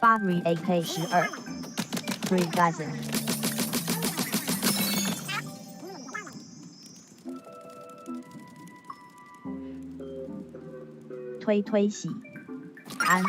Battery AK-12 3 dozen 推洗安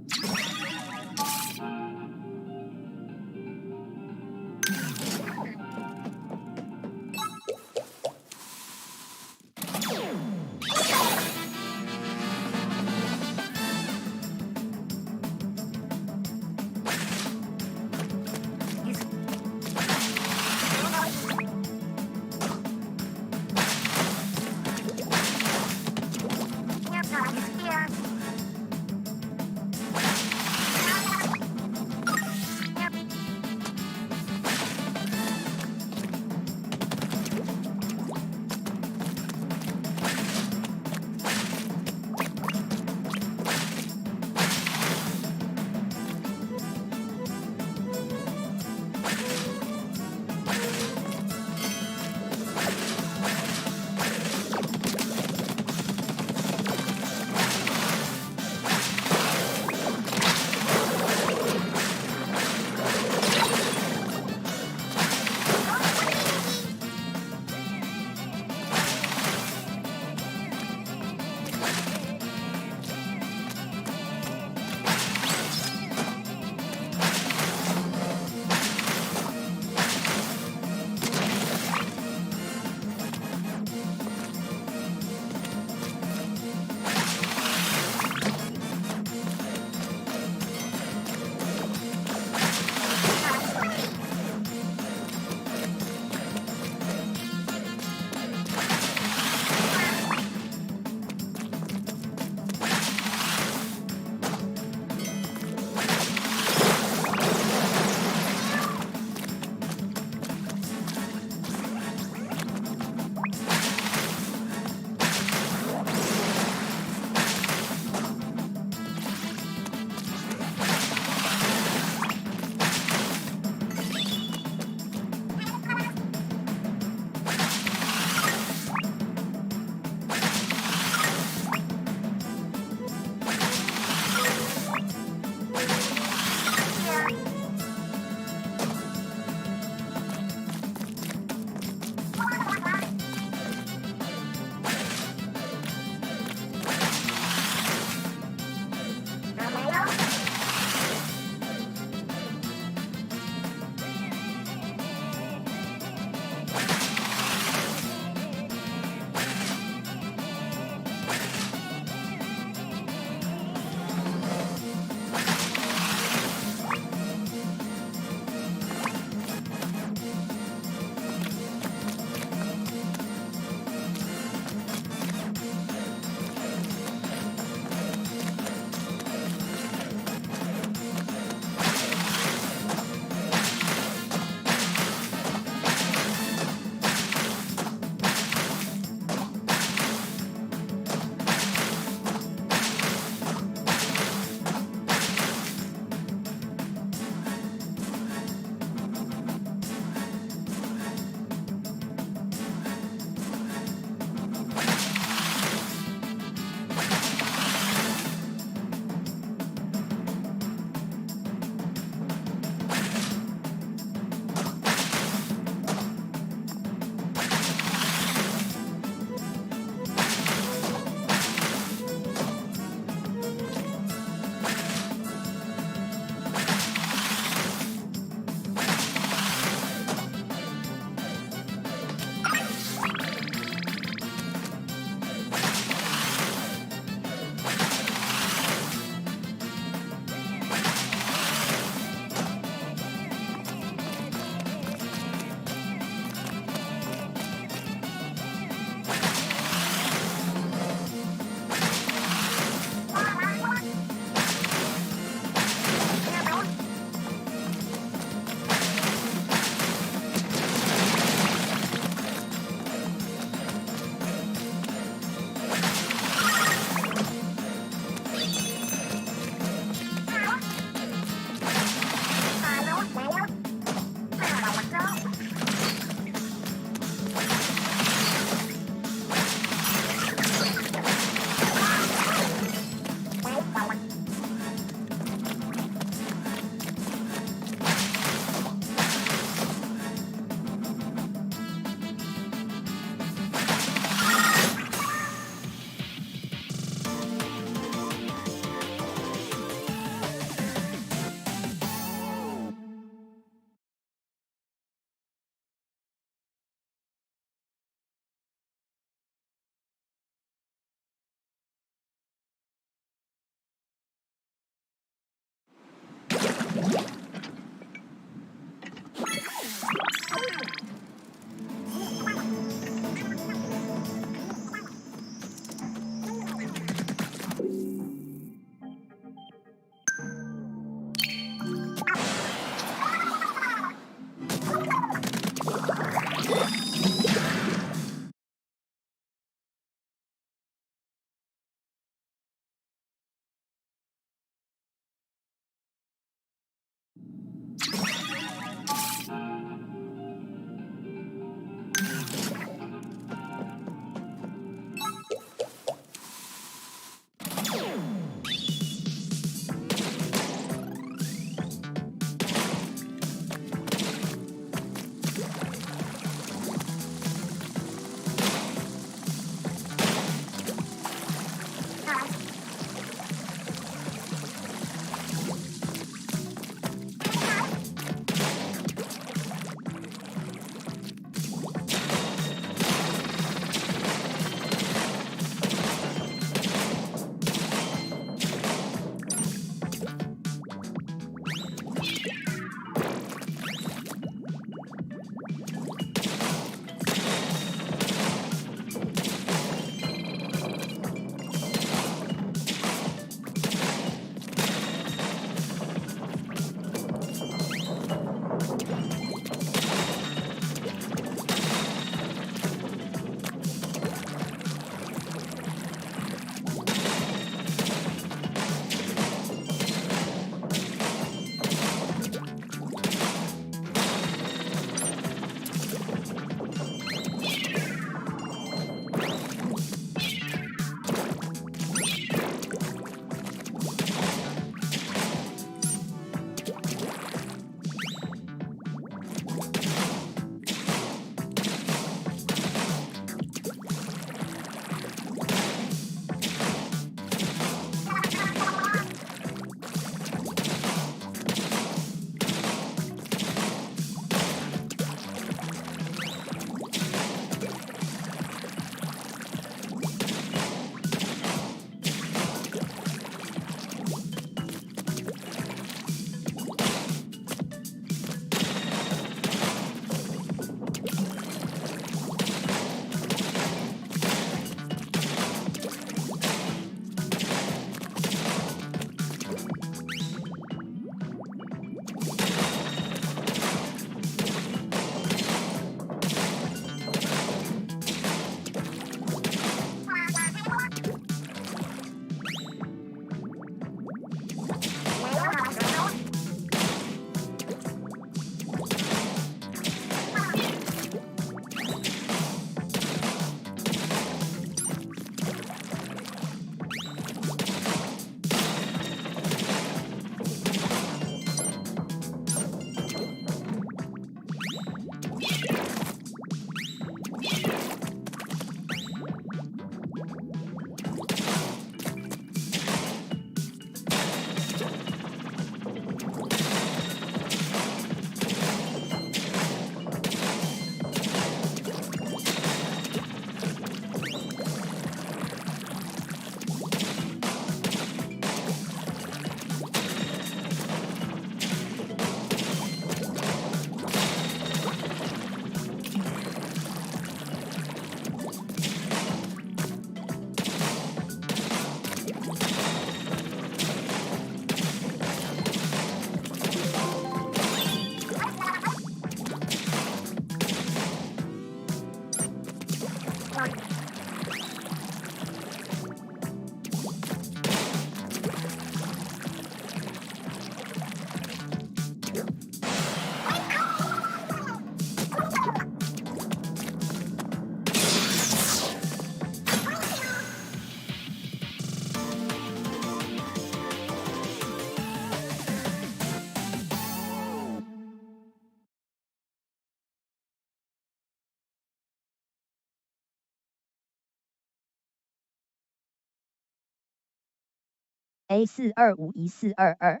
A425142，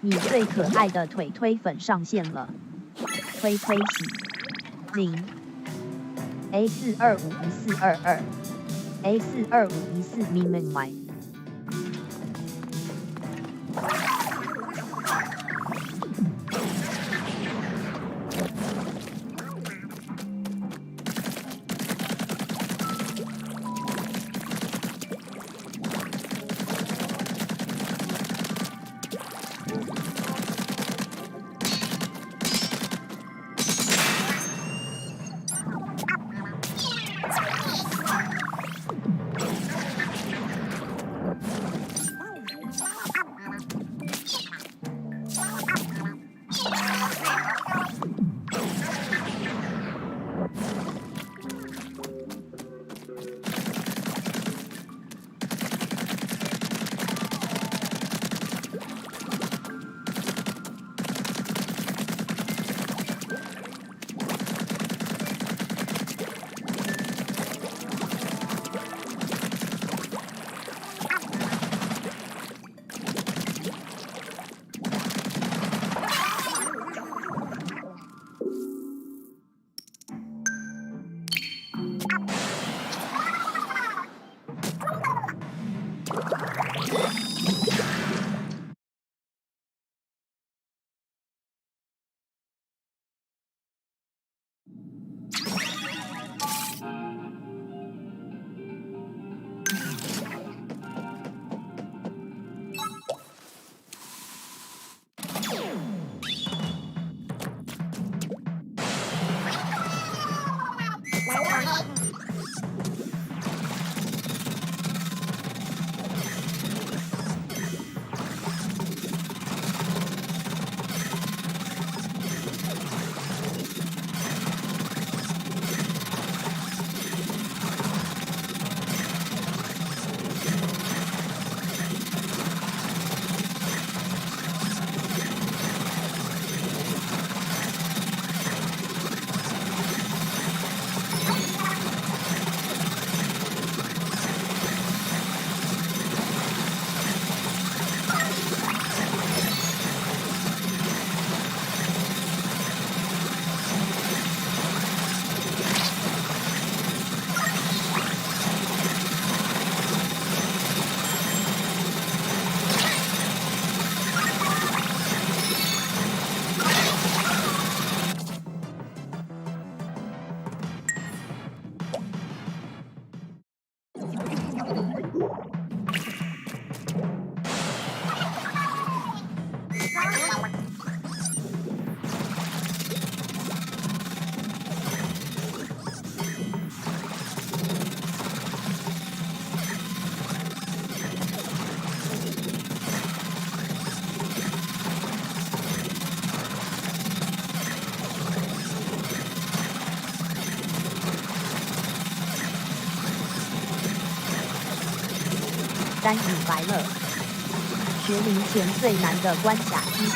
你最可爱的腿推粉上线了，推喜0 A425142 A425142 minimize。3隐白了，学龄前最难的关卡之一。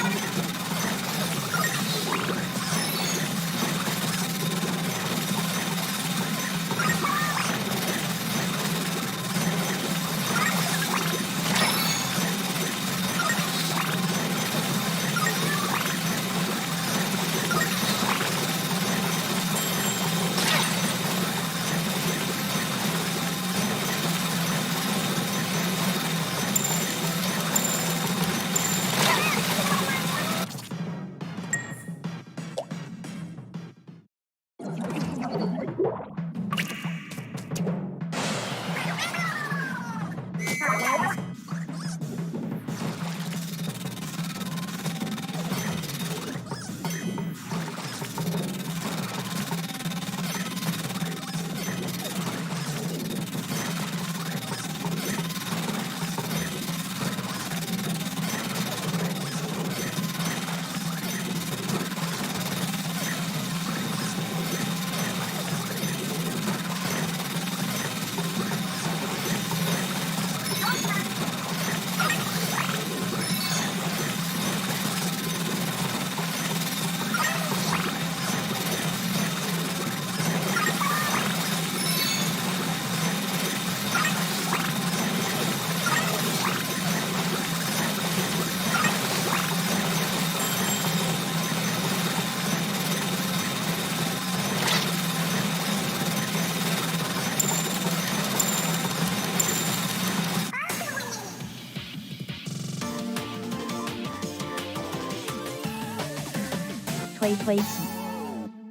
推推洗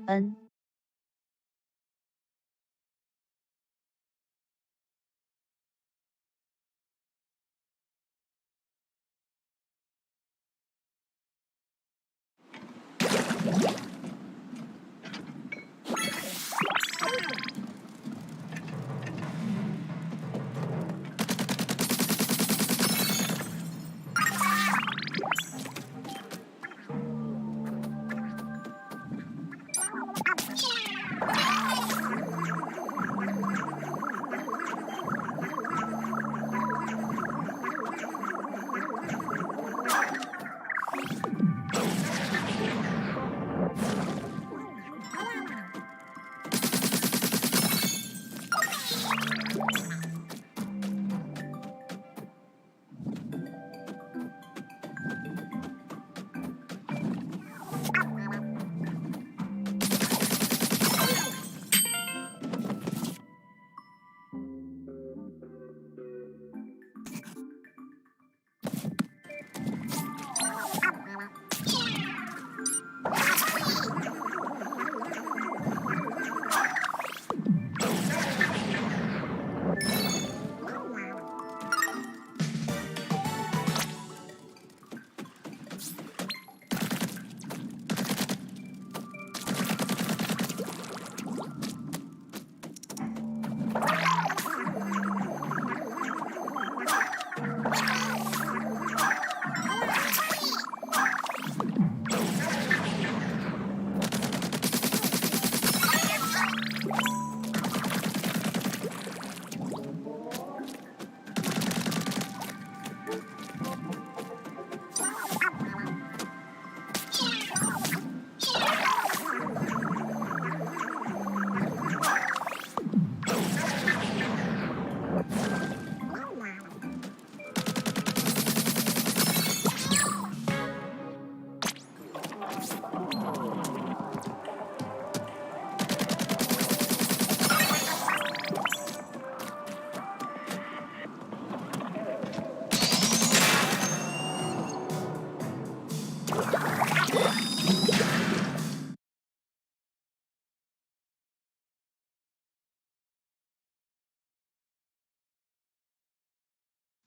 ，N。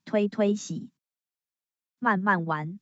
推推洗，慢慢玩。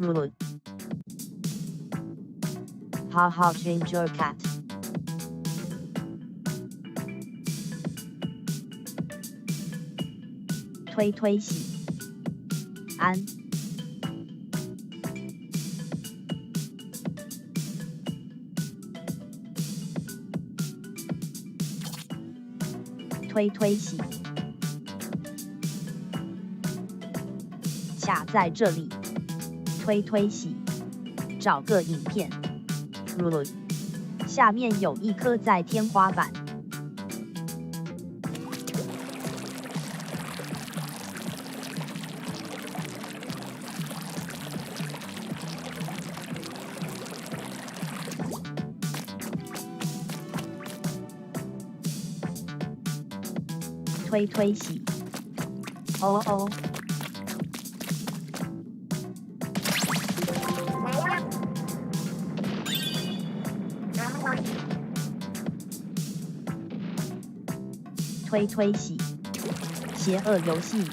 Rude. Ha ha change your cat.推推洗。安。推推洗。卡在这里。推推洗。找个影片。Rude. 下面有一颗在天花板。推推洗。哦哦。推推洗。邪恶游戏。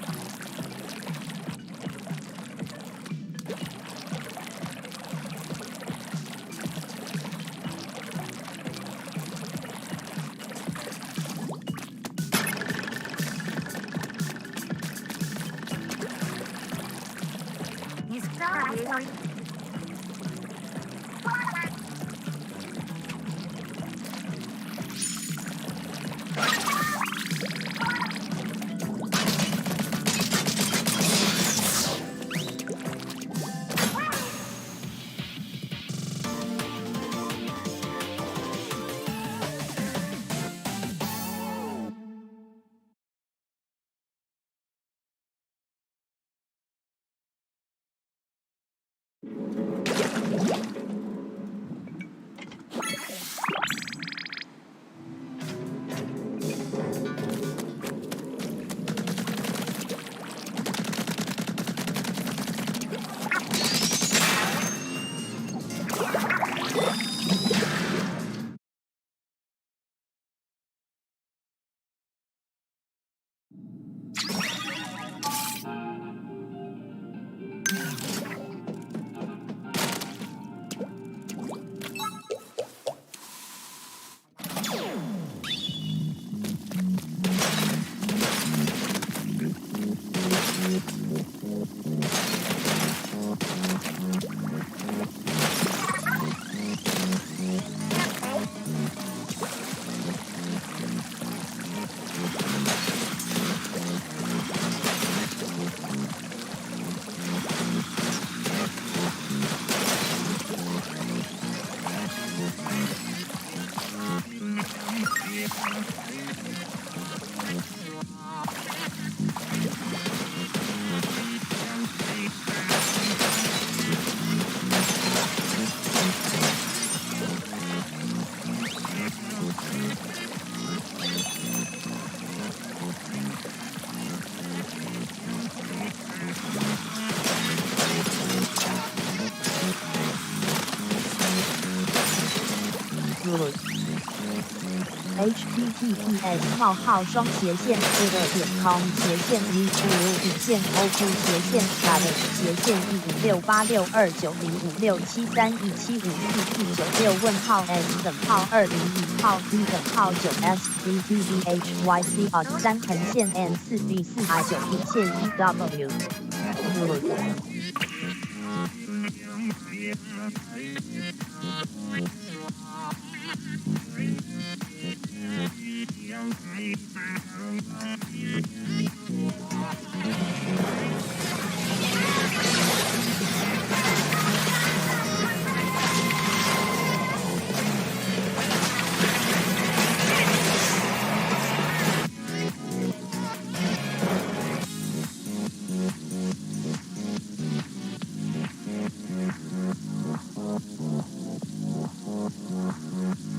Multistreaming.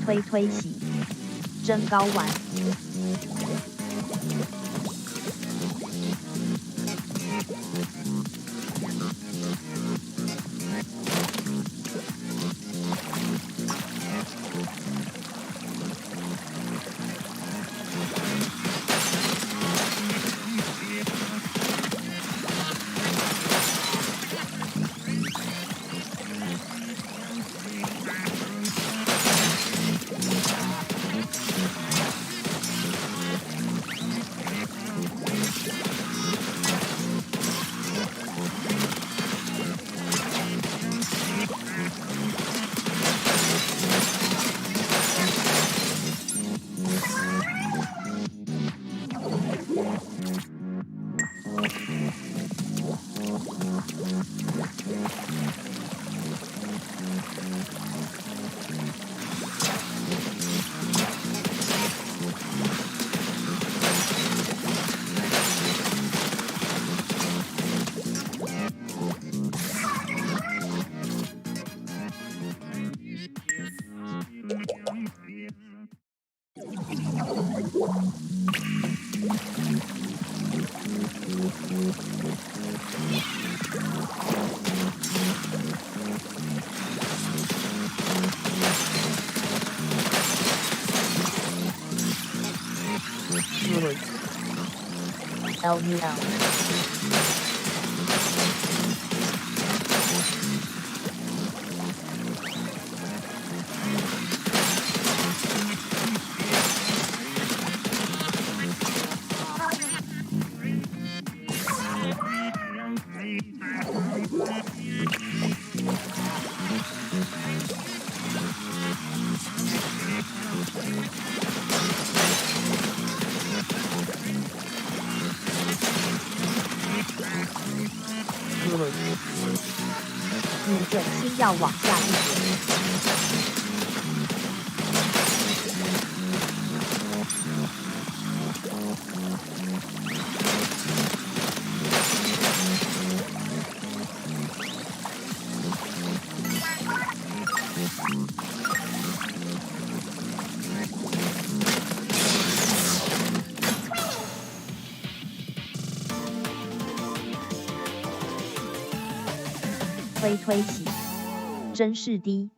推推洗，蒸睾丸。LUL你准心要往下一点。推洗，真是的。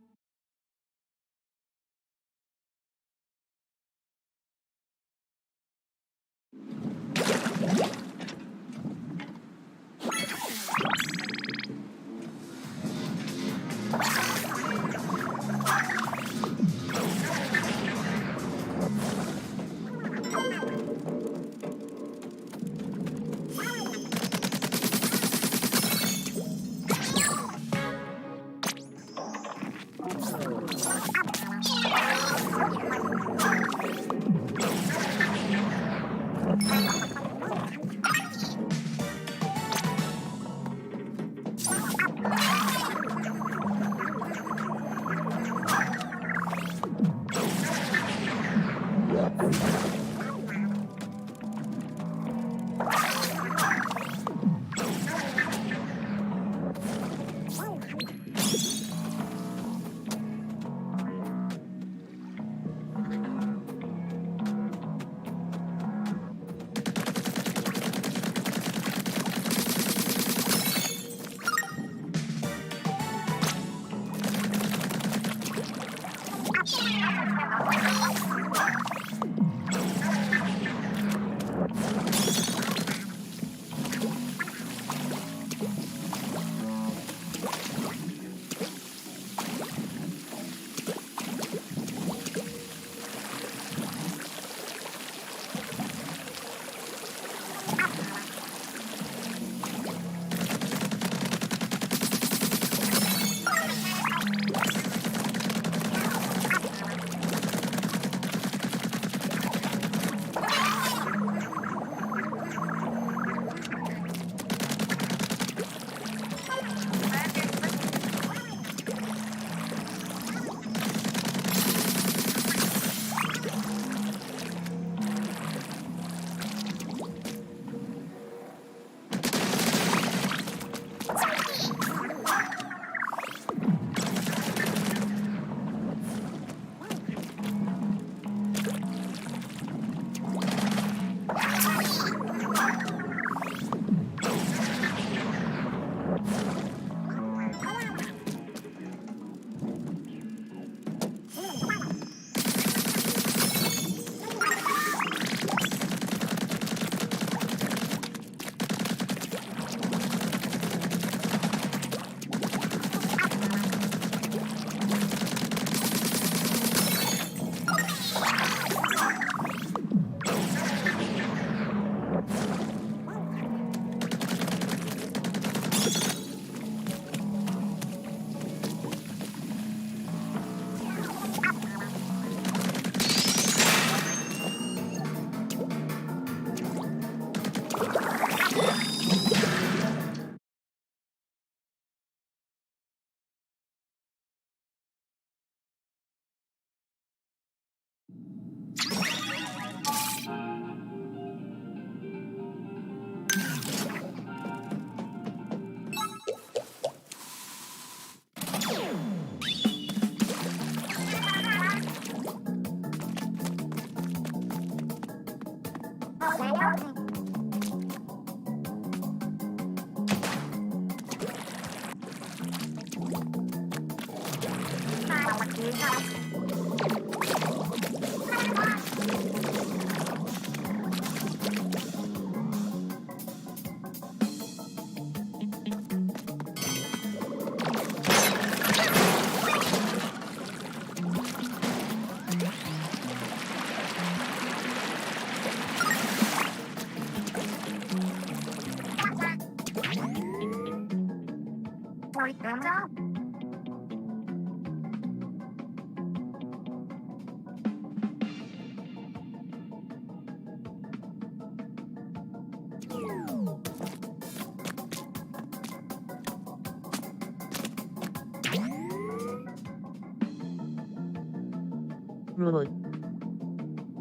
，root，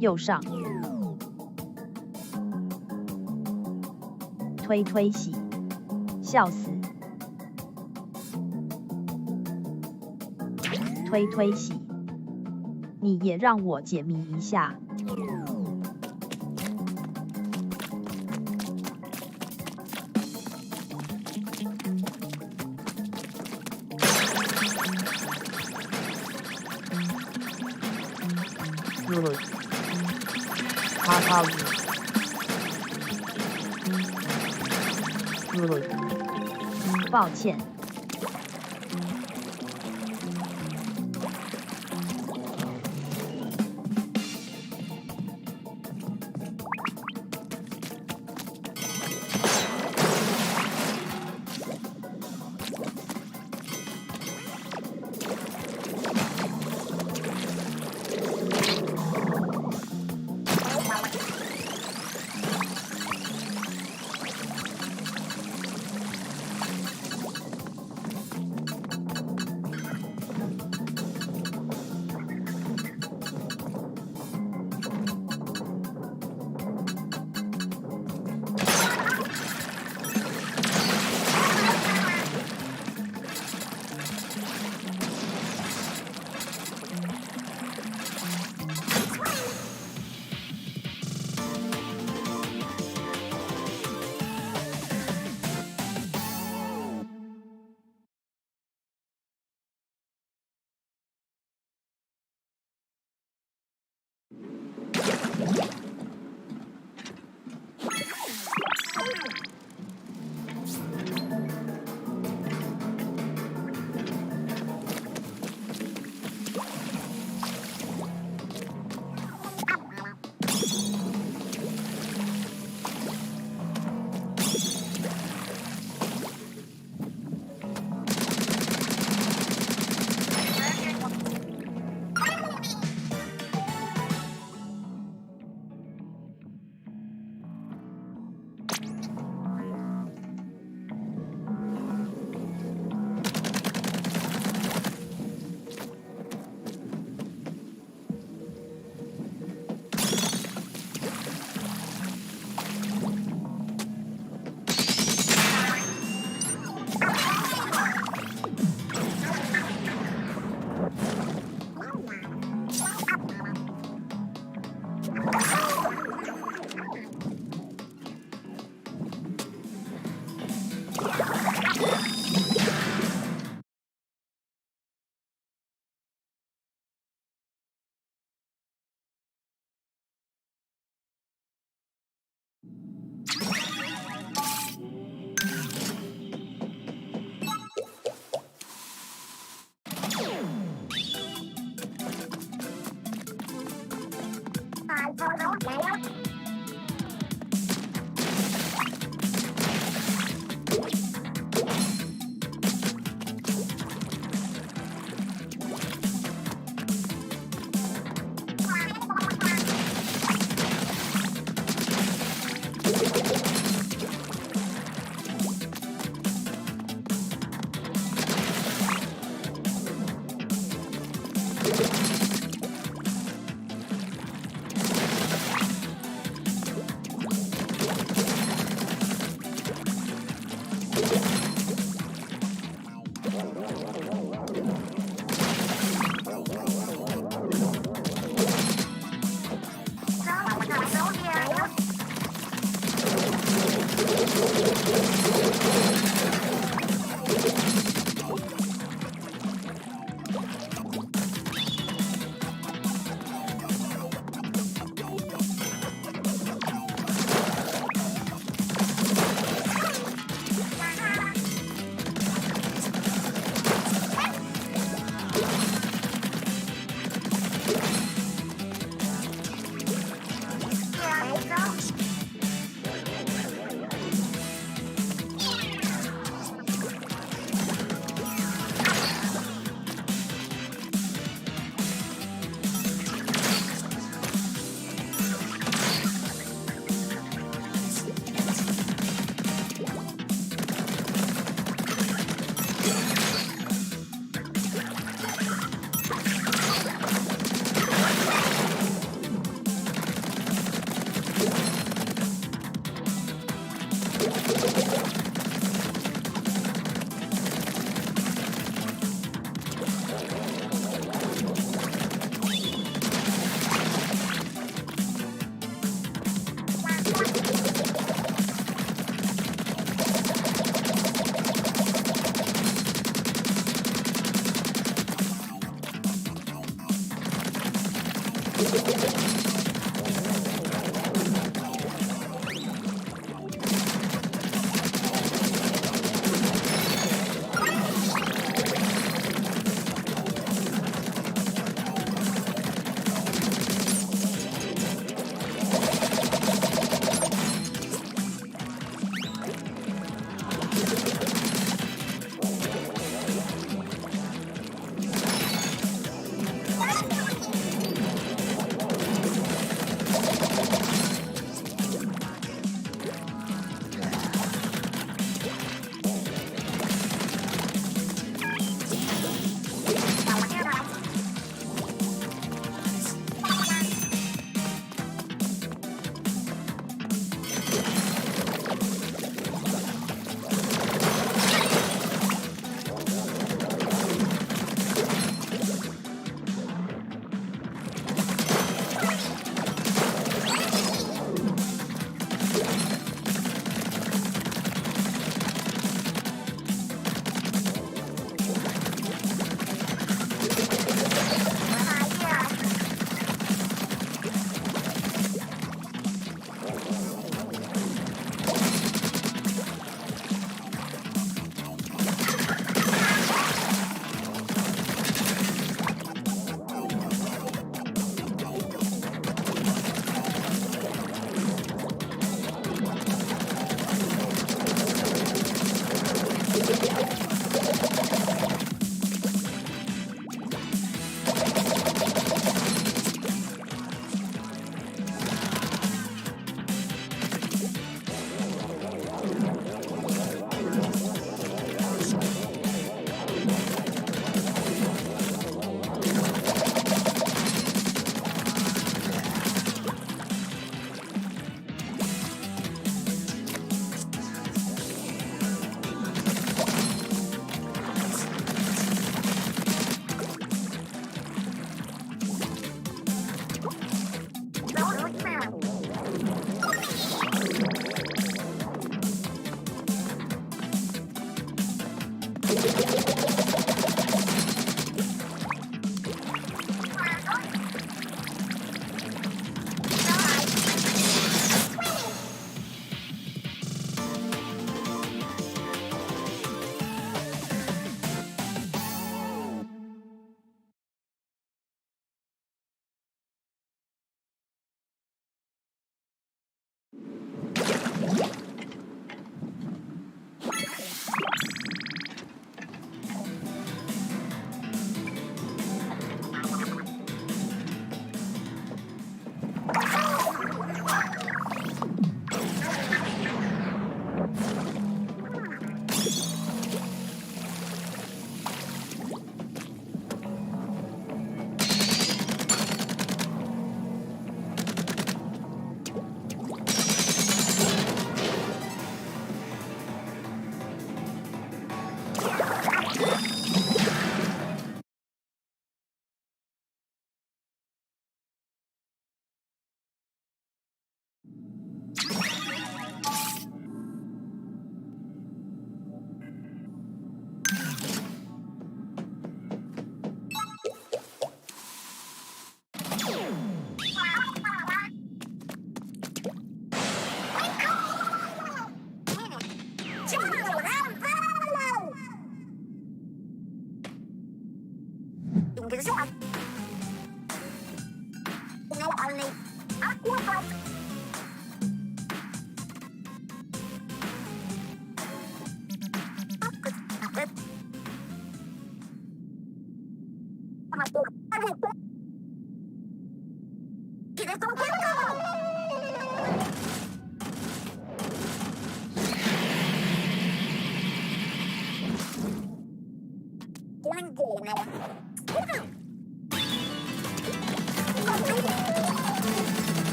右上，推推洗，笑死，推推洗，你也让我解谜一下。root，哈哈root，抱歉。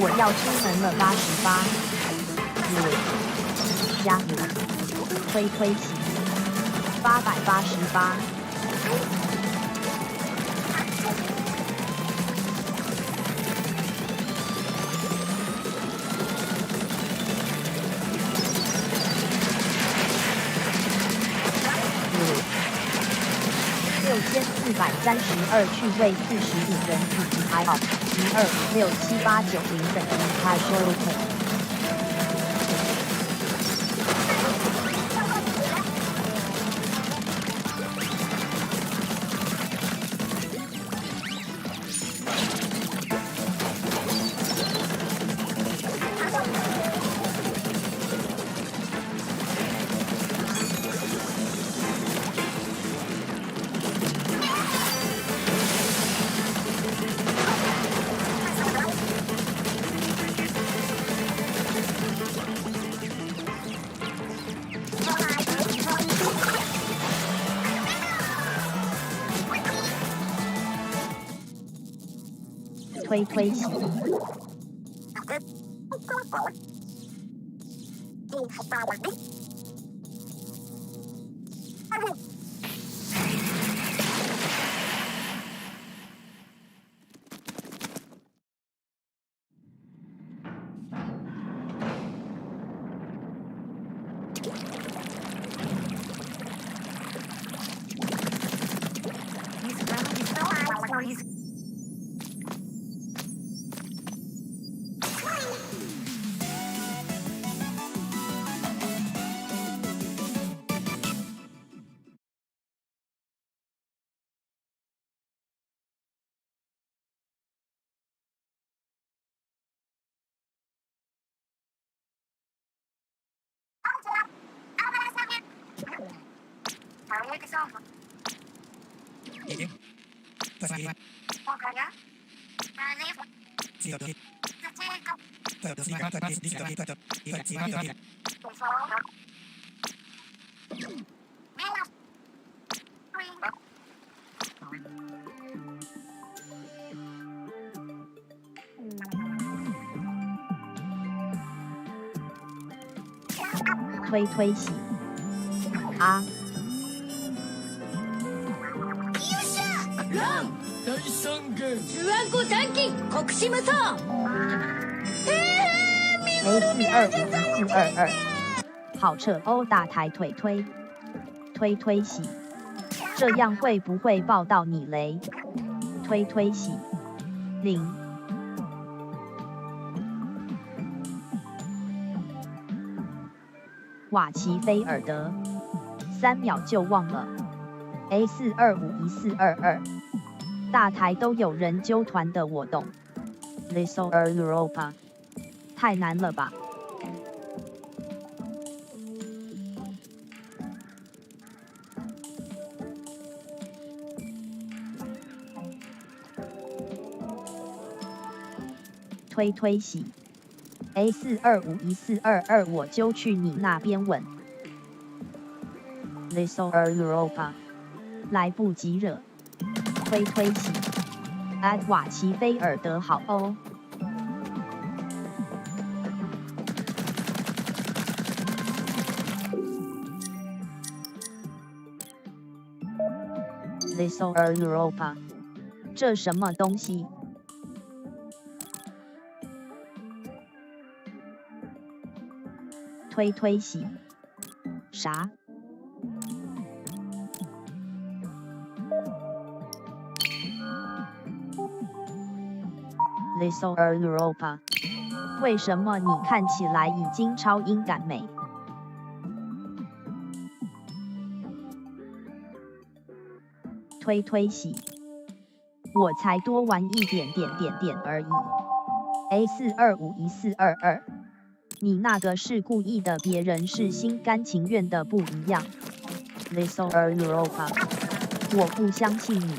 我要出门了88，加油，推起888。6432趣味45人自己还好，1256789等于开收 OK。推起。推推洗啊！ラン第3弦スワンコ短期国士無双A4251422，好扯哦！大抬腿推，推推洗，这样会不会爆到你雷？推推洗0。瓦奇菲尔德，3秒就忘了。A4251422，大台都有人揪团的，我懂。Little Europa， 太难了吧？推推洗。A4251422，我就去你那边稳。Little Europa， 来不及惹。推推洗。瓦奇菲尔德好哦。Little Europa， 这什么东西？推推洗，啥？Little Europa， 为什么你看起来已经超音感美？推推洗，我才多玩一点而已。A4251422。你那个是故意的，别人是心甘情愿的，不一样。Little Europa， 我不相信你。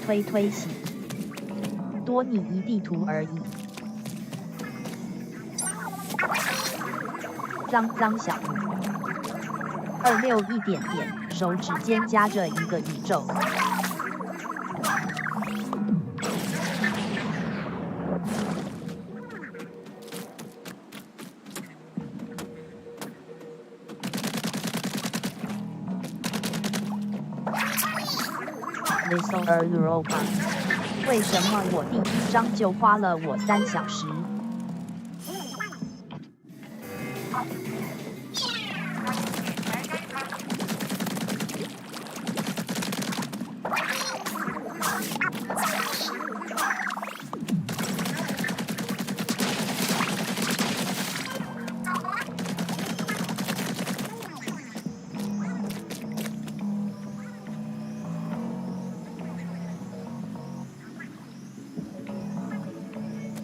推推洗，多你一地图而已。脏脏小26一点点，手指间夹着一个宇宙。Little Europa， 为什么我第一章就花了我3小时？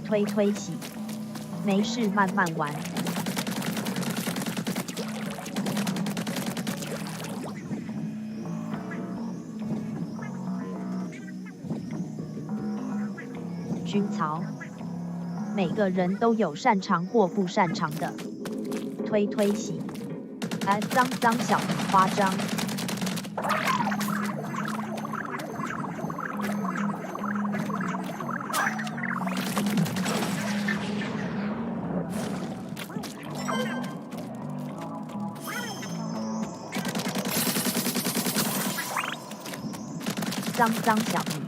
推推洗，没事慢慢玩。军曹，每个人都有擅长或不擅长的。推推洗，脏脏小夸张。脏脏小女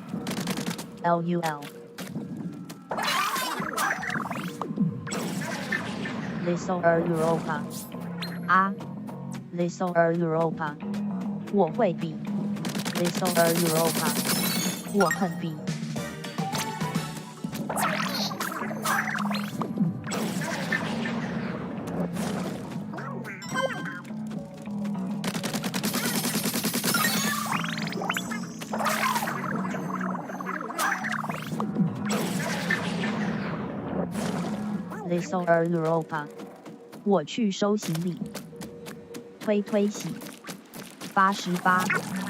，LUL。Little Europa 啊 Little Europa 我会比 Little Europa 我很比。Little Europa 我去收行李。推推洗88。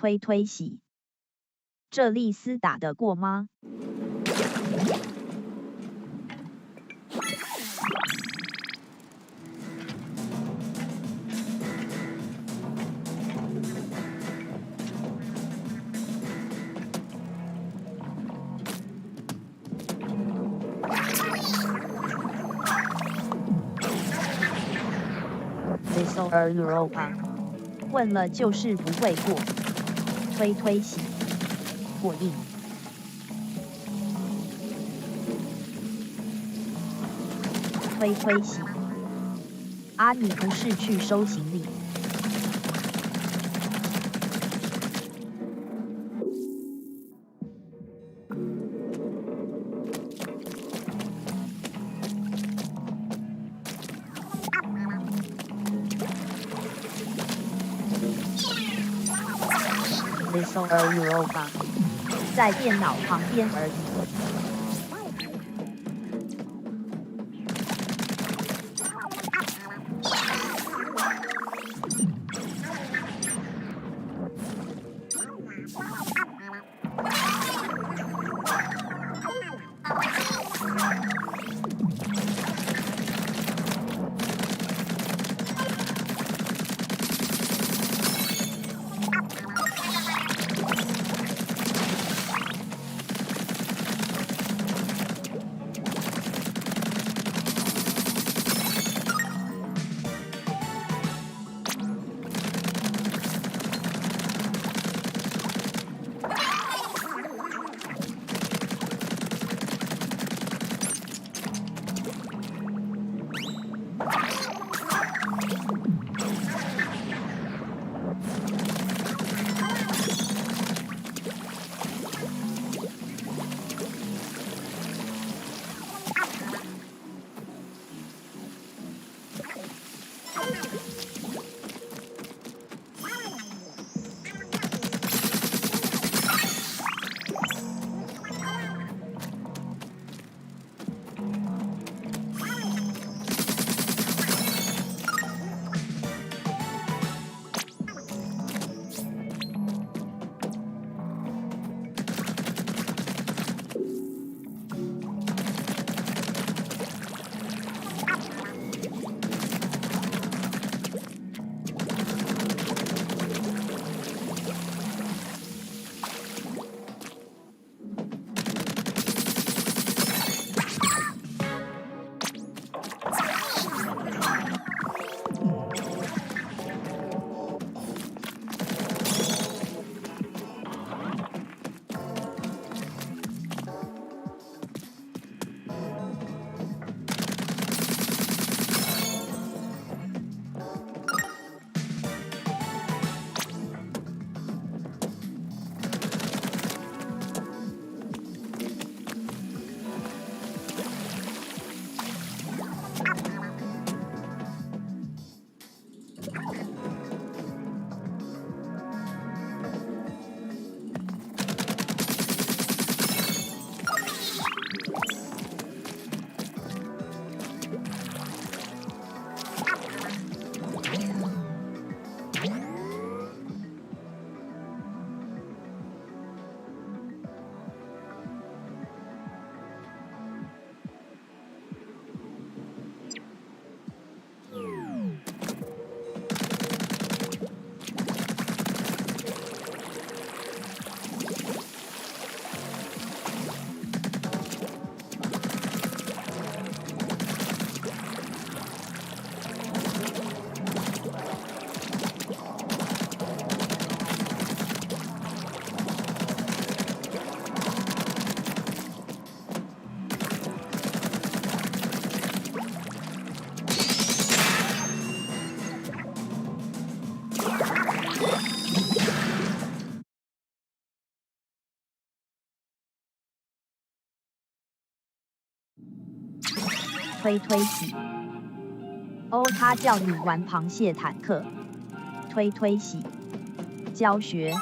推推洗，这丽丝打得过吗？Vessel Europa， 问了就是不会过，推推洗，过硬。推推洗，啊，你不是去收行李？Vessel Europa， 在电脑旁边而已。推推洗。哦，他叫你玩螃蟹坦克。推推洗。教学。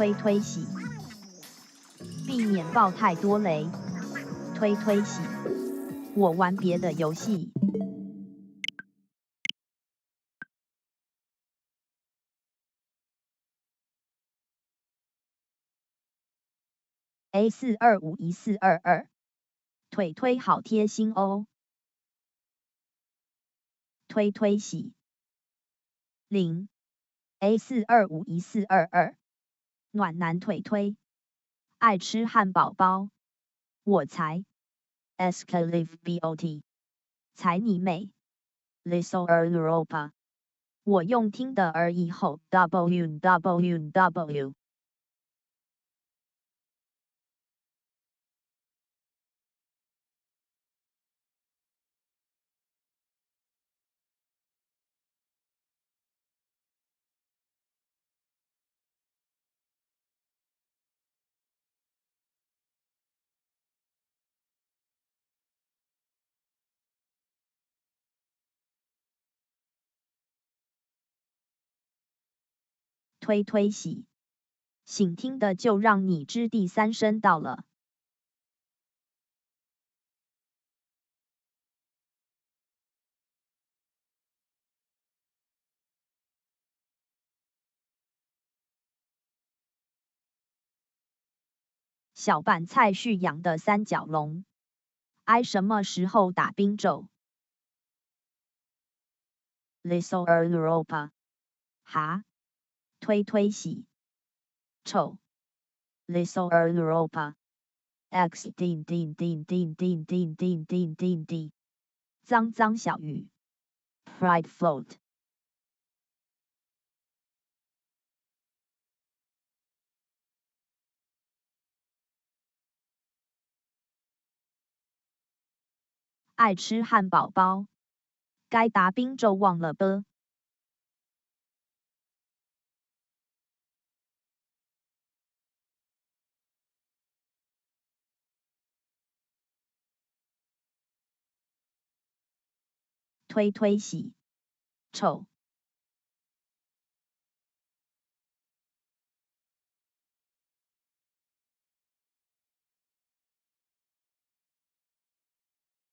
推推洗，避免爆太多雷。推推洗，我玩别的游戏。A425142，腿推好贴心哦。推推洗0 A425142，暖男腿推，爱吃汉堡包，我才 SKLiveBOT， 才你妹 Little Europa， 我用听的而已后 WWW。推推洗，醒听的就让你知第三声到了。小拌菜蓄养的三角龙，挨什么时候打冰咒 ？Little Europa， 哈，推推洗，臭 Little Europa。X 叮叮叮叮叮叮叮叮叮叮，脏脏小雨 ，Pride float。爱吃汉堡包，该打冰咒忘了吧？推推洗，臭。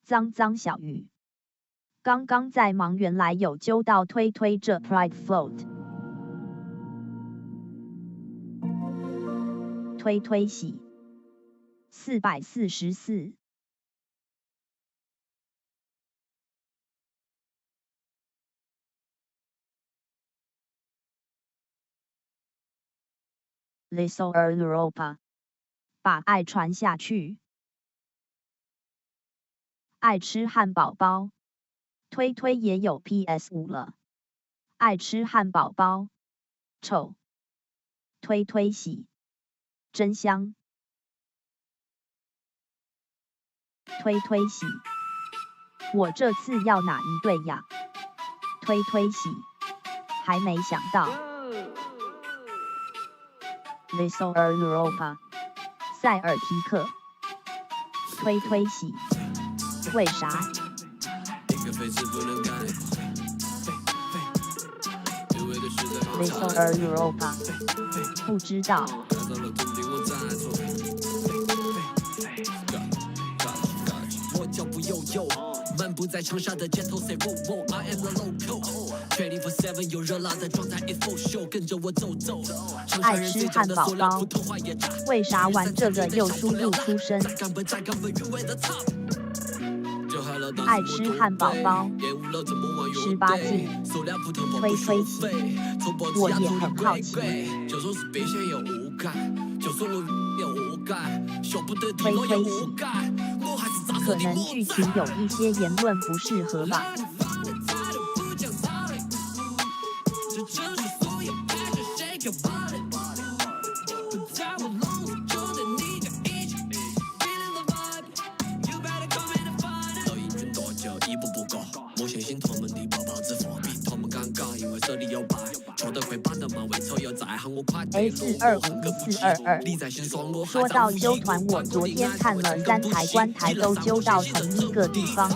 脏脏小雨，刚刚在忙，原来有揪到推推这 Pride float。推推洗444。Little Europa， 把爱传下去。爱吃汉堡包，推推也有 PS5了。爱吃汉堡包，臭。推推洗，真香。推推洗，我这次要哪一队呀？推推洗，还没想到。Little Europa， 塞尔提克。推推洗，为啥？Little Europa， 不知道。漫步在长沙的街头 ，say wo wo，I am the local。24/7有热辣的状态 ，it for show， 跟着我走走。爱吃汉堡包，为啥玩这个又输入出声？爱吃汉堡包，18禁，推推洗，我也很好奇。推推洗，可能剧情有一些言论不适合吧。A425142，说到揪团，我昨天看了3台关台都揪到同一个地方。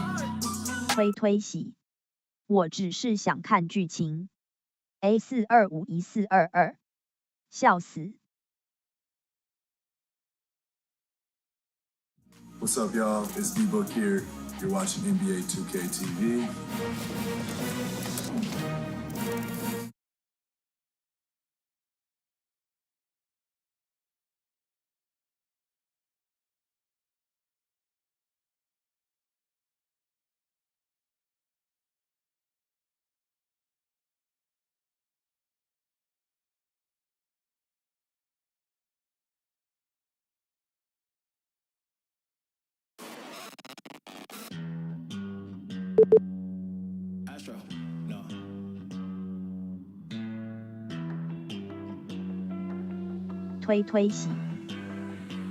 推推洗，我只是想看剧情。A425142，笑死。What's up, y'all? It's D-Book here. You're watching NBA 2K TV. 推洗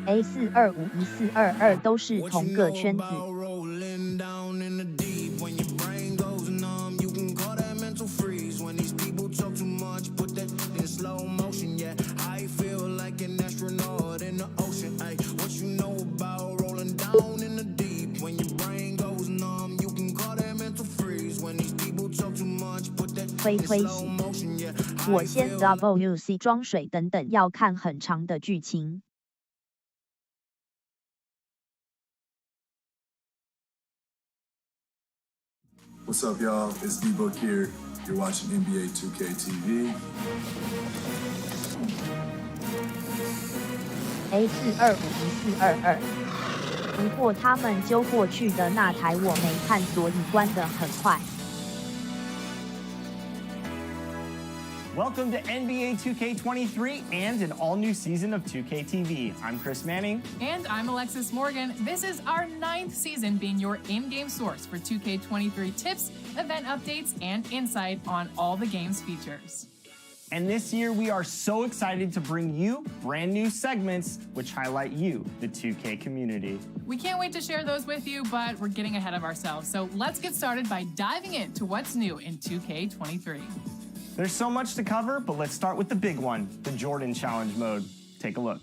A4251422都是同个圈子。推洗，我先 WC 装水等等要看很长的剧情。What's up, y'all? It's D-Book here. You're watching NBA 2K TV. A4251422。不过他们揪过去的那台我没看，所以关得很快。Welcome to NBA 2K23 and an all-new season of 2K TV. I'm Chris Manning. And I'm Alexis Morgan. This is our 9th season being your in-game source for 2K23 tips, event updates, and insight on all the game's features. And this year, we are so excited to bring you brand new segments which highlight you, the 2K community. We can't wait to share those with you, but we're getting ahead of ourselves. So let's get started by diving into what's new in 2K23. There's so much to cover, but let's start with the big one, the Jordan Challenge mode. Take a look.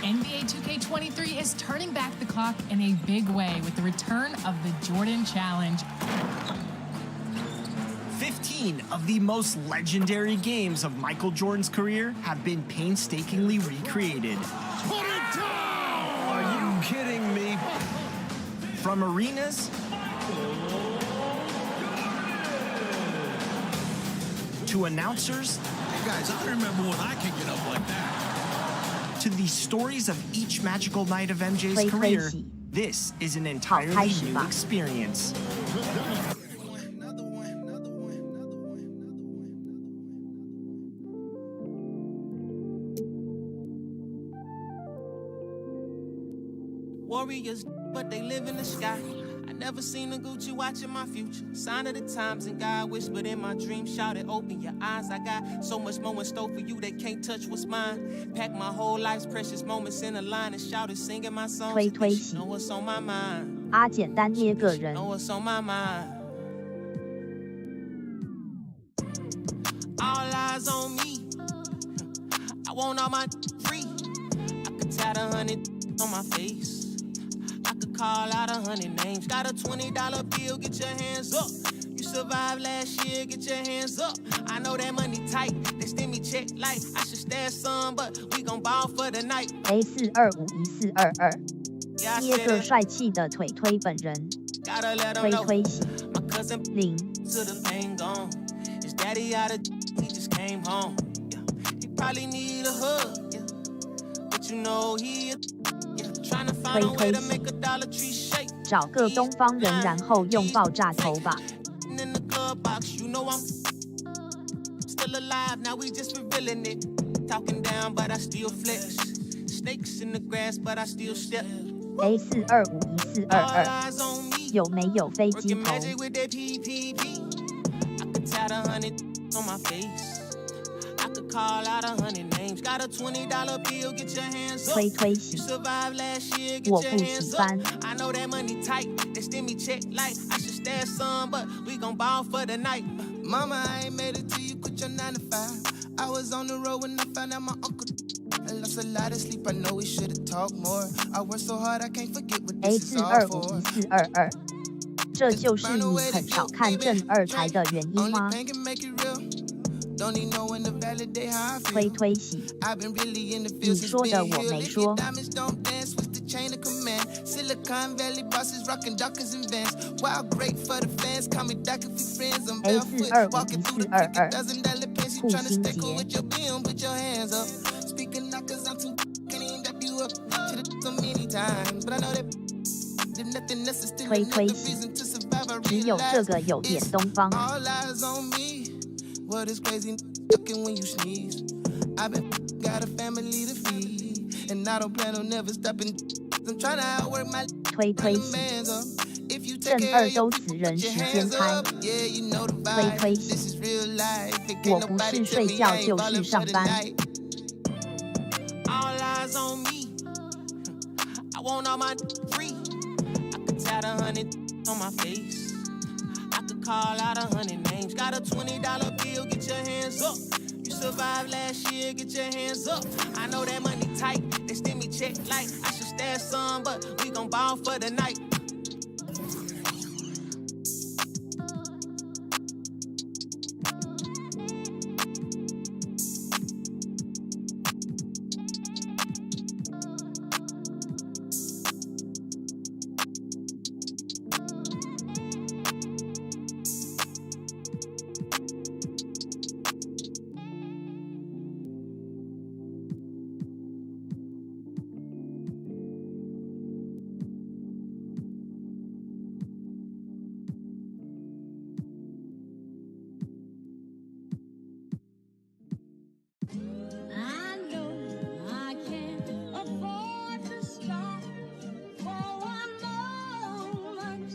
NBA 2K23 is turning back the clock in a big way with the return of the Jordan Challenge. 15 of the most legendary games of Michael Jordan's career have been painstakingly recreated. Put it down! Are you kidding me? From arenas to announcers, Hey guys, I remember when I could get up like that. to the stories of each magical night of MJ's 推 career, 洗， this is an 好， entirely 开始 new 吧。 experience. Warriors, but they live in the sky. I never seen a Gucci watching my future. Sign of the times, and God whispered in my dream, shouted, open your eyes. I got so much more in store for you, they can't touch what's mine. Pack my whole life's precious moments in a line and shouted, singing my songs. 推洗 Know what's on my mind. 阿简单捏个人 Know what's on my mind. All eyes on me. I want all my free. I could tat 100 on my face. I could call out 100 names. Got a $20 bill, get your hands up. You survived last year, get your hands up. I know that money tight, they send me check like I should stash some, but we gon' ball for the night. A4251422。 Yeah, I 捏 said 个 it. 帅气的腿推本人， Gotta let 'em know. 推洗 My cousin 0 to the pain gone. His daddy out of he just came home. Yeah. He probably need a hug. Yeah. But you know he yeah. Trying to find a way to make a Dollar Tree shake. 找个东方人，然后用爆炸头吧。 In the glove box, you know I'm still alive. Now we just revealing it. Talking down, but I still flex. Snakes in the grass, but I still step. All A4251422 eyes on me. 有没有飞机 Working 头？ magic with that PPP. I could tat 100 on my face. I could call out 100 names. Got a $20 bill, get your hands up. 推 You 洗 survived last year, get 我 your 不 hands 喜 up. 欢 I know that money tight, they send me check like I should stash some, but we gon' ball for the night. Mama, I ain't made it till you quit your 9 to 5. I was on the road when I found out my uncle. I lost a lot of sleep, I know we should've talked more. I worked so hard, I can't forget what this is all for. A4251422。这就是你很少看正二台的原因 Only 吗？ pain can make it real. Don't need no one to validate how I 推 feel. 推洗， I've been really in the 你 field since 说的 being 我 here. 没 If 说 your。diamonds don't dance, what's the chain of command? Silicon Valley bosses rocking Dockers and Vans. Wild great for the fans, call me Doc if we friends. I'm barefoot, walking through the cricket, $1,000 pants. You tryna stay cool with your BM, put your hands up. Speaking knock, cause I'm too can't even dap you up. Should've so many times, but I know that if nothing else is still 推 another 推洗， reason to survive. I 只有这 realize 个有点 it's 东方。 all eyes on me. What is crazy looking when you sneeze? I've been got a family to feed, and I don't plan on never stopping. I'm trying to outwork my 推推洗， demands up. If you 正 take 二 care of 都 your 死 people, 人 put 时 your 间 hands 开。 up. Yeah, you know the 推 vibe. 推洗， This is real life. It 我 can't 不 nobody 是 tell 睡 me 觉 I ain't 就 ballin' 是 for 上 the 班。 night. All eyes on me. I want all my free. I could tat 100 on my face. I could call out 100 names. Got a $20 bill, get your hands up. You survived last year, get your hands up. I know that money tight, they send me check like I should stash some, but we gon' ball for the night. I know I can't afford to stop for one moment.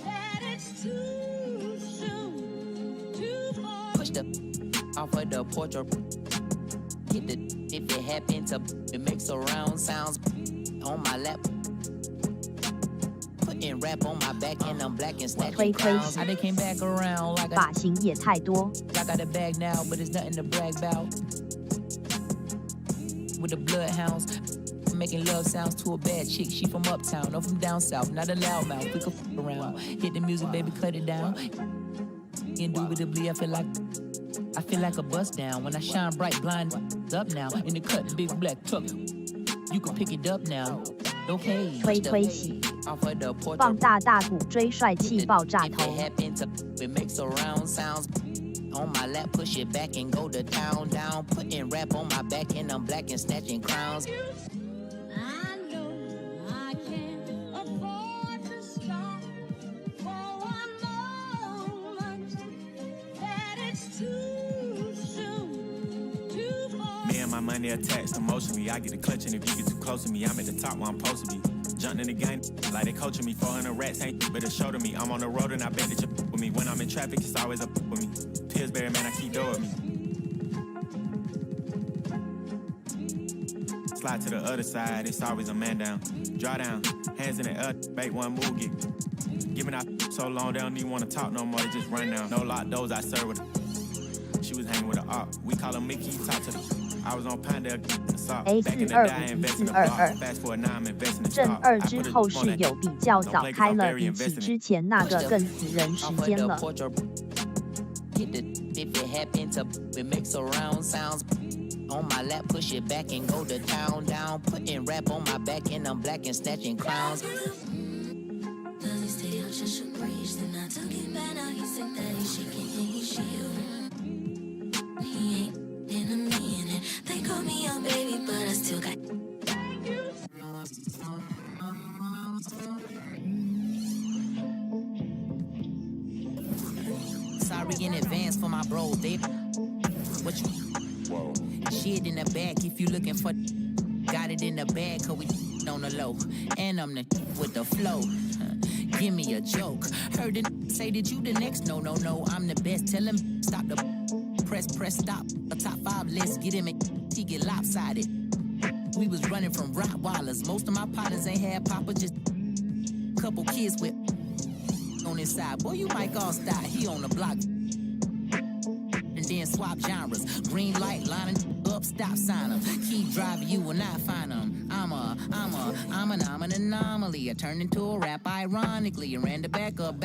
That it's too soon to fall. Push the off of the porch or hit the if it happens to it makes surround sounds on my lap. Putting rap on my back and I'm black and snatching crowns. I done came back around like 发型也太多， I got a bag now, but it's nothing to brag about. With the bloodhounds, making love sounds to a bad chick. She from uptown, no from down south, not a loudmouth. We could f around. Hit the music, baby, cut it down. Indubitably, I feel like a bust down. When I shine bright, blind up now. In the cut, big black truck. You can pick it up now. Okay. 推推洗， Off of the porch. 放大大鼓追帅气爆炸 If 头 it。happen to it makes surround sounds on my lap, push it back and go to town down. Putting rap on my back and I'm black and snatching crowns. I know I can't afford to stop for one moment. That it's too soon to fall. Me and my money attached emotionally. I get a clutch, and if you get too close to me, I'm at the top where I'm supposed to be. Jumped in the game like they coaching me. 400 rats ain't but a show to me. I'm on the road and I bet that you with me. When I'm in traffic, it's always up with me. Pillsbury, man, I keep door with me. Slide to the other side, it's always a man down. Draw down, hands in the air, bait one move, get. Giving out so long, they don't even wanna talk no more, they just run down. No lock doors, I serve with. She was hanging with a op. We call him Mickey, talk to the. I was on Pinedale, assault. Back in the day, I invest in the block. Fast forward now, I'm investing in 正 stock. 二 I 之 put 后 it 是 on that. 有比较早开了，比起之前那个更死人时 Off of 间 the 了。 porch or hit the if it happen to it makes surround sounds on my lap, push it back and go to town down. Putting rap on my back and I'm black and snatching crowns. Does he stay out just to breeze? Then I took it back, now he said that he's shaking and he's shielding. He ain't in a minute. They call me a baby, but I still got. Sorry in advance for my bros, they what you shit in the back if you looking for got it in the bag cause we on the low and I'm the with the flow. Give me a joke. Heard it say that you the next. No, I'm the best. Tell him stop the press stop. A top 5 list, get him he get lopsided. We was running from Rottweilers. Most of my partners ain't had papa, just couple kids with on his side. Boy, you might all stop. He on the block. And then swap genres. Green light lining up, stop sign 'em. Keep driving, you will not find 'em. I'm a I'm an anomaly. I turned into a rap ironically and ran the back up,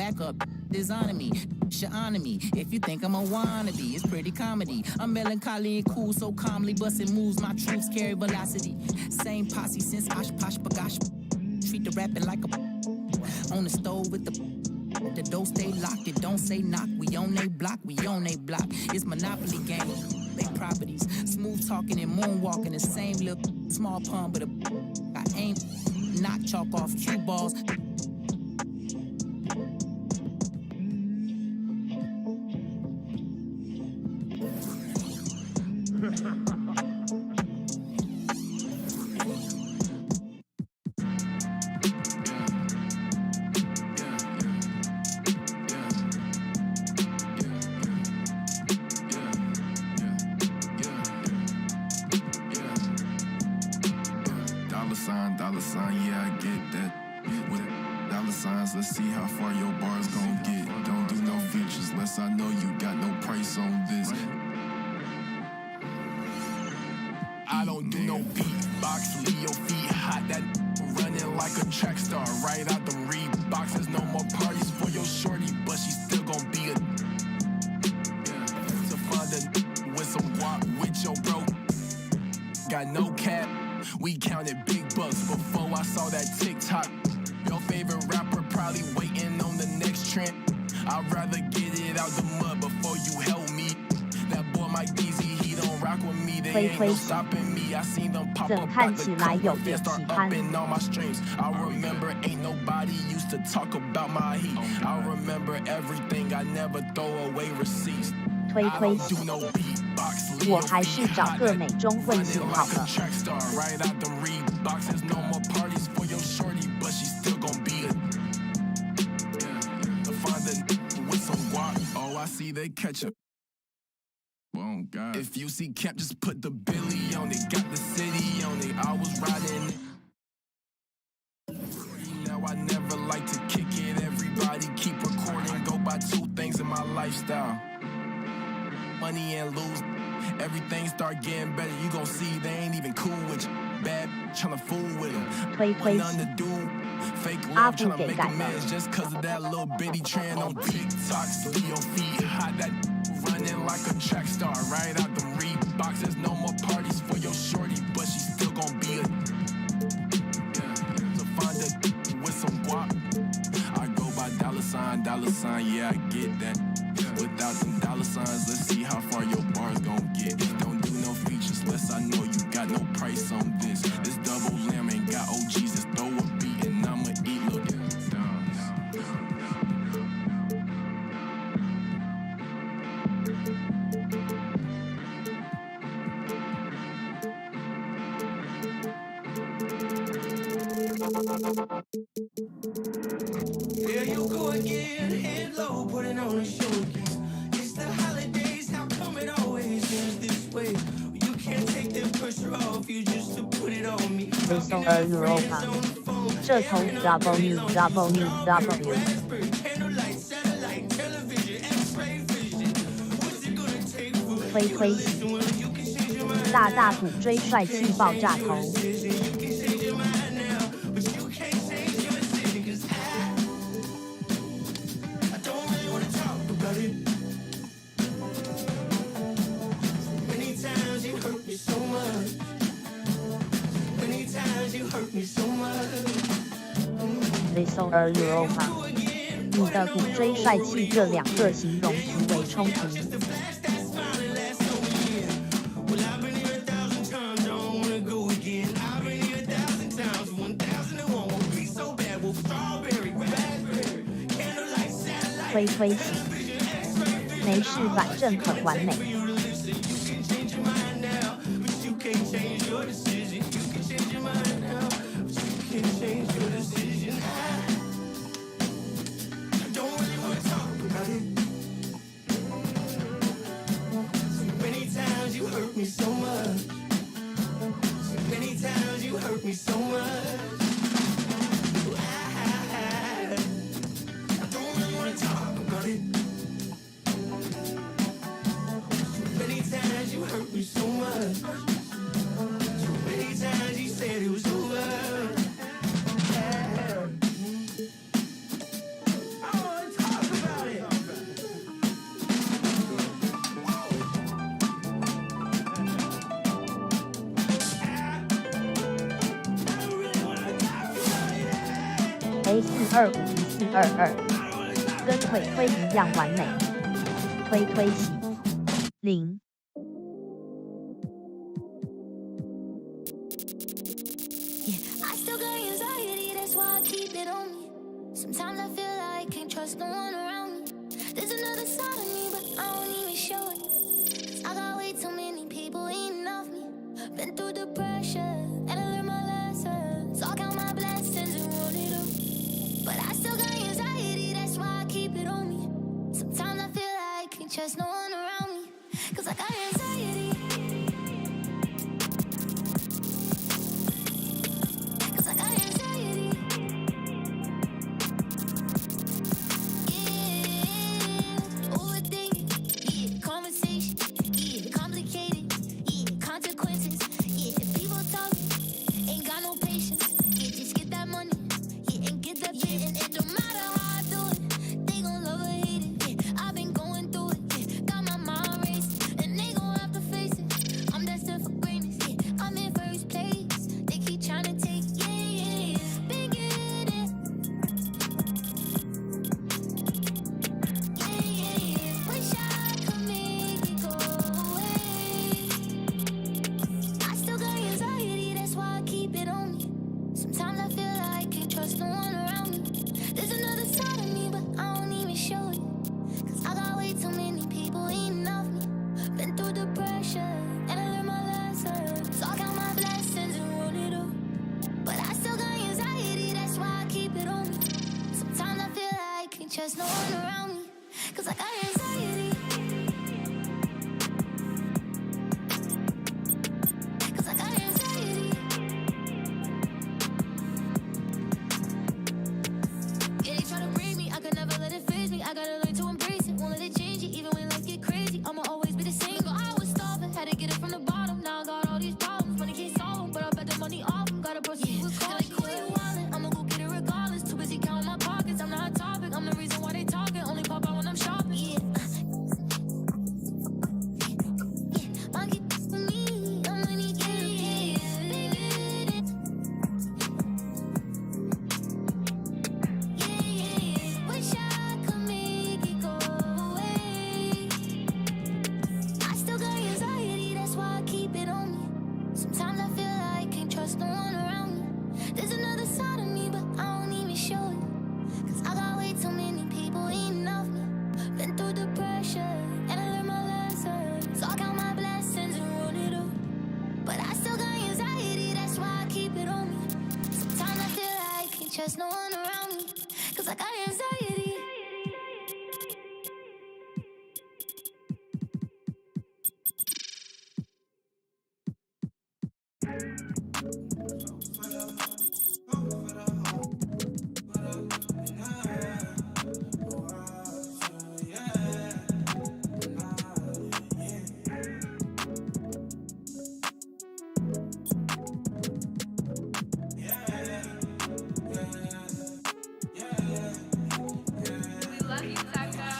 designing me. Honoring me. If you think I'm a wannabe, it's pretty comedy. I'm melancholy and cool, so calmly busting moves. My troops carry velocity. Same posse since Osh Posh Bagash. Treat the rapping like a on the stove with the door stay locked. It don't say knock. We on they block. It's Monopoly game. They properties. Smooth talking and moonwalking. The same little small pun, but I aim knock chalk off cue balls. Dollar sign, yeah, I get that. With dollar signs, let's see how far your bars gon' get. Don't do no features, unless I know you got no price on this. I don't do no beatbox, leave your feet hot. That running like a track star, right out the Reeboks. There's no more parties for your shorty, but she still gon' be a. So find a with some guap with your bro. Got no cap. We counted big bucks before I saw that TikTok. Your favorite rapper probably waiting on the next trend. I'd rather get it out the mud before you help me. That boy Mike DZ, he don't rock with me. They ain't no stopping me. I seen them pop up out the cover and start upping all my streams. I remember ain't nobody used to talk about my heat. I remember everything. I never throw away receipts. 推喜，我还是找个美中混血好了。If you see Cap, just put the Billy on it. Got the city on it. I was riding. Now I never like to kick it. Everybody keep recording. Go by two things in my lifestyle. Money and lose. Everything start getting better. You gon' see they ain't even cool with you. Bad tryna fool with them. Nothing to do. Fake love tryna make amends just cause of that little bitty trend on TikTok. See your feet hot. That running like a track star. Right out the Reeboks. There's no more parties for your shorty, but she still gon' be a. So find a with some guap. I go by dollar sign, yeah, I get that. Without them dollar signs, let's see how far your bars gon' get. Don't do no features unless I know you got no price on this. This double lamb ain't got OGs, just throw a beat and I'ma eat. Look. There you go again, head low, putting on a show again. It's the holidays, how come it always ends this way? You can't take the pressure off you just to put it on me. Listener Europa，这头 W。推喜，大鼓追帅气爆炸头。Listener Europa， 你的鼓追帅气这两个形容极为冲突。推喜，没事，反正很完美。So many times you said it was over. A4251422，跟推推一样完美。推推洗0。I still got anxiety, that's why I keep it on me. Sometimes I feel like I can't trust no one around me. There's another side of me, but I don't even show it. 'Cause I got way too many people eating off me. Been through the pressure, and I learned my lessons. So I count my blessings and roll it up. But I still got anxiety, that's why I keep it on me. Sometimes I feel like I can't trust no one around me. 'Cause I got anxiety. Trust no one around me, 'cause I got anxiety. 'Cause I got anxiety. Yeah, they try to break me, I could never let it phase me. I gotta learn to embrace it, won't let it change it. Even when life get crazy, I'ma always be the same. But I was starving, had to get it from the bottom. Now I got all these problems, money can't solve them, but I bet the money off them. Gotta proceed with caution. Like, who you wildin'? I'ma go get it regardless. Too busy counting my pockets, I'm the hot topic. I'm the reason why they talking, only pop out when I'm shopping. Yeah. Monkey for me, I'm money getting. Wish I could make it go away. I still got anxiety, that's why I keep it on me. Sometimes I feel like I can't trust no one around me. There's another side of me, but I don't even show it. 'Cause I got way too many people eating off me. Been through the pressure, and I learned my lessons. So I count my blessings and roll it up. But I still got anxiety, that's why I keep it on me. Sometimes I feel like I can't trust no one around me. 'Cause I got anxiety.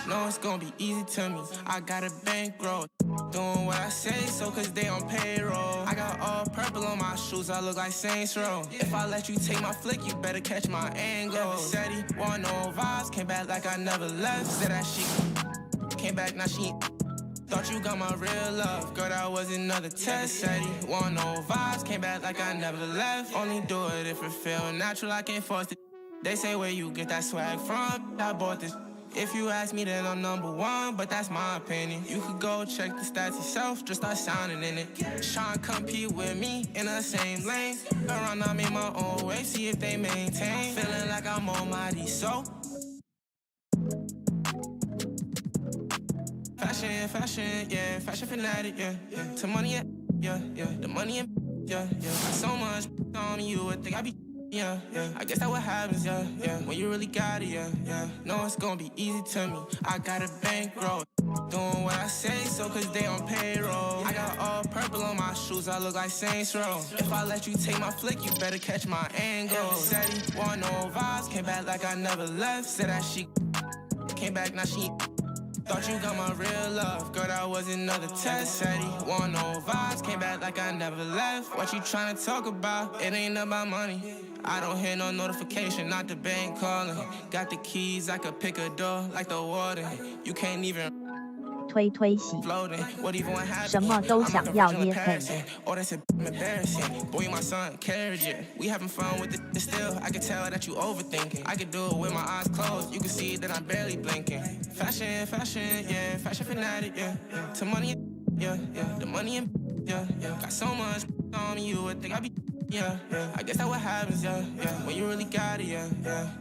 No, it's gonna be easy to me. I got a bankroll. Doing what I say, so cause they on payroll. I got all purple on my shoes, I look like Saints Row. If I let you take my flick, you better catch my angle. Said he want no vibes, came back like I never left. Said that she came back, now she thought you got my real love. Girl, that was another test. Said he want no vibes, came back like I never left. Only do it if it feel natural, I can't force it. They say where you get that swag from, I bought this. If you ask me, then I'm number one, but that's my opinion. You could go check the stats yourself, just start sounding in it. Tryna compete with me in the same lane. Around, I'm in my own way, see if they maintain. Feeling like I'm almighty, so. Fashion, yeah, fashion fanatic, yeah. To money, yeah, the money, yeah. Got so much on me, you would think I be. Yeah, I guess that what happens, yeah. When you really got it, yeah. No, it's gonna be easy to me. I got a bankroll. Doing what I say, so cause they on payroll. I got all purple on my shoes, I look like Saints Row. If I let you take my flick, you better catch my angle. Said he want no vibes, came back like I never left. Said that she came back, now she Thought you got my real love, girl, that was another test. Said he want no vibes, came back like I never left. What you tryna talk about? It ain't about money. I don't hear no notification, not the bank calling. Got the keys, I could pick a door like the warden. You can't even 推推洗， floating. What even happened? 什么都想要业配。 Oh, that's embarrassing. Boy, you my son, carriage it. We having fun with it still. I can tell that you overthinking. I can do it with my eyes closed. You can see that I'm barely blinking. Fashion, yeah. Fashion fanatic, yeah. To money, yeah. The money and yeah. Got so much on me, you would think I be. Yeah. I guess that's what happens, yeah. When you really got it, yeah.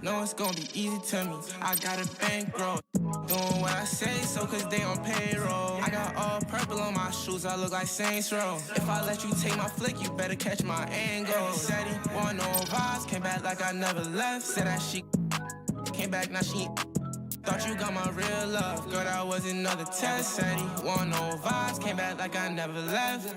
No, it's gonna be easy to me. I got a bankroll. Doing what I say, so cause they on payroll. I got all purple on my shoes, I look like Saints Row. If I let you take my flick, you better catch my angle. Said he want no vibes, came back like I never left. Said that she came back, now she thought you got my real love. Girl, that was another test. Said he want no vibes, came back like I never left.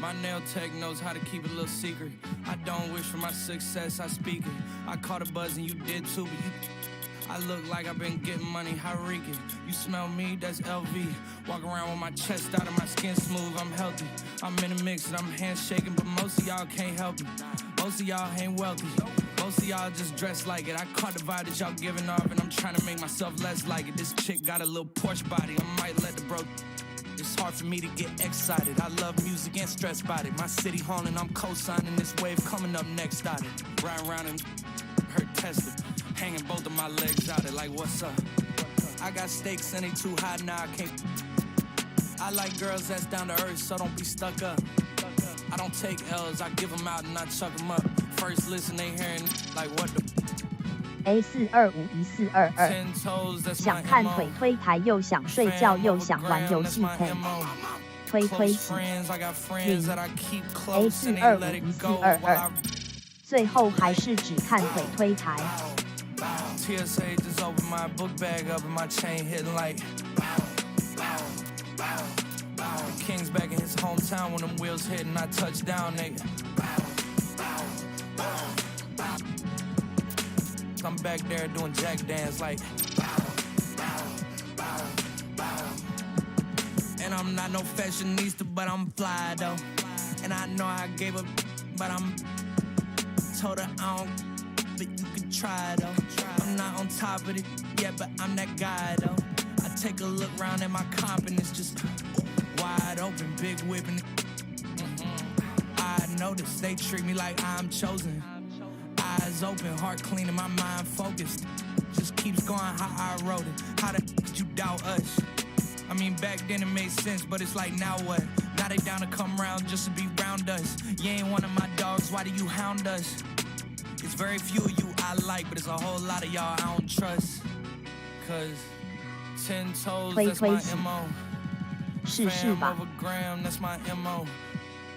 My nail tech knows how to keep it a little secret. I don't wish for my success, I speak it. I caught a buzz and you did too, but you... I look like I've been getting money, how reeking. You smell me, that's LV. Walk around with my chest out and my skin smooth, I'm healthy. I'm in a mix and I'm handshaking, but most of y'all can't help me. Most of y'all ain't wealthy. Most of y'all just dress like it. I caught the vibe that y'all giving off and I'm trying to make myself less like it. This chick got a little Porsche body, I might let the bro... It's hard for me to get excited. I love music and stress about it. My city haunting, I'm co-signing this wave coming up next out it. Ride around and her Tesla, hanging both of my legs out it like what's up? I got stakes and they too high now, I can't. I like girls that's down to earth, so don't be stuck up. I don't take L's, I give them out and I chuck them up. First listen, they hearing like what the A421422想看腿推台又想睡觉又想玩游戏配，推推洗A425422，最后还是只看腿推台。 TSA just opened my book bag up and my chain hitting like the King's back in his hometown when them wheels hit and I touch down, nigga. I'm back there doing jack dance like and I'm not no fashionista, but I'm fly though. And I know I gave up, but I'm told her I don't, but you can try though. I'm not on top of it yet, but I'm that guy though. I take a look round at my comp and it's just wide open, big whipping. I notice they treat me like I'm chosen. Eyes open, heart clean and my mind focused. Just keeps going how I wrote it. How the could you doubt us? I mean, back then it made sense, but it's like, now what? Now they down to come round just to be round us. You ain't one of my dogs, why do you hound us? It's very few of you I like, but it's a whole lot of y'all I don't trust. Cause 10 toes, that's my MO. Fam over gram, that's my MO.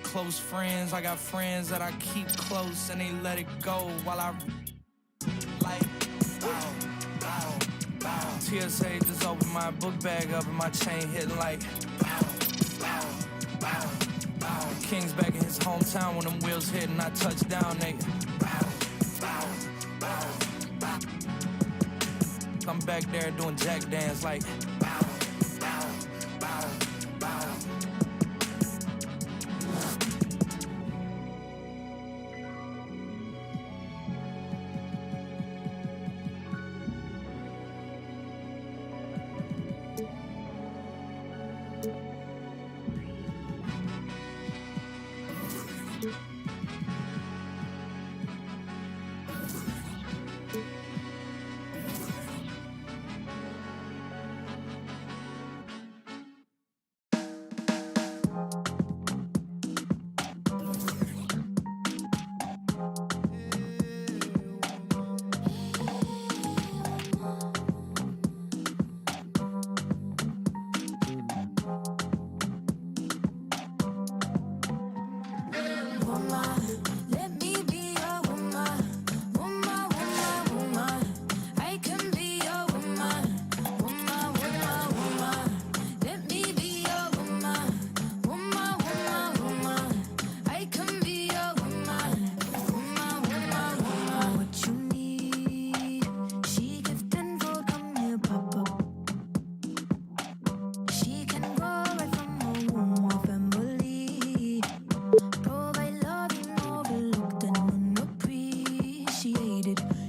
Close friends, I got friends that I keep close and they let it go while I like TSA just opened my book bag up and my chain hitting like King's back in his hometown when them wheels hit and I touch down, nigga. I'm back there doing jack dance like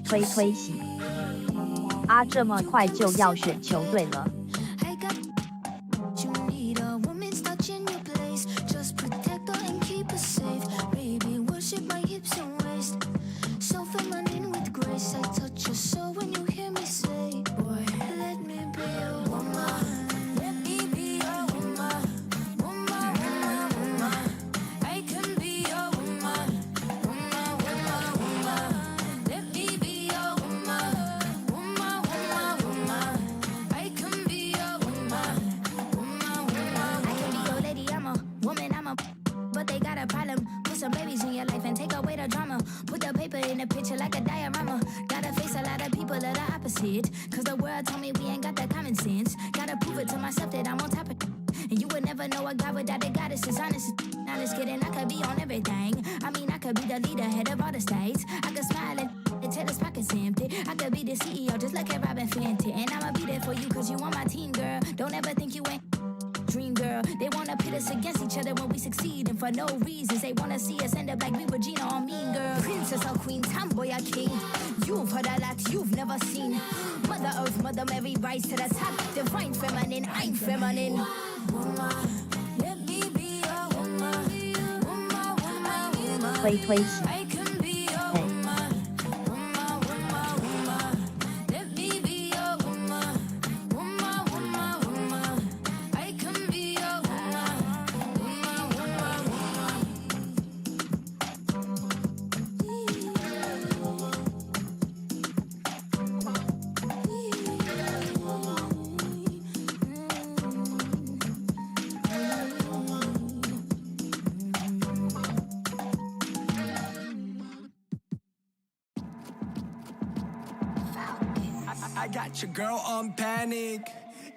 推推洗。啊，这么快就要选球队了？ I got you need a woman's touch in your place. Just protect her and keep her safe. Baby, worship my hips and waist. So feminine with grace. I touch your soul when you hear me say, boy, let me be a woman. Let me be a woman. Woman, woman, woman. I can be a woman. Woman, woman, woman. Let me be a woman. Woman, woman, woman. I can be a woman. Woman, woman. I can be your lady. I'm a woman. I'm a. But they got a problem. Put some babies in your life and take away the drama. Put the paper in the picture like a diorama. Gotta face a lot of people that are opposite. Cause the world told me we ain't got that common sense. Gotta prove it to myself that I'm on top of. And you would never know a guy without a goddess is honest. Not just kidding, I could be on everything. I mean, I could be the leader, head of all the states. I could smile and tell his pockets empty. I could be the CEO, just like a Robin Fenty. And I'ma be there for you, cause you on my team, girl. Don't ever think you ain't dream, girl. They wanna pit us against each other when we succeed, and for no reasons. They wanna see us end up like we were Gina or Mean Girl. Princess or queen, tomboy or king. You've heard a lot you've never seen. Mother Earth, Mother Mary, rise to the top. Divine feminine, I'm feminine. Woman, let me be a woman. Woman, woman, woman. 推推洗。 I can be a woman. Woman, woman, woman. Let me be a woman. Woman, woman, woman. I can be a woman. Woman, woman, woman. I got your girl on panic.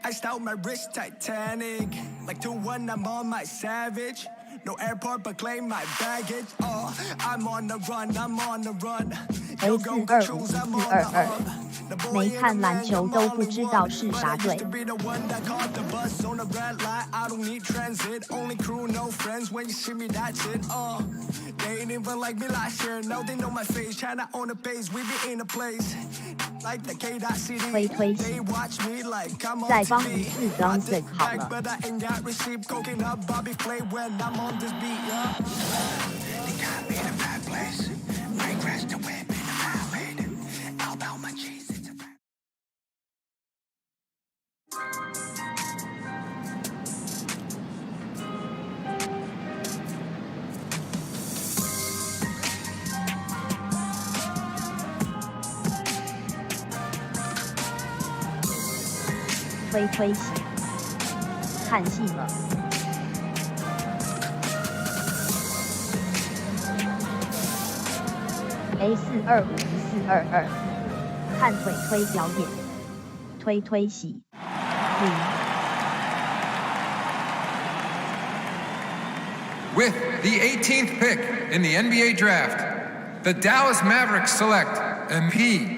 Iced out my wrist Titanic. Like 2-1, I'm on my savage. No airport, but claim my baggage. Oh, I'm on the run, I'm on the run. You go choose, I'm on the up. 没看篮球都不知道是啥队。 Be the one that caught the bus on the red light. I don't need transit. Only crew, no friends. When you see me, that's it. They ain't even like me last year. Now they know my face. China on the base. We be in a place. Like the K.CD. 推推洗。 They watch me like I'm on 再帮一 TV. 次 Johnson 好了。 But I ain't got receipt. Coking up Bobby Flay when I'm on this beat. Yeah. They got me in a bad place. I crashed the whip in a highway. All about my cheese. It's a rap. 推推洗。看戏了。 A4251422，看腿推表演，推推洗。With the 18th pick in the NBA draft, the Dallas Mavericks select MP. A4251422，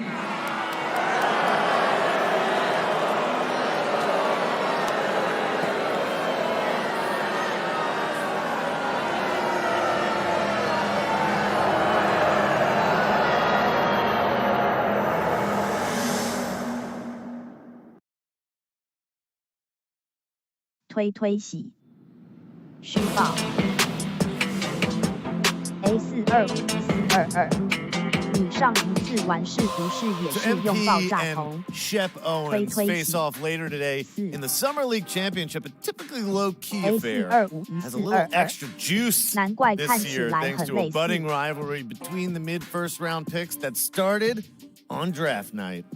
推推洗。虚报。A4251422，你上一次玩是不是也是用爆炸头？ Shep Owens face off later today in the Summer League Championship, a typically low-key affair. Has a little extra juice this year thanks to a budding rivalry between the mid-first round picks that started on draft night.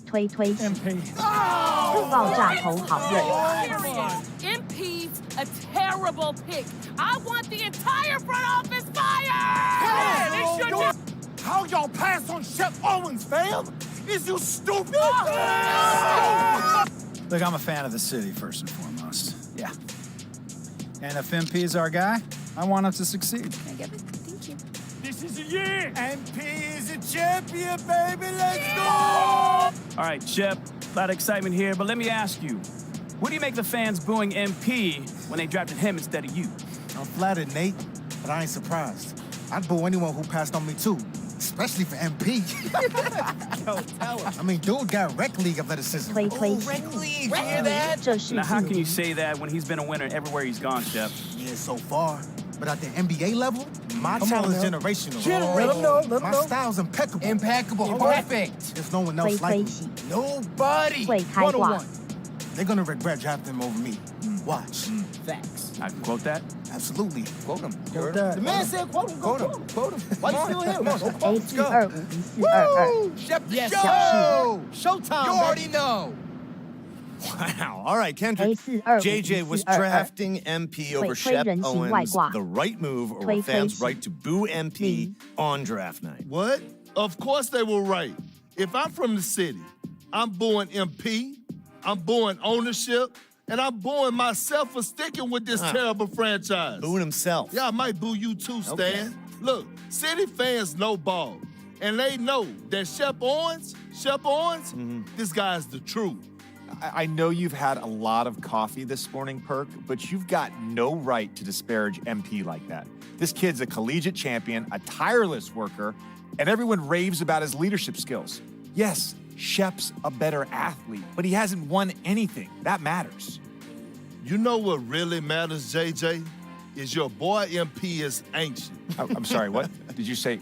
推推洗。爆炸头好热。 MP's a terrible pick. I want the entire front office fired! They should not. How y'all pass on Shep Owens, fam? Is you stupid? Look, I'm a fan of the city, first and foremost. Yeah. And if MP is our guy, I want him to succeed. Thank you. This is a year. MP is a champion, baby. Let's go! All right, Shep, a lot of excitement here, but let me ask you, what do you make the fans booing MP when they drafted him instead of you? I'm flattered, Nate, but I ain't surprised. I'd boo anyone who passed on me, too. especially for MP. Yo, tell him. I mean, dude got rec league athleticism. Rec league, you hear that? Now, how can you say that when he's been a winner everywhere he's gone, Shep? Yeah, so far. But at the NBA level, my Come talent is on now. generational. Let him know, let him My know. style's impeccable. Impeccable, perfect. There's no one else like me. Nobody. 会开挂。 They're gonna regret drafting him over me. Watch. Facts. I can quote that. Absolutely. Quote him. Quote that. The man said quote him. Quote him. Quote him. Why you still here? Come on, A let's 四 go. 二五一四二二。 Shep the Yes, show. Showtime. You baby. already know. Wow. All right, Kendrick. A425 JJ was drafting MP over Shep Owens. The right move over fans' right to boo MP on draft night. What? Of course they were right. If I'm from the city, I'm booing MP, I'm booing ownership, and I'm booing myself for sticking with this terrible franchise. Booing himself. Yeah, I might boo you too, Stan. Okay. Look, city fans know ball, and they know that Shep Owens, this guy's the truth. I know you've had a lot of coffee this morning, Perk, but you've got no right to disparage MP like that. This kid's a collegiate champion, a tireless worker, and everyone raves about his leadership skills. Yes, Shep's a better athlete, but he hasn't won anything. That matters. You know what really matters, JJ? Is your boy MP is ancient. I'm sorry, what? Did you say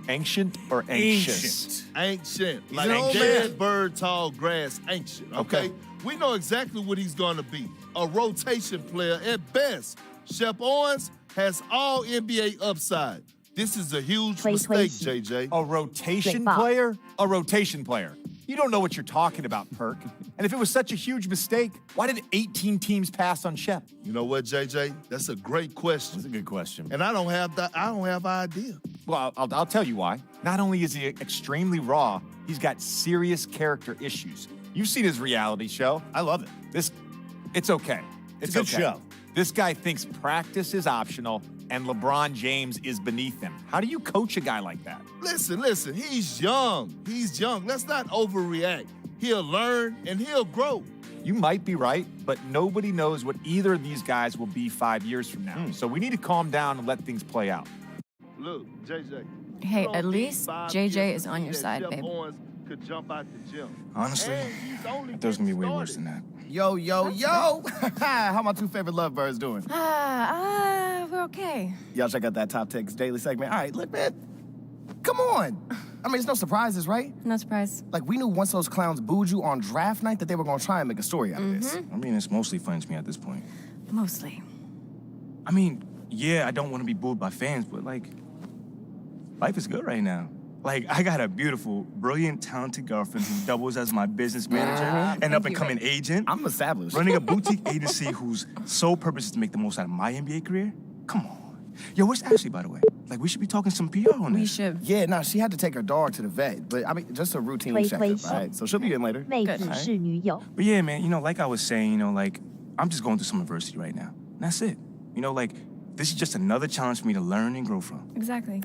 ancient or anxious? Ancient. He's Like an old dead man. bird, tall grass, ancient, okay? We know exactly what he's gonna be. A rotation player at best. Shep Owens has all NBA upside. This is a huge mistake, JJ. A rotation player? A rotation player. You don't know what you're talking about, Perk. And if it was such a huge mistake, why did 18 teams pass on Shep? You know what, JJ? That's a great question. That's a good question. And I don't have idea. Well, I'll tell you why. Not only is he extremely raw, he's got serious character issues. You've seen his reality show. I love it. It's okay. It's a good show. This guy thinks practice is optional and LeBron James is beneath him. How do you coach a guy like that? Listen, he's young. Let's not overreact. He'll learn and he'll grow. You might be right, but nobody knows what either of these guys will be 5 years from now. So we need to calm down and let things play out. Look, JJ. Hey, at least JJ is on your side, babe. Could jump out the gym. Honestly, I thought it was gonna be way worse than that. Yo, yo, yo. How my two favorite lovebirds doing? We're okay. Y'all check out that Top Takes Daily segment. All right, look, man. Come on. I mean, it's no surprises, right? No surprise. Like, we knew once those clowns booed you on draft night that they were gonna try and make a story out of this. I mean, it's mostly fun to me at this point. Mostly. I mean, yeah, I don't want to be booed by fans, but like, life is good right now. Like, I got a beautiful, brilliant, talented girlfriend who doubles as my business manager, an up-and-coming agent. I'm established. Running a boutique agency whose sole purpose is to make the most out of my NBA career? Come on. Yo, where's Ashley, by the way? Like, we should be talking some PR on this. We should. Yeah, no, she had to take her dog to the vet, but I mean, just a routine checkup, all right? So she'll be in later. 妹子是女友。 But yeah, man, like I was saying, like, I'm just going through some adversity right now. And that's it. Like, this is just another challenge for me to learn and grow from. Exactly.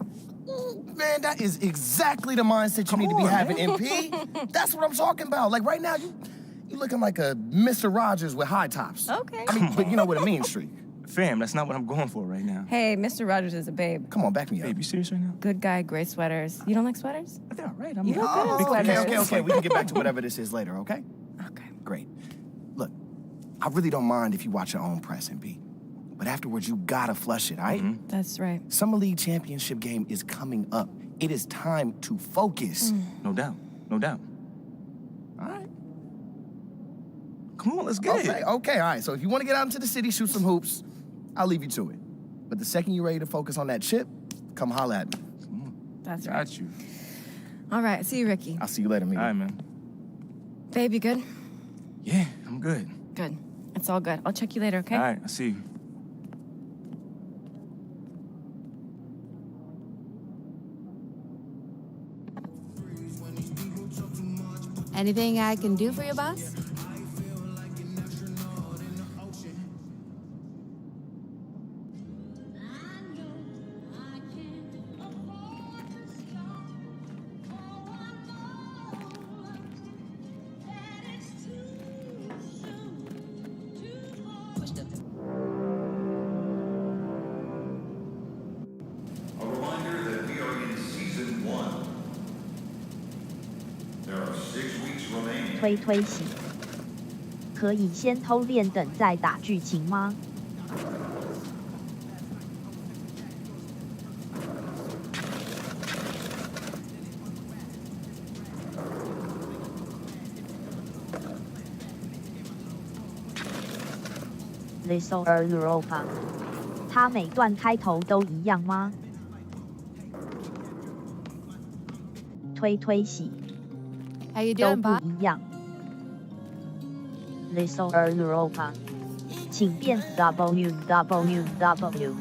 Man, that is exactly the mindset you need to be having, MP. That's what I'm talking about. Like, right now, you looking like a Mr. Rogers with high tops. Okay. I mean, but you know, with a mean streak. Fam, that's not what I'm going for right now. Hey, Mr. Rogers is a babe. Come on, back me up. Babe, you serious right now? Good guy, great sweaters. You don't like sweaters? They're all right. You look good in sweaters. Okay. We can get back to whatever this is later, okay? Okay. Great. Look, I really don't mind if you watch your own press, MP. But afterwards, you gotta flush it, all right? That's right. Summer League championship game is coming up. It is time to focus. No doubt. No doubt. All right. Come on, let's get it. Okay, all right. So if you want to get out into the city, shoot some hoops, I'll leave you to it. But the second you're ready to focus on that chip, come holla at me. That's right. Got you. All right, see you, Ricky. I'll see you later, All Mia. right, man. Babe, you good? Yeah, I'm good. Good. It's all good. I'll check you later, okay? All right, I see you. Anything I can do for you, boss? A reminder that we are in season 1推推喜，可以先偷练等再打剧情吗？Little Europa， 它每段开头都一样吗？推推喜 How you 都 doing, 不 Bob? 一样。Little Europa， 请变 www。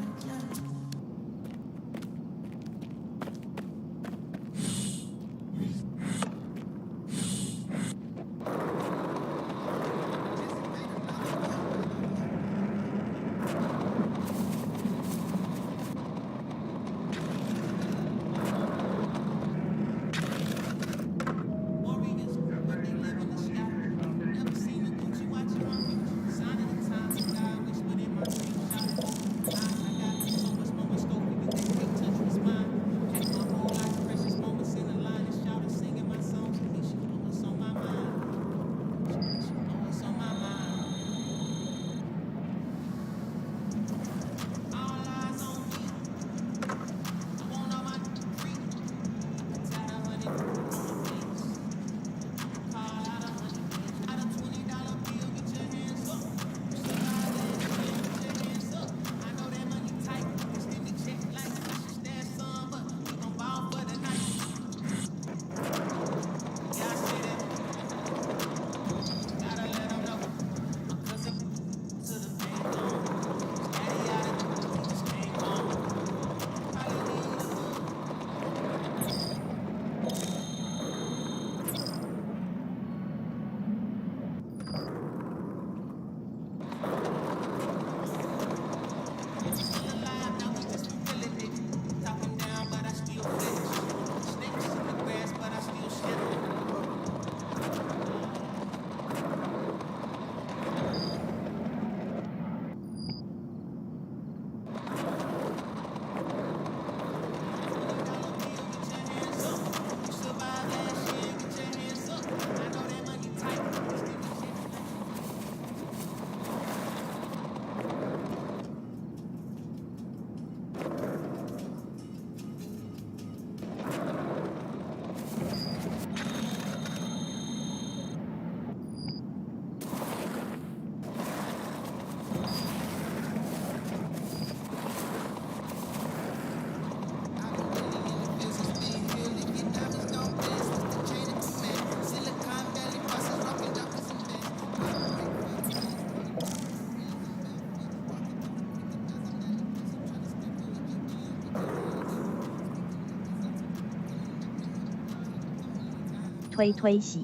推推喜，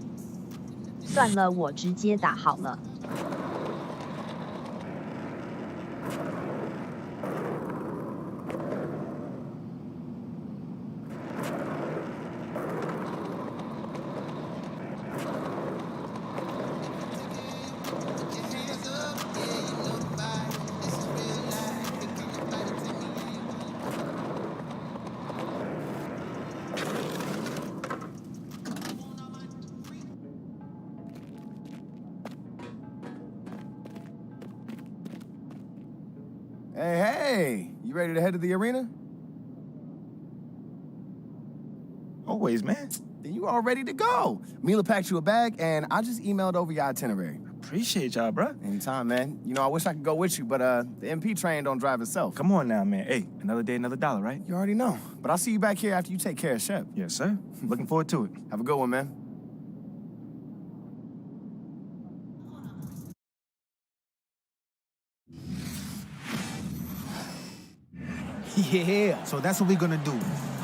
算了，我直接打好了。Hey, you ready to head to the arena? Always, man. Then you all ready to go. Mila packed you a bag, and I just emailed over your itinerary. Appreciate y'all, bro. Anytime, man. You know, I wish I could go with you, but the MP train don't drive itself. Come on now, man. Hey, another day, another dollar, right? You already know. But I'll see you back here after you take care of Shep. Yes, sir. Looking forward to it. Have a good one, man. Yeah, so that's what we're gonna do.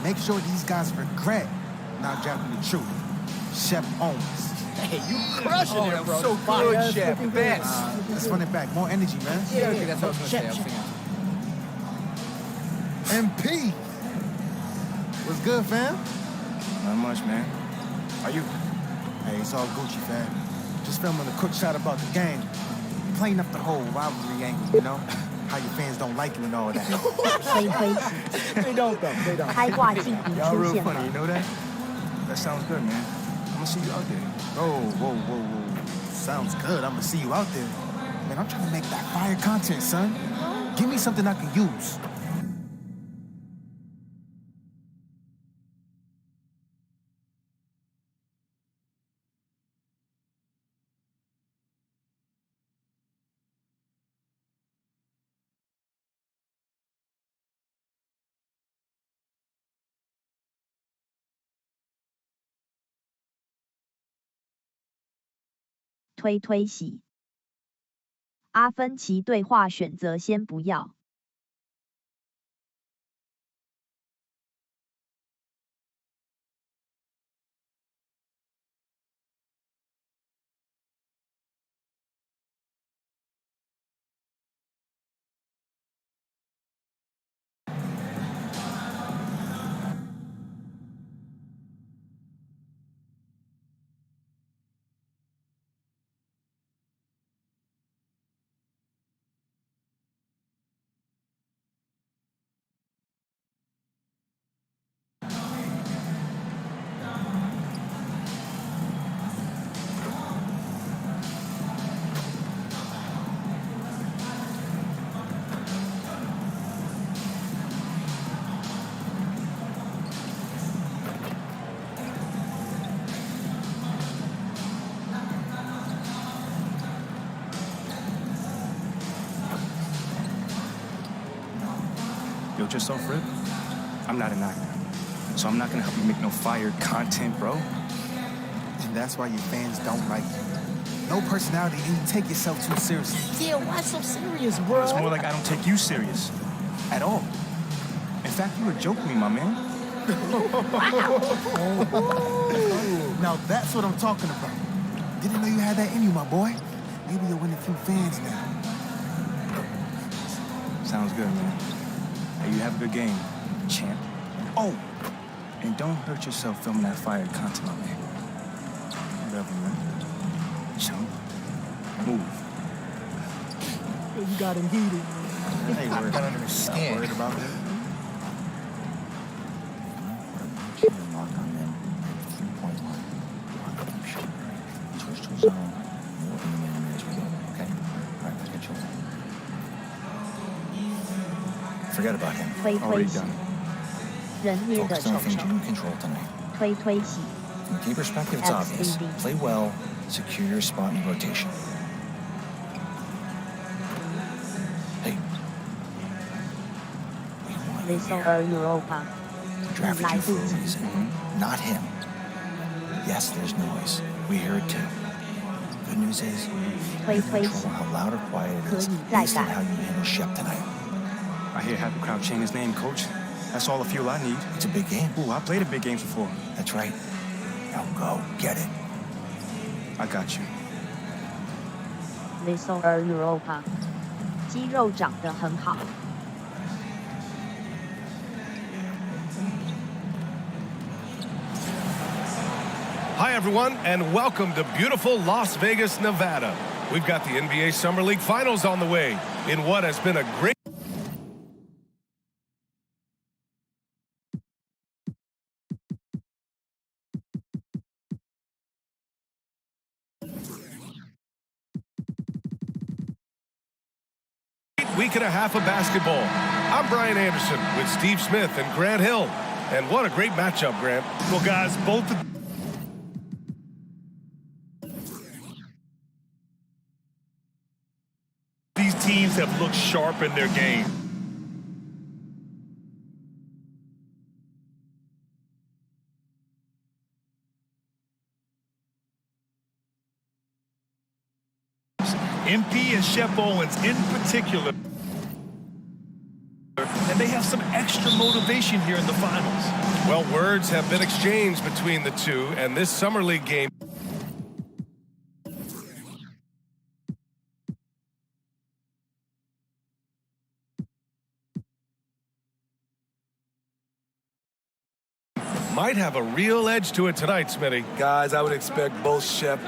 Make sure these guys regret not dropping the truth. Shep Owens. Hey, you crushing it, bro. So good, Shep. Best. Let's run it back. More energy, man. Yeah, okay, that's what I was gonna say. MP. What's good, fam? Not much, man. Are you? Hey, it's all Gucci, fam. Just filming a quick shot about the game. Clean up the whole rivalry angle, you know? How your fans don't like you and all that. They don't though. They don't. 开挂镜笔 Y'all 出 real 现 funny, 了 you。know that? That sounds good, man. gonna see you out there. Whoa. Sounds good. I'm gonna see you out there. Man, I'm trying to make that fire content, son. Give me something I can use.推洗。阿芬奇对话选择先不要。Yo, just off rip, I'm not an actor. So I'm not gonna help you make no fire content, bro. And that's why your fans don't like you. No personality, and you take yourself too seriously. Yeah, why so serious, bro? It's more like I don't take you serious. At all. In fact, you were joking me, my man. Now that's what I'm talking about. Didn't know you had that in you, my boy. Maybe you'll win a few fans now. Sounds good, man. Hey, you have a good game, champ. Oh, and don't hurt yourself filming that fire content, my man. Whatever, man. Chump. Move. You got him heated. Hey, we're not under his skin. Worried about that? Lock on them. 3-point line. Lock up shoulder. Switch to zone. We'll open the man as we go. Okay? All right, let's get you. Forget about him. Already done. 人日的 Focus on 丑 things 丑 you can control tonight. 推洗。 From a team perspective, it's obvious. Play well, secure your spot in the rotation. Hey. Little Europa. Drafted you for a reason. Not him. Yes, there's noise. We hear it too. Good news is, you can control how loud or quiet it is based on how you handle Shep tonight. I hear half the crowd chanting his name, coach. That's all the fuel I need. It's a big game. Ooh, I played a big games before. That's right. Now go, get it. I got you. Little Europa. 肌肉长得很好。Hi, everyone, and welcome to beautiful Las Vegas, Nevada. We've got the NBA Summer League Finals on the way in what has been a great... week and a half of basketball. I'm Brian Anderson with Steve Smith and Grant Hill. And what a great matchup, Grant. Well, guys, both these teams have looked sharp in their game. MP and Shep Owens in particular. And they have some extra motivation here in the finals. Well, words have been exchanged between the two, and this Summer League game might have a real edge to it tonight, Smitty. Guys, I would expect both Shep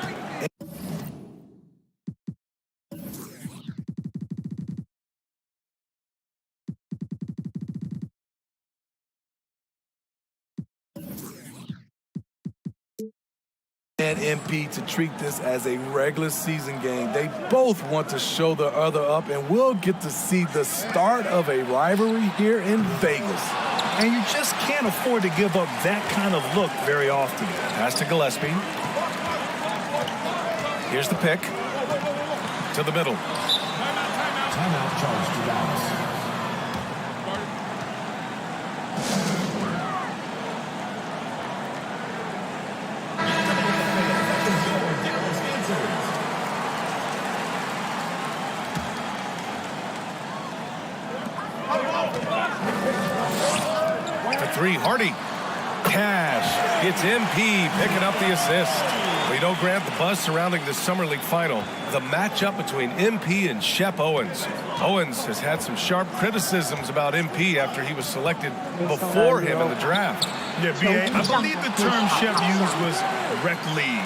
and MP to treat this as a regular season game. They both want to show the other up, and we'll get to see the start of a rivalry here in Vegas. And you just can't afford to give up that kind of look very often. Pass to Gillespie. Here's the pick. To the middle. Timeout charge to Dallas. Three, Hardy. Cash. It's MP picking up the assist. We don't grant the buzz surrounding the Summer League final. The matchup between MP and Shep Owens. Owens has had some sharp criticisms about MP after he was selected before him in the draft. Yeah, B.A., I believe the term Shep used was rec league.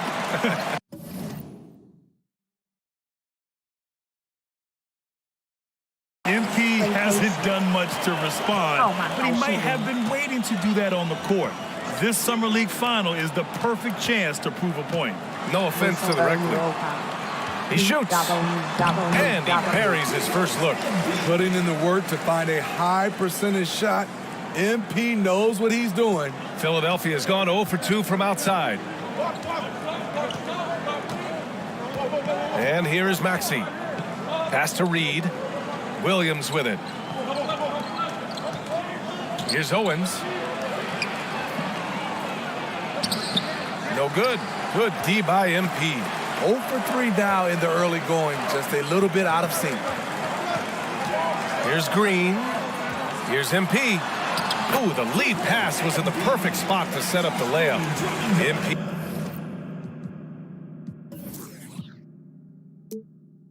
MP hasn't done much to respond, but he might have been waiting to do that on the court. This Summer League final is the perfect chance to prove a point. No offense to the rec league. He shoots, and he parries his first look. Putting in the work to find a high percentage shot. MP knows what he's doing. Philadelphia has gone 0 for 2 from outside. And here is Maxey. Pass to Reed. Williams with it. Here's Owens. No good. Good D by MP. 0 for 3 now in the early going. Just a little bit out of sync. Here's Green. Here's MP. Ooh, the lead pass was in the perfect spot to set up the layup. MP.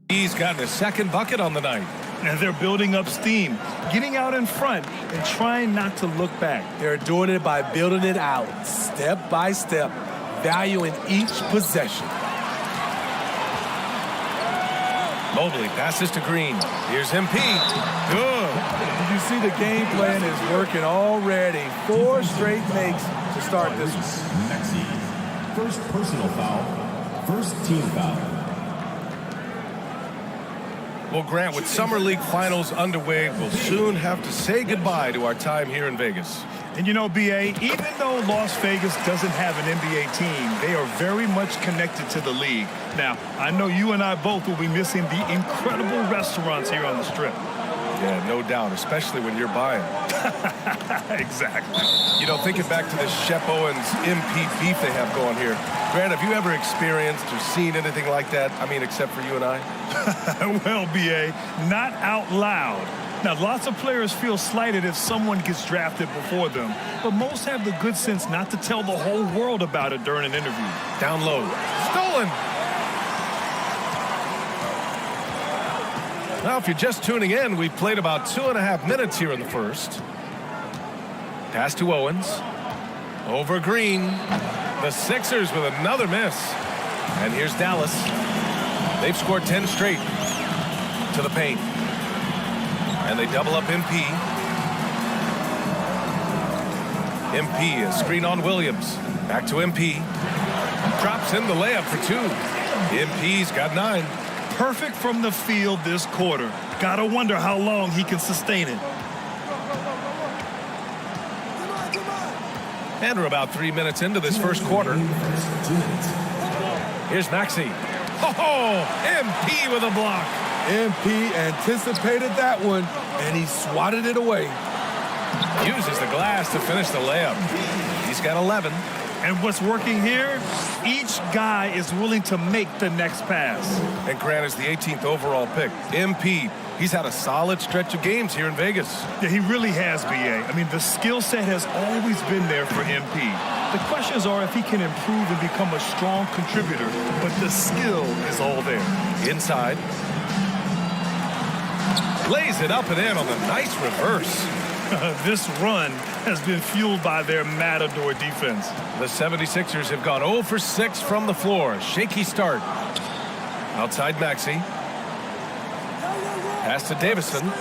He's gotten his second bucket on the night. And they're building up steam, getting out in front and trying not to look back. They're doing it by building it out, step by step, valuing each possession. Mobley passes to Green. Here's MP. Good. You see the game plan is working already. 4 straight makes to start this one. Maxey. First personal foul. First team foul. Well, Grant, with Summer League finals underway, we'll soon have to say goodbye to our time here in Vegas. And you know, B.A., even though Las Vegas doesn't have an NBA team, they are very much connected to the league. Now, I know you and I both will be missing the incredible restaurants here on the Strip. Yeah, no doubt, especially when you're buying. Exactly. You know, thinking back to this Shep Owens MP beef they have going here. Grant, have you ever experienced or seen anything like that? I mean, except for you and I? Well, B.A., not out loud. Now, lots of players feel slighted if someone gets drafted before them, but most have the good sense not to tell the whole world about it during an interview. Down low. Stolen! Now, if you're just tuning in, we've played about 2.5 minutes here in the first. Pass to Owens. Over Green. The Sixers with another miss. And here's Dallas. They've scored 10 straight. To the paint. And they double up MP. MP, a screen on Williams. Back to MP. Drops in the layup for 2. MP's got 9. Perfect from the field this quarter. Gotta wonder how long he can sustain it. And we're about 3 minutes into this first quarter. Here's Maxey. Oh, MP with a block. MP anticipated that one, and he swatted it away. Uses the glass to finish the layup. He's got 11. And what's working here? Each guy is willing to make the next pass. And Grant is the 18th overall pick. MP, he's had a solid stretch of games here in Vegas. Yeah, he really has, B.A. I mean, the skill set has always been there for MP. The questions are if he can improve and become a strong contributor, but the skill is all there. Inside. Lays it up and in on the nice reverse. This run has been fueled by their matador defense. The 76ers have gone 0 for 6 from the floor. Shaky start. Outside Maxey. Pass to Davison.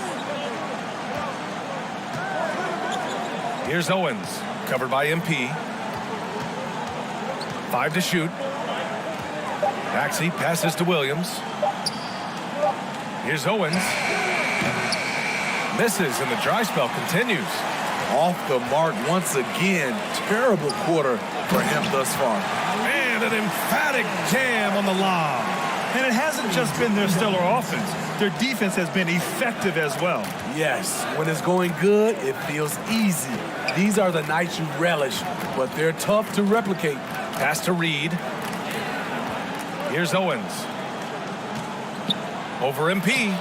Here's Owens. Covered by MP. 5 to shoot. Maxey passes to Williams. Here's Owens. Misses, and the dry spell continues. Off the mark once again. Terrible quarter for him thus far. And an emphatic jam on the lob. And it hasn't just been their stellar offense. Their defense has been effective as well. Yes, when it's going good, it feels easy. These are the nights you relish, but they're tough to replicate. Pass to Reed. Here's Owens. Over MP.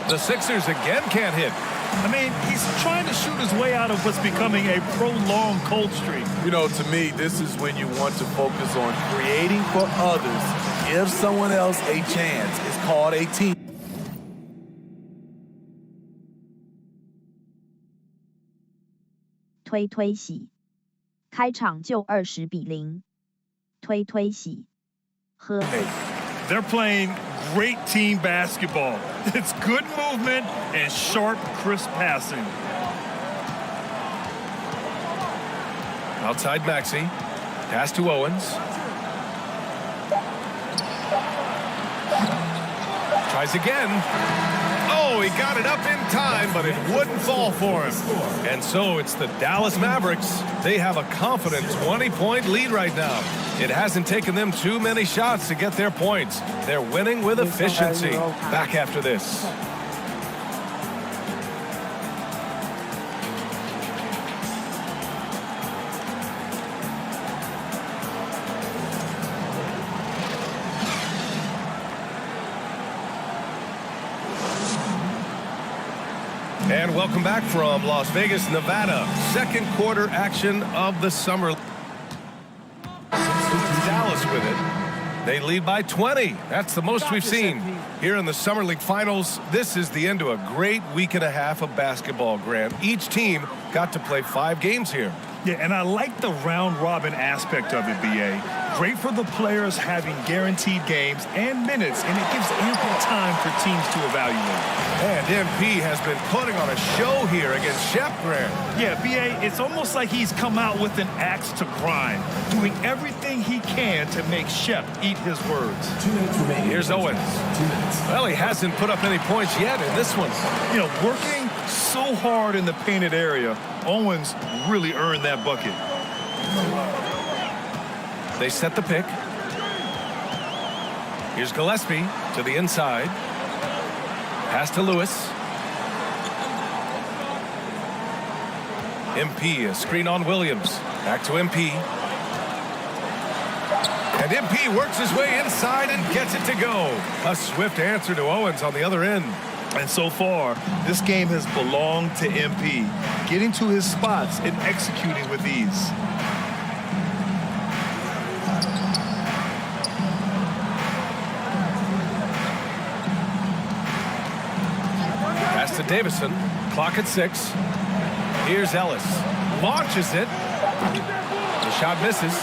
The Sixers again can't hit. I mean, he's trying to shoot his way out of what's becoming a prolonged cold streak. You know, to me, this is when you want to focus on creating for others. Give someone else a chance. It's called a team.推推洗，开场就20-0，推推洗，喝。They're playing great team basketball. It's good movement and sharp, crisp passing. Outside Maxey. Pass to Owens. Tries again. Oh, he got it up in time, but it wouldn't fall for him. And so it's the Dallas Mavericks. They have a confident 20-point lead right now. It hasn't taken them too many shots to get their points. They're winning with efficiency. Back after this. And welcome back from Las Vegas, Nevada. Second quarter action of the summer. Dallas with it. They lead by 20. That's the most we've seen here in the Summer League Finals. This is the end to a great week and a half of basketball, Grant. Each team got to play 5 games here. Yeah, and I like the round-robin aspect of it, B.A. Great for the players having guaranteed games and minutes, and it gives ample time for teams to evaluate. And MP has been putting on a show here against Shep, Grant. Yeah, B.A., it's almost like he's come out with an axe to grind, doing everything he can to make Shep eat his words. 2 minutes remaining. Here's Owens. 2 minutes. Well, he hasn't put up any points yet in this one. You know, working so hard in the painted area, Owens really earned that bucket. They set the pick. Here's Gillespie to the inside. Pass to Lewis. MP, a screen on Williams. Back to MP. And MP works his way inside and gets it to go. A swift answer to Owens on the other end. And so far, this game has belonged to MP, getting to his spots and executing with ease. Pass to Davison. Clock at 6. Here's Ellis. Launches it. The shot misses.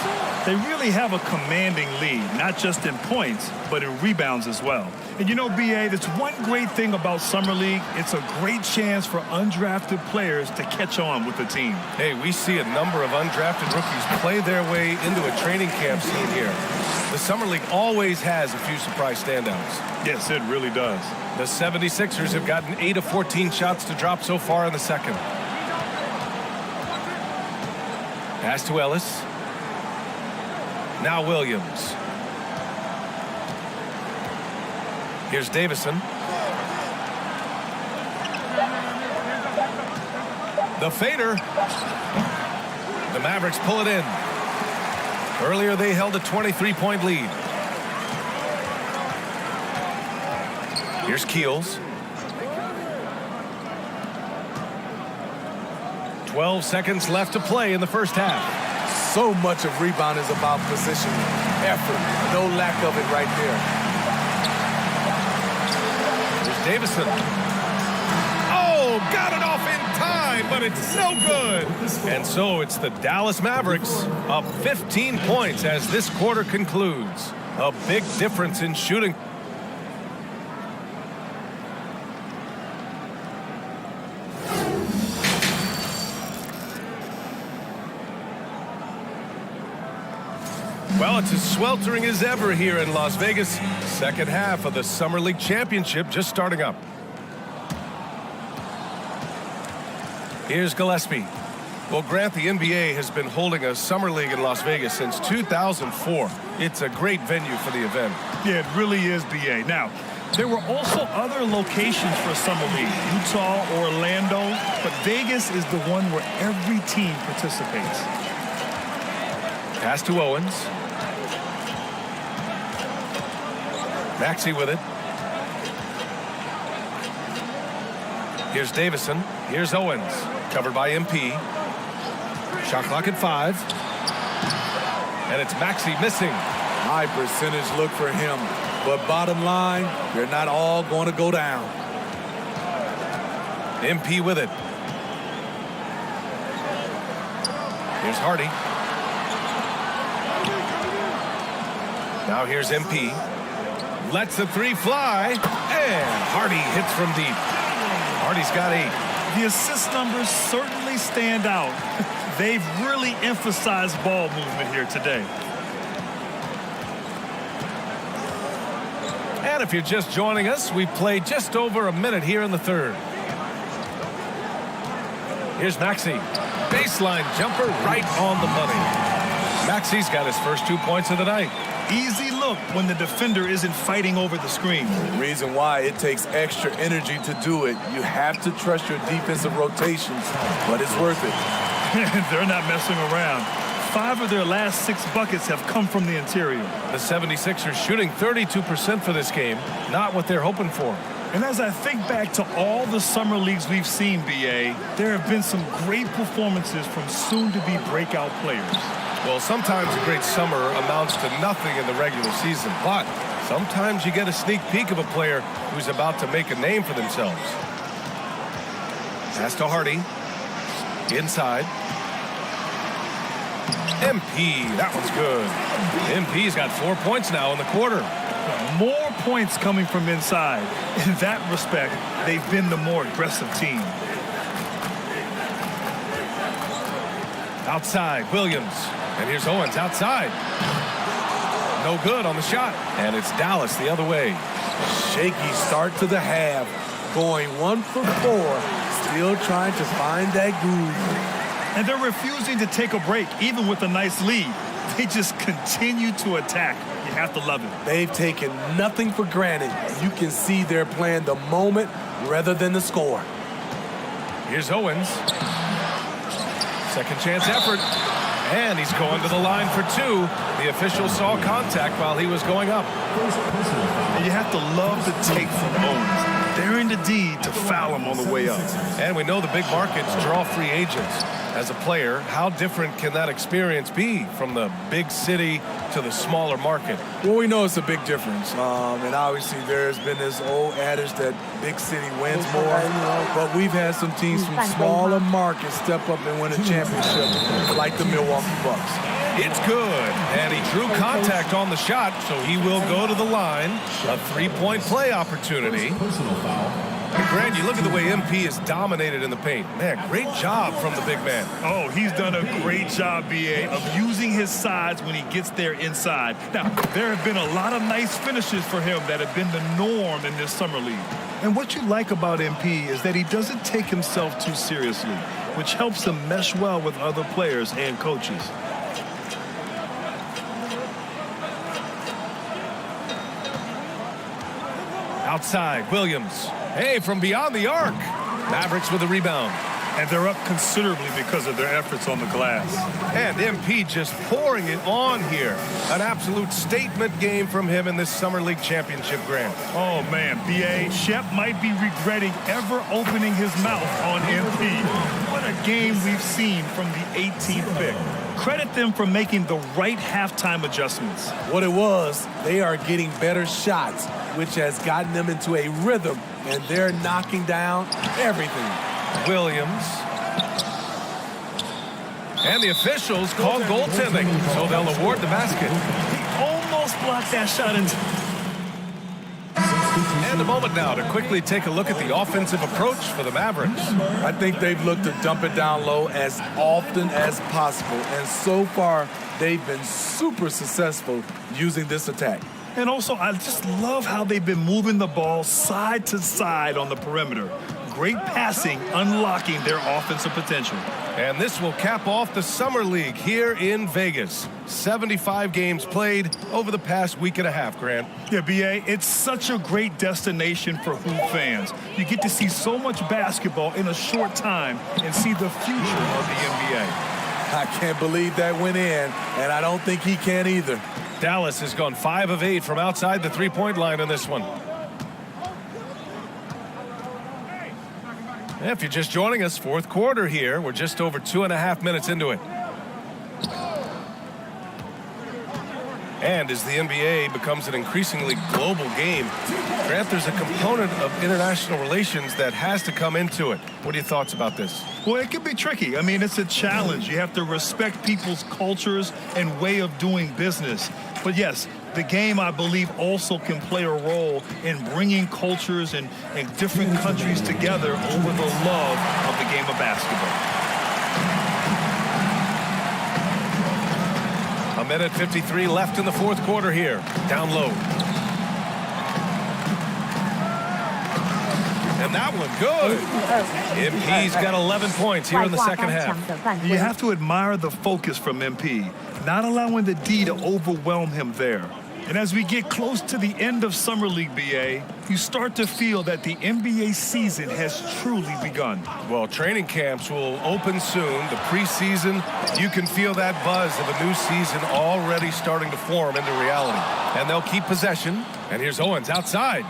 They really have a commanding lead, not just in points, but in rebounds as well. And you know, B.A., that's one great thing about Summer League. It's a great chance for undrafted players to catch on with the team. Hey, we see a number of undrafted rookies play their way into a training camp scene here. The Summer League always has a few surprise standouts. Yes, it really does. The 76ers have gotten 8 of 14 shots to drop so far in the second. Pass to Ellis. Now Williams. Here's Davison. The fader. The Mavericks pull it in. Earlier they held a 23-point lead. Here's Keels. 12 seconds left to play in the first half. So much of rebound is about position, effort. No lack of it right there. There's Davison. Oh, got it off in time, but it's no good. And so it's the Dallas Mavericks up 15 points as this quarter concludes. A big difference in shooting. Well, it's as sweltering as ever here in Las Vegas. Second half of the Summer League Championship just starting up. Here's Gillespie. Well, Grant, the NBA has been holding a Summer League in Las Vegas since 2004. It's a great venue for the event. Yeah, it really is, BA. Now, there were also other locations for Summer League, Utah, Orlando, but Vegas is the one where every team participates. Pass to Owens. Maxey with it. Here's Davison. Here's Owens. Covered by MP. Shot clock at 5. And it's Maxey missing. High percentage look for him. But bottom line, they're not all going to go down. MP with it. Here's Hardy. Now here's MP. Lets the 3 fly. And Hardy hits from deep. Hardy's got 8. The assist numbers certainly stand out. They've really emphasized ball movement here today. And if you're just joining us, we played just over a minute here in the third. Here's Maxey. Baseline jumper right on the money. Maxey's got his first 2 points of the night. Easy look when the defender isn't fighting over the screen. The reason why it takes extra energy to do it. You have to trust your defensive rotations, but it's worth it. They're not messing around. 5 of their last 6 buckets have come from the interior. The 76ers shooting 32% for this game. Not what they're hoping for. And as I think back to all the summer leagues we've seen, BA, there have been some great performances from soon-to-be breakout players. Well, sometimes a great summer amounts to nothing in the regular season, but sometimes you get a sneak peek of a player who's about to make a name for themselves. Pass to Hardy. Inside. MP, that one's good. MP's got 4 points now in the quarter. More points coming from inside. In that respect, they've been the more aggressive team. Outside, Williams. And here's Owens outside. No good on the shot. And it's Dallas the other way. Shaky start to the half. Going 1 for 4. Still trying to find that groove. And they're refusing to take a break, even with a nice lead. They just continue to attack. You have to love it. They've taken nothing for granted. You can see they're playing the moment rather than the score. Here's Owens. Second chance effort. And he's going to the line for 2. The official saw contact while he was going up. And you have to love the take from Owens. They're in the deed to foul him on the way up. And we know the big markets draw free agents. As a player, how different can that experience be from the big city to the smaller market? Well, we know it's a big difference. And obviously there's been this old adage that big city wins more. But we've had some teams from smaller markets step up and win a championship, like the Milwaukee Bucks. It's good. And he drew contact on the shot, so he will go to the line. A 3-point play opportunity. And Grant, you look at the way MP is dominated in the paint. Man, great job from the big man. Oh, he's done a great job, BA, of using his size when he gets there inside. Now, there have been a lot of nice finishes for him that have been the norm in this summer league. And what you like about MP is that he doesn't take himself too seriously, which helps him mesh well with other players and coaches. Outside, Williams. Hey, from beyond the arc. Mavericks with a rebound. And they're up considerably because of their efforts on the glass. And MP just pouring it on here. An absolute statement game from him in this Summer League Championship, Grant. Oh, man, B.A. Shep might be regretting ever opening his mouth on MP. What a game we've seen from the 18th pick. Credit them for making the right halftime adjustments. What it was, they are getting better shots, which has gotten them into a rhythm, and they're knocking down everything. Williams. And the officials call goaltending, so they'll award the basket. He almost blocked that shot. And a moment now to quickly take a look at the offensive approach for the Mavericks. I think they've looked to dump it down low as often as possible. And so far, they've been super successful using this attack. And also, I just love how they've been moving the ball side to side on the perimeter. Great passing, unlocking their offensive potential. And this will cap off the Summer League here in Vegas. 75 games played over the past week and a half, Grant. Yeah, B.A., it's such a great destination for hoop fans. You get to see so much basketball in a short time and see the future of the NBA. I can't believe that went in, and I don't think he can either. Dallas has gone 5 of 8 from outside the three-point line in this one. If you're just joining us, fourth quarter here. We're just over 2.5 minutes into it. And as the NBA becomes an increasingly global game, Grant, there's a component of international relations that has to come into it. What are your thoughts about this? Well, it can be tricky. I mean, it's a challenge. You have to respect people's cultures and way of doing business. But yes, the game, I believe, also can play a role in bringing cultures and different countries together over the love of the game of basketball. A minute 53 left in the fourth quarter here. Down low. And that one good. MP's got 11 points here in the second half. You have to admire the focus from MP, not allowing the D to overwhelm him there. And as we get close to the end of Summer League, BA, you start to feel that the NBA season has truly begun. Well, training camps will open soon. The preseason, you can feel that buzz of a new season already starting to form into reality. And they'll keep possession. And here's Owens outside.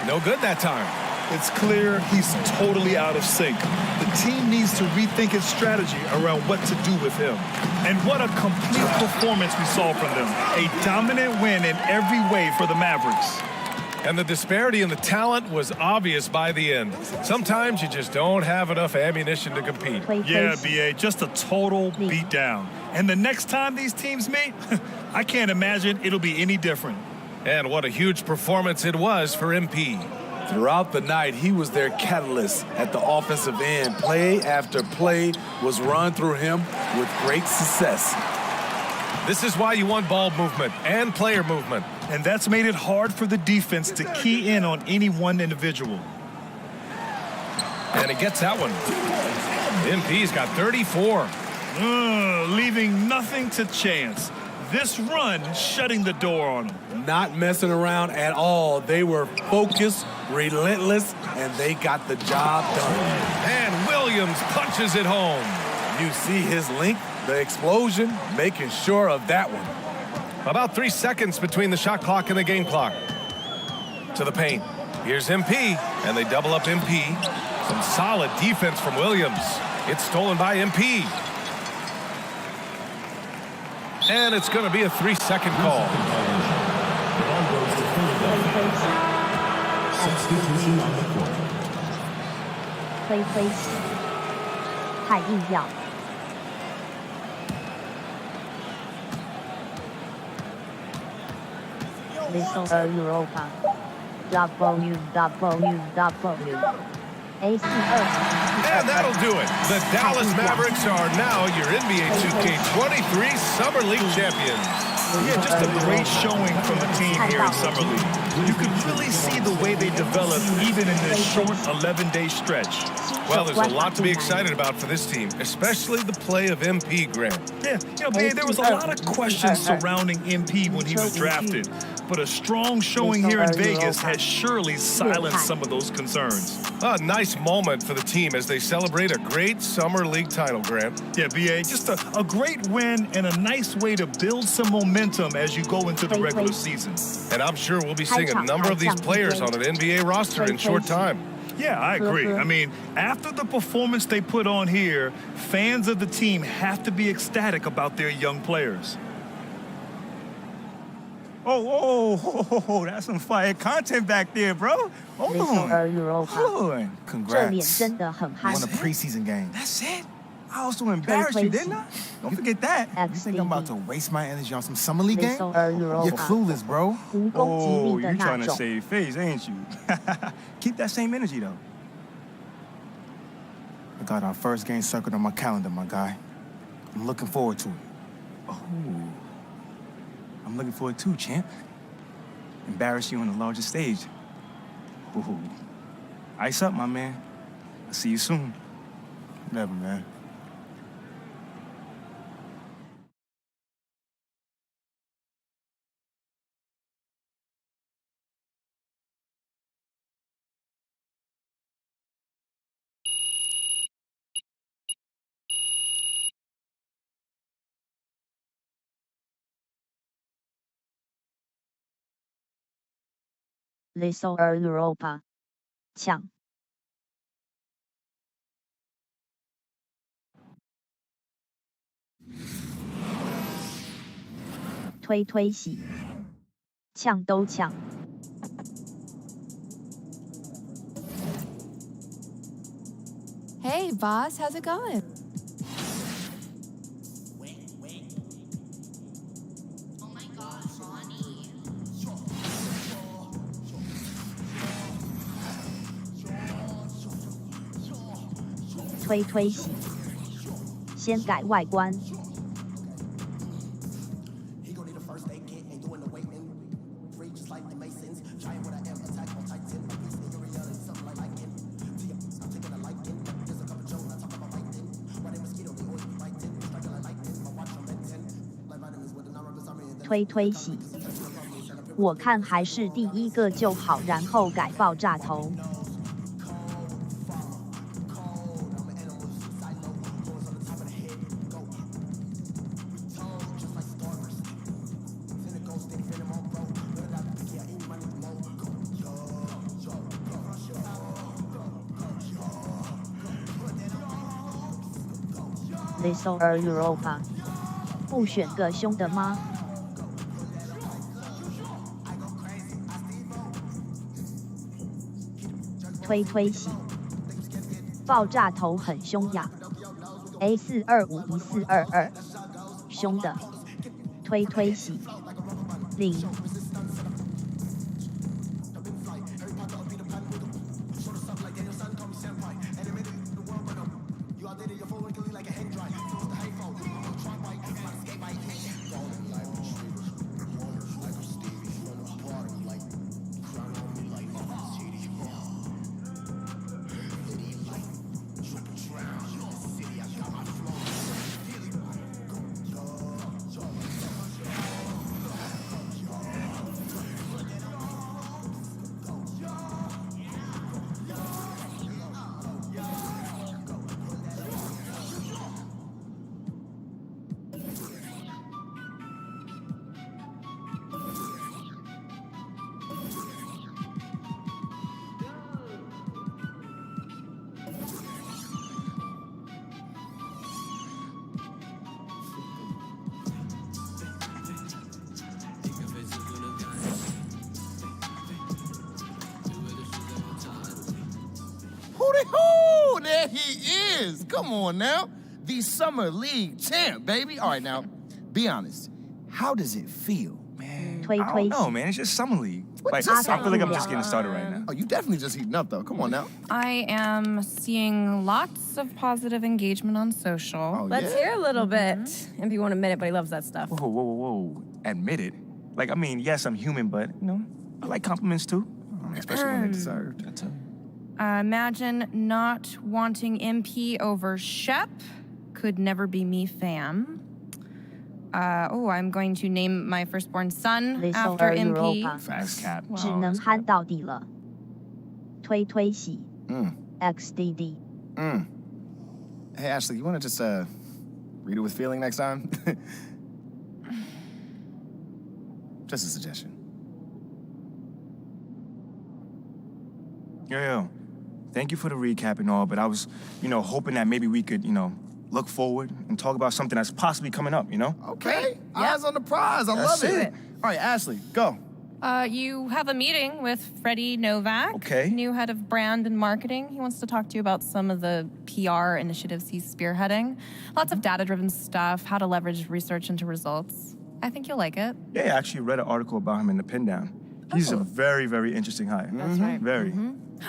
No good that time. It's clear he's totally out of sync. The team needs to rethink its strategy around what to do with him. And what a complete performance we saw from them. A dominant win in every way for the Mavericks. And the disparity in the talent was obvious by the end. Sometimes you just don't have enough ammunition to compete. Yeah, BA, just a total beatdown. And the next time these teams meet, I can't imagine it'll be any different. And what a huge performance it was for MP. Throughout the night, he was their catalyst at the offensive end. Play after play was run through him with great success. This is why you want ball movement and player movement. And that's made it hard for the defense to key in on any one individual. And he gets that one. MP's got 34. Leaving nothing to chance. This run shutting the door on them. Not messing around at all. They were focused, relentless, and they got the job done. And Williams punches it home. You see his length, the explosion, making sure of that one. About 3 seconds between the shot clock and the game clock. To the paint. Here's MP, and they double up MP. Some solid defense from Williams. It's stolen by MP. And it's going to be a 3-second call. Substitution on the court. Play, please. 太硬要。Little Europa. W. And that'll do it. The Dallas Mavericks are now your NBA 2K23 Summer League champions. Yeah, just a great showing from the team here in Summer League. You can really see the way they developed even in this short 11-day stretch. Well, there's a lot to be excited about for this team, especially the play of MP, Grant. Yeah, babe, there was a lot of questions surrounding MP when he was drafted. But a strong showing here in Vegas has surely silenced some of those concerns. A nice moment for the team as they celebrate a great Summer League title, Grant. Yeah, BA, just a great win and a nice way to build some momentum as you go into the regular season. And I'm sure we'll be seeing a number of these players on an NBA roster in short time. Yeah, I agree. I mean, after the performance they put on here, fans of the team have to be ecstatic about their young players. Oh, that's some fire content back there, bro. Hold on. Congrats. You won a preseason game. That's it? I also embarrassed you, didn't I? Don't forget that. You think I'm about to waste my energy on some summer league game? You're clueless, bro. Oh, you trying to save face, ain't you? Keep that same energy, though. I got our first game circled on my calendar, my guy. I'm looking forward to it. Oh, I'm looking forward too, champ. Embarrass you on the largest stage. Ooh. Ice up, my man. I'll see you soon. Never, man. Little Europa. 抢。推推洗。抢都抢。Hey, boss, how's it going?推推洗。先改外观。推推洗，我看还是第一个就好，然后改爆炸头。Little Europa， 不选个凶的吗？推推洗，爆炸头很凶呀 ，A4251422，凶的，推推洗，0。Hooty-hoo! There he is. Come on now. The Summer League champ, baby. All right, now, be honest. How does it feel? Man, I don't know, man. It's just Summer League. Like, I feel like I'm just getting started right now. Oh, you definitely just heating up, though. Come on now. I am seeing lots of positive engagement on social. Oh, Let's yeah? hear a little bit. If you won't admit it, but he loves that stuff. Whoa, whoa, whoa, whoa. Admit it. Like, I mean, yes, I'm human, but, you know, I like compliments, too. Especially when they're deserved. That's it. Imagine not wanting MP over Shep. Could never be me, fam. I'm going to name my firstborn son after MP. Fast cap. 只能憨到底了。推推洗。XDD。Hey, Ashley, you want to just read it with feeling next time? Just a suggestion. Yo. Thank you for the recap and all, but I was, hoping that maybe we could, look forward and talk about something that's possibly coming up, Okay. Eyes on the prize. I love it. All right, Ashley, go. You have a meeting with Freddie Novak, Okay. new head of brand and marketing. He wants to talk to you about some of the PR initiatives he's spearheading. Lots of data-driven stuff, how to leverage research into results. I think you'll like it. Yeah, I actually read an article about him in the Pin Down. He's a very, very interesting hire. That's right. Very.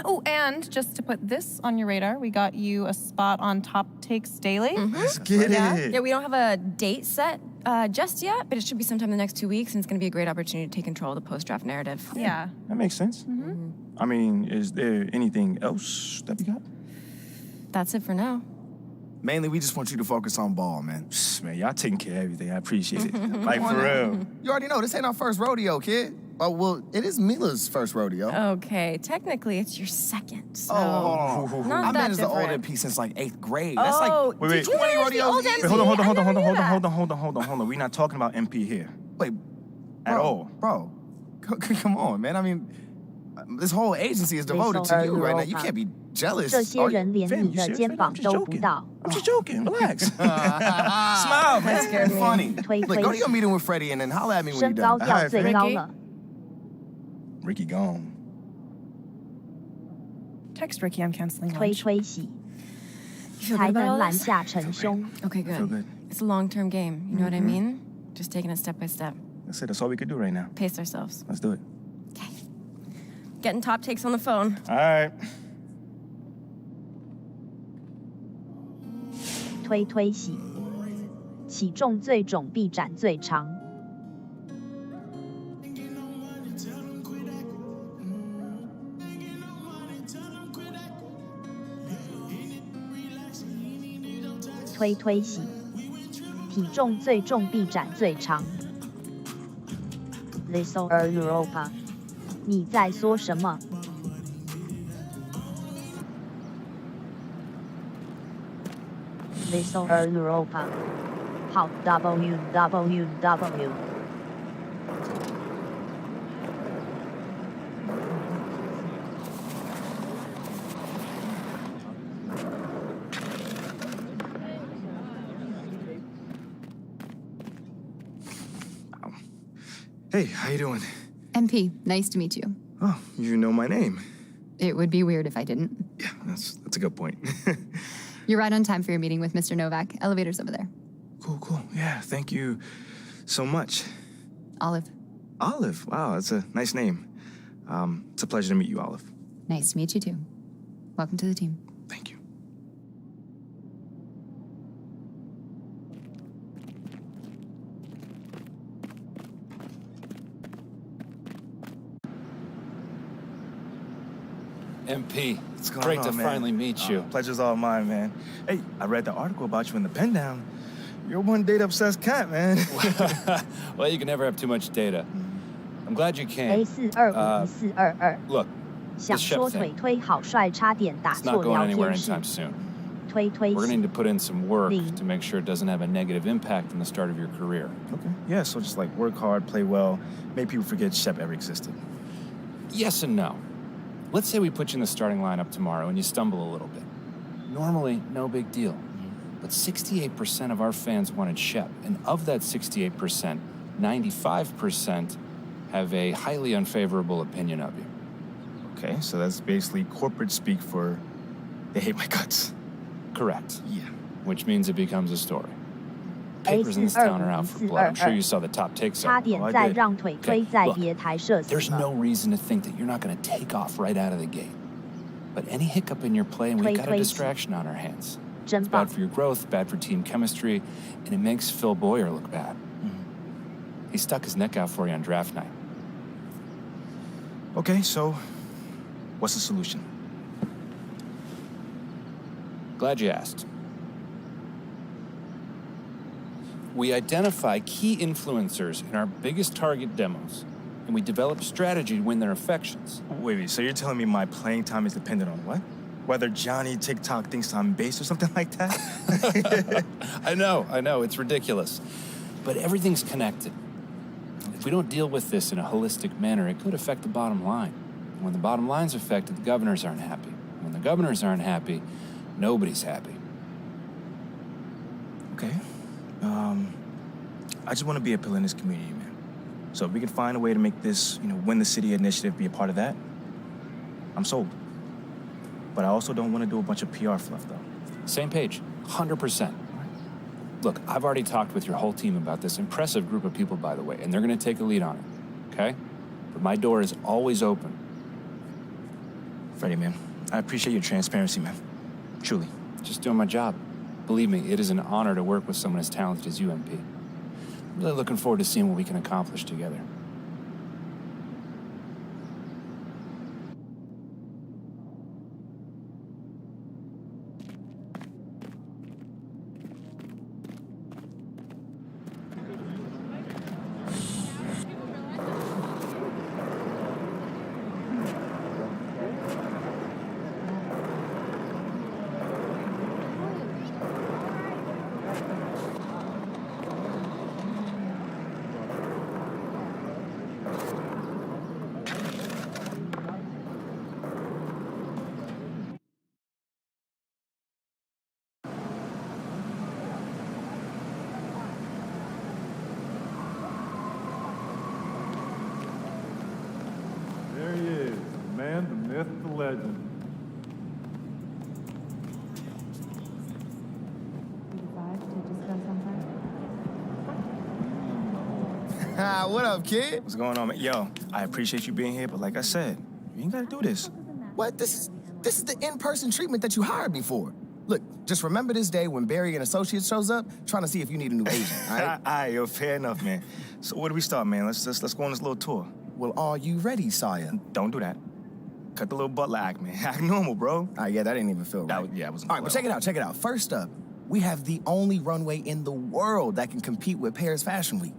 Oh, and just to put this on your radar, we got you a spot on Top Takes Daily. Let's get it. Yeah, we don't have a date set just yet, but it should be sometime in the next 2 weeks, and it's going to be a great opportunity to take control of the post-draft narrative. Yeah. That makes sense. I mean, is there anything else that we got? That's it for now. Mainly, we just want you to focus on ball, man. Man, y'all taking care of everything. I appreciate it. Like, for real. You already know, this ain't our first rodeo, kid. Oh, well, it is Mila's first rodeo. Okay, technically it's your second. So Not not I that met as the different. older piece since like 8th grade. That's Oh, like Wait, wait. 20 rodeos easy. Wait, hold on. We're not talking about MP here. Wait, At all. Bro, come on, man. I mean, this whole agency is devoted to you right now. You can't be jealous. 这些人连你的肩膀都不到。 I'm just joking. Relax. Smile, man. That's scared me. Funny. 推 Look, go to your meeting with Freddie and then holler at me when 身 you're 高 done. 掉最高了。 Ricky gone. Text Ricky, I'm canceling 推 lunch. 推洗， You feel 才 good 能 about all 拦 this? 下陈凶。 Okay, Feel good. good. It's a long-term game. You know what I mean? Just taking it step by step. That's it. That's all we could do right now. Pace ourselves. Let's do it. Getting Top Takes on the phone. All right. 推推洗，起重最重臂展最长。推推洗，体重最重臂展最长。Little Europa， 你在说什么？Little Europa， 好 www。Hey, how you doing? MP, nice to meet you. Oh, you know my name. It would be weird if I didn't. Yeah, that's a good point. You're right on time for your meeting with Mr. Novak. Elevator's over there. Cool. Yeah, thank you so much. Olive. Olive. Wow, that's a nice name. It's a pleasure to meet you, Olive. Nice to meet you too. Welcome to the team. Thank you. MP, What's it's going great on, to man? finally meet you. Pleasure's all mine, man. Hey, I read the article about you in the Pen Down. You're one data-obsessed cat, man. Well, you can never have too much data. I'm glad you came. A45422， Look, 想 this 说 ship 腿 thing, 推好帅，差点打 it's 错 not going 聊 anywhere 天室 anytime。soon. 推推 We're going to 洗 need to put in some work Me. to make sure it doesn't have a negative impact on the start of your career. Okay. Yeah, so just like work hard, play well, make people forget Shep ever existed. Yes and no. Let's say we put you in the starting lineup tomorrow and you stumble a little bit. Normally, no big deal. But 68% of our fans wanted Shep, and of that 68%, 95% have a highly unfavorable opinion of you. Okay, so that's basically corporate speak for they hate my guts. Correct. Yeah. Which means it becomes a story. Papers in this town are out for blood. I'm sure you saw the top takes. 差点再让腿推在别台射死 There's 了。 no reason to think that you're not going to take off right out of the gate. But any hiccup in your play, and we've got a distraction on our hands. 真 It's 棒 bad for your growth, bad for team chemistry, and it makes Phil Boyer look bad. He stuck his neck out for you on draft night. Okay, so what's the solution? Glad you asked. We identify key influencers in our biggest target demos, and we develop strategy to win their affections. Wait, so you're telling me my playing time is dependent on what? Whether Johnny TikTok thinks I'm base or something like that? I know, it's ridiculous. But everything's connected. If we don't deal with this in a holistic manner, it could affect the bottom line. When the bottom line's affected, the governors aren't happy. When the governors aren't happy, nobody's happy. Okay. I just want to be a pillar in this community, man. So if we can find a way to make this, Win the City initiative be a part of that, I'm sold. But I also don't want to do a bunch of PR fluff, though. Same page, 100%. Look, I've already talked with your whole team about this impressive group of people, by the way, and they're going to take a lead on it, okay? But my door is always open. Freddie, man, I appreciate your transparency, man. Truly. Just doing my job. Believe me, it is an honor to work with someone as talented as you, MP. I'm really looking forward to seeing what we can accomplish together. There he is, the man, the myth, the legend. What up, kid? What's going on, man? Yo, I appreciate you being here, but like I said, you ain't gotta do this. What? This is the in-person treatment that you hired me for. Look, just remember this day when Barry and Associates shows up, trying to see if you need a new agent, all right? All right, yo, fair enough, man. So where do we start, man? Let's go on this little tour. Well, are you ready, Sire? Don't do that. Cut the little butler act, man. Act normal, bro. Yeah, that didn't even feel right. It wasn't. All right, but check it out. First up, we have the only runway in the world that can compete with Paris Fashion Week.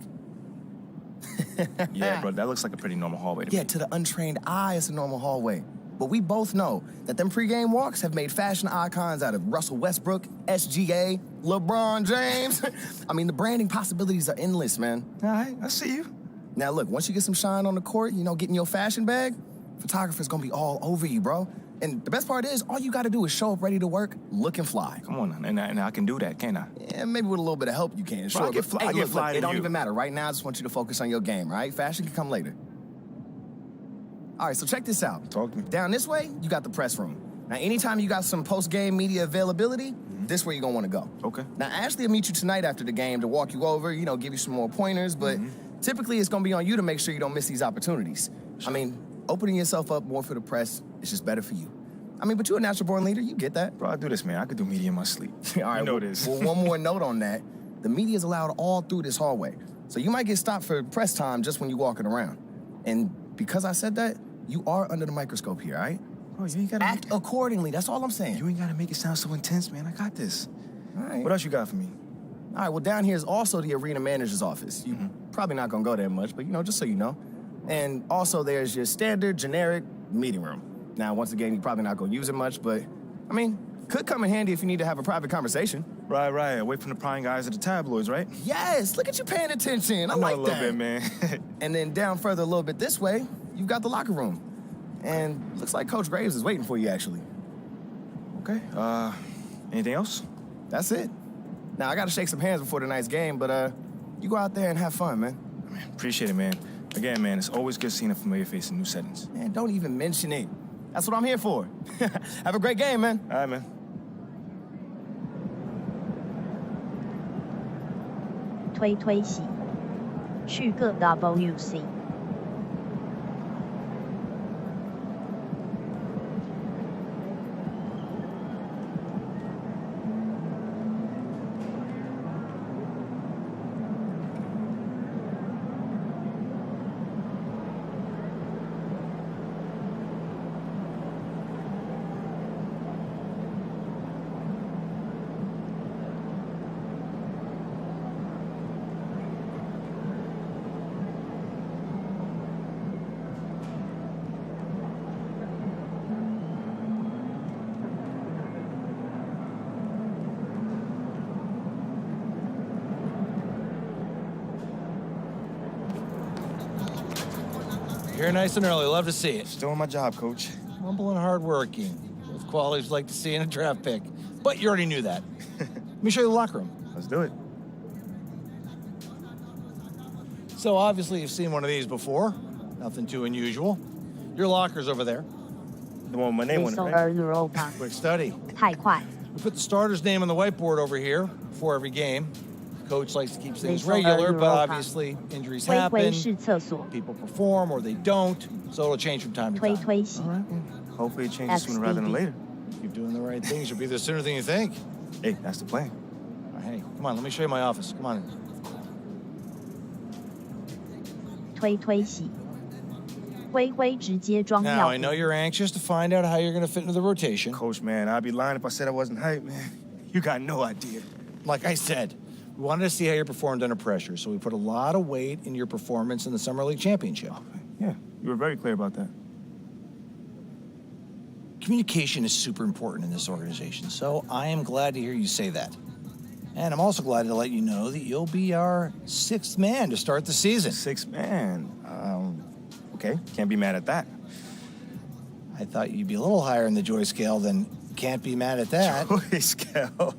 Yeah, bro, that looks like a pretty normal hallway to me. Yeah, to the untrained eye, it's a normal hallway. But we both know that them pregame walks have made fashion icons out of Russell Westbrook, SGA, LeBron James. I mean, the branding possibilities are endless, man. All right, I see you. Now, look, once you get some shine on the court, getting your fashion bag, photographer's gonna be all over you, bro. And the best part is, all you gotta do is show up ready to work, looking fly. Come on, and I can do that, can't I? Yeah, maybe with a little bit of help you can, sure. Bro, I get fly, look, fly it don't you. even matter. Right now, I just want you to focus on your game, right? Fashion can come later. All right, so check this out. Talk to me. Down this way, you got the press room. Now, anytime you got some post-game media availability, this is where you're gonna wanna go. Okay. Now, Ashley will meet you tonight after the game to walk you over, give you some more pointers, but typically it's gonna be on you to make sure you don't miss these opportunities. Sure. I mean, opening yourself up more for the press is just better for you. I mean, but you're a natural-born leader, you get that. Bro, I do this, man. I could do media in my sleep. All right, you know this. Well, one more note on that. The media is allowed all through this hallway. So you might get stopped for press time just when you're walking around. And because I said that, you are under the microscope here, all right? Oh, you ain't gotta act accordingly, that's all I'm saying. You ain't gotta make it sound so intense, man. I got this. All right. What else you got for me? All right, well, down here is also the arena manager's office. You're probably not gonna go there much, but, just so you know. And also there's your standard, generic meeting room. Now, once again, you're probably not gonna use it much, but, I mean, could come in handy if you need to have a private conversation. Right. Away from the prying guys at the tabloids, right? Yes, look at you paying attention. I know like a little that. bit, man. And then down further a little bit this way, you've got the locker room. And looks like Coach Graves is waiting for you, actually. Okay, anything else? That's it. Now, I gotta shake some hands before tonight's game, but you go out there and have fun, man. Man, appreciate it, man. Again, man, it's always good seeing a familiar face in new settings. Man, don't even mention it. That's what I'm here for. Have a great game, man. All right, man. 推洗，去个 WC。Here nice and early. Love to see it. Just doing my job, Coach. Humble and hardworking. Both qualities like to see in a draft pick. But you already knew that. Let me show you the locker room. Let's do it. So obviously you've seen one of these before. Nothing too unusual. Your locker's over there. The one with my name on it, right? Quick study. 太快。 We put the starter's name on the whiteboard over here before every game. Coach likes to keep things regular, but obviously injuries happen. People perform or they don't, so it'll change from time to time. All right. Hopefully it changes sooner rather than later. Keep doing the right things. You'll be there sooner than you think. Hey, that's the plan. All right, hey, come on, let me show you my office. Come on in. 推推洗。灰灰直接装 Now, 尿 I know 布。 you're anxious to find out how you're going to fit into the rotation. Coach, man, I'd be lying if I said I wasn't hyped, man. You got no idea. Like I said, we wanted to see how you performed under pressure, so we put a lot of weight in your performance in the Summer League Championship. Yeah, you were very clear about that. Communication is super important in this organization, so I am glad to hear you say that. And I'm also glad to let you know that you'll be our 6th man to start the season. 6th man? Okay, can't be mad at that. I thought you'd be a little higher in the joy scale than can't be mad at that. Joy scale?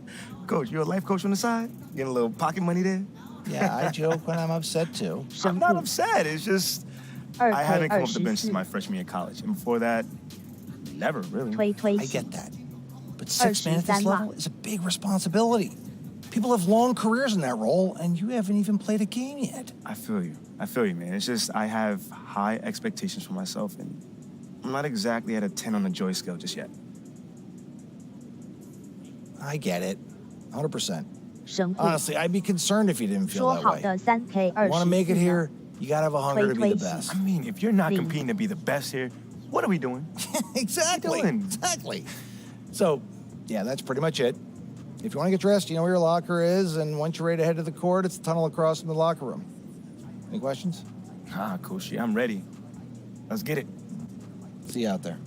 Coach, you a life coach on the side? Getting a little pocket money there? Yeah, I joke when I'm upset too. I'm not upset, it's just I haven't come off the bench since my freshman year of college. And before that, never really. I get that. But 6th man at this level is a big responsibility. People have long careers in that role, and you haven't even played a game yet. I feel you, man. It's just I have high expectations for myself, and I'm not exactly at a 10 on the joy scale just yet. I get it. 100%. Honestly, I'd be concerned if you didn't feel 说 that 好 way. 的3K You want to make it 24 here, you got to have a hunger to be the best. I mean, if you're not competing to be the best here, what are we doing? Exactly. What are we doing? Exactly. So, yeah, that's pretty much it. If you want to get dressed, you know where your locker is, and once you're ready to head to the court, it's the tunnel across from the locker room. Any questions? Coach, I'm ready. Let's get it. See you out there.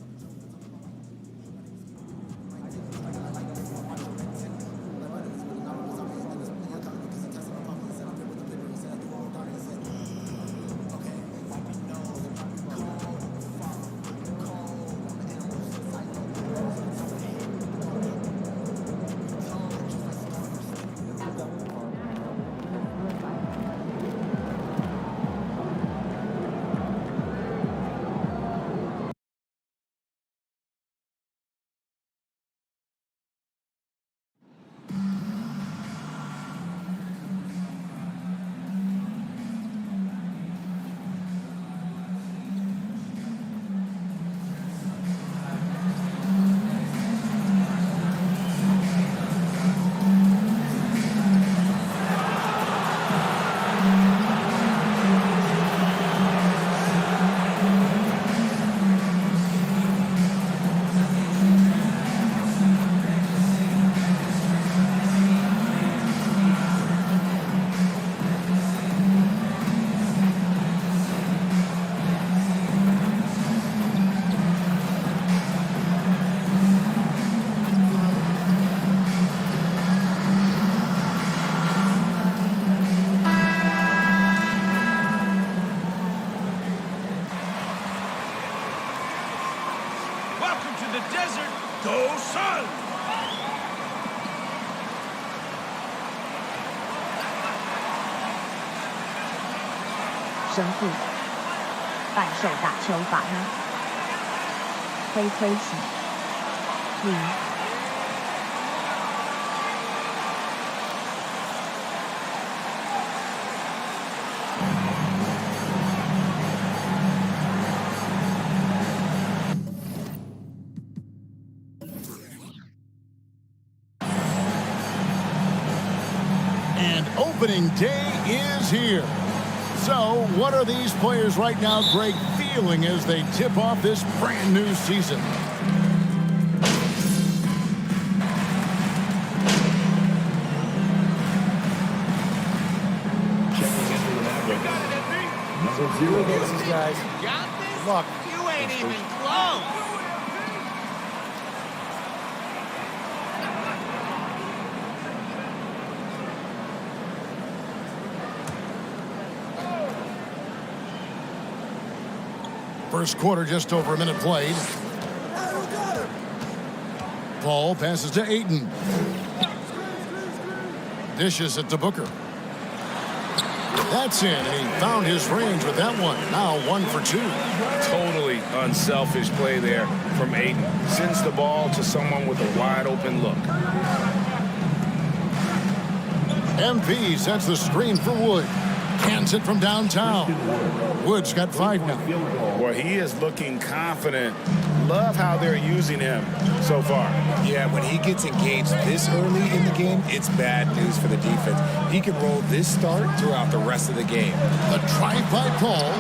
Welcome to the desert. Go Sun! 神父，半兽打球法呢？推推洗。零。 And opening day is here. So, what are these players right now, Greg, feeling as they tip off this brand new season? Zero against these guys. Good luck. You ain't even close. First quarter, just over a minute played. Paul passes to Ayton. Dishes it to Booker. That's in, and he found his range with that one. Now 1 for 2. Totally unselfish play there from Aiden. Sends the ball to someone with a wide open look. MP sets the screen for Wood. Cans it from downtown. Wood's got 5 now. Well, he is looking confident. Love how they're using him so far. Yeah, when he gets engaged this early in the game, it's bad news for the defense. He can roll this start throughout the rest of the game. A drive by Paul.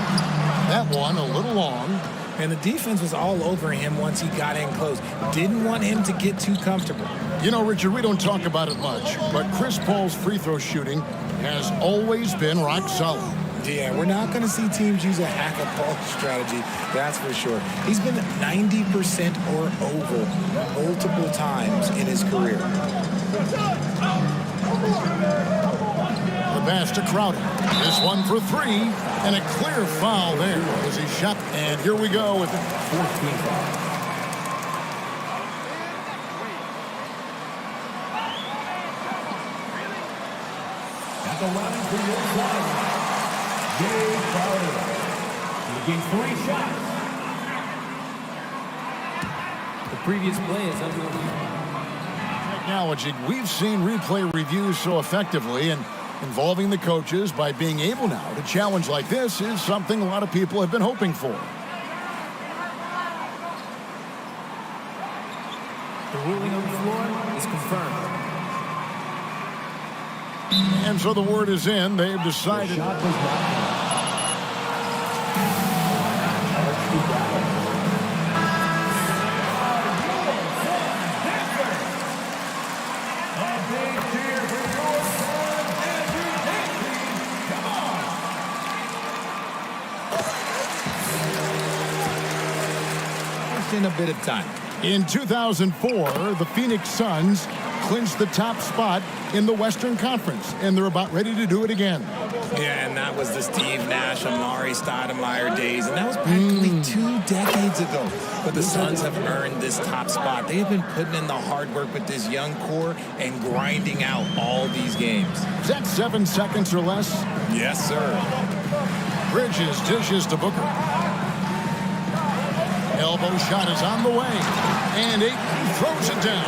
That one a little long. And the defense was all over him once he got in close. Didn't want him to get too comfortable. You know, Richard, we don't talk about it much, but Chris Paul's free throw shooting has always been rock solid. Yeah, we're not going to see teams use a hack-a-ball strategy, that's for sure. He's been 90% or over multiple times in his career. The pass to Crowder. This one for 3, and a clear foul there as he shot. And here we go with the 14th foul. At the line for your side, Jay Crowder. Taking 3 shots. The previous play is under technology. We've seen replay reviews so effectively, and involving the coaches by being able now to challenge like this is something a lot of people have been hoping for. The ruling on the floor is confirmed. And so the word is in. They've decided. In a bit of time. In 2004, the Phoenix Suns clinched the top spot in the Western Conference, and they're about ready to do it again. Yeah, and that was the Steve Nash, Amari Stoudemire days, and that was practically 2 decades ago. But the Suns have earned this top spot. They have been putting in the hard work with this young core and grinding out all these games. Is that 7 seconds or less? Yes, sir. Bridges dishes to Booker. Elbow shot is on the way, and Ayton throws it down.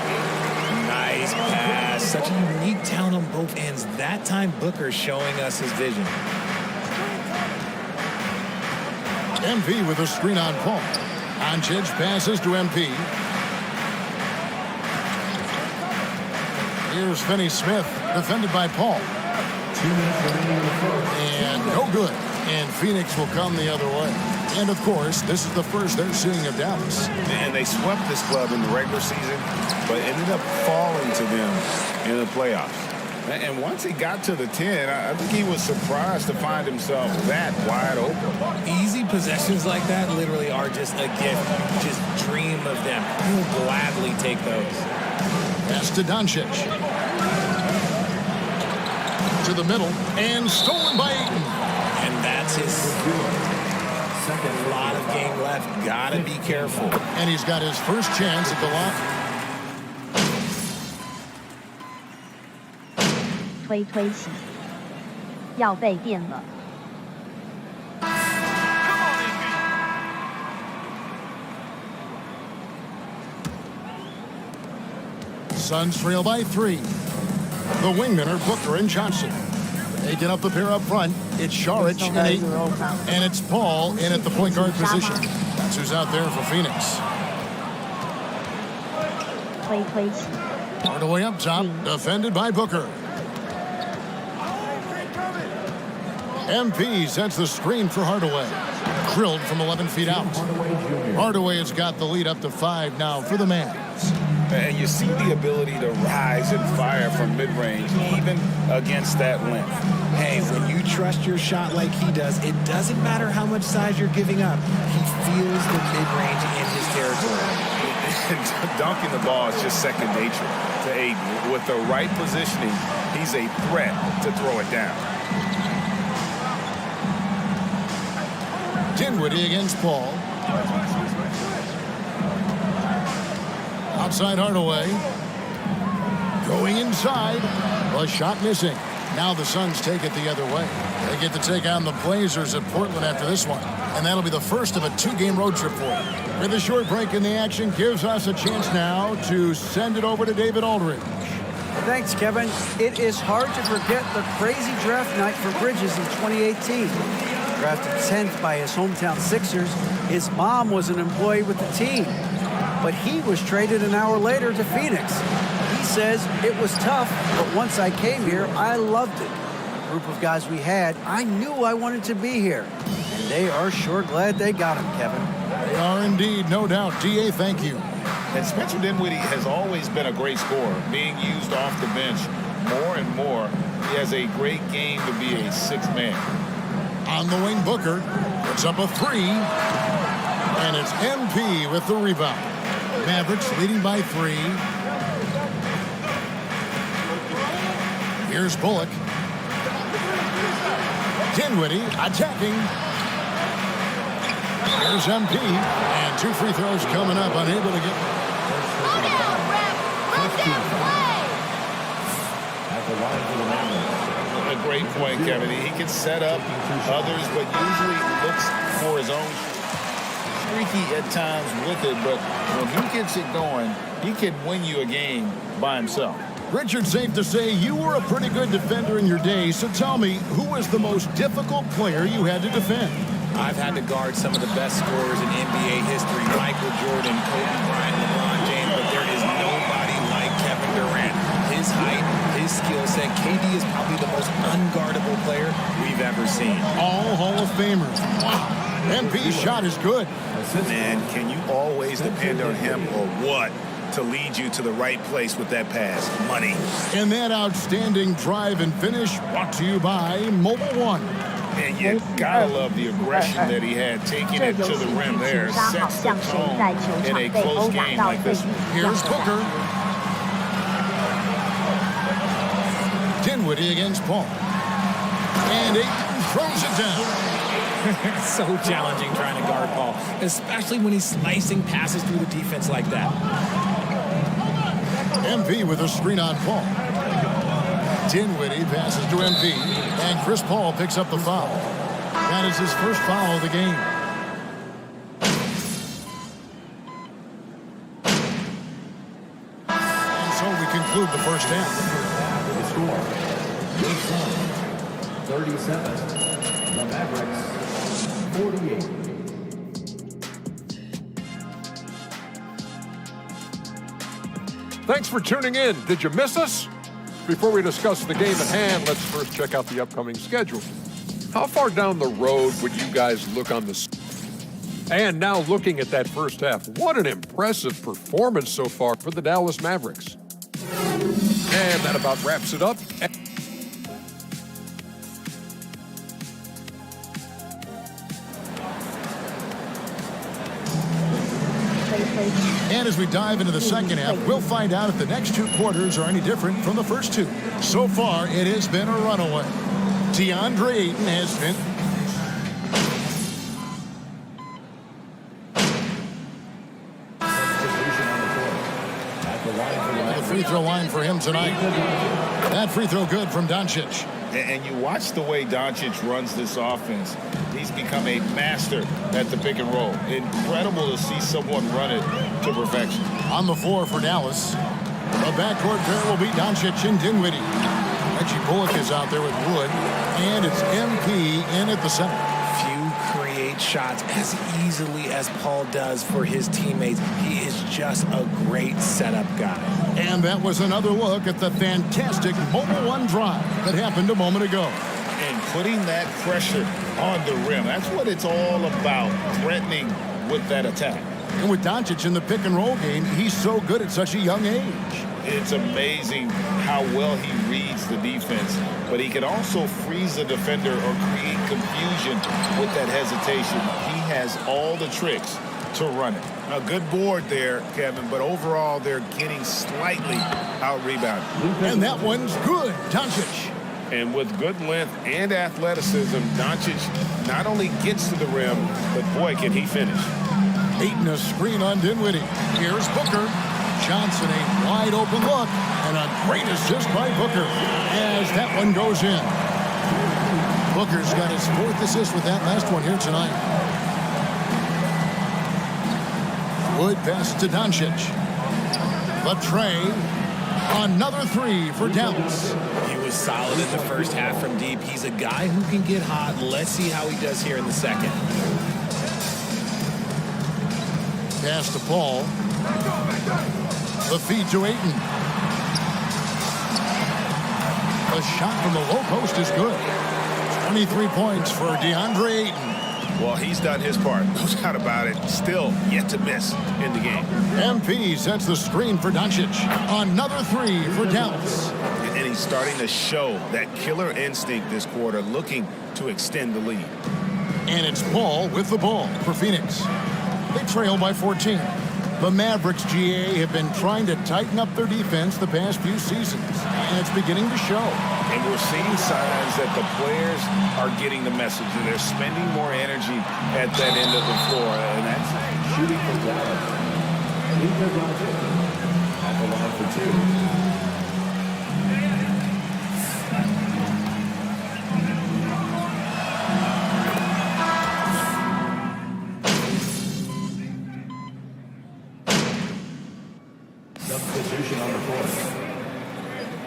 Nice pass. Such a unique talent on both ends. That time, Booker showing us his vision. MP with a screen on Paul. Doncic passes to MP. Here's Finney Smith, defended by Paul. 2 minutes remaining in the first. And no good. And Phoenix will come the other way. And, of course, this is the first they're seeing of Dallas. And they swept this club in the regular season, but ended up falling to them in the playoffs. And once he got to the 10, I think he was surprised to find himself that wide open. Easy possessions like that literally are just a gift. Just dream of them. You'll gladly take those. Pass to Doncic. To the middle, and stolen by Ayton. And that's his... A lot of game left. Gotta be careful. And he's got his first chance at the line. 推推洗，要被电了。 Suns trail by 3. The wingmen are Booker and Johnson. Taking up the pair up front, it's Saric and Ayton. And it's Paul in at the point guard position. That's who's out there for Phoenix. Hardaway up top, defended by Booker. MP sets the screen for Hardaway. Drilled from 11 feet out. Hardaway has got the lead up to 5 now for the Mavs. And you see the ability to rise and fire from mid-range, even against that length. Hey, when you trust your shot like he does, it doesn't matter how much size you're giving up. He feels the mid-range in his territory. Dunking the ball is just second nature to Ayton. With the right positioning, he's a threat to throw it down. Dinwiddie against Paul. Outside Hardaway. Going inside. A shot missing. Now the Suns take it the other way. They get to take on the Blazers at Portland after this one. And that'll be the first of a 2-game road trip for them. With a short break in the action gives us a chance now to send it over to David Aldridge. Thanks, Kevin. It is hard to forget the crazy draft night for Bridges in 2018. Drafted 10th by his hometown Sixers, his mom was an employee with the team. But he was traded an hour later to Phoenix. He says it was tough, but once I came here, I loved it. The group of guys we had, I knew I wanted to be here. And they are sure glad they got him, Kevin. They are indeed, no doubt. D.A., thank you. And Spencer Dinwiddie has always been a great scorer, being used off the bench more and more. He has a great game to be a sixth man. On the wing, Booker puts up a 3, and it's MP with the rebound. Mavericks leading by 3. Here's Bullock. Dinwiddie attacking. Here's MP, and 2 free throws coming up, unable to get. A great point, Kevin. He can set up others, but usually looks for his own. Streaky at times with it, but when he gets it going, he can win you a game by himself. Richard, safe to say you were a pretty good defender in your day, so tell me, who was the most difficult player you had to defend? I've had to guard some of the best scorers in NBA history, Michael Jordan, Kobe Bryant, LeBron James, but there is nobody like Kevin Durant. His height, his skill set, KD is probably the most unguardable player we've ever seen. All Hall of Famers. Wow. MP's shot is good. Man, can you always depend on him or what to lead you to the right place with that pass? Money. And that outstanding drive and finish brought to you by Mobile One. And you gotta love the aggression that he had, taking it to the rim there, sets the tone in a close game like this. Here's Booker. Dinwiddie against Paul. And Ayton throws it down. It's so challenging trying to guard Paul, especially when he's slicing passes through the defense like that. MP with a screen on Paul. Dinwiddie passes to MP, and Chris Paul picks up the foul. That is his first foul of the game. And so we conclude the first half. The score, the Suns, 37. The Mavericks, 48. Thanks for tuning in. Did you miss us? Before we discuss the game at hand, let's first check out the upcoming schedule. How far down the road would you guys look on the... And now looking at that first half, what an impressive performance so far for the Dallas Mavericks. And that about wraps it up. And as we dive into the second half, we'll find out if the next 2 quarters are any different from the first 2. So far, it has been a runaway. DeAndre Ayton has been... The free throw line for him tonight. That free throw good from Doncic. And you watch the way Doncic runs this offense. He's become a master at the pick and roll. Incredible to see someone run it to perfection. On the floor for Dallas, the backcourt pair will be Doncic and Dinwiddie. Reggie Bullock is out there with Wood, and it's MP in at the center. Few create shots as easily as Paul does for his teammates. He is just a great setup guy. And that was another look at the fantastic Mobile One drive that happened a moment ago. And putting that pressure on the rim. That's what it's all about, threatening with that attack. And with Doncic in the pick and roll game, he's so good at such a young age. It's amazing how well he reads the defense, but he can also freeze the defender or create confusion with that hesitation. He has all the tricks to run it. A good board there, Kevin, but overall they're getting slightly out-rebounded. And that one's good, Doncic. And with good length and athleticism, Doncic not only gets to the rim, but boy, can he finish. Ayton a screen on Dinwiddie. Here's Booker. Johnson, a wide open look, and a great assist by Booker as that one goes in. Booker's got his 4th assist with that last one here tonight. Wood passes to Doncic. The tray. Another 3 for Dallas. He was solid in the first half from deep. He's a guy who can get hot. Let's see how he does here in the second. Pass to Paul. The feed to Ayton. The shot from the low post is good. 23 points for DeAndre Ayton. Well, he's done his part. No doubt about it. Still yet to miss in the game. MP sets the screen for Doncic. Another 3 for Dallas. And he's starting to show that killer instinct this quarter, looking to extend the lead. And it's Paul with the ball for Phoenix. They trail by 14. The Mavericks, GA, have been trying to tighten up their defense the past few seasons, and it's beginning to show. And we're seeing signs that the players are getting the message, and they're spending more energy at that end of the floor, and that's shooting from Dallas. At the line for 2. Substitution on the court.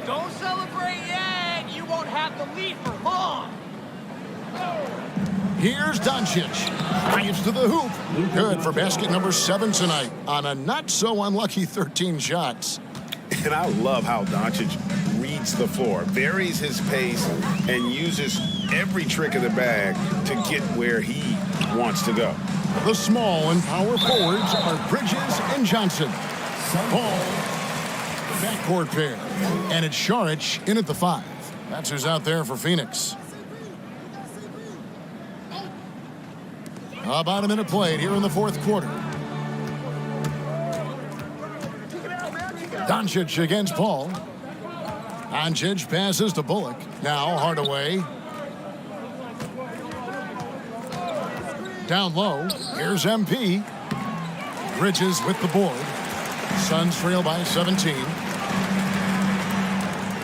Don't celebrate yet. You won't have the lead for long. Here's Doncic. Drives to the hoop. Good for basket number 7 tonight on a not-so-unlucky 13 shots. And I love how Doncic reads the floor, varies his pace, and uses every trick of the bag to get where he wants to go. The small and power forwards are Bridges and Johnson. Paul, backcourt pair. And it's Šarić in at the 5. That's who's out there for Phoenix. About a minute played here in the 4th quarter. Doncic against Paul. Doncic passes to Bullock. Now Hardaway. Down low. Here's MP. Bridges with the board. Suns trail by 17.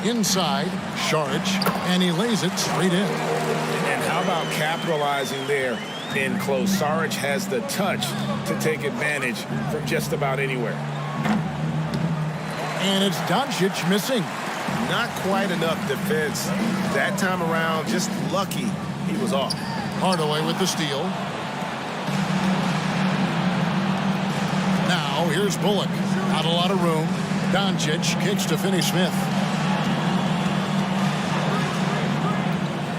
Inside, Šarić, and he lays it straight in. And how about capitalizing there in close? Šarić has the touch to take advantage from just about anywhere. And it's Doncic missing. Not quite enough defense that time around. Just lucky he was off. Hardaway with the steal. Now here's Bullock. Not a lot of room. Doncic kicks to Finney-Smith.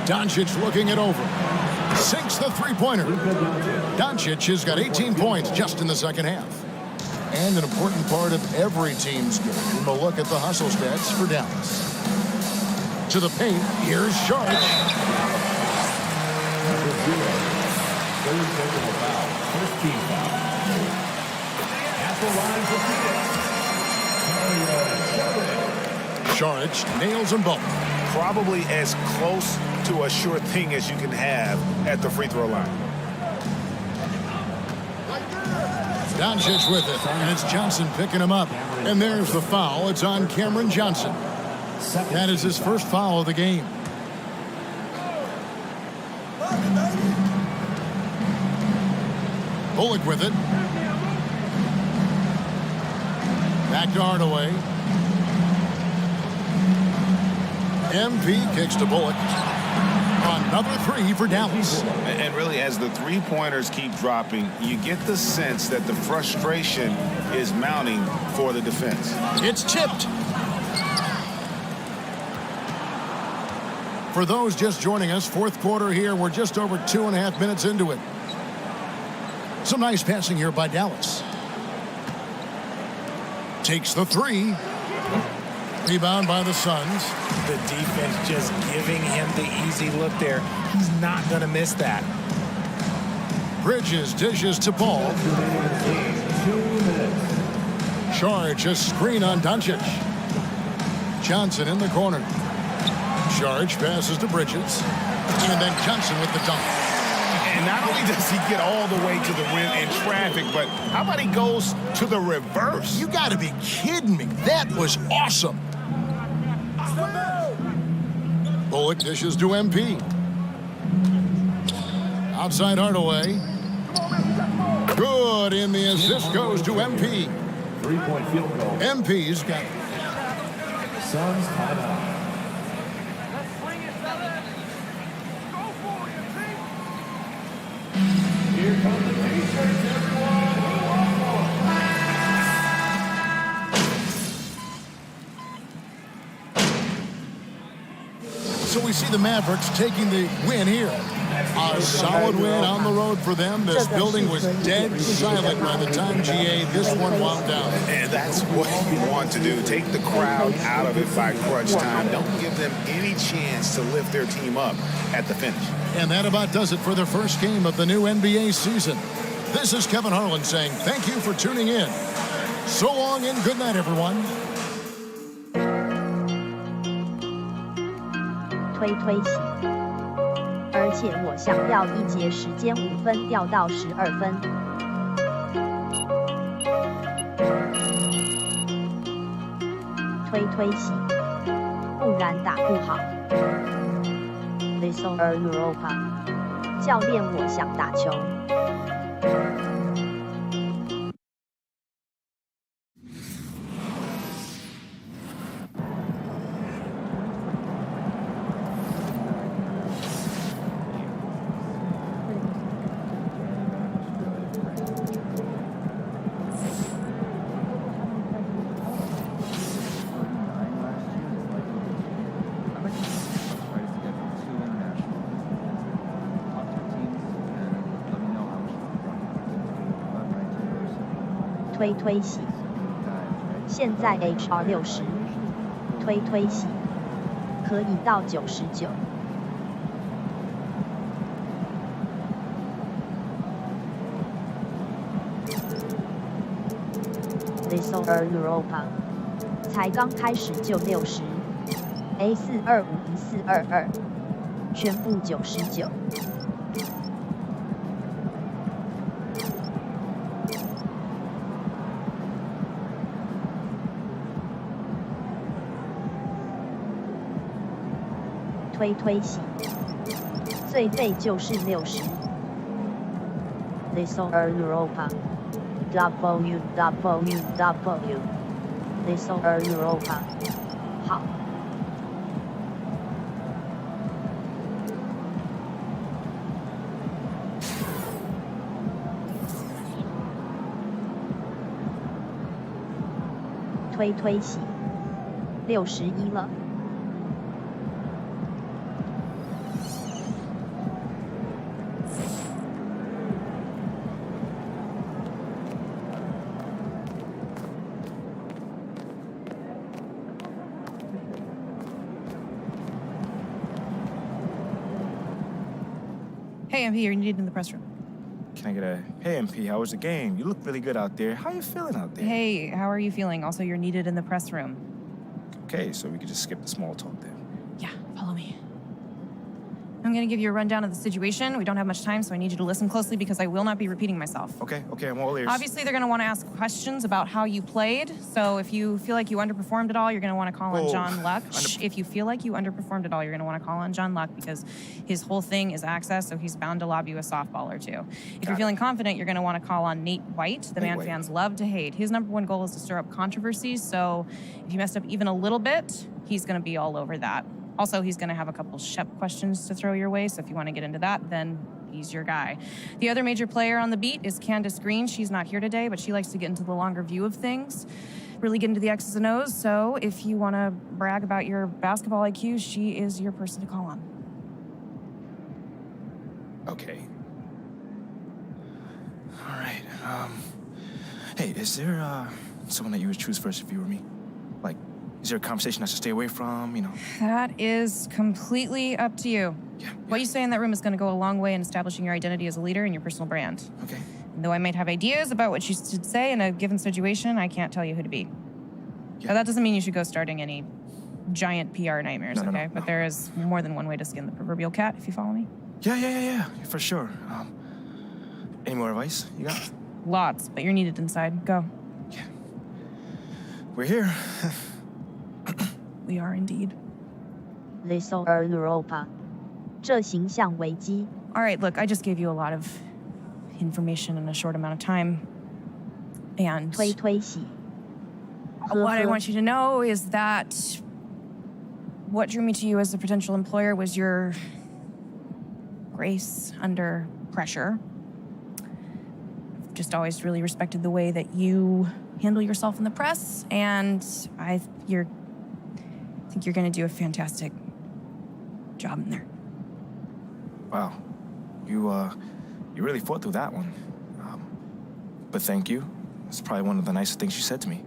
Doncic looking it over. Sinks the three-pointer. Doncic has got 18 points just in the second half. And an important part of every team's game, a look at the hustle stats for Dallas. To the paint, here's Šarić. First team foul. At the line for Phoenix. Šarić nails them both. Probably as close to a sure thing as you can have at the free throw line. Doncic with it, and it's Johnson picking him up. And there's the foul. It's on Cameron Johnson. That is his first foul of the game. Bullock with it. Back to Hardaway. MP kicks to Bullock. Another 3 for Dallas. And really, as the three-pointers keep dropping, you get the sense that the frustration is mounting for the defense. It's tipped. For those just joining us, 4th quarter here. We're just over 2.5 minutes into it. Some nice passing here by Dallas. Takes the 3. Rebound by the Suns. The defense just giving him the easy look there. He's not going to miss that. Bridges dishes to Paul. Šarić a screen on Doncic. Johnson in the corner. Šarić passes to Bridges. And then Johnson with the dunk. And not only does he get all the way to the rim in traffic, but how about he goes to the reverse? You got to be kidding me. That was awesome. Bullock dishes to MP. Outside Hardaway. Good, and the assist goes to MP. 3-point field goal. MP's got Suns timeout. Here come the T-shirts, everyone. Who wants one? So we see the Mavericks taking the win here. A solid win on the road for them. This building was dead silent by the time, GA, this one wound down. And that's what you want to do. Take the crowd out of it by crunch time. Don't give them any chance to lift their team up at the finish. And that about does it for the first game of the new NBA season. This is Kevin Harlan saying thank you for tuning in. So long and good night, everyone. 推推洗，而且我想要一节时间5分掉到12分。推推洗，不然打不好。Listen Europa， 教练，我想打球。推推洗，现在 HR 60，推推洗，可以到99。Listen Europa， 才刚开始就60 A4251422，全部99。推推洗，最废就是60。Listen Europa， www。Listen Europa， 好。推推洗，61了。Hey, MP, you're needed in the press room. Can I get a, hey, MP, how was the game? You look really good out there. How you feeling out there? Hey, how are you feeling? Also, you're needed in the press room. Okay, so we could just skip the small talk then. Yeah, follow me. I'm going to give you a rundown of the situation. We don't have much time, so I need you to listen closely because I will not be repeating myself. Okay, I'm all ears. Obviously, they're going to want to ask questions about how you played. So if you feel like you underperformed at all, you're going to want to call on John Luck. If you feel like you underperformed at all, you're going to want to call on John Luck because his whole thing is access, so he's bound to lob you a softball or two. If you're feeling confident, you're going to want to call on Nate White, the man fans love to hate. His #1 goal is to stir up controversies, so if you messed up even a little bit, he's going to be all over that. Also, he's going to have a couple Shep questions to throw your way, so if you want to get into that, then he's your guy. The other major player on the beat is Candace Green. She's not here today, but she likes to get into the longer view of things, really get into the X's and O's, so if you want to brag about your basketball IQ, she is your person to call on. Okay. All right, hey, is there, someone that you would choose first if you were me? Like, is there a conversation I should stay away from, you know? That is completely up to you. Yeah. What you say in that room is going to go a long way in establishing your identity as a leader and your personal brand. Okay. And though I might have ideas about what you should say in a given situation, I can't tell you who to be. Yeah. Now, that doesn't mean you should go starting any giant PR nightmares, okay? But there is more than one way to skin the proverbial cat, if you follow me. Yeah, for sure. Any more advice you got? Lots, but you're needed inside. Go. We're here. We are indeed. Les are Europa. 这形象危机. All right, look, I just gave you a lot of information in a short amount of time. And推洗. What I want you to know is that what drew me to you as a potential employer was your grace under pressure. I've just always really respected the way that you handle yourself in the press, and I think you're going to do a fantastic job in there. Wow, you really fought through that one. But thank you. It's probably one of the nicest things you said to me.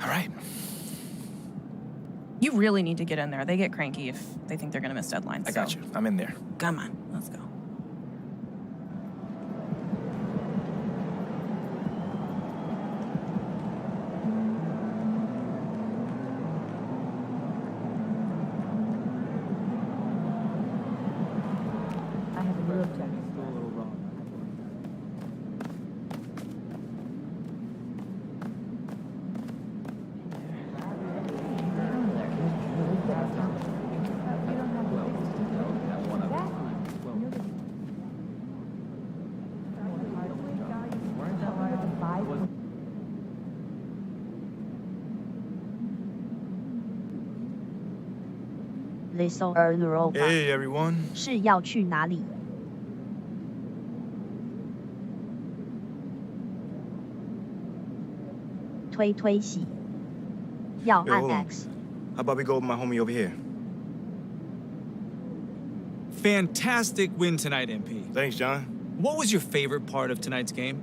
All right. You really need to get in there. They get cranky if they think they're going to miss deadlines. I got you. I'm in there. Come on, let's go. I have a new objective. Les are Europa. Hey, everyone. 是要去哪里?推洗. 要按 X. How about we go with my homie over here? Fantastic win tonight, MP. Thanks, John. What was your favorite part of tonight's game?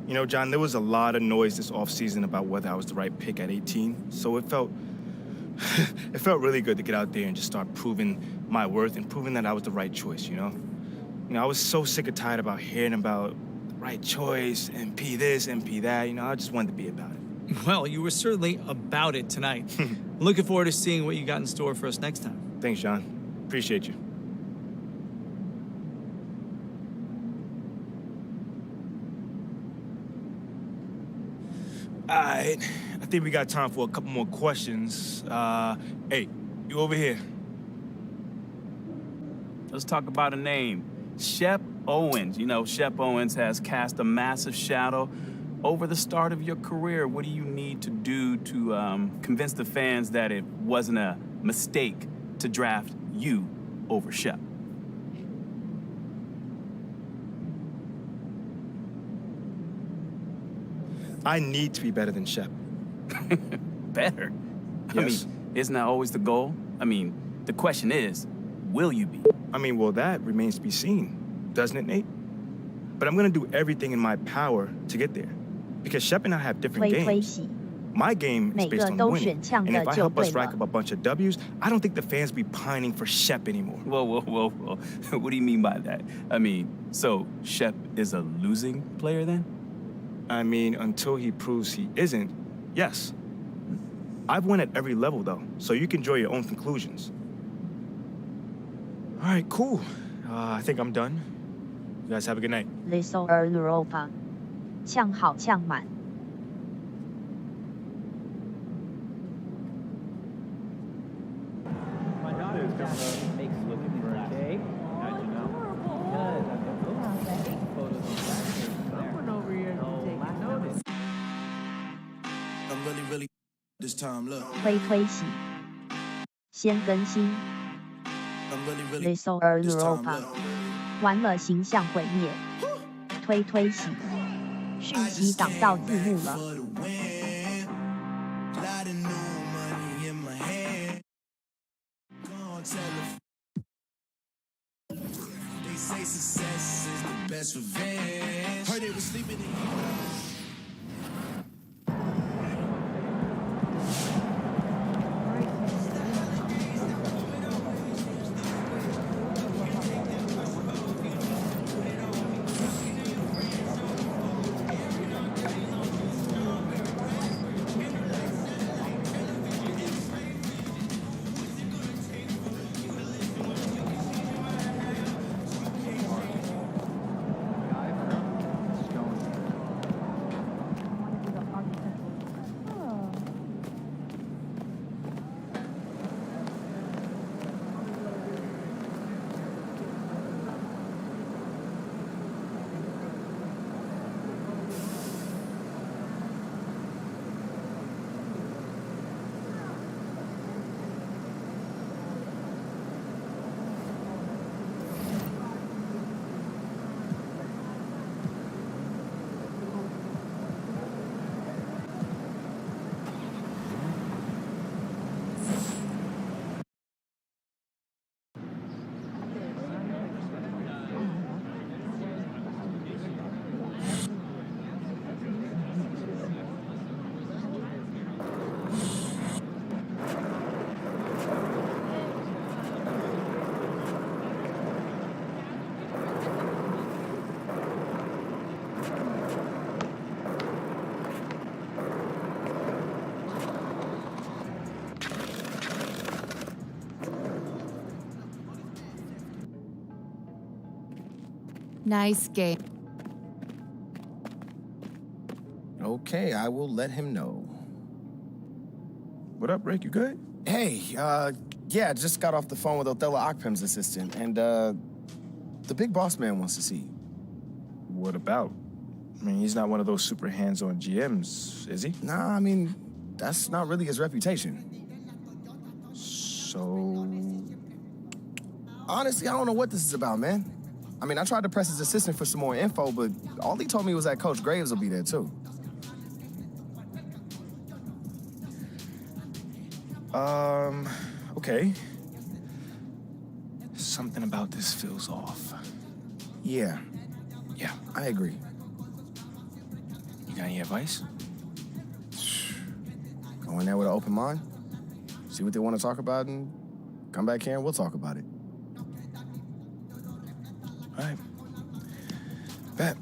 You know, John, there was a lot of noise this offseason about whether I was the right pick at 18, so it felt really good to get out there and just start proving my worth and proving that I was the right choice, you know? You know, I was so sick and tired about hearing about the right choice, MP this, MP that, you know, I just wanted to be about it. Well, you were certainly about it tonight. Looking forward to seeing what you got in store for us next time. Thanks, John. Appreciate you. All right, I think we got time for a couple more questions. Hey, you over here. Let's talk about a name. Shep Owens. You know, Shep Owens has cast a massive shadow over the start of your career. What do you need to do to convince the fans that it wasn't a mistake to draft you over Shep? I need to be better than Shep. Better? Yes. I mean, isn't that always the goal? I mean, the question is, will you be? I mean, well, that remains to be seen, doesn't it, Nate? But I'm gonna do everything in my power to get there. Because Shep and I have different games. My game is based on winning. And if I help us rack up a bunch of W's, I don't think the fans will be pining for Shep anymore. Whoa. What do you mean by that? I mean, so Shep is a losing player then? I mean, until he proves he isn't, yes. I've won at every level, though, so you can draw your own conclusions. All right, cool. I think I'm done. You guys have a good night. Les are Europa. 呛好呛满. My daughter is down the makes looking for a cake. How'd you know? Good. I've been photos on Saturday. Someone over here taking notice. I'm really this time, look. 推洗. 先更新. Les are Europa. 完了形象毁灭. 推洗. 讯息挡到字幕了. They say success is the best revenge. Heard they were sleeping in. Nice game. Okay, I will let him know. What up, Rick? You good? Hey, yeah, just got off the phone with Othello Akpem's assistant, and, the big boss man wants to see you. What about? I mean, he's not one of those super hands-on GMs, is he? Nah, I mean, that's not really his reputation. So... Honestly, I don't know what this is about, man. I mean, I tried to press his assistant for some more info, but all he told me was that Coach Graves will be there, too. Okay. Something about this feels off. Yeah. Yeah. I agree. You got any advice? Go in there with an open mind, see what they want to talk about, and come back here and we'll talk about it. All right. Bet.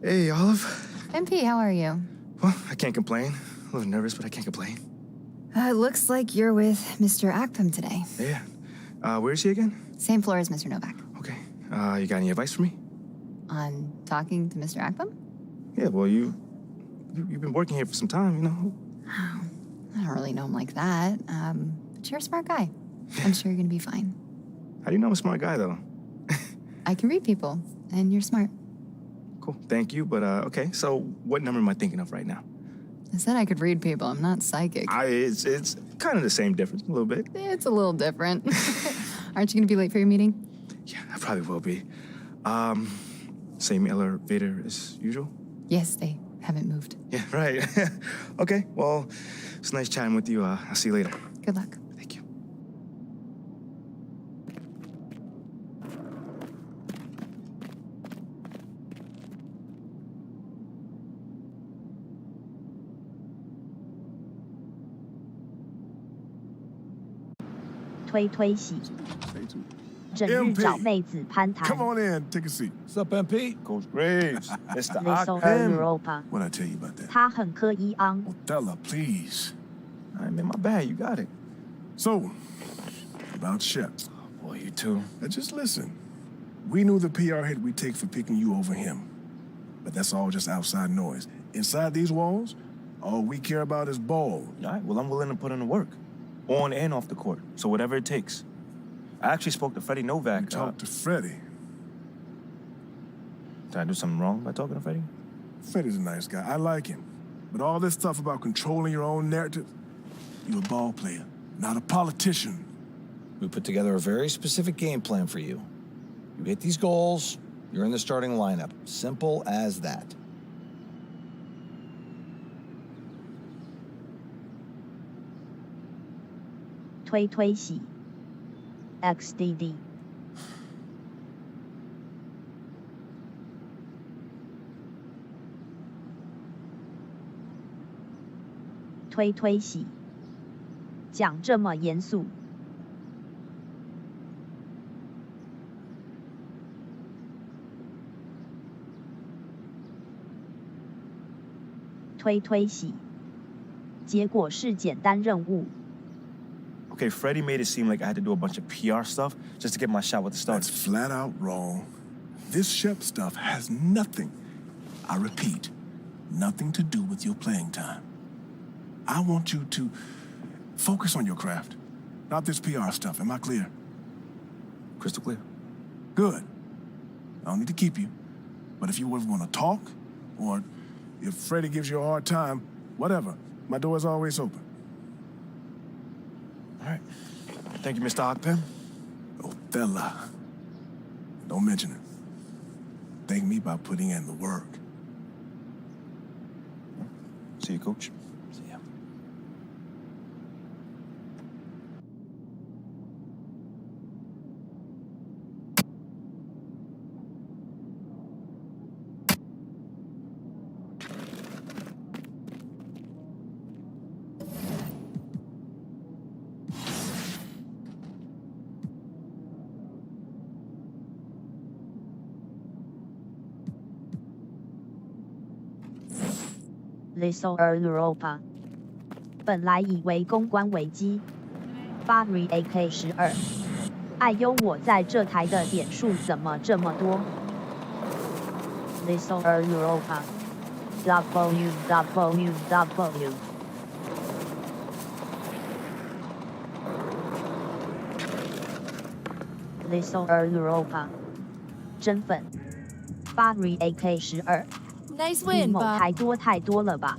Hey, Olive. MP, how are you? Well, I can't complain. A little nervous, but I can't complain. Looks like you're with Mr. Akpem today. Yeah. Where is he again? Same floor as Mr. Novak. Okay. You got any advice for me? On talking to Mr. Akpem? Yeah, well, you've been working here for some time, you know. Oh, I don't really know him like that. But you're a smart guy. I'm sure you're gonna be fine. How do you know I'm a smart guy, though? I can read people, and you're smart. Cool, thank you. But, okay, so what number am I thinking of right now? I said I could read people. I'm not psychic. It's kind of the same difference, a little bit. It's a little different. Aren't you gonna be late for your meeting? Yeah, I probably will be. Same elevator as usual? Yes, they haven't moved. Yeah, right. Okay, well, it's nice chatting with you. I'll see you later. Good luck. Thank you. Come on in, take a seat. What's up, MP? Coach Graves, Mr. Akpem. What'd I tell you about that? 他很刻意昂。 Othello, please. I mean, my bad, you got it. So, about Shep. Boy, you too. Now just listen. We knew the PR hit we'd take for picking you over him. But that's all just outside noise. Inside these walls, all we care about is ball. All right, well, I'm willing to put in the work. On and off the court. So whatever it takes. I actually spoke to Freddie Novak. You talked to Freddie? Did I do something wrong by talking to Freddie? Freddie's a nice guy. I like him. But all this stuff about controlling your own narrative, you're a ball player, not a politician. We put together a very specific game plan for you. You hit these goals, you're in the starting lineup. Simple as that. XDD 推洗，讲这么严肃。推洗，结果是简单任务。 Okay, Freddie made it seem like I had to do a bunch of PR stuff just to get my shot with the Stars. That's flat out wrong. This Shep stuff has nothing, I repeat, nothing to do with your playing time. I want you to focus on your craft, not this PR stuff. Am I clear? Crystal clear. Good. I don't need to keep you. But if you ever want to talk, or if Freddie gives you a hard time, whatever, my door is always open. All right. Thank you, Mr. Akpem. Othello. Don't mention it. Thank me by putting in the work. See you, Coach. See ya. Little Europa。本来以为公关危机。Barry AK12。哎呦，我在这台的点数怎么这么多 ？Little Europa。W。Little Europa。真粉。Barry AK12。Nice 比 win, 某 Bob. 台多太多了吧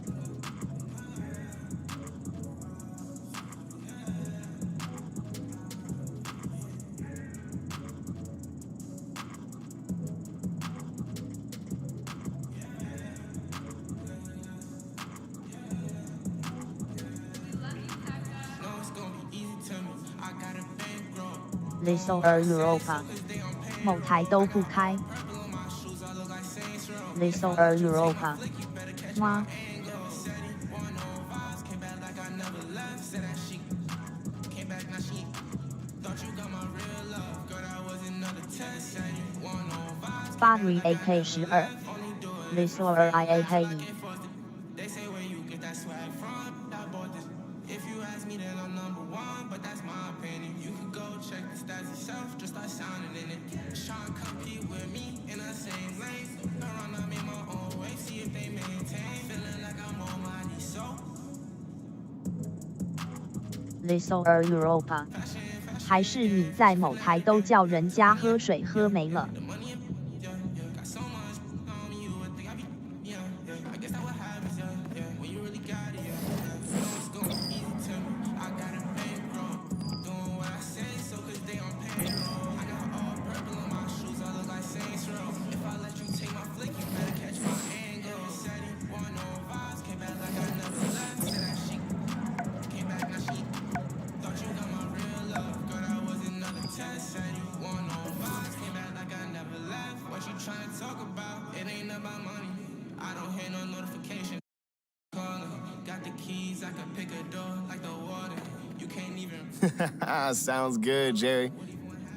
？Little Europa。某台都不开。Little Europa。哇。Barry AK12。Little IA 黑影。Little Europa。还是你在某台都叫人家喝水喝没了。Sounds good, Jerry.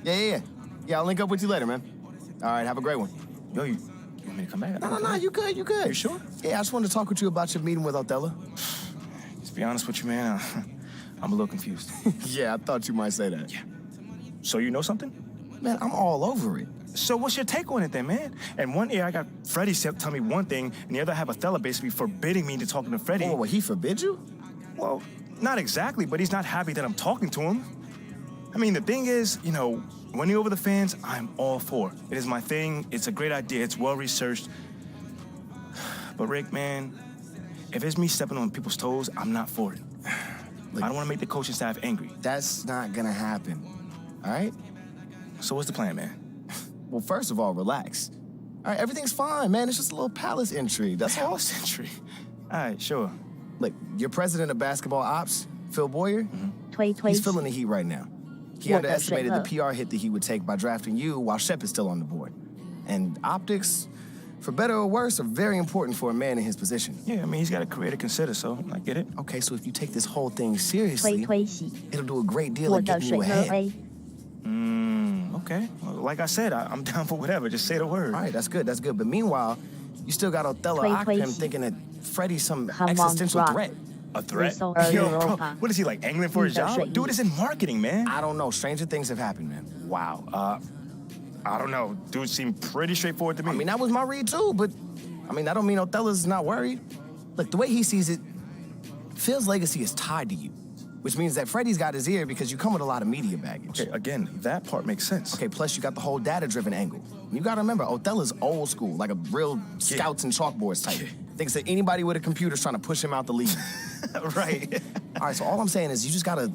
Yeah. I'll link up with you later, man. All right, have a great one. Yo, you want me to come back? No, you good. You sure? Yeah, I just wanted to talk with you about your meeting with Othello. Just be honest with you, man. I'm a little confused. Yeah, I thought you might say that. Yeah. So you know something? Man, I'm all over it. So what's your take on it then, man? And one ear I got Freddie tell me one thing, and the other I have Othello basically forbidding me to talk to Freddie. Oh, well, he forbid you? Well, not exactly, but he's not happy that I'm talking to him. I mean, the thing is, winning over the fans, I'm all for. It is my thing. It's a great idea. It's well-researched. But Rick, man, if it's me stepping on people's toes, I'm not for it. Look, I don't want to make the coaching staff angry. That's not gonna happen, all right? So what's the plan, man? Well, first of all, relax. All right, everything's fine, man. It's just a little palace intrigue. That's all. Palace intrigue? All right, sure. Look, your president of basketball ops, Phil Boyer, he's feeling the heat right now. He underestimated the PR hit that he would take by drafting you while Shep is still on the board. And optics, for better or worse, are very important for a man in his position. Yeah, I mean, he's got a career to consider, so I get it. Okay, so if you take this whole thing seriously, it'll do a great deal of getting you ahead. Okay. Well, like I said, I'm down for whatever. Just say the word. All right, that's good. But meanwhile, you still got Othello him thinking that Freddie's some existential threat. A threat? Yo, bro, what is he, like, angling for his job? Dude is in marketing, man. I don't know. Stranger things have happened, man. Wow. I don't know. Dude seemed pretty straightforward to me. I mean, that was my read, too, but, that don't mean Othello's not worried. Look, the way he sees it, Phil's legacy is tied to you, which means that Freddie's got his ear because you come with a lot of media baggage. Okay, again, that part makes sense. Okay, plus you got the whole data-driven angle. You gotta remember, Othello's old school, like a real scouts and chalkboards type. Thinks that anybody with a computer's trying to push him out the league. Right. All right, so all I'm saying is you gotta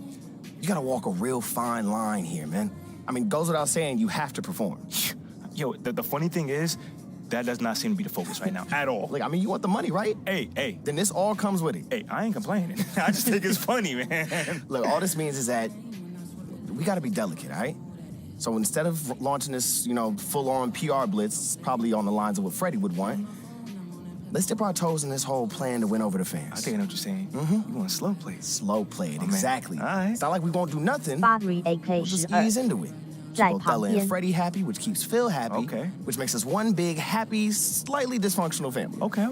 walk a real fine line here, man. I mean, goes without saying, you have to perform. Yo, the funny thing is, that does not seem to be the focus right now at all. Look, I mean, you want the money, right? Hey. Then this all comes with it. Hey, I ain't complaining. I just think it's funny, man. Look, all this means is that we got to be delicate, all right? So instead of launching this, full-on PR blitz, probably on the lines of what Freddie would want, let's dip our toes in this whole plan to win over the fans. I think I know what you're saying. Mm-hmm. You want slow play. Slow play it, Oh, exactly. All right. It's not like we won't do nothing. We'll just ease into it. 在 Keep 旁 Othello 边 and Freddie happy, which keeps Phil happy. Okay. Which makes us one big, happy, slightly dysfunctional family. Okay.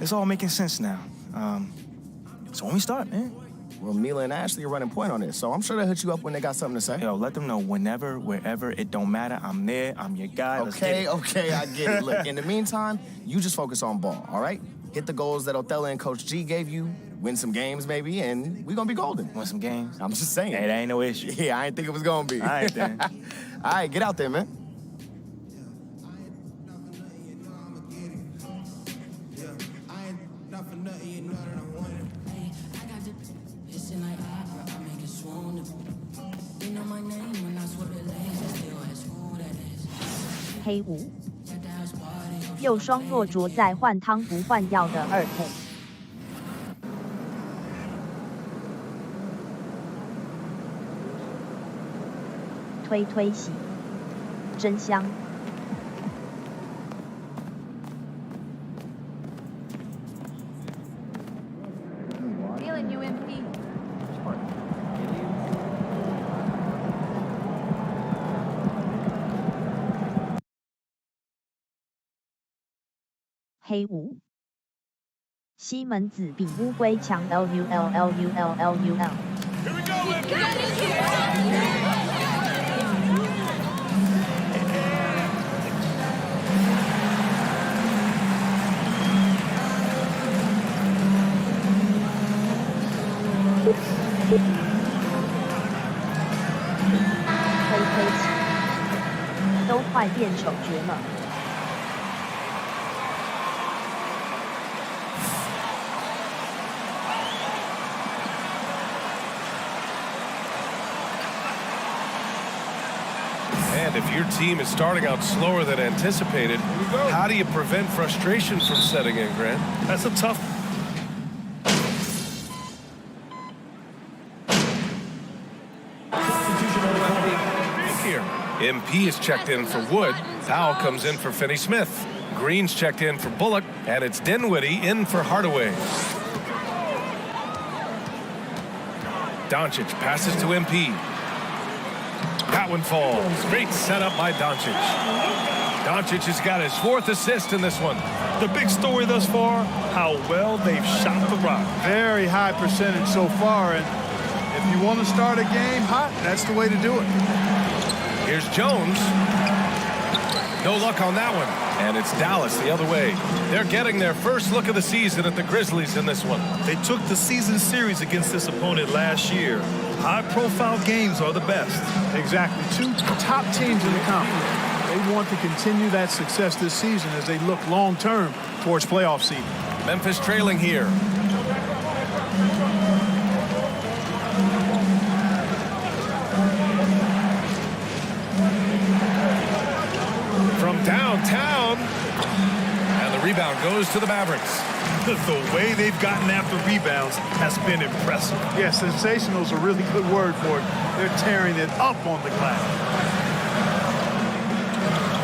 It's all making sense now. So when we start, man. Well, Mila and Ashley are running point on this, so I'm sure they'll hit you up when they got something to say. Yo, let them know whenever, wherever, it don't matter. I'm there. I'm your guy. Let's get Okay, it. I get it. Look, in the meantime, you just focus on ball, all right? Hit the goals that Othello and Coach G gave you, win some games maybe, and we're gonna be golden. Want some games? I'm just saying. Hey, that ain't no issue. Yeah, I didn't think it was gonna be. All right, then. All right, get out there, man.黑五，右双弱着在换汤不换药的2K。推洗，真香。Feeling you, MP. 黑五，西门子比乌龟强 LULLULLULL。推起，都快变丑角了。And if your team is starting out slower than anticipated, how do you prevent frustration from setting in, Grant? That's a tough. Here, MP is checked in for Wood. Powell comes in for Finney-Smith. Green's checked in for Bullock, and it's Dinwiddie in for Hardaway. Doncic passes to MP. That one falls. Great setup by Doncic. Doncic has got his 4th assist in this one. The big story thus far, how well they've shot the rock. Very high percentage so far, and if you want to start a game hot, that's the way to do it. Here's Jones. No luck on that one. And it's Dallas the other way. They're getting their first look of the season at the Grizzlies in this one. They took the season series against this opponent last year. High-profile games are the best. Exactly. 2 top teams in the conference. They want to continue that success this season as they look long-term towards playoff seeding. Memphis trailing here. From downtown. And the rebound goes to the Mavericks. The way they've gotten after rebounds has been impressive. Yeah, sensational is a really good word for it. They're tearing it up on the glass.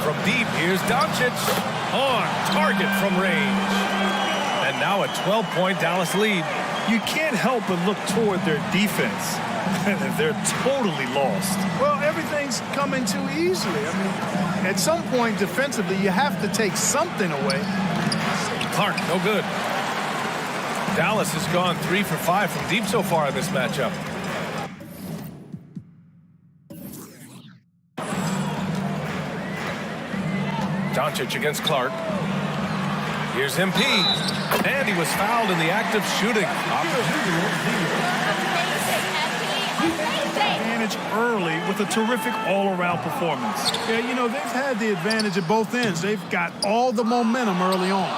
From deep, here's Doncic. On target from range. And now a 12-point Dallas lead. You can't help but look toward their defense. They're totally lost. Well, everything's coming too easily. I mean, at some point defensively, you have to take something away. Clark, no good. Dallas has gone 3 for 5 from deep so far in this matchup. Doncic against Clark. Here's MP. And he was fouled in the act of shooting. Advantage early with a terrific all-around performance. Yeah, you know, they've had the advantage at both ends. They've got all the momentum early on.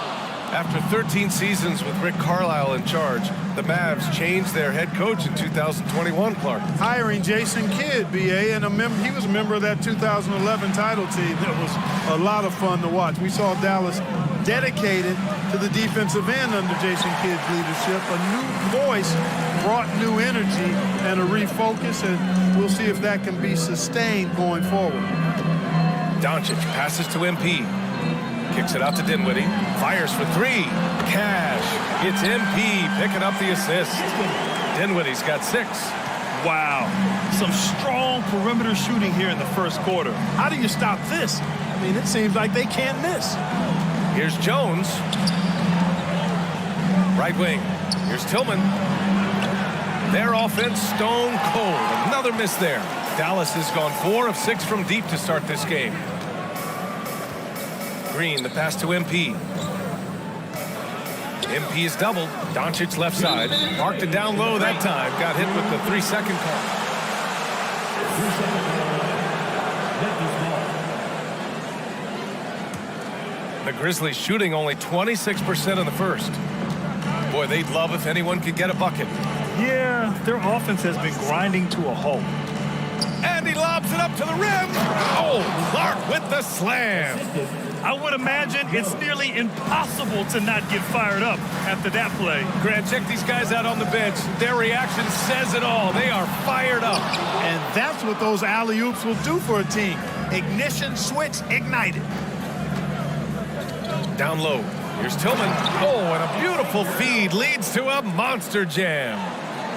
After 13 seasons with Rick Carlisle in charge, the Mavs changed their head coach in 2021, Clark. Hiring Jason Kidd, BA, and he was a member of that 2011 title team. That was a lot of fun to watch. We saw Dallas dedicated to the defensive end under Jason Kidd's leadership. A new voice brought new energy and a refocus, and we'll see if that can be sustained going forward. Doncic passes to MP. Kicks it out to Dinwiddie. Fires for three. Cash. It's MP picking up the assist. Dinwiddie's got 6. Wow. Some strong perimeter shooting here in the first quarter. How do you stop this? I mean, it seems like they can't miss. Here's Jones. Right wing. Here's Tillman. Their offense stone cold. Another miss there. Dallas has gone 4 of 6 from deep to start this game. Green, the pass to MP. MP is doubled. Doncic left side. Marked it down low that time. Got hit with the 3-second call. The Grizzlies shooting only 26% in the first. Boy, they'd love if anyone could get a bucket. Yeah, their offense has been grinding to a halt. And he lobs it up to the rim. Oh, Clark with the slam. I would imagine it's nearly impossible to not get fired up after that play. Grant, check these guys out on the bench. Their reaction says it all. They are fired up. And that's what those alley-oops will do for a team. Ignition switch ignited. Down low. Here's Tillman. Oh, and a beautiful feed leads to a monster jam.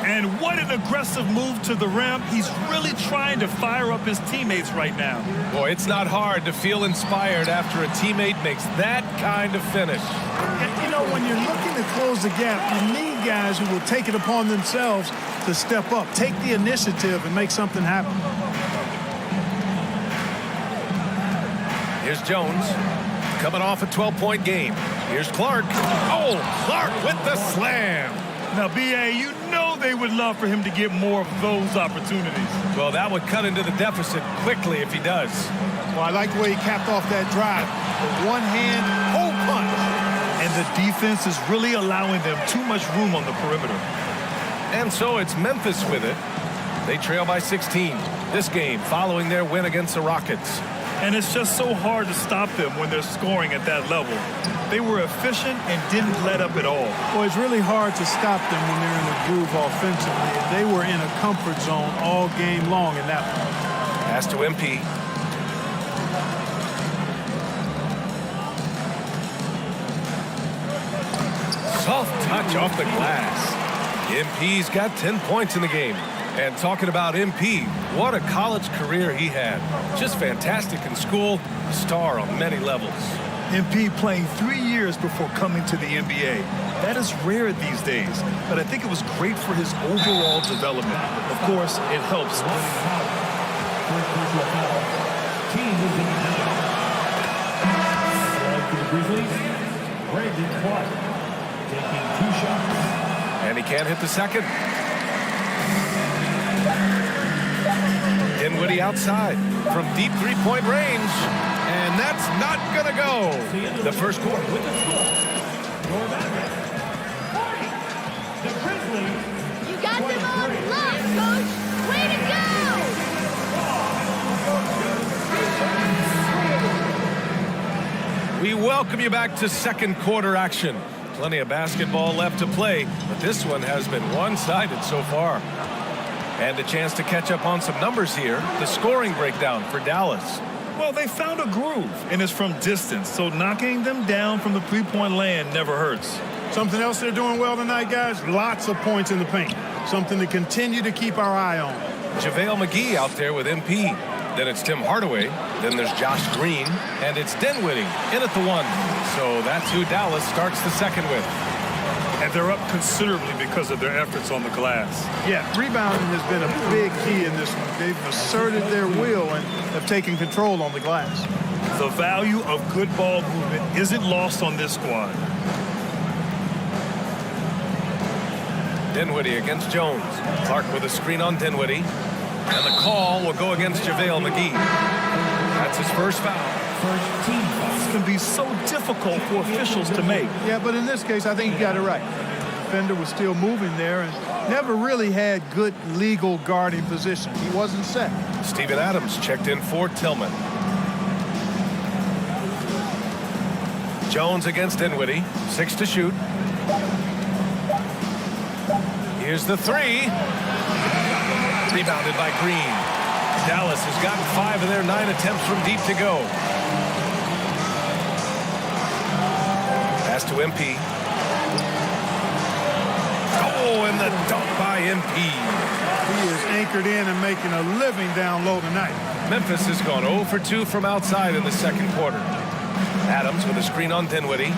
And what an aggressive move to the rim. He's really trying to fire up his teammates right now. Boy, it's not hard to feel inspired after a teammate makes that kind of finish. And, you know, when you're looking to close the gap, you need guys who will take it upon themselves to step up, take the initiative, and make something happen. Here's Jones. Coming off a 12-point game. Here's Clark. Oh, Clark with the slam. Now, B.A., you know they would love for him to get more of those opportunities. Well, that would cut into the deficit quickly if he does. Well, I like the way he capped off that drive. With one hand, whole punch. And the defense is really allowing them too much room on the perimeter. And so it's Memphis with it. They trail by 16. This game following their win against the Rockets. And it's just so hard to stop them when they're scoring at that level. They were efficient and didn't let up at all. Well, it's really hard to stop them when they're in a groove offensively. They were in a comfort zone all game long in that one. Pass to MP. Soft touch off the glass. MP's got 10 points in the game. And talking about MP, what a college career he had. Just fantastic in school, star on many levels. MP playing 3 years before coming to the NBA. That is rare these days, but I think it was great for his overall development. Of course, it helps. And he can't hit the second. Dinwiddie outside from deep three-point range. And that's not going to go. The first quarter. You got them on lock, Coach. Way to go! We welcome you back to second quarter action. Plenty of basketball left to play, but this one has been one-sided so far. And a chance to catch up on some numbers here. The scoring breakdown for Dallas. Well, they found a groove, and it's from distance, so knocking them down from the three-point land never hurts. Something else they're doing well tonight, guys? Lots of points in the paint. Something to continue to keep our eye on. JaVale McGee out there with MP. Then it's Tim Hardaway. Then there's Josh Green. And it's Dinwiddie in at the 1. So that's who Dallas starts the second with. And they're up considerably because of their efforts on the glass. Yeah, rebounding has been a big key in this one. They've asserted their will and have taken control on the glass. The value of good ball movement isn't lost on this squad. Dinwiddie against Jones. Clark with a screen on Dinwiddie. And the call will go against JaVale McGee. That's his first foul. First team foul. can be so difficult for officials to make. Yeah, but in this case, I think you got it right. The defender was still moving there and never really had good legal guarding position. He wasn't set. Steven Adams checked in for Tillman. Jones against Dinwiddie. 6 to shoot. Here's the 3. Rebounded by Green. Dallas has gotten 5 of their 9 attempts from deep to go. Pass to MP. Oh, and the dunk by MP. He is anchored in and making a living down low tonight. Memphis has gone 0 for 2 from outside in the second quarter. Adams with a screen on Dinwiddie.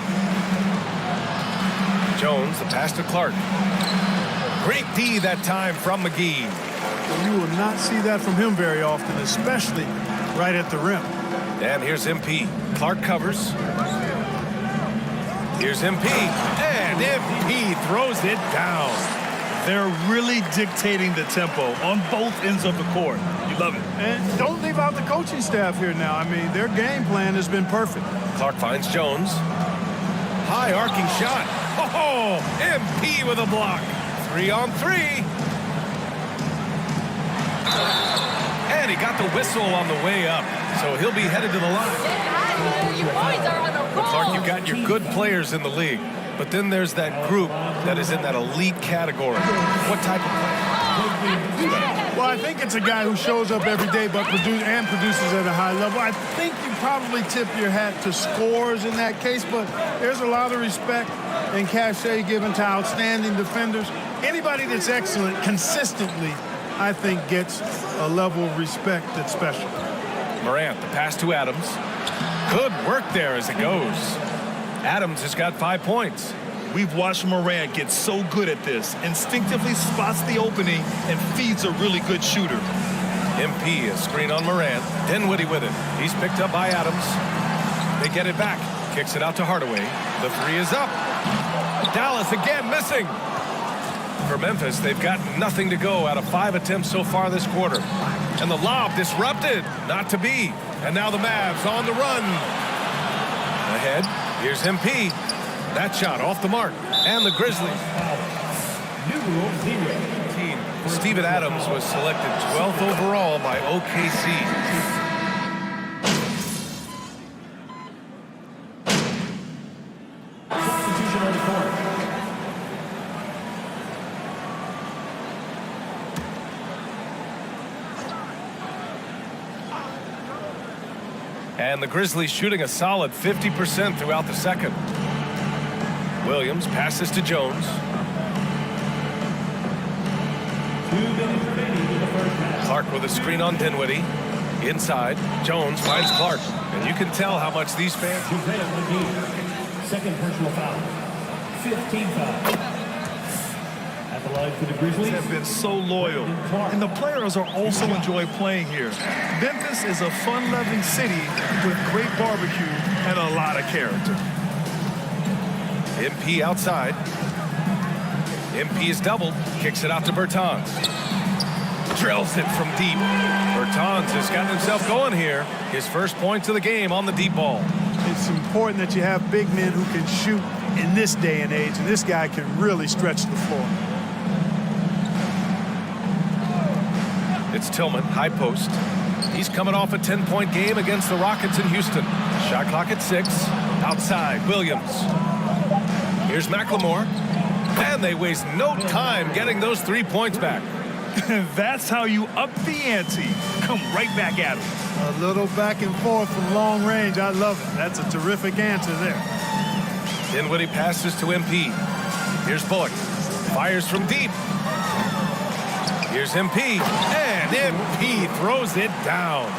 Jones, the pass to Clark. Great D that time from McGee. You will not see that from him very often, especially right at the rim. And here's MP. Clark covers. Here's MP. And MP throws it down. They're really dictating the tempo on both ends of the court. You love it. And don't leave out the coaching staff here now. I mean, their game plan has been perfect. Clark finds Jones. High arcing shot. Oh, MP with a block. 3 on 3. And he got the whistle on the way up, so he'll be headed to the line. Well, Clark, you got your good players in the league, but then there's that group that is in that elite category. What type of player? Well, I think it's a guy who shows up every day but produces at a high level. I think you probably tip your hat to scores in that case, but there's a lot of respect and cachet given to outstanding defenders. Anybody that's excellent consistently, I think, gets a level of respect that's special. Morant, the pass to Adams. Good work there as it goes. Adams has got 5 points. We've watched Morant get so good at this. Instinctively spots the opening and feeds a really good shooter. MP, a screen on Morant. Dinwiddie with it. He's picked up by Adams. They get it back. Kicks it out to Hardaway. The 3 is up. Dallas again missing. For Memphis, they've got nothing to go out of 5 attempts so far this quarter. And the lob disrupted. Not to be. And now the Mavs on the run. Ahead. Here's MP. That shot off the mark. And the Grizzlies. Steven Adams was selected 12th overall by OKC. And the Grizzlies shooting a solid 50% throughout the second. Williams passes to Jones. Clark with a screen on Dinwiddie. Inside, Jones finds Clark. And you can tell how much these fans... Second personal foul. 15 foul. At the line for the Grizzlies have been so loyal, and the players are also enjoy playing here. Memphis is a fun-loving city with great barbecue and a lot of character. MP outside. MP is doubled. Kicks it out to Bertans. Drills it from deep. Bertans has gotten himself going here. His first points of the game on the deep ball. It's important that you have big men who can shoot in this day and age, and this guy can really stretch the floor. It's Tillman, high post. He's coming off a 10-point game against the Rockets in Houston. Shot clock at 6. Outside, Williams. Here's McLemore. And they waste no time getting those 3 points back. That's how you up the ante. Come right back at him. A little back and forth from long range. I love it. That's a terrific answer there. Dinwiddie passes to MP. Here's Bullock. Fires from deep. Here's MP. And MP throws it down.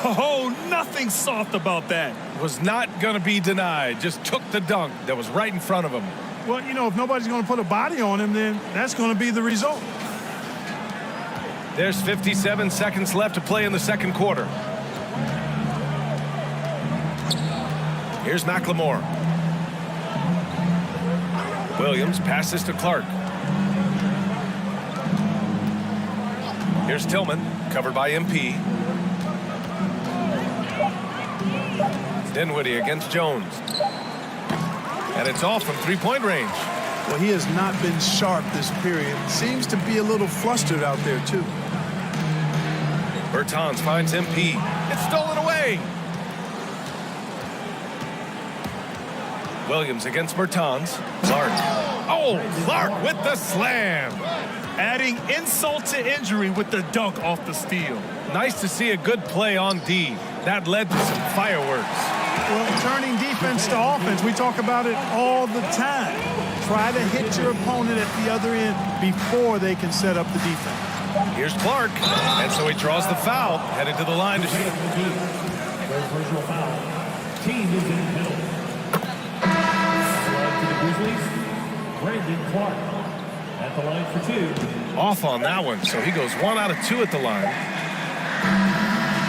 Oh, nothing soft about that. Was not going to be denied. Just took the dunk that was right in front of him. Well, you know, if nobody's going to put a body on him, then that's going to be the result. There's 57 seconds left to play in the second quarter. Here's McLemore. Williams passes to Clark. Here's Tillman, covered by MP. Dinwiddie against Jones. And it's off from three-point range. Well, he has not been sharp this period. Seems to be a little flustered out there, too. Bertans finds MP. It's stolen away. Williams against Bertans. Clark. Oh, Clark with the slam. Adding insult to injury with the dunk off the steal. Nice to see a good play on D. That led to some fireworks. Well, turning defense to offense, we talk about it all the time. Try to hit your opponent at the other end before they can set up the defense. Here's Clark, and so he draws the foul, headed to the line to shoot. Personal foul. Team is in the middle. Slide to the Grizzlies. Brandon Clark at the line for two. Off on that one, so he goes 1 out of 2 at the line.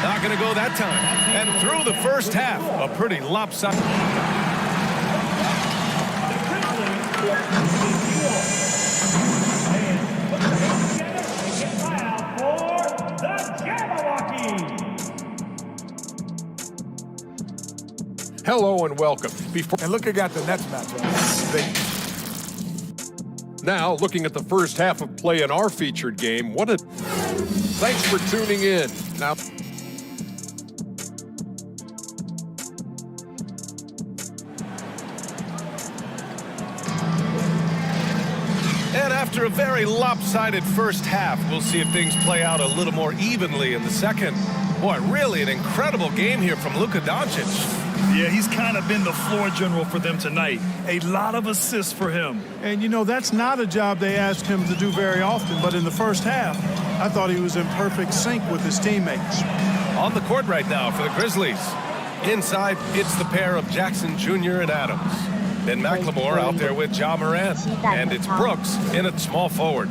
Not going to go that time. And through the first half, a pretty lopsided. Hello and welcome. And look, I got the Nets matchup. Now, looking at the first half of play in our featured game, thanks for tuning in. Now, And after a very lopsided first half, we'll see if things play out a little more evenly in the second. Boy, really an incredible game here from Luka Doncic. Yeah, he's kind of been the floor general for them tonight. A lot of assists for him. And, you know, that's not a job they asked him to do very often, but in the first half, I thought he was in perfect sync with his teammates. On the court right now for the Grizzlies. Inside, it's the pair of Jackson Jr. and Adams. Then McLemore out there with Ja Morant. And it's Brooks in at small forward.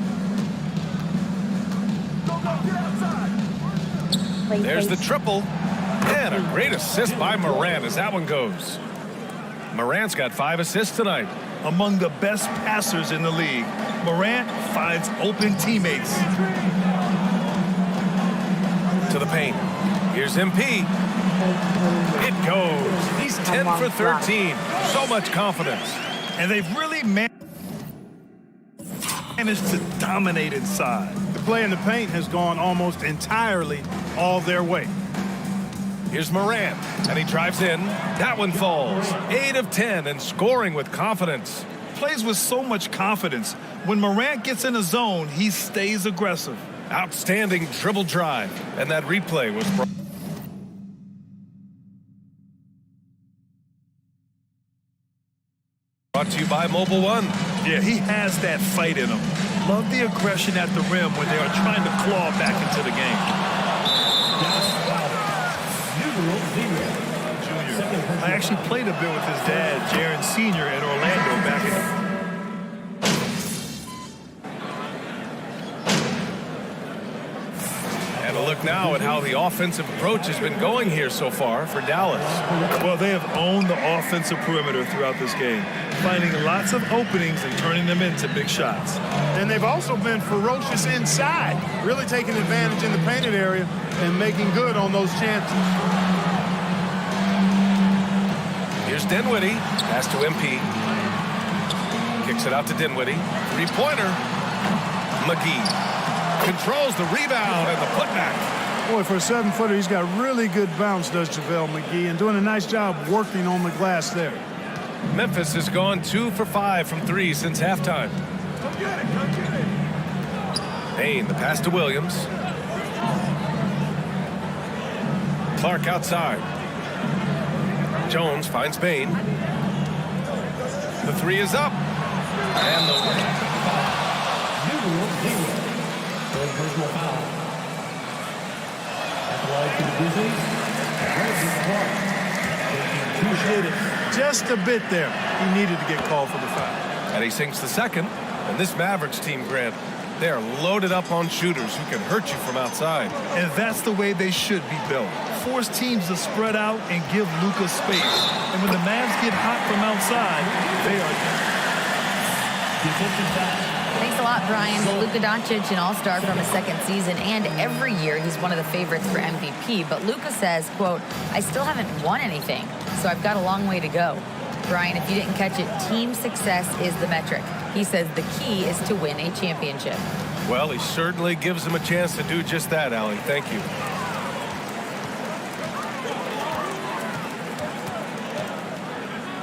There's the triple. And a great assist by Morant as that one goes. Morant's got 5 assists tonight. Among the best passers in the league, Morant finds open teammates. To the paint. Here's MP. It goes. He's 10 for 13. So much confidence. And they've really managed to dominate inside. The play in the paint has gone almost entirely all their way. Here's Morant, and he drives in. That one falls. 8 of 10 and scoring with confidence. Plays with so much confidence. When Morant gets in a zone, he stays aggressive. Outstanding dribble drive, and that replay was brought to you by Mobile One. Yeah, he has that fight in him. Love the aggression at the rim when they are trying to claw back into the game. I actually played a bit with his dad, Jaron Sr. at Orlando back in And a look now at how the offensive approach has been going here so far for Dallas. Well, they have owned the offensive perimeter throughout this game, finding lots of openings and turning them into big shots. And they've also been ferocious inside, really taking advantage in the painted area and making good on those chances. Here's Dinwiddie. Pass to MP. Kicks it out to Dinwiddie. Three-pointer. McGee controls the rebound and the putback. Boy, for a 7-footer, he's got really good bounce, does JaVale McGee, and doing a nice job working on the glass there. Memphis has gone 2 for 5 from 3 since halftime. Come get it, come get it. Payne, the pass to Williams. Clark outside. Jones finds Payne. The 3 is up. And the personal foul. At the line for the Grizzlies, Brandon Clark. Appreciate it. Just a bit there. He needed to get called for the foul. And he sinks the second. And this Mavericks team, Grant, they are loaded up on shooters who can hurt you from outside. And that's the way they should be built. Force teams to spread out and give Luka space. And when the Mavs get hot from outside, they are... Thanks a lot, Brian. Well, Luka Doncic, an all-star from his second season, and every year he's one of the favorites for MVP. But Luka says, quote, I still haven't won anything, so I've got a long way to go. Brian, if you didn't catch it, team success is the metric. He says the key is to win a championship. Well, he certainly gives him a chance to do just that, Allie. Thank you.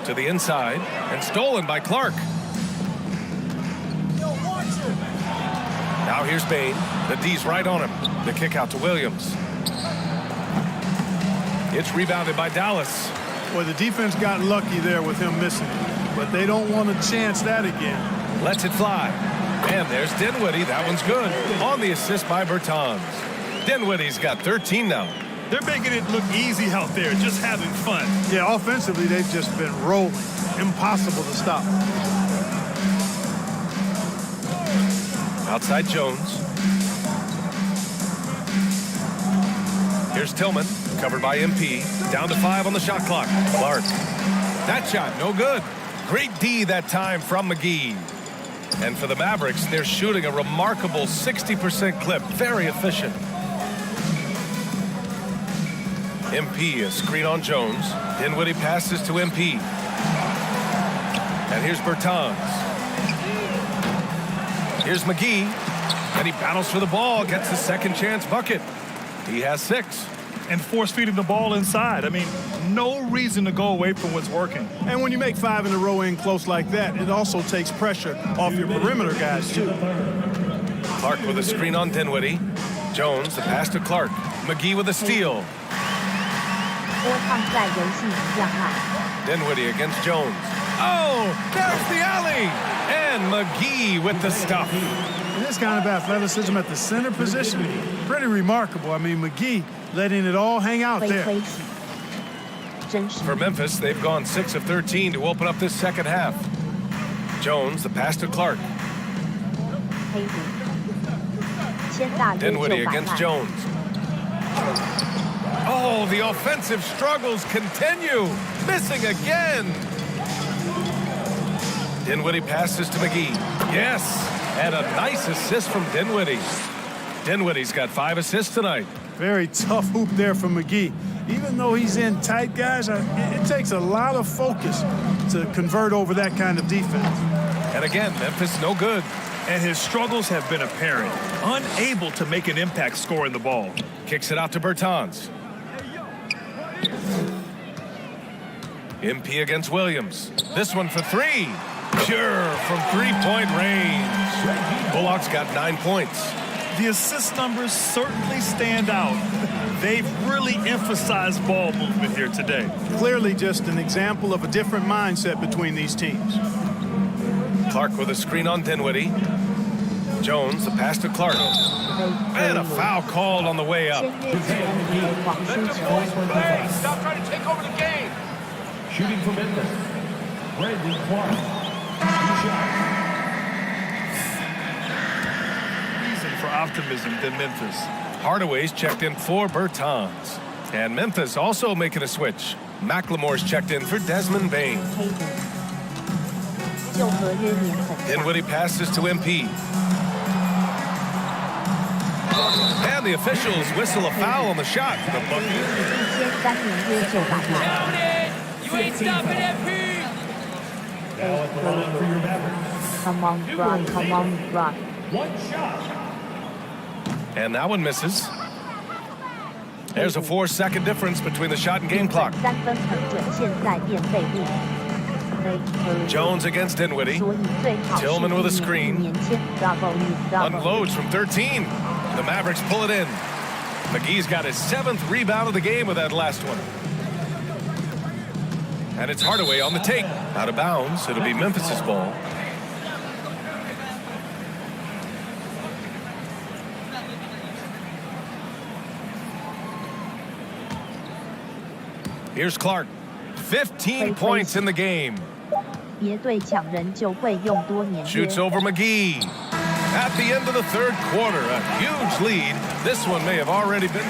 To the inside, and stolen by Clark. Now here's Bain. The D's right on him. The kick out to Williams. It's rebounded by Dallas. Well, the defense got lucky there with him missing it, but they don't want to chance that again. Lets it fly. And there's Dinwiddie. That one's good. On the assist by Bertans. Dinwiddie's got 13 now. They're making it look easy out there, just having fun. Yeah, offensively, they've just been rolling. Impossible to stop. Outside Jones. Here's Tillman, covered by MP. Down to 5 on the shot clock. Clark. That shot, no good. Great D that time from McGee. And for the Mavericks, they're shooting a remarkable 60% clip. Very efficient. MP, a screen on Jones. Dinwiddie passes to MP. And here's Bertans. Here's McGee. And he battles for the ball, gets the second chance bucket. He has 6. And force-feeding the ball inside. I mean, no reason to go away from what's working. And when you make 5 in a row in close like that, it also takes pressure off your perimeter guys, too. Clark with a screen on Dinwiddie. Jones, the pass to Clark. McGee with a steal. Dinwiddie against Jones. Oh, there's the alley! And McGee with the stuff. And this kind of athleticism at the center position, pretty remarkable. I mean, McGee letting it all hang out there. For Memphis, they've gone 6 of 13 to open up this second half. Jones, the pass to Clark. Dinwiddie against Jones. Oh, the offensive struggles continue. Missing again. Dinwiddie passes to McGee. Yes, and a nice assist from Dinwiddie. Dinwiddie's got 5 assists tonight. Very tough hoop there from McGee. Even though he's in tight, guys, it takes a lot of focus to convert over that kind of defense. And again, Memphis no good. And his struggles have been apparent. Unable to make an impact scoring the ball. Kicks it out to Bertans. MP against Williams. This one for 3. Pure from 3-point range. Bullock's got 9 points. The assist numbers certainly stand out. They've really emphasized ball movement here today. Clearly just an example of a different mindset between these teams. Clark with a screen on Dinwiddie. Jones, the pass to Clark. And a foul called on the way up. Stop trying to take over the game. Shooting for Memphis, Brandon Clark. 2 shots. Reason for optimism than Memphis. Hardaway's checked in for Bertans. And Memphis also making a switch. McLemore's checked in for Desmond Bain. Dinwiddie passes to MP. And the officials whistle a foul on the shot. The You ain't stopping MP! Now at the line for your Mavericks. Come on, Brock. Come on, Brock. 1 shot. And that one misses. There's a 4-second difference between the shot and game clock. Jones against Dinwiddie. Tillman with a screen. Unloads from 13. The Mavericks pull it in. McGee's got his 7th rebound of the game with that last one. And it's Hardaway on the take. Out of bounds. It'll be Memphis's ball. Here's Clark. 15 points in the game. Shoots over McGee. At the end of the 3rd quarter, a huge lead. This one may have already been.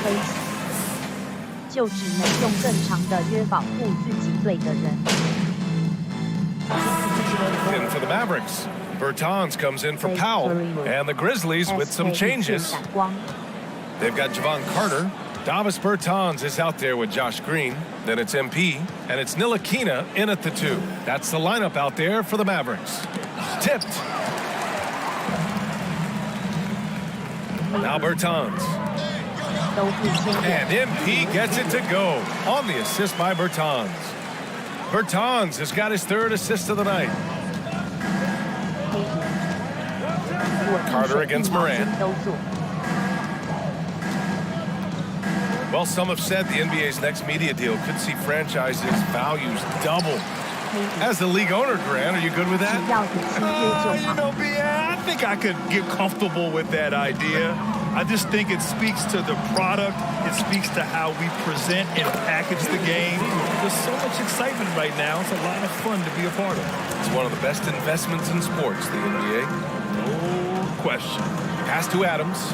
推洗，就只能用更长的约保护自己队的人。In for the Mavericks, Bertans comes in for Powell, and the Grizzlies with some changes. They've got Javon Carter. Davis Bertans is out there with Josh Green. Then it's MP, and it's Ntilikina in at the 2. That's the lineup out there for the Mavericks. Tipped. Now Bertans. And MP gets it to go on the assist by Bertans. Bertans has got his 3rd assist of the night. Carter against Morant. Well, some have said the NBA's next media deal could see franchises' values double. As the league owner, Grant, are you good with that? You know, I think I could get comfortable with that idea. I just think it speaks to the product. It speaks to how we present and package the game. There's so much excitement right now. It's a lot of fun to be a part of. It's one of the best investments in sports, the NBA. No question. Pass to Adams.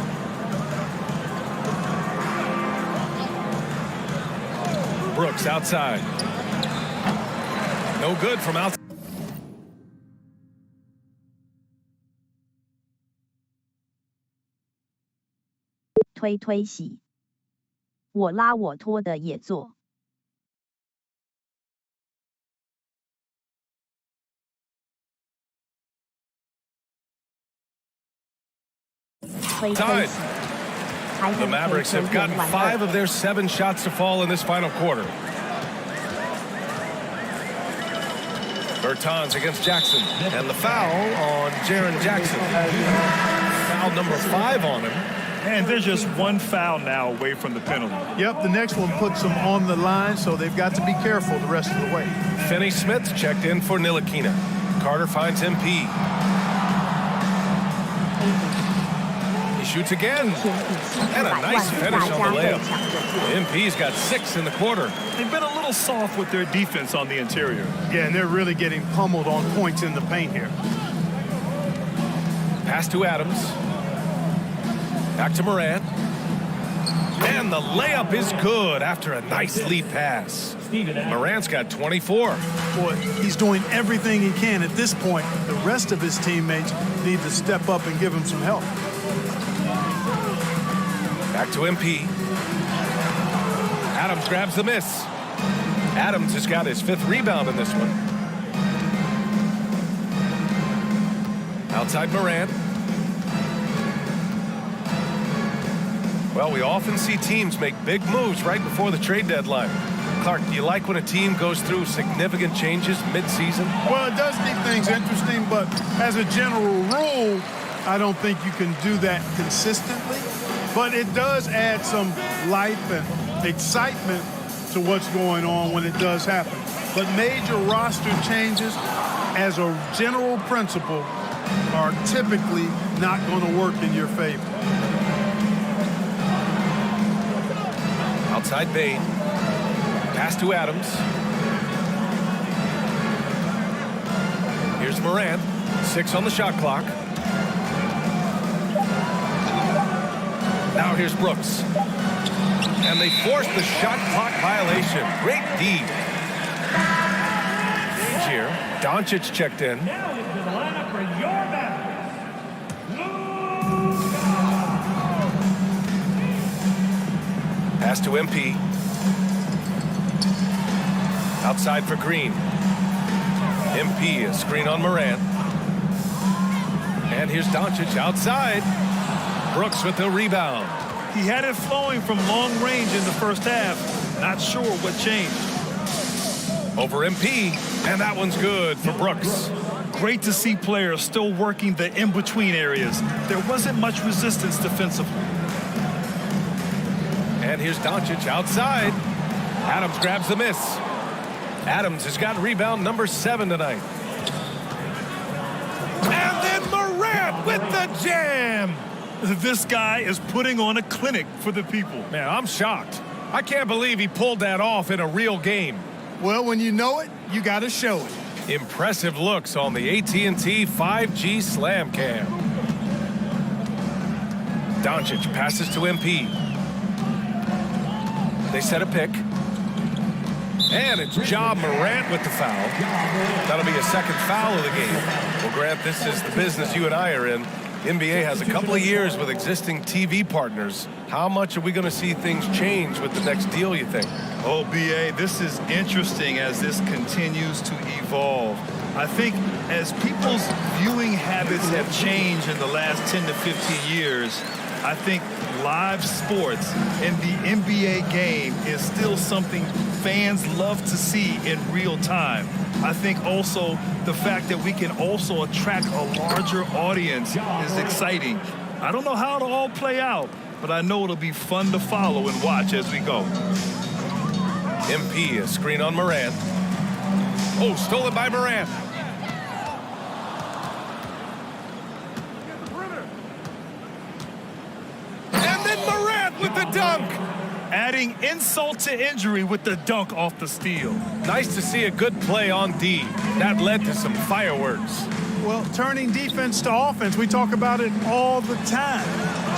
Brooks outside. No good from outside. 推推洗，我拉我拖的也做。推推洗。 The Mavericks have gotten 5 of their 7 shots to fall in this final quarter. Bertans against Jackson, and the foul on Jaren Jackson. Foul number 5 on him. And there's just one foul now away from the penalty. Yep, the next one puts them on the line, so they've got to be careful the rest of the way. Finney Smith checked in for Ntilikina. Carter finds MP. He shoots again. And a nice finish on the layup. MP's got 6 in the quarter. They've been a little soft with their defense on the interior. Yeah, and they're really getting pummeled on points in the paint here. Pass to Adams. Back to Morant. And the layup is good after a nice lead pass. Morant's got 24. Boy, he's doing everything he can at this point. The rest of his teammates need to step up and give him some help. Back to MP. Adams grabs the miss. Adams has got his 5th rebound in this one. Outside Morant. Well, we often see teams make big moves right before the trade deadline. Clark, do you like when a team goes through significant changes mid-season? Well, it does keep things interesting, but as a general rule, I don't think you can do that consistently. But it does add some life and excitement to what's going on when it does happen. But major roster changes, as a general principle, are typically not going to work in your favor. Outside Bane. Pass to Adams. Here's Morant. 6 on the shot clock. Now here's Brooks. And they force the shot clock violation. Great D. Here, Doncic checked in. Pass to MP. Outside for Green. MP, a screen on Morant. And here's Doncic outside. Brooks with the rebound. He had it flowing from long range in the first half. Not sure what changed. Over MP, and that one's good for Brooks. Great to see players still working the in-between areas. There wasn't much resistance defensively. And here's Doncic outside. Adams grabs the miss. Adams has got rebound number 7 tonight. And then Morant with the jam. This guy is putting on a clinic for the people. Man, I'm shocked. I can't believe he pulled that off in a real game. Well, when you know it, you got to show it. Impressive looks on the AT&T 5G Slam Cam. Doncic passes to MP. They set a pick. And it's Ja Morant with the foul. That'll be a second foul of the game. Well, Grant, this is the business you and I are in. NBA has a couple of years with existing TV partners. How much are we going to see things change with the next deal, you think? Oh, BA, this is interesting as this continues to evolve. I think as people's viewing habits have changed in the last 10 to 15 years, I think live sports in the NBA game is still something fans love to see in real time. I think also the fact that we can also attract a larger audience is exciting. I don't know how it'll all play out, but I know it'll be fun to follow and watch as we go. MP, a screen on Morant. Oh, stolen by Morant. And then Morant with the dunk. Adding insult to injury with the dunk off the steal. Nice to see a good play on D. That led to some fireworks. Well, turning defense to offense, we talk about it all the time.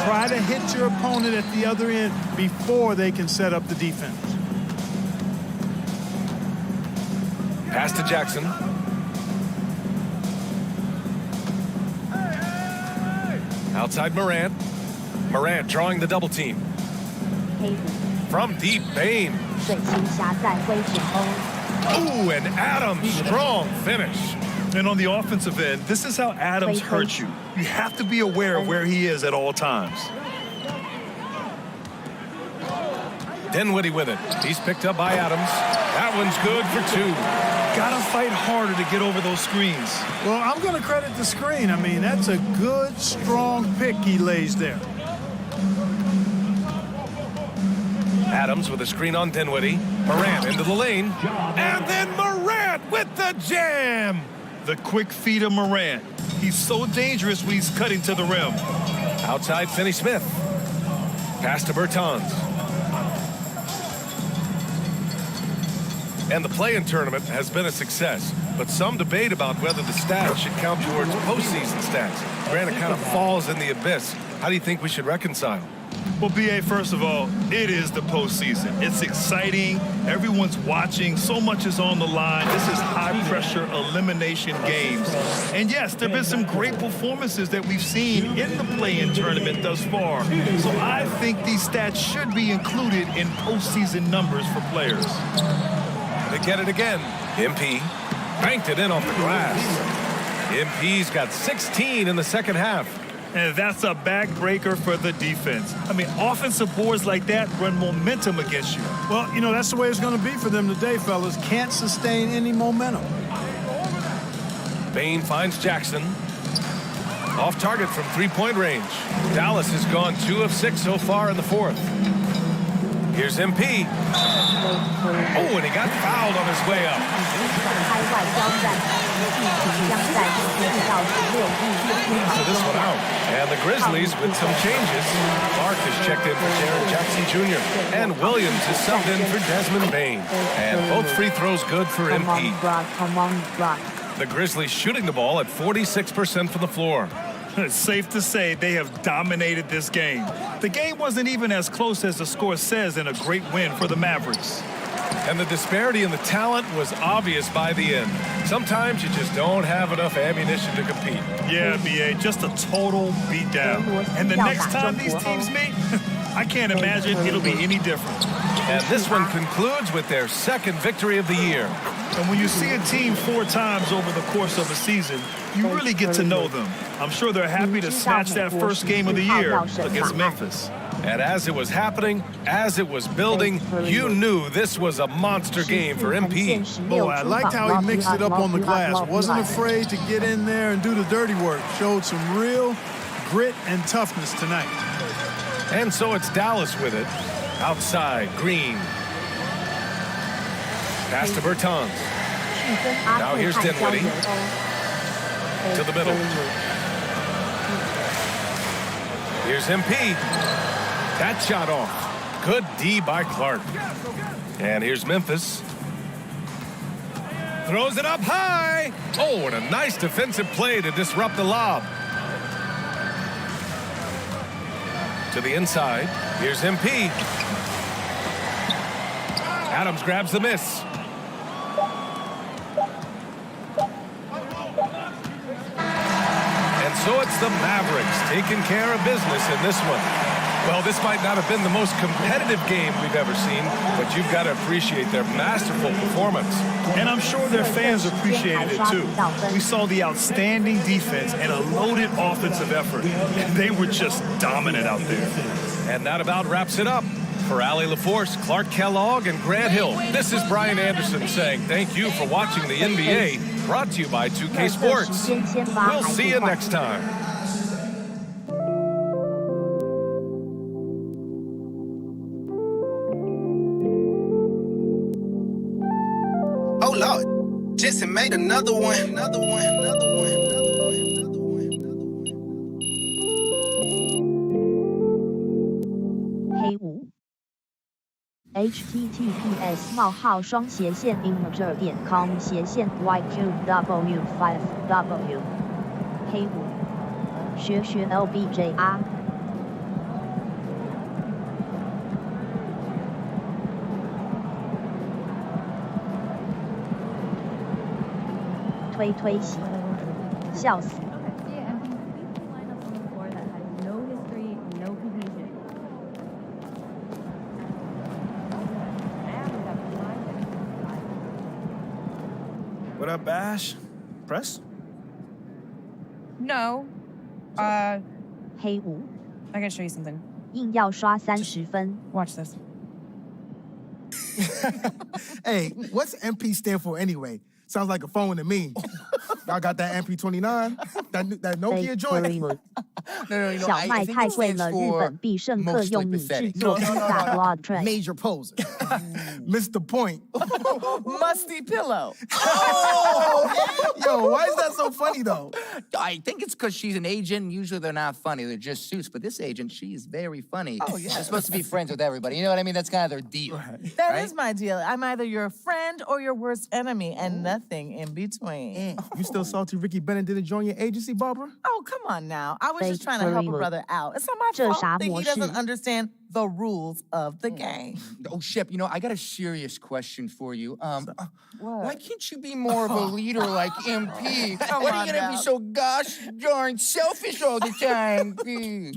Try to hit your opponent at the other end before they can set up the defense. Pass to Jackson. Outside Morant. Morant drawing the double team. From deep, Bane. Ooh, and Adams, strong finish. And on the offensive end, this is how Adams hurts you. You have to be aware of where he is at all times. Dinwiddie with it. He's picked up by Adams. That one's good for two. Gotta fight harder to get over those screens. Well, I'm going to credit the screen. I mean, that's a good, strong pick he lays there. Adams with a screen on Dinwiddie. Morant into the lane. And then Morant with the jam. The quick feed of Morant. He's so dangerous when he's cutting to the rim. Outside Finney-Smith. Pass to Bertans. And the play-in tournament has been a success, but some debate about whether the stats should count towards postseason stats. Grant, it kind of falls in the abyss. How do you think we should reconcile? Well, BA, first of all, it is the postseason. It's exciting. Everyone's watching. So much is on the line. This is high-pressure elimination games. And yes, there have been some great performances that we've seen in the play-in tournament thus far. So I think these stats should be included in postseason numbers for players. They get it again. MP banked it in off the glass. MP's got 16 in the second half. And that's a backbreaker for the defense. I mean, offensive boards like that run momentum against you. Well, you know, that's the way it's going to be for them today, fellas. Can't sustain any momentum. Bane finds Jackson. Off target from three-point range. Dallas has gone 2 of 6 so far in the fourth. Here's MP. Oh, and he got fouled on his way up. So this one out. And the Grizzlies with some changes. Clark has checked in for Jaren Jackson Jr. And Williams is subbed in for Desmond Bane. And both free throws good for MP. The Grizzlies shooting the ball at 46% from the floor. It's safe to say they have dominated this game. The game wasn't even as close as the score says in a great win for the Mavericks. And the disparity in the talent was obvious by the end. Sometimes you just don't have enough ammunition to compete. Yeah, BA, just a total beatdown. And the next time these teams meet, I can't imagine it'll be any different. And this one concludes with their second victory of the year. And when you see a team 4 times over the course of a season, you really get to know them. I'm sure they're happy to snatch that first game of the year against Memphis. And as it was happening, as it was building, you knew this was a monster game for MP. Boy, I liked how he mixed it up on the glass. Wasn't afraid to get in there and do the dirty work. Showed some real grit and toughness tonight. And so it's Dallas with it. Outside, Green. Pass to Bertans. Now here's Dinwiddie. To the middle. Here's MP. That shot off. Good D by Clark. And here's Memphis. Throws it up high. Oh, and a nice defensive play to disrupt the lob. To the inside. Here's MP. Adams grabs the miss. And so it's the Mavericks taking care of business in this one. Well, this might not have been the most competitive game we've ever seen, but you've got to appreciate their masterful performance. And I'm sure their fans appreciated it too. We saw the outstanding defense and a loaded offensive effort. They were just dominant out there. And that about wraps it up. For Allie LaForce, Clark Kellogg, and Grant Hill, this is Brian Anderson saying thank you for watching the NBA, brought to you by 2K Sports. We'll see you next time. Oh Lord, Jetson made another one. https://imager.com/YQW5W 黑五学 LBJ 啊推洗笑死 What up, Ash? Press? No.黑五 I gotta show you something. 硬要刷30分 Watch this. Hey, what's MP stand for anyway? Sounds like a phone to me. Y'all got that MP29? That Nokia joint? No, 小麦太贵了，日本必胜客用米制作披萨 blood tray。 Major poser. Missed the point. Musty pillow. Oh, yo, why is that so funny though? I think it's because she's an agent. Usually they're not funny. They're just suits. But this agent, she's very funny. Oh, yeah. They're supposed to be friends with everybody. You know what I mean? That's kind of their deal. That is my deal. I'm either your friend or your worst enemy, and nothing in between. You still salty Ricky Bennett didn't join your agency, Barbara? Oh, come on now. I was just trying to help a brother out. It's not my fault that he doesn't understand the rules of the game. Oh, Shep, you know, I got a serious question for you. Why can't you be more of a leader like MP? Why are you gonna be so gosh darn selfish all the time?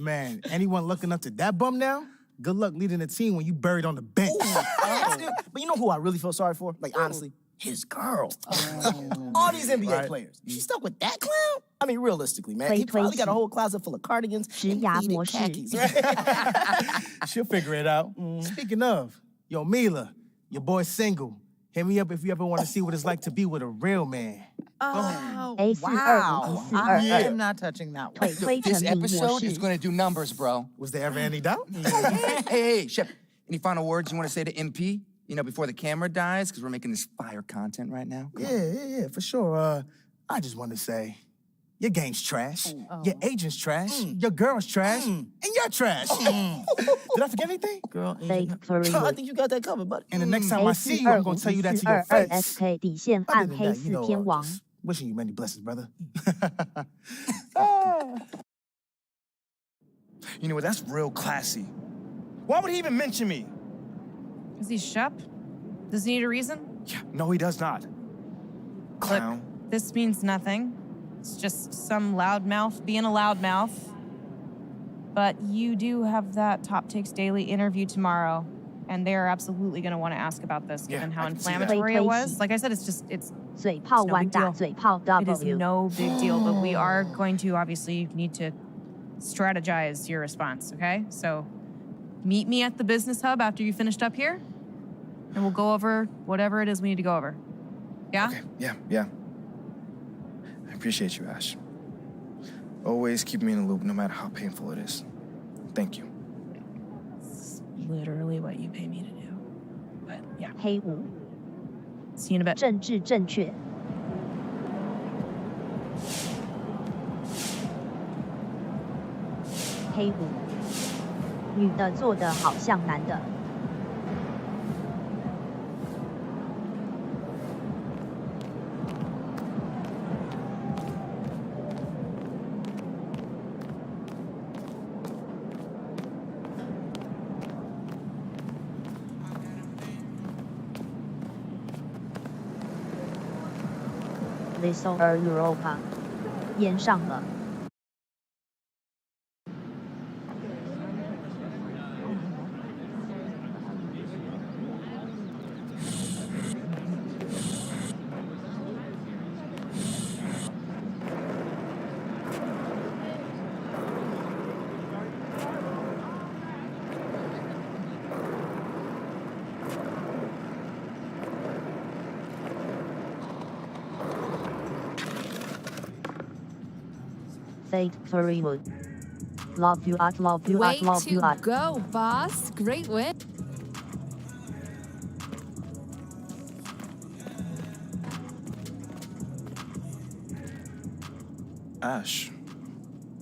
Man, anyone looking up to that bum now? Good luck leading a team when you buried on the bench. But you know who I really feel sorry for? Like, honestly? His girl. All these NBA players. She stuck with that clown? I mean, realistically, man. He probably got a whole closet full of cardigans and pleated khakis. She'll figure it out. Speaking of, yo, Mila, your boy's single. Hit me up if you ever want to see what it's like to be with a real man. Oh, A4 wow. I yeah. am not touching that one. This episode is going to do numbers, bro. Was there ever any doubt? Hey, Shep, any final words you want to say to MP? You know, before the camera dies, because we're making this fire content right now. Yeah, for sure. I just want to say, your game's trash, your agent's trash, your girl's trash, and you're trash. Did I forget anything? Girl, I think you got that covered, buddy. And the next time I see you, I'm going to tell you that to your face. SK 底线暗黑4天王 Wishing you many blessings, brother. You know what? That's real classy. Why would he even mention me? Is he Shep? Does he need a reason? Yeah, no, he does not. Clown. Look, this means nothing. It's just some loudmouth being a loudmouth. But you do have that Top Takes Daily interview tomorrow, and they're absolutely going to want to ask about this, given how inflammatory it was. Like I said, it's嘴炮玩打嘴炮 It is W no big deal, but we are going to obviously need to strategize your response, okay? So meet me at the business hub after you finished up here, and we'll go over whatever it is we need to go over. Yeah? Okay, yeah. I appreciate you, Ash. Always keep me in the loop, no matter how painful it is. Thank you. It's literally what you pay me to do. But yeah. 黑五 See you in a bit. 政治正确黑五女的做的好像男的 Little Europa 延上了。Victory wood. Love you at love you Way at love you to at. go, boss. Great win. Ash,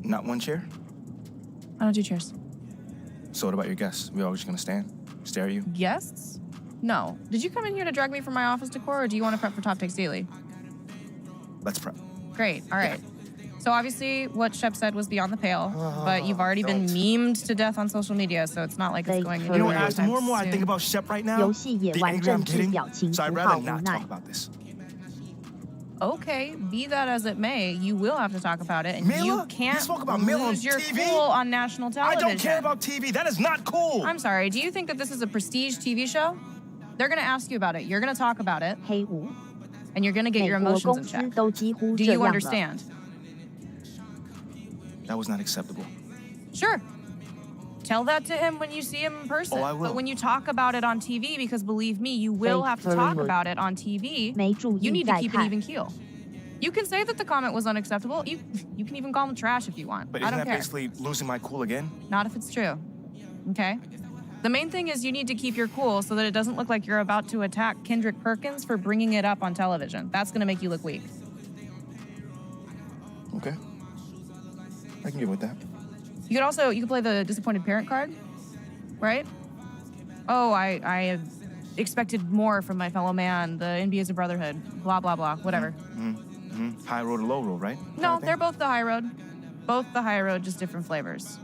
not one chair? I don't do cheers. So what about your guests? We all just gonna stand, stare at you? Guests? No. Did you come in here to drag me from my office decor, or do you want to prep for Top Takes Daily? Let's prep. Great. All right. So obviously, what Shep said was beyond the pale, but you've already been memed to death on social media, so it's not like it's going anywhere. You know what, Ash, the anytime more and more I soon. think about Shep right now, the angrier I'm getting, so I'd rather not talk about this. Okay, be that as it may, you will have to talk about it, and Mela? you can't You spoke about Mela on lose your TV? cool on national I television. don't care about TV. That is not cool. I'm sorry. Do you think that this is a prestige TV show? They're going to ask you about it. You're going to talk about it. And you're going to get your emotions in check. Do you understand? That was not acceptable. Sure. Tell that to him when you see him in person. Oh, I will. But when you talk about it on TV, because believe me, you will have to talk about it on TV, you need to keep an even keel. You can say that the comment was unacceptable. You can even call him trash if you want. But I isn't don't that care. basically losing my cool again? Not if it's true. Okay? The main thing is you need to keep your cool so that it doesn't look like you're about to attack Kendrick Perkins for bringing it up on television. That's going to make you look weak. Okay. I can get with that. You could play the disappointed parent card, right? Oh, I expected more from my fellow man. The NBA is a brotherhood. Blah, blah, blah. Whatever. High road or low road, right? No, they're both the high road. Both the high road, just different flavors.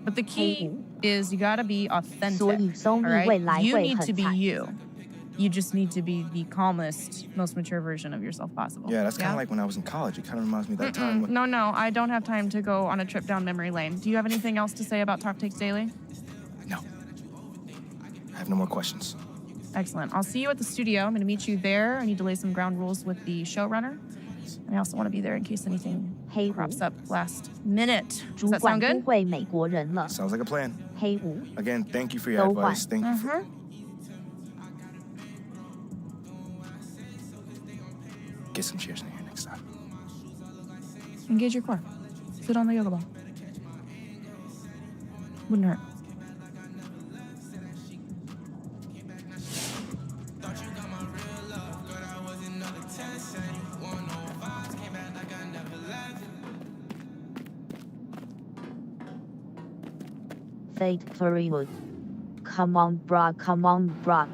But the key is you gotta be authentic. All right? You need to be you. You just need to be the calmest, most mature version of yourself possible. Yeah, that's kind of like when I was in college. It kind of reminds me of that time when... No, I don't have time to go on a trip down memory lane. Do you have anything else to say about Top Takes Daily? No. I have no more questions. Excellent. I'll see you at the studio. I'm gonna meet you there. I need to lay some ground rules with the showrunner. And I also want to be there in case anything crops up last minute. Does that sound good? Sounds like a plan. Again, thank you for your advice. Thank you for... Get some chairs in here next time. Engage your core. Sit on the yoga ball. Wouldn't hurt. Victory wood. Come on, brah, come on, brah.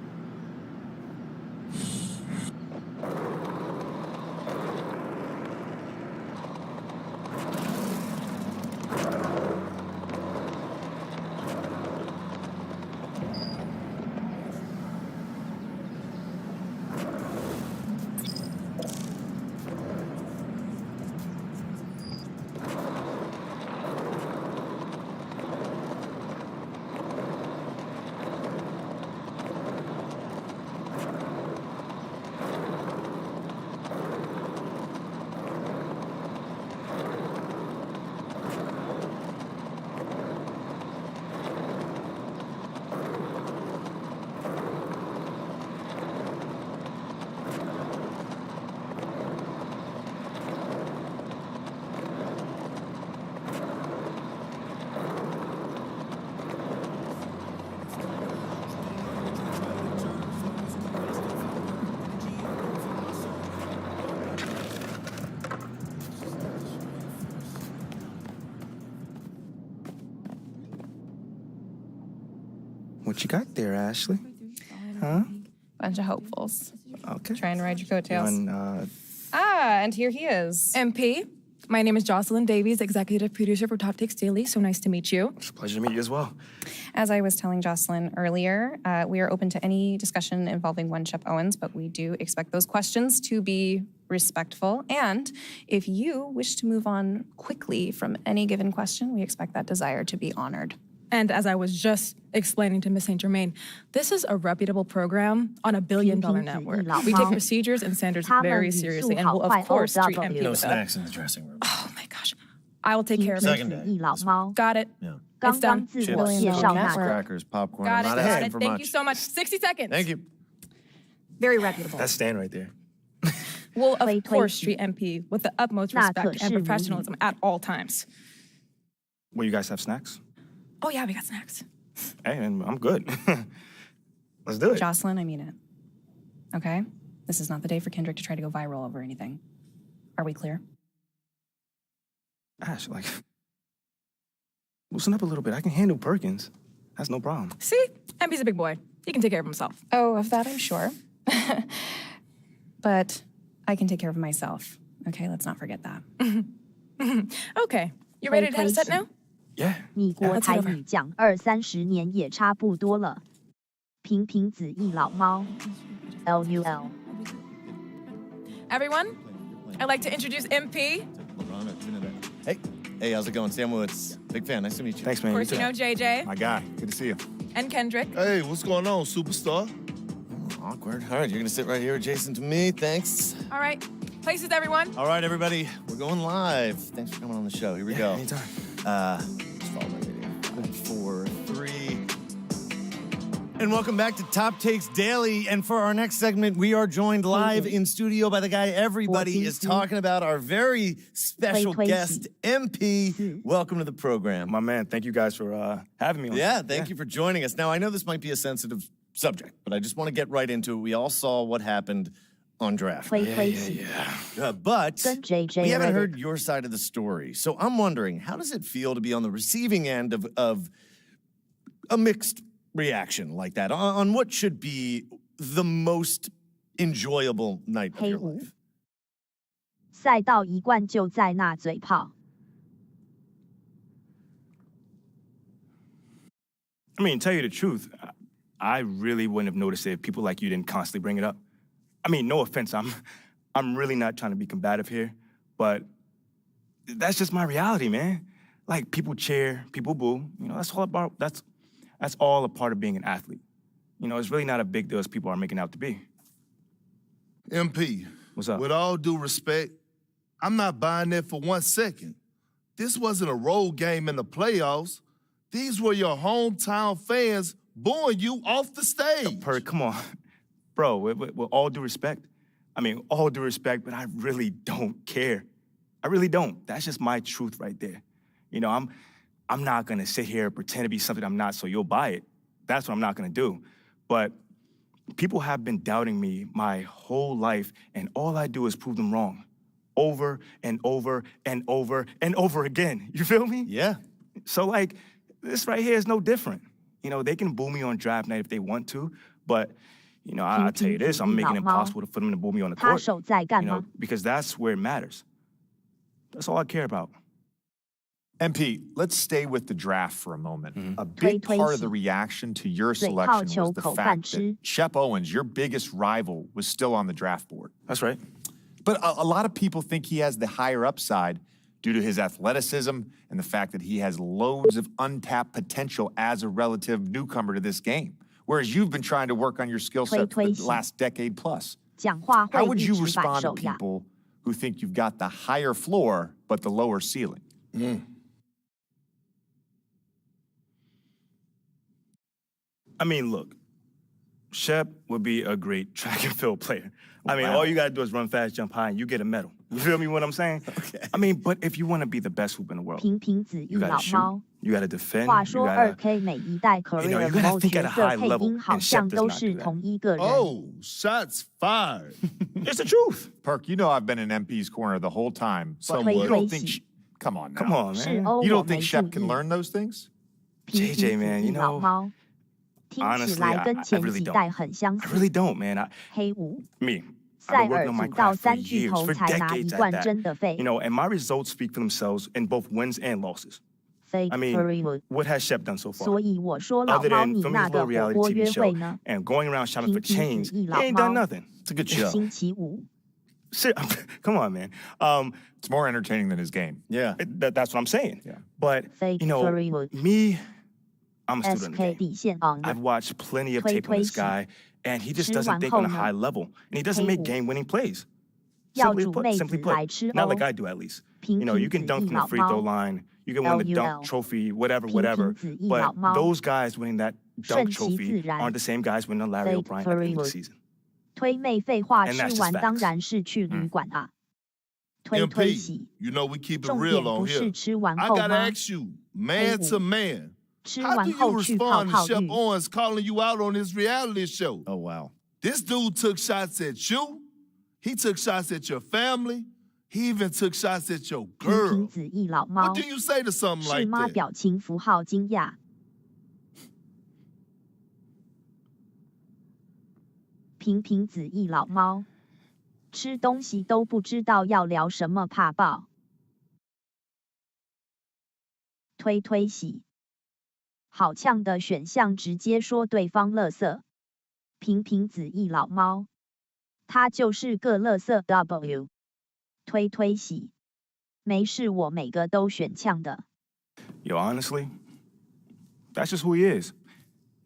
What you got there, Ashley? Huh? Bunch of hopefuls. Okay. Trying to ride your coattails. And here he is. MP, my name is Jocelyn Davies, executive producer for Top Takes Daily. So nice to meet you. It's a pleasure to meet you as well. As I was telling Jocelyn earlier, we are open to any discussion involving one Shep Owens, but we do expect those questions to be respectful, and if you wish to move on quickly from any given question, we expect that desire to be honored. And as I was just explaining to Ms. St. Germain, this is a reputable program on $1 billion network. We take procedures and standards very seriously and will, of course, treat MP No with snacks in the dressing room. Oh my gosh. I will take care of it. Second day. Got it. It's done. Chips, crackers, popcorn. Got it. I'm not Got asking it. for Thank much. you so much. 60 seconds. Thank you. Very reputable. That's Stan right there. We'll, of course, treat MP with the utmost respect and professionalism at all times. Well, you guys have snacks? Oh, yeah, we got snacks. Hey, and I'm good. Let's do it. Jocelyn, I mean it. Okay? This is not the day for Kendrick to try to go viral over anything. Are we clear? Ash, like, loosen up a little bit. I can handle Perkins. That's no problem. See? MP's a big boy. He can take care of himself. Oh, of that I'm sure. But I can take care of myself. Okay, let's not forget that. Okay. You ready to have a set now? Yeah. 你国台语讲20-30年也差不多了。平平子一老猫。LUL。 Everyone, I'd like to introduce MP. Hey, how's it going? Sam Woods. Big fan. Nice to meet you. Thanks, man. Of course, you know JJ. My guy. Good to see you. And Kendrick. Hey, what's going on, superstar? Awkward. All right, you're gonna sit right here adjacent to me. Thanks. All right. Places, everyone. All right, everybody. We're going live. Thanks for coming on the show. Here we go. Anytime. Let's follow my video. 5, 4, 3. And welcome back to Top Takes Daily. And for our next segment, we are joined live in studio by the guy everybody is talking about, our very special guest, MP. Welcome to the program. My man, thank you guys for having me on. Yeah, thank you for joining us. Now, I know this might be a sensitive subject, but I just want to get right into it. We all saw what happened on draft. But we haven't heard your side of the story. So I'm wondering, how does it feel to be on the receiving end of a mixed reaction like that on what should be the most enjoyable night of your life? 赛道一贯就在那嘴炮。 I mean, tell you the truth, I really wouldn't have noticed it if people like you didn't constantly bring it up. I mean, no offense, I'm really not trying to be combative here, but that's just my reality, man. Like, people cheer, people boo. You know, that's all a part of being an athlete. You know, it's really not a big deal as people are making out to be. MP. What's up? With all due respect, I'm not buying that for 1 second. This wasn't a road game in the playoffs. These were your hometown fans booing you off the stage. Perk, come on. Bro, with all due respect, I mean, all due respect, but I really don't care. I really don't. That's just my truth right there. You know, I'm not gonna sit here and pretend to be something I'm not so you'll buy it. That's what I'm not gonna do. But people have been doubting me my whole life, and all I do is prove them wrong. Over and over and over and over again. You feel me? Yeah. So, like, this right here is no different. You know, they can boo me on draft night if they want to, but, you know, I'll tell you this, I'm making it impossible for them to boo me on the court. You know, because that's where it matters. That's all I care about. MP, let's stay with the draft for a moment. A big part of the reaction to your selection was the fact that Shep Owens, your biggest rival, was still on the draft board. That's right. But a lot of people think he has the higher upside due to his athleticism and the fact that he has loads of untapped potential as a relative newcomer to this game, whereas you've been trying to work on your skill set for the last decade plus. How would you respond to people who think you've got the higher floor but the lower ceiling? I mean, look, Shep would be a great track and field player. I mean, all you gotta do is run fast, jump high, and you get a medal. You feel me what I'm saying? Okay. I mean, but if you wanna be the best hoop in the world, you gotta shoot, you gotta defend, you gotta, you gotta think at a high level, and Shep does not do that. Oh, shots fired. It's the truth. Perk, you know I've been in MP's corner the whole time. So you don't think, come on now. Come on, man. You don't think Shep can learn those things? JJ, man, you know, honestly, I really don't. I really don't, man. Me. I've been working on my craft for years, for decades at that. You know, and my results speak for themselves in both wins and losses. I mean, what has Shep done so far? Other than filming his little reality TV show and going around shopping for chains, he ain't done nothing. It's a good show. Come on, man. It's more entertaining than his game. Yeah. That's what I'm saying. Yeah. But, Fake you know, Furrywood. me, I'm a student of the SK game. 底线 on I've watched plenty of tape on this guy, and he just doesn't think on a high level. And he doesn't make game-winning plays. Simply put, not like I do at least. You know, you can dunk from the free throw line, you can win the dunk trophy, whatever. But those guys winning that dunk trophy aren't the same guys winning the Larry O'Brien at the end of the season. 推妹废话 And 吃 that's just 完 facts. 当然是去旅馆啊。推推洗， You know we keep it 重 real 点不 on 是 here. 吃完 I 后 gotta 吗？ ask you, man to man, 吃 how 完 do you 后去泡 respond to 泡 Shep 浴。 Owens calling you out on his reality show? Oh, wow. This dude took shots at you. He took shots at your family. He even took shots at your 平 girl. 平子一老猫 What do you say to something 是 like 妈 that? 表情符号惊讶。平平子一老猫，吃东西都不知道要聊什么，怕爆。推推洗，好呛的选项直接说对方垃圾。平平子一老猫，他就是个垃圾 W。推推洗，没事，我每个都选呛的。 Yo, honestly, that's just who he is.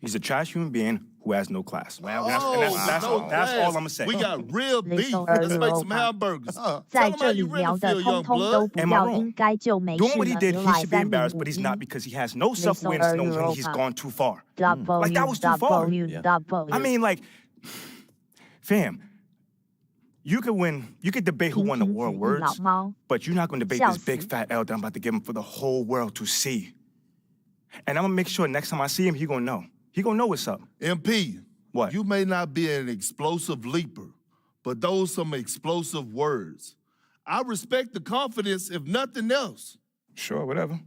He's a trash human being who has no class. Well, that's all I'm gonna say. We got real beef. Let's make some hamburgers. 在 Tell him 这 how 里 you really 聊的 feel, 通 young 通 blood. 都不 Am I 要， wrong? 应该就没事 Doing what he 了。 did, 原 he 来 should be 305 embarrassed, but he's not because he has no self-awareness knowing when he's gone too far. Like, that was too far. I mean, like, fam, you could debate who won the world words, but you're not going to debate this big fat L that I'm about to give him for the whole world to see. And I'm going to make sure next time I see him, he going to know. He going to know what's up. MP, what? You may not be an explosive leaper, but those some explosive words. I respect the confidence, if nothing else. Sure, whatever.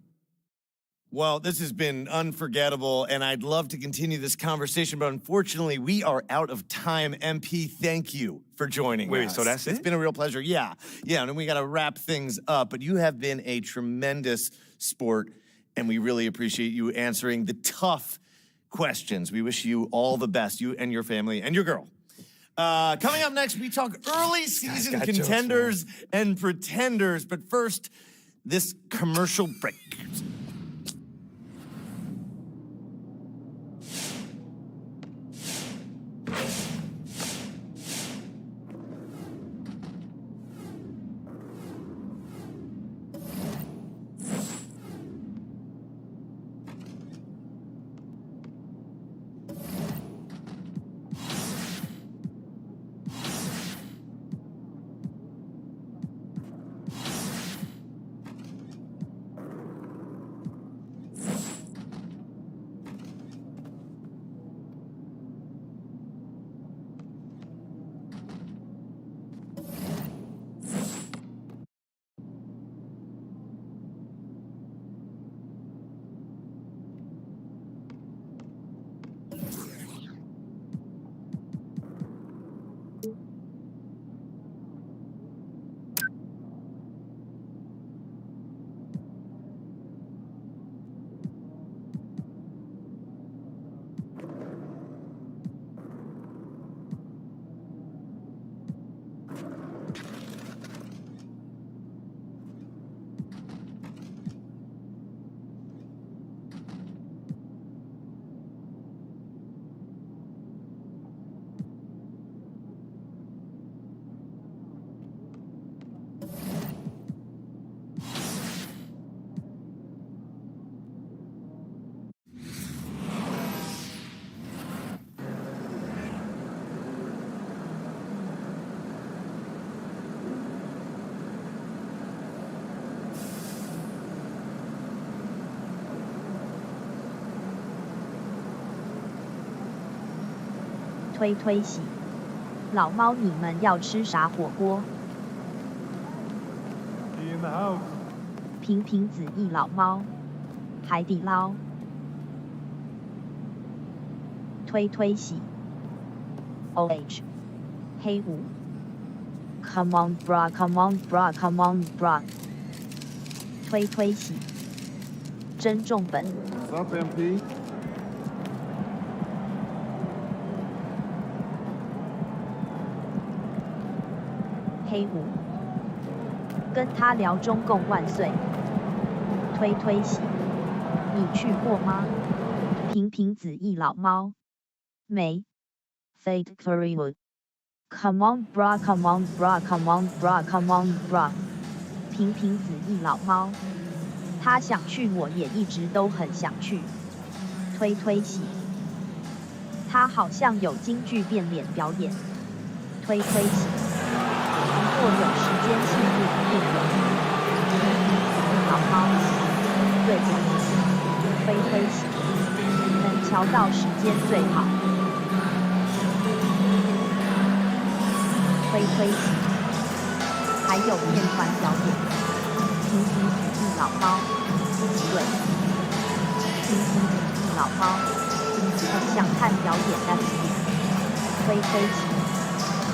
Well, this has been unforgettable, and I'd love to continue this conversation, but unfortunately, we are out of time. MP, thank you for joining us. Wait, so that's it? It's been a real pleasure. Yeah, and we got to wrap things up, but you have been a tremendous sport, and we really appreciate you answering the tough questions. We wish you all the best, you and your family and your girl. Coming up next, we talk early season contenders and pretenders, but first, this commercial break. Be in the house. 平平子一老猫，海底捞，推推洗 ，OH， 黑五 ，Come on bra, come on bra, come on bra， 推推洗，真重本 What's up, MP? 黑黑五，跟他聊中共万岁。推推喜，你去过吗？平平子一老猫，没。Fate Currywood。Come on bra, come on bra, come on bra, come on bra。平平子一老猫，他想去，我也一直都很想去。推推喜，他好像有京剧变脸表演。推推喜，不过有时间性不一定有。平平子一老猫，对不起。推推喜，能瞧到时间最好。推推喜，还有面团表演。平平子一老猫，对，平平子一老猫，很想看表演 X 点。推推喜，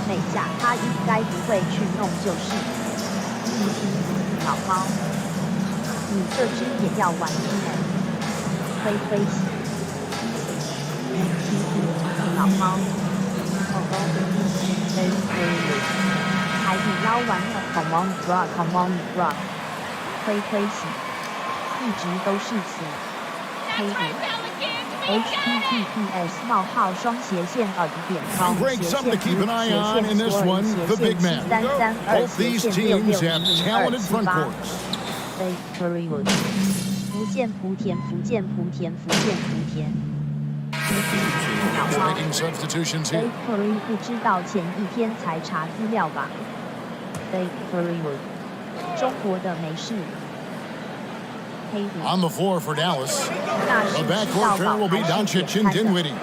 美甲他应该不会去弄就是。平平子一老猫，你这只也要玩音哎。推推喜，平平子一老猫。海底捞完了 ，Come on bra，Come on bra， 推推喜，一直都是死。黑五 ，https 冒号双斜线2.com 斜线斜线 The big man. 332 Both these teams have talented front courts. Victory Wood， 福建莆田，福建莆田，福建莆田。Making substitutions here. Bakery 不知道前一天才查资料吧 ？Bakery 中国的没事。黑 On the floor for Dallas. The backcourt pair will be Doncic and Dinwiddie.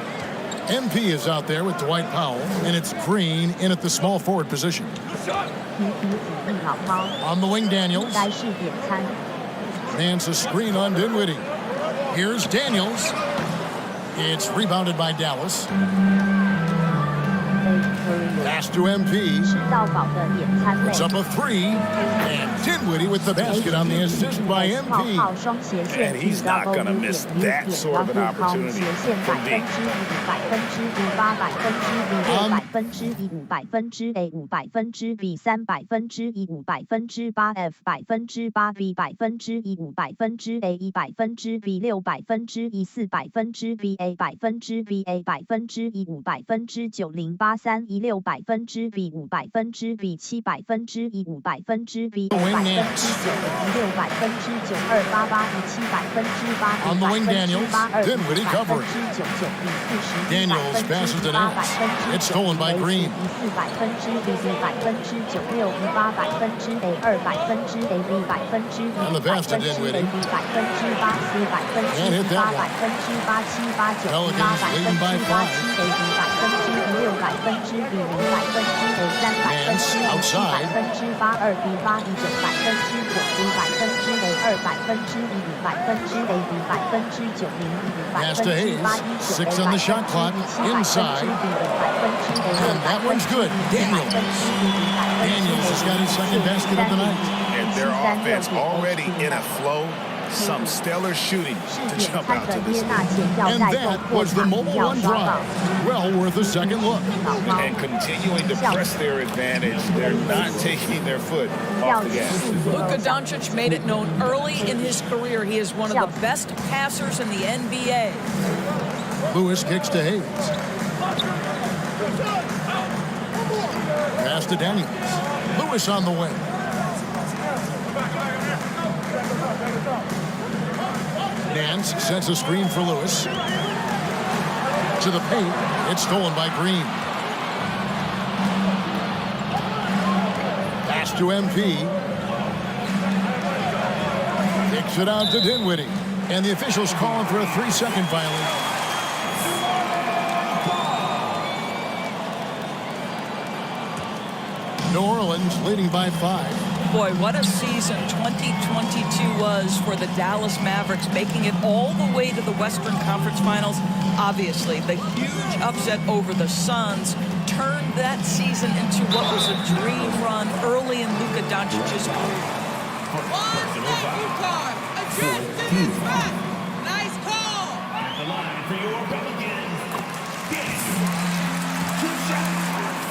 MP is out there with Dwight Powell, and it's Green in at the small forward position. On the wing, Daniels. Nance a screen on Dinwiddie. Here's Daniels. It's rebounded by Dallas. Pass to MP. It's up a three. And Dinwiddie with the basket on the assist by MP. And he's not going to miss that sort of an opportunity from deep. On the wing, Daniels. Dinwiddie covering. Daniels passes to Nance. It's stolen by Green. And the pass to Dinwiddie. And hit that one. Pelicans leading by 5. Nance outside. Pass to Hayes. 6 on the shot clock. Inside. And that one's good. Daniels has got his second basket of the night. And their offense already in a flow. Some stellar shooting to jump out to this. And that was the Mobile One drive. Well worth a second look. And continuing to press their advantage. They're not taking their foot off the gas. Luka Doncic made it known early in his career he is one of the best passers in the NBA. Lewis kicks to Hayes. Pass to Daniels. Lewis on the wing. Nance sets a screen for Lewis. To the paint. It's stolen by Green. Pass to MP. Kicks it out to Dinwiddie. And the officials calling for a 3-second violation. New Orleans leading by 5. Boy, what a season 2022 was for the Dallas Mavericks, making it all the way to the Western Conference Finals. Obviously, the huge upset over the Suns turned that season into what was a dream run early in Luka Doncic's career. Nice call. At the line for your Pelicans,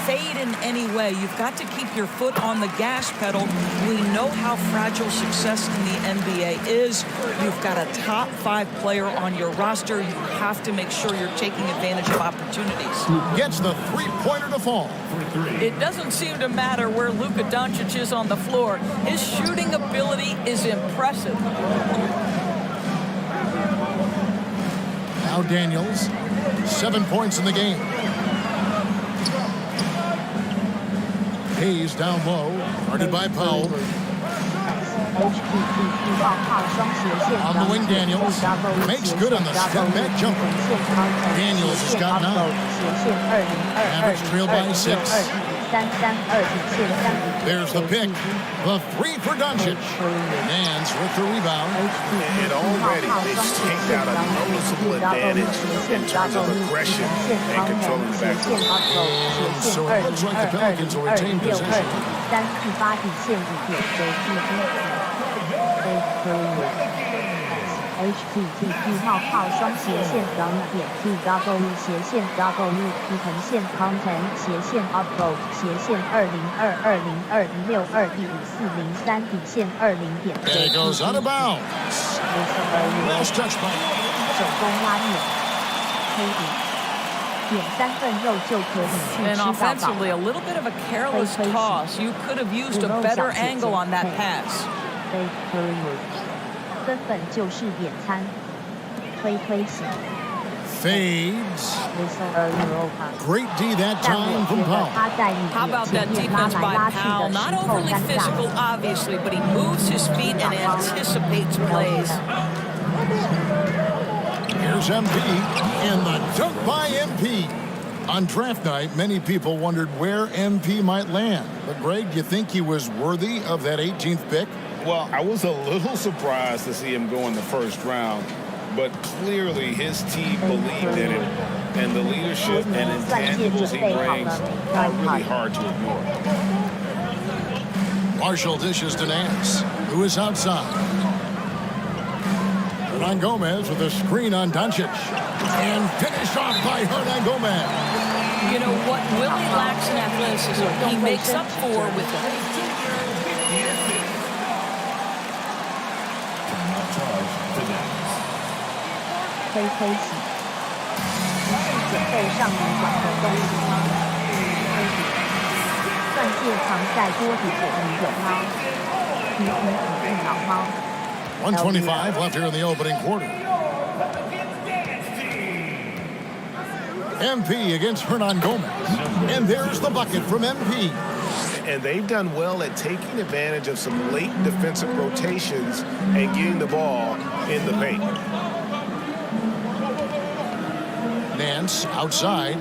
Fade and any way. You've got to keep your foot on the gas pedal. We know how fragile success in the NBA is. You've got a top 5 player on your roster. You have to make sure you're taking advantage of opportunities. Gets the three-pointer to fall. It doesn't seem to matter where Luka Doncic is on the floor. His shooting ability is impressive. Now Daniels, 7 points in the game. Hayes down low, guarded by Powell. On the wing, Daniels makes good on the step-back jumper. Daniels has got 9. Mavericks trail by 6. There's the pick. The 3 for Doncic. Nance with the rebound. And already they've taken out a noticeable advantage in terms of aggression and controlling the backcourt. And so it looks like the Pelicans will retain possession. And it goes out of bounds. Last touch by. And offensively, a little bit of a careless toss. You could have used a better angle on that pass. Fades. Great D that time from Powell. How about that defense by Powell? Not overly physical, obviously, but he moves his feet and anticipates plays. Here's MP, and the dunk by MP. On draft night, many people wondered where MP might land. But, Greg, do you think he was worthy of that 18th pick? Well, I was a little surprised to see him go in the first round, but clearly his team believed in him, and the leadership and intangibles he brings are really hard to ignore. Marshall dishes to Nance, who is outside. Hernan Gomez with a screen on Doncic. And finished off by Hernan Gomez. You know what Willie lacks in athleticism, he makes up for with it. $125 left here in the opening quarter. MP against Hernan Gomez. And there's the bucket from MP. And they've done well at taking advantage of some late defensive rotations and getting the ball in the paint. Nance outside.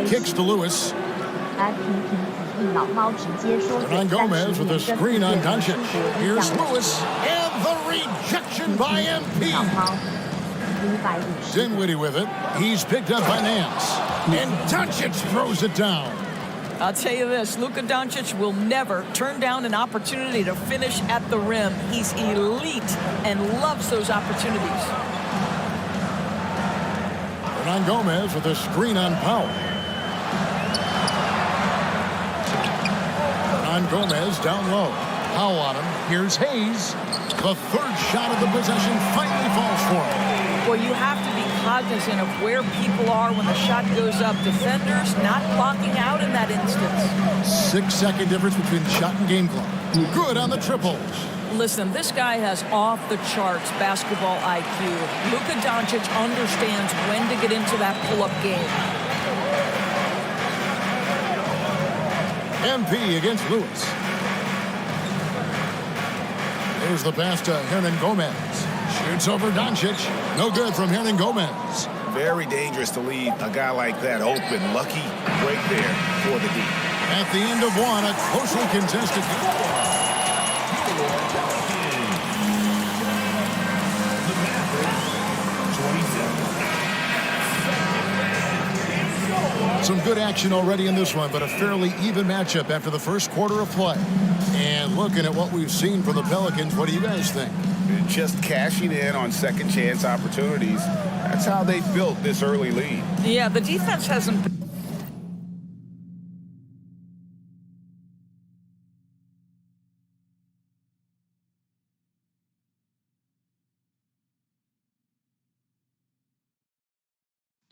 Kicks to Lewis. Hernan Gomez with a screen on Doncic. Here's Lewis. And the rejection by MP. Dinwiddie with it. He's picked up by Nance. And Doncic throws it down. I'll tell you this, Luka Doncic will never turn down an opportunity to finish at the rim. He's elite and loves those opportunities. Hernan Gomez with a screen on Powell. Hernan Gomez down low. Powell on him. Here's Hayes. The third shot of the possession finally falls for him. Well, you have to be cognizant of where people are when the shot goes up. Defenders not blocking out in that instance. 6-second difference between shot and game clock. Good on the triple. Listen, this guy has off-the-charts basketball IQ. Luka Doncic understands when to get into that pull-up game. MP against Lewis. Here's the pass to Hernan Gomez. Shoots over Doncic. No good from Hernan Gomez. Very dangerous to leave a guy like that open. Lucky break there for the D. At the end of one, a closely contested game. Some good action already in this one, but a fairly even matchup after the first quarter of play. And looking at what we've seen from the Pelicans, what do you guys think? Just cashing in on second chance opportunities. That's how they built this early lead. Yeah, the defense hasn't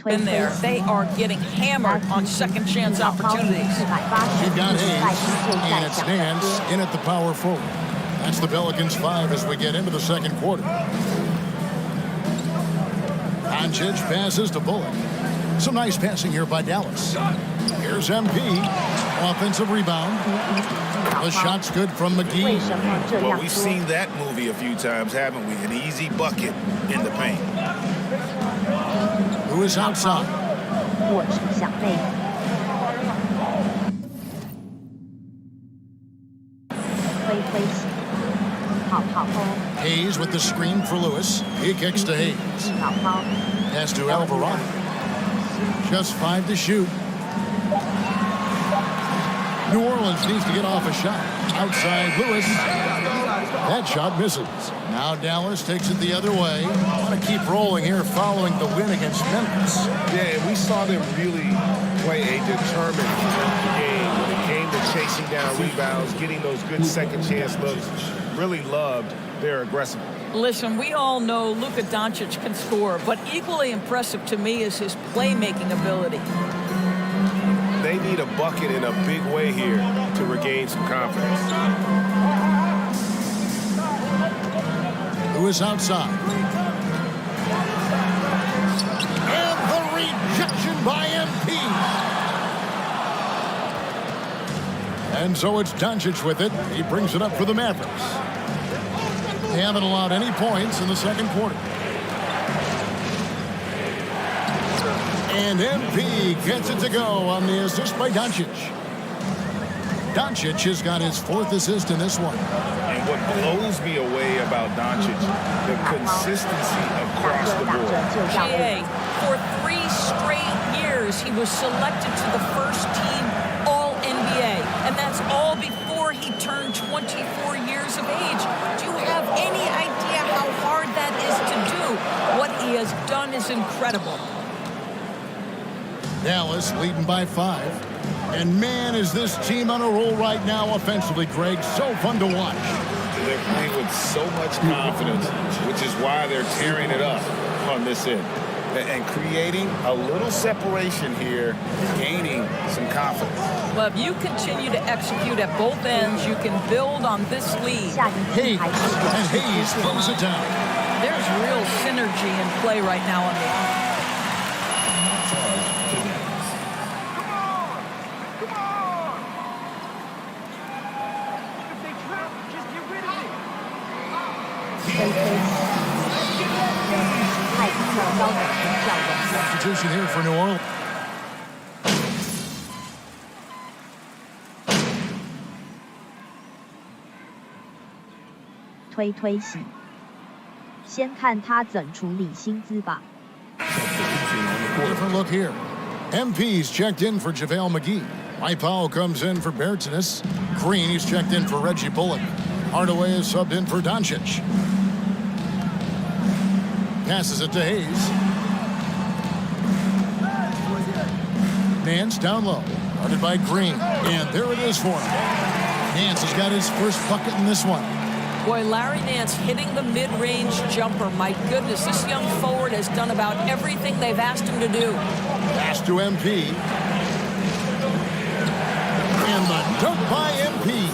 been there. They are getting hammered on second chance opportunities. You've got Hayes, and it's Nance in at the power forward. That's the Pelicans 5 as we get into the second quarter. Doncic passes to Bullock. Some nice passing here by Dallas. Here's MP. Offensive rebound. The shot's good from McGee. Well, we've seen that movie a few times, haven't we? An easy bucket in the paint. Who is outside? Hayes with the screen for Lewis. He kicks to Hayes. Pass to Alvarado. Just 5 to shoot. New Orleans needs to get off a shot. Outside Lewis. That shot misses. Now Dallas takes it the other way. Want to keep rolling here following the win against Memphis. Yeah, and we saw them really play a determined game when it came to chasing down rebounds, getting those good second chance looks. Really loved their aggressiveness. Listen, we all know Luka Doncic can score, but equally impressive to me is his playmaking ability. They need a bucket in a big way here to regain some confidence. Who is outside? And the rejection by MP. And so it's Doncic with it. He brings it up for the Mavericks. They haven't allowed any points in the second quarter. And MP gets it to go on the assist by Doncic. Doncic has got his 4th assist in this one. And what blows me away about Doncic, the consistency across the board. GA, for 3 straight years, he was selected to the first team All-NBA. And that's all before he turned 24 years of age. Do you have any idea how hard that is to do? What he has done is incredible. Dallas leading by 5. And man, is this team on a roll right now offensively, Greg. So fun to watch. They're playing with so much confidence, which is why they're tearing it up on this end. And creating a little separation here, gaining some confidence. Well, if you continue to execute at both ends, you can build on this lead. Hayes, and Hayes throws it down. There's real synergy in play right now on the offense. Substitution here for New Orleans. Different look here. MP's checked in for JaVale McGee. Mike Powell comes in for Bertsinus. Green, he's checked in for Reggie Bullock. Hardaway is subbed in for Doncic. Passes it to Hayes. Nance down low. Guarded by Green. And there it is for him. Nance has got his first bucket in this one. Boy, Larry Nance hitting the mid-range jumper. My goodness, this young forward has done about everything they've asked him to do. Pass to MP. And the dunk by MP.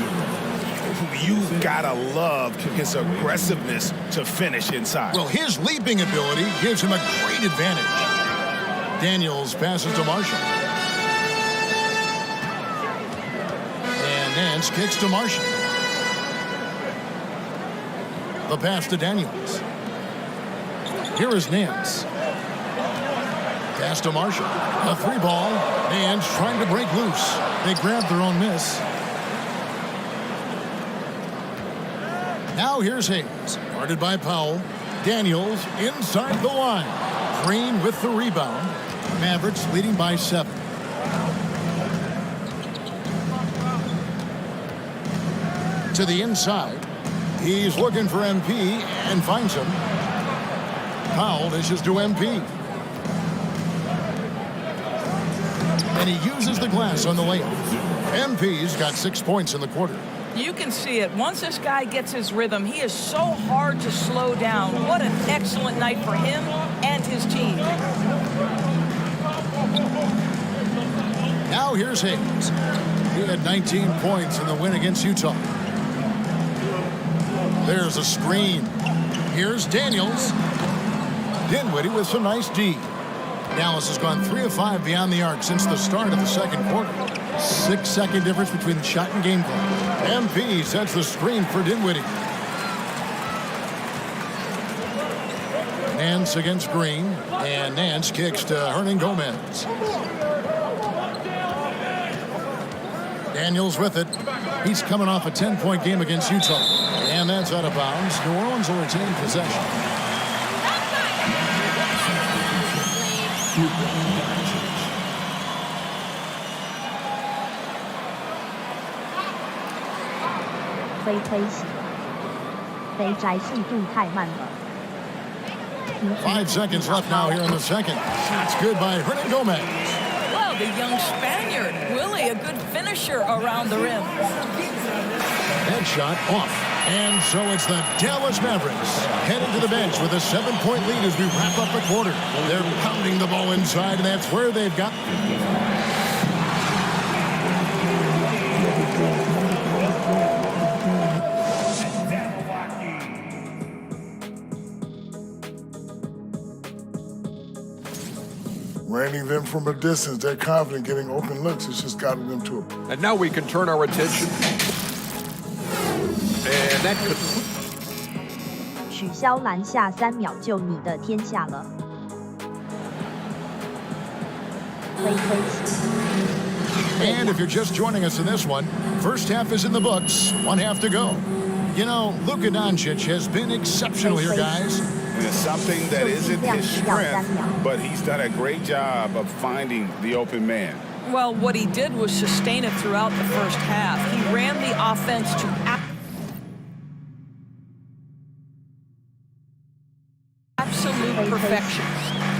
You've got to love his aggressiveness to finish inside. Well, his leaping ability gives him a great advantage. Daniels passes to Marshall. And Nance kicks to Marshall. The pass to Daniels. Here is Nance. Pass to Marshall. A 3-ball. Nance trying to break loose. They grab their own miss. Now here's Hayes. Guarded by Powell. Daniels inside the line. Green with the rebound. Mavericks leading by 7. To the inside. He's looking for MP and finds him. Powell dishes to MP. And he uses the glass on the layup. MP's got 6 points in the quarter. You can see it. Once this guy gets his rhythm, he is so hard to slow down. What an excellent night for him and his team. Now here's Hayes. He had 19 points in the win against Utah. There's a screen. Here's Daniels. Dinwiddie with some nice D. Dallas has gone 3 of 5 beyond the arc since the start of the second quarter. 6-second difference between the shot and game clock. MP sets the screen for Dinwiddie. Nance against Green, and Nance kicks to Hernan Gomez. Daniels with it. He's coming off a 10-point game against Utah. And that's out of bounds. New Orleans will retain possession.推洗，肥宅速度太慢了。 5 seconds left now here in the second. Shot's good by Hernan Gomez. Well, the young Spaniard, Willie, a good finisher around the rim. Headshot off. And so it's the Dallas Mavericks heading to the bench with a 7-point lead as we wrap up the quarter. They're pounding the ball inside, and that's where they've got. Raining them from a distance, they're confident getting open looks. It's just gotten them to it. And now we can turn our attention. And that could... 取消篮下3秒就你的天下了。And if you're just joining us in this one, first half is in the books, 1 half to go. You know, Luka Doncic has been exceptional here, guys. And it's something that isn't his strength, but he's done a great job of finding the open man. Well, what he did was sustain it throughout the first half. He ran the offense to absolute perfection.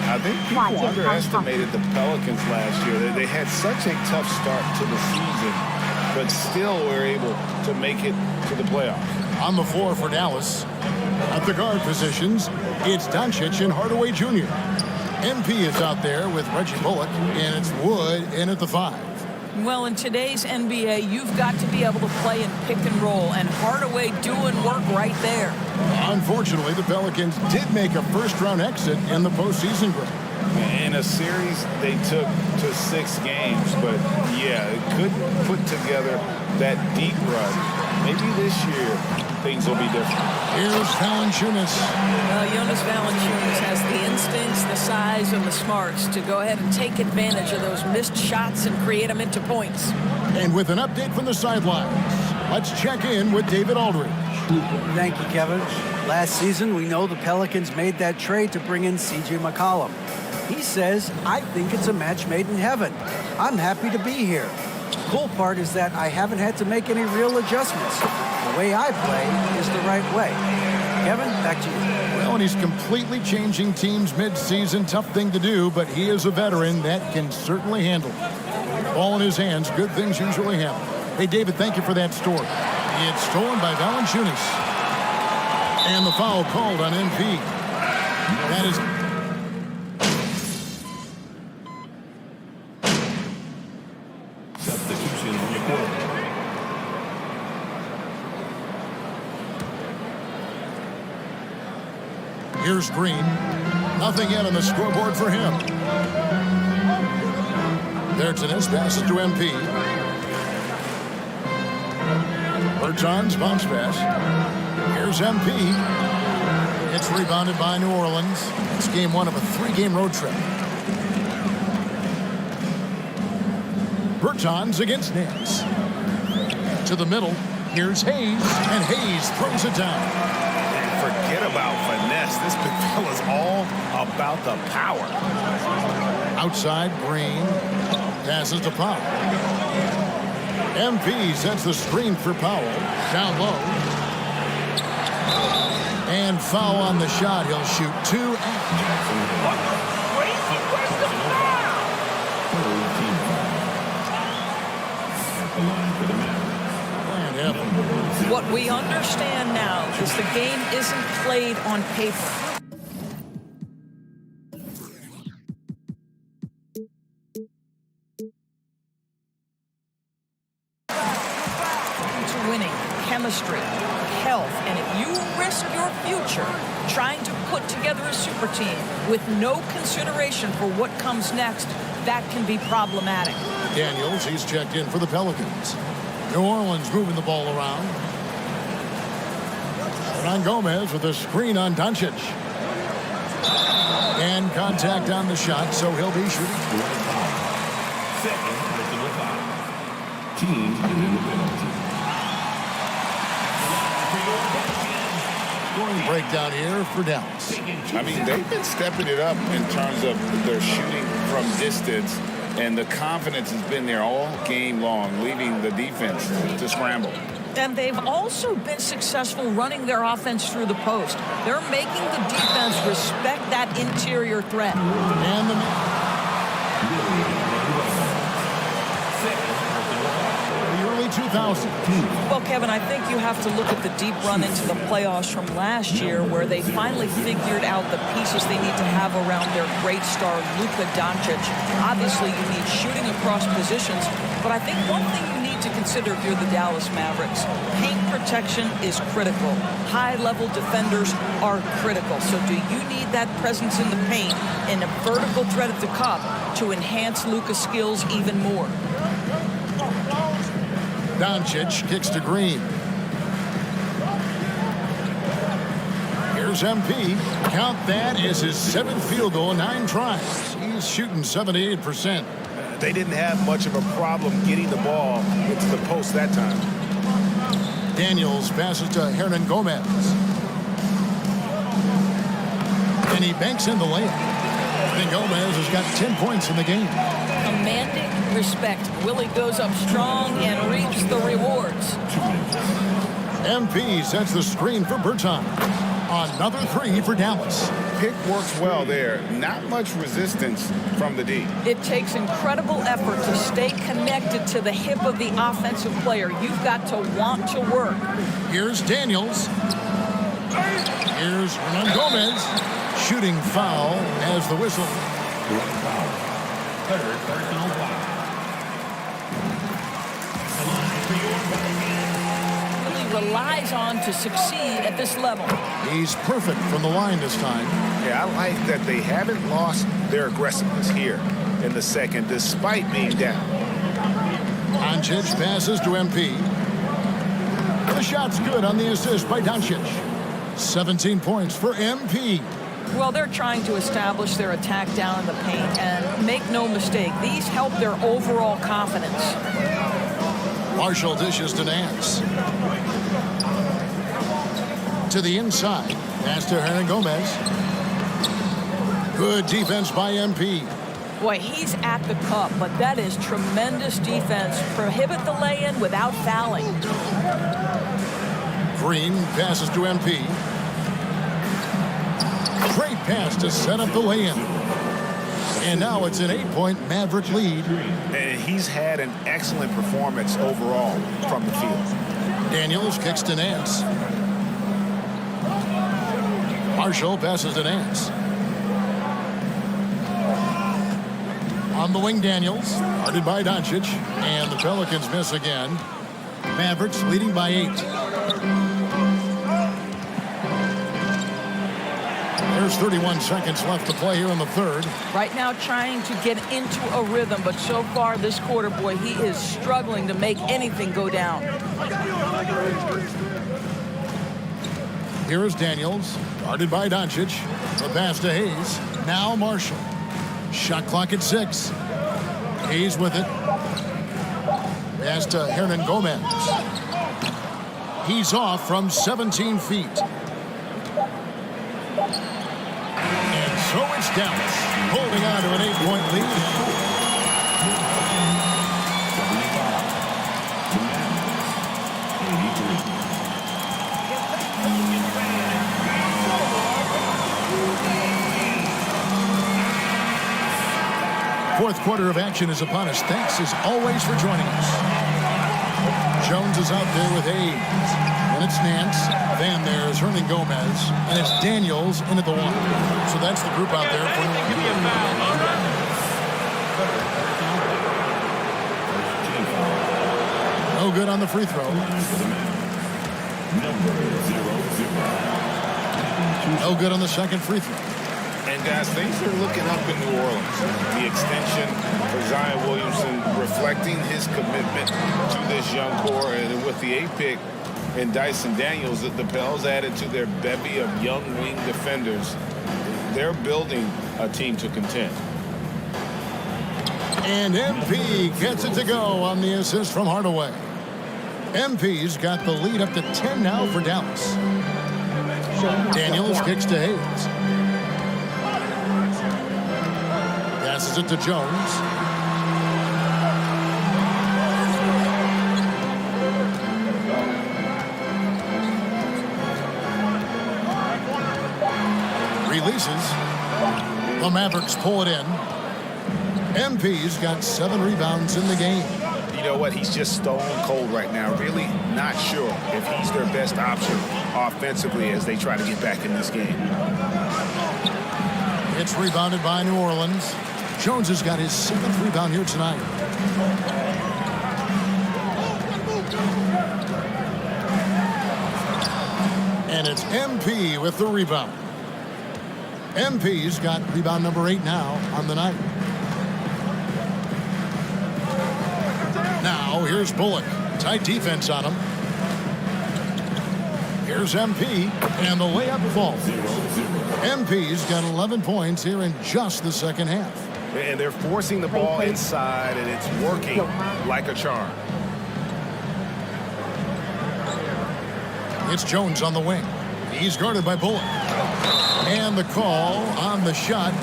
I think people underestimated the Pelicans last year. They had such a tough start to the season, but still were able to make it to the playoffs. On the floor for Dallas, at the guard positions, it's Doncic and Hardaway Jr. MP is out there with Reggie Bullock, and it's Wood in at the 5. Well, in today's NBA, you've got to be able to play in pick and roll, and Hardaway doing work right there. Unfortunately, the Pelicans did make a first-round exit in the postseason break. In a series, they took to 6 games, but yeah, it couldn't put together that deep run. Maybe this year, things will be different. Here's Valanciunas. Jonas Valanciunas has the instincts, the size, and the smarts to go ahead and take advantage of those missed shots and create them into points. And with an update from the sidelines, let's check in with David Aldridge. Thank you, Kevin. Last season, we know the Pelicans made that trade to bring in C.J. McCollum. He says, I think it's a match made in heaven. I'm happy to be here. Cool part is that I haven't had to make any real adjustments. The way I play is the right way. Kevin, back to you. Well, and he's completely changing teams mid-season. Tough thing to do, but he is a veteran that can certainly handle it. Ball in his hands, good things usually happen. Hey, David, thank you for that story. It's stolen by Valanciunas. And the foul called on MP. That is... Here's Green. Nothing yet on the scoreboard for him. Bertans passes to MP. Bertans bounce pass. Here's MP. It's rebounded by New Orleans. It's game 1 of a 3-game road trip. Bertans against Nance. To the middle. Here's Hayes. And Hayes throws it down. Forget about finesse. This big fella's all about the power. Outside, Green passes to Powell. MP sets the screen for Powell. Down low. And foul on the shot. He'll shoot 2. What we understand now is the game isn't played on paper. To winning, chemistry, health, and if you risk your future trying to put together a super team with no consideration for what comes next, that can be problematic. Daniels, he's checked in for the Pelicans. New Orleans moving the ball around. Hernan Gomez with a screen on Doncic. And contact on the shot, so he'll be shooting. Second personal foul. Team and then the penalty. Scoring breakdown here for Dallas. I mean, they've been stepping it up in terms of their shooting from distance, and the confidence has been there all game long, leaving the defense to scramble. And they've also been successful running their offense through the post. They're making the defense respect that interior threat. And the early 2000s. Well, Kevin, I think you have to look at the deep run into the playoffs from last year where they finally figured out the pieces they need to have around their great star, Luka Doncic. Obviously, you need shooting across positions, but I think one thing you need to consider if you're the Dallas Mavericks, paint protection is critical. High-level defenders are critical. So do you need that presence in the paint and a vertical threat at the cup to enhance Luka's skills even more? Doncic kicks to Green. Here's MP. Count that as his 7th field goal, 9 tries. He's shooting 78%. They didn't have much of a problem getting the ball into the post that time. Daniels passes to Hernan Gomez. And he banks in the layup. And Gomez has got 10 points in the game. Commanding respect. Willie goes up strong and reaps the rewards. MP sets the screen for Berton. Another 3 for Dallas. Pick works well there. Not much resistance from the D. It takes incredible effort to stay connected to the hip of the offensive player. You've got to want to work. Here's Daniels. Here's Hernan Gomez. Shooting foul as the whistle. Third personal foul. Relies on to succeed at this level. He's perfect from the line this time. Yeah, I like that they haven't lost their aggressiveness here in the second, despite being down. Doncic passes to MP. The shot's good on the assist by Doncic. 17 points for MP. Well, they're trying to establish their attack down in the paint, and make no mistake, these help their overall confidence. Marshall dishes to Nance. To the inside. Pass to Hernan Gomez. Good defense by MP. Boy, he's at the cup, but that is tremendous defense. Prohibit the lay-in without fouling. Green passes to MP. Great pass to set up the lay-in. And now it's an 8-point Maverick lead. And he's had an excellent performance overall from the field. Daniels kicks to Nance. Marshall passes to Nance. On the wing, Daniels. Guarded by Doncic. And the Pelicans miss again. Mavericks leading by 8. There's 31 seconds left to play here in the third. Right now trying to get into a rhythm, but so far this quarter, boy, he is struggling to make anything go down. Here is Daniels, guarded by Doncic. The pass to Hayes. Now Marshall. Shot clock at 6. Hayes with it. Pass to Hernan Gomez. He's off from 17 feet. And so it's Dallas, holding on to an 8-point lead. Fourth quarter of action is upon us. Thanks as always for joining us. Jones is out there with Hayes. And it's Nance. Van there is Hernan Gomez. And it's Daniels in at the one. So that's the group out there for New Orleans. No good on the free throw. No good on the second free throw. And guys, things are looking up in New Orleans. The extension for Zion Williamson reflecting his commitment to this young core. And with the 8th pick and Dyson Daniels, the Pels added to their bevy of young wing defenders. They're building a team to contend. And MP gets it to go on the assist from Hardaway. MP's got the lead up to 10 now for Dallas. Daniels kicks to Hayes. Passes it to Jones. Releases. The Mavericks pull it in. MP's got 7 rebounds in the game. You know what? He's just stone cold right now. Really not sure if he's their best option offensively as they try to get back in this game. It's rebounded by New Orleans. Jones has got his 7th rebound here tonight. And it's MP with the rebound. MP's got rebound number 8 now on the night. Now, here's Bullock. Tight defense on him. Here's MP, and the layup falls. MP's got 11 points here in just the second half. And they're forcing the ball inside, and it's working like a charm. It's Jones on the wing. He's guarded by Bullock. And the call on the shot.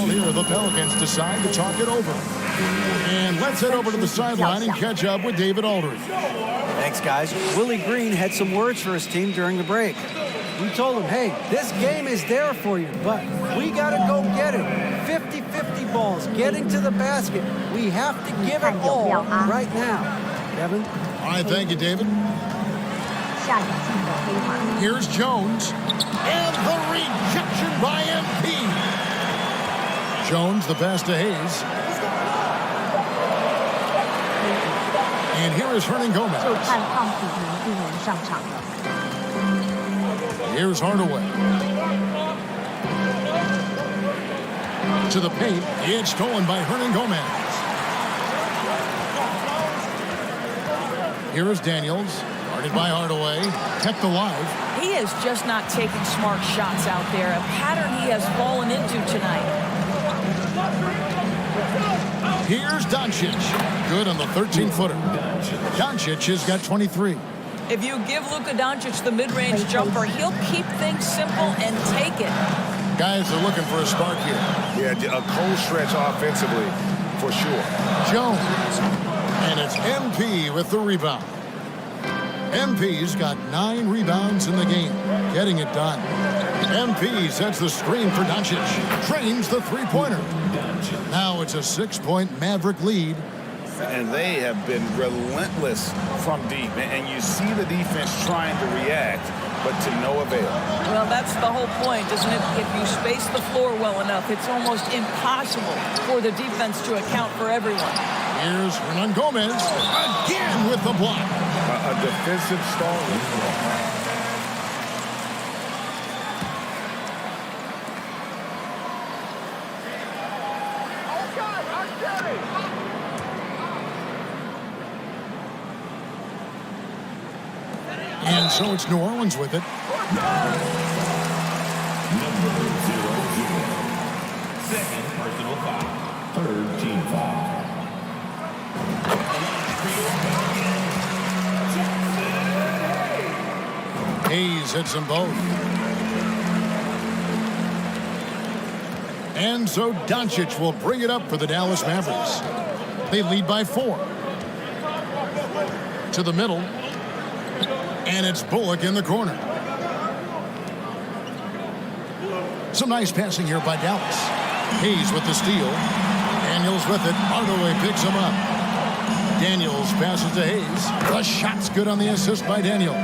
Here, the Pelicans decide to talk it over. And let's head over to the sideline and catch up with David Aldridge. Thanks, guys. Willie Green had some words for his team during the break. We told him, hey, this game is there for you, but we got to go get it. 50-50 balls, getting to the basket. We have to give it all right now. Kevin? All right, thank you, David. Here's Jones. And the rejection by MP. Jones, the pass to Hayes. And here is Hernan Gomez. Here's Hardaway. To the paint. It's stolen by Hernan Gomez. Here is Daniels. Guarded by Hardaway. Kept alive. He is just not taking smart shots out there. A pattern he has fallen into tonight. Here's Doncic. Good on the 13-footer. Doncic has got 23. If you give Luka Doncic the mid-range jumper, he'll keep things simple and take it. Guys are looking for a spark here. Yeah, a cold stretch offensively, for sure. Jones. And it's MP with the rebound. MP's got 9 rebounds in the game. Getting it done. MP sets the screen for Doncic. Trains the three-pointer. Now it's a 6-point Maverick lead. And they have been relentless from deep. And you see the defense trying to react, but to no avail. Well, that's the whole point, isn't it? If you space the floor well enough, it's almost impossible for the defense to account for everyone. Here's Hernan Gomez again with the block. A defensive stalwart. And so it's New Orleans with it. Number 0-0. Second personal foul. Third team foul. Hayes hits them both. And so Doncic will bring it up for the Dallas Mavericks. They lead by 4. To the middle. And it's Bullock in the corner. Some nice passing here by Dallas. Hayes with the steal. Daniels with it. Hardaway picks him up. Daniels passes to Hayes. The shot's good on the assist by Daniels.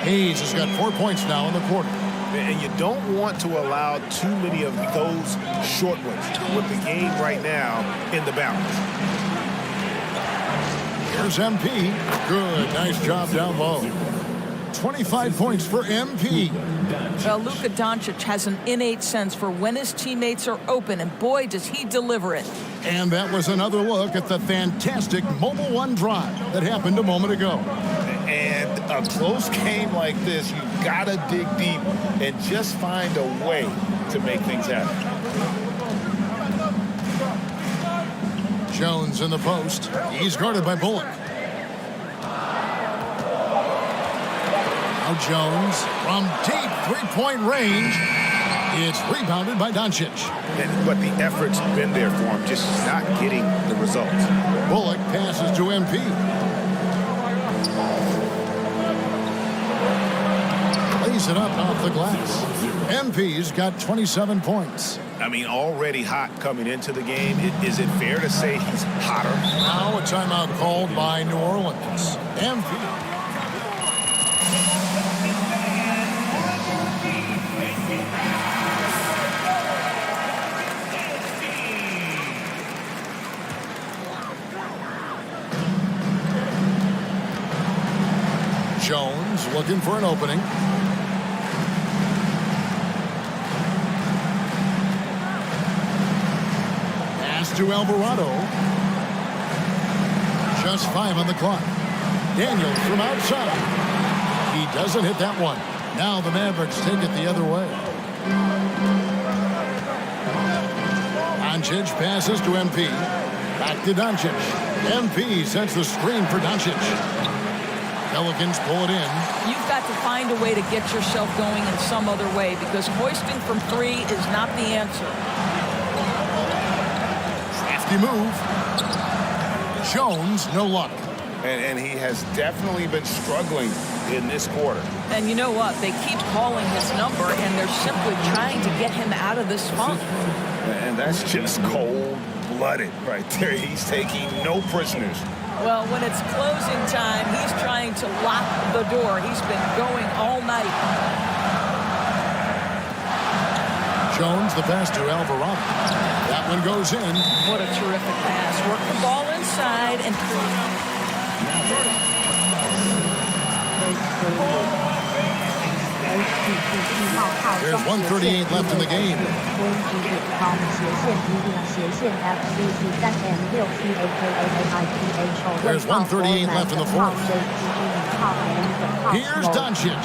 Hayes has got 4 points now in the quarter. And you don't want to allow too many of those short ones with the game right now in the balance. Here's MP. Good. Nice job down low. 25 points for MP. Luka Doncic has an innate sense for when his teammates are open, and boy, does he deliver it. And that was another look at the fantastic Mobile One drive that happened a moment ago. And a close game like this, you've got to dig deep and just find a way to make things happen. Jones in the post. He's guarded by Bullock. Now Jones from deep three-point range. It's rebounded by Doncic. But the effort's been there for him, just not getting the results. Bullock passes to MP. Lays it up off the glass. MP's got 27 points. I mean, already hot coming into the game. Is it fair to say he's hotter? Now a timeout called by New Orleans. MP. Jones looking for an opening. Pass to Alvarado. Just 5 on the clock. Daniels from outside. He doesn't hit that one. Now the Mavericks take it the other way. Doncic passes to MP. Back to Doncic. MP sends the screen for Doncic. Pelicans pull it in. You've got to find a way to get yourself going in some other way, because hoisting from 3 is not the answer. Crafty move. Jones, no luck. And he has definitely been struggling in this quarter. And you know what? They keep calling his number, and they're simply trying to get him out of this funk. And that's just cold-blooded right there. He's taking no prisoners. Well, when it's closing time, he's trying to lock the door. He's been going all night. Jones, the pass to Alvarado. That one goes in. What a terrific pass. Work the ball inside and There's 1:38 left in the game. There's 1:38 left in the fourth. Here's Doncic.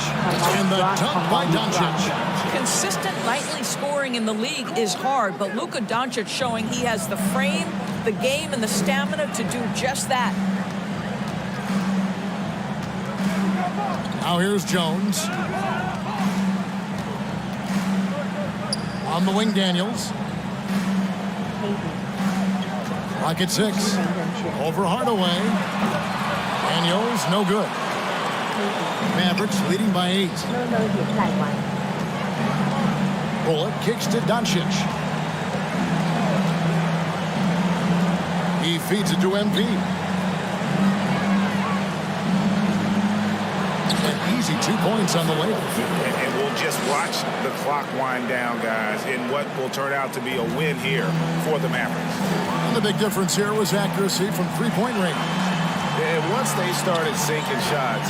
And the dunk by Doncic. Consistent nightly scoring in the league is hard, but Luka Doncic showing he has the frame, the game, and the stamina to do just that. Now here's Jones. On the wing, Daniels. Clock at 6. Over Hardaway. Daniels, no good. Mavericks leading by 8. Bullock kicks to Doncic. He feeds it to MP. An easy 2 points on the way. And we'll just watch the clock wind down, guys, in what will turn out to be a win here for the Mavericks. And the big difference here was accuracy from three-point range. And once they started sinking shots,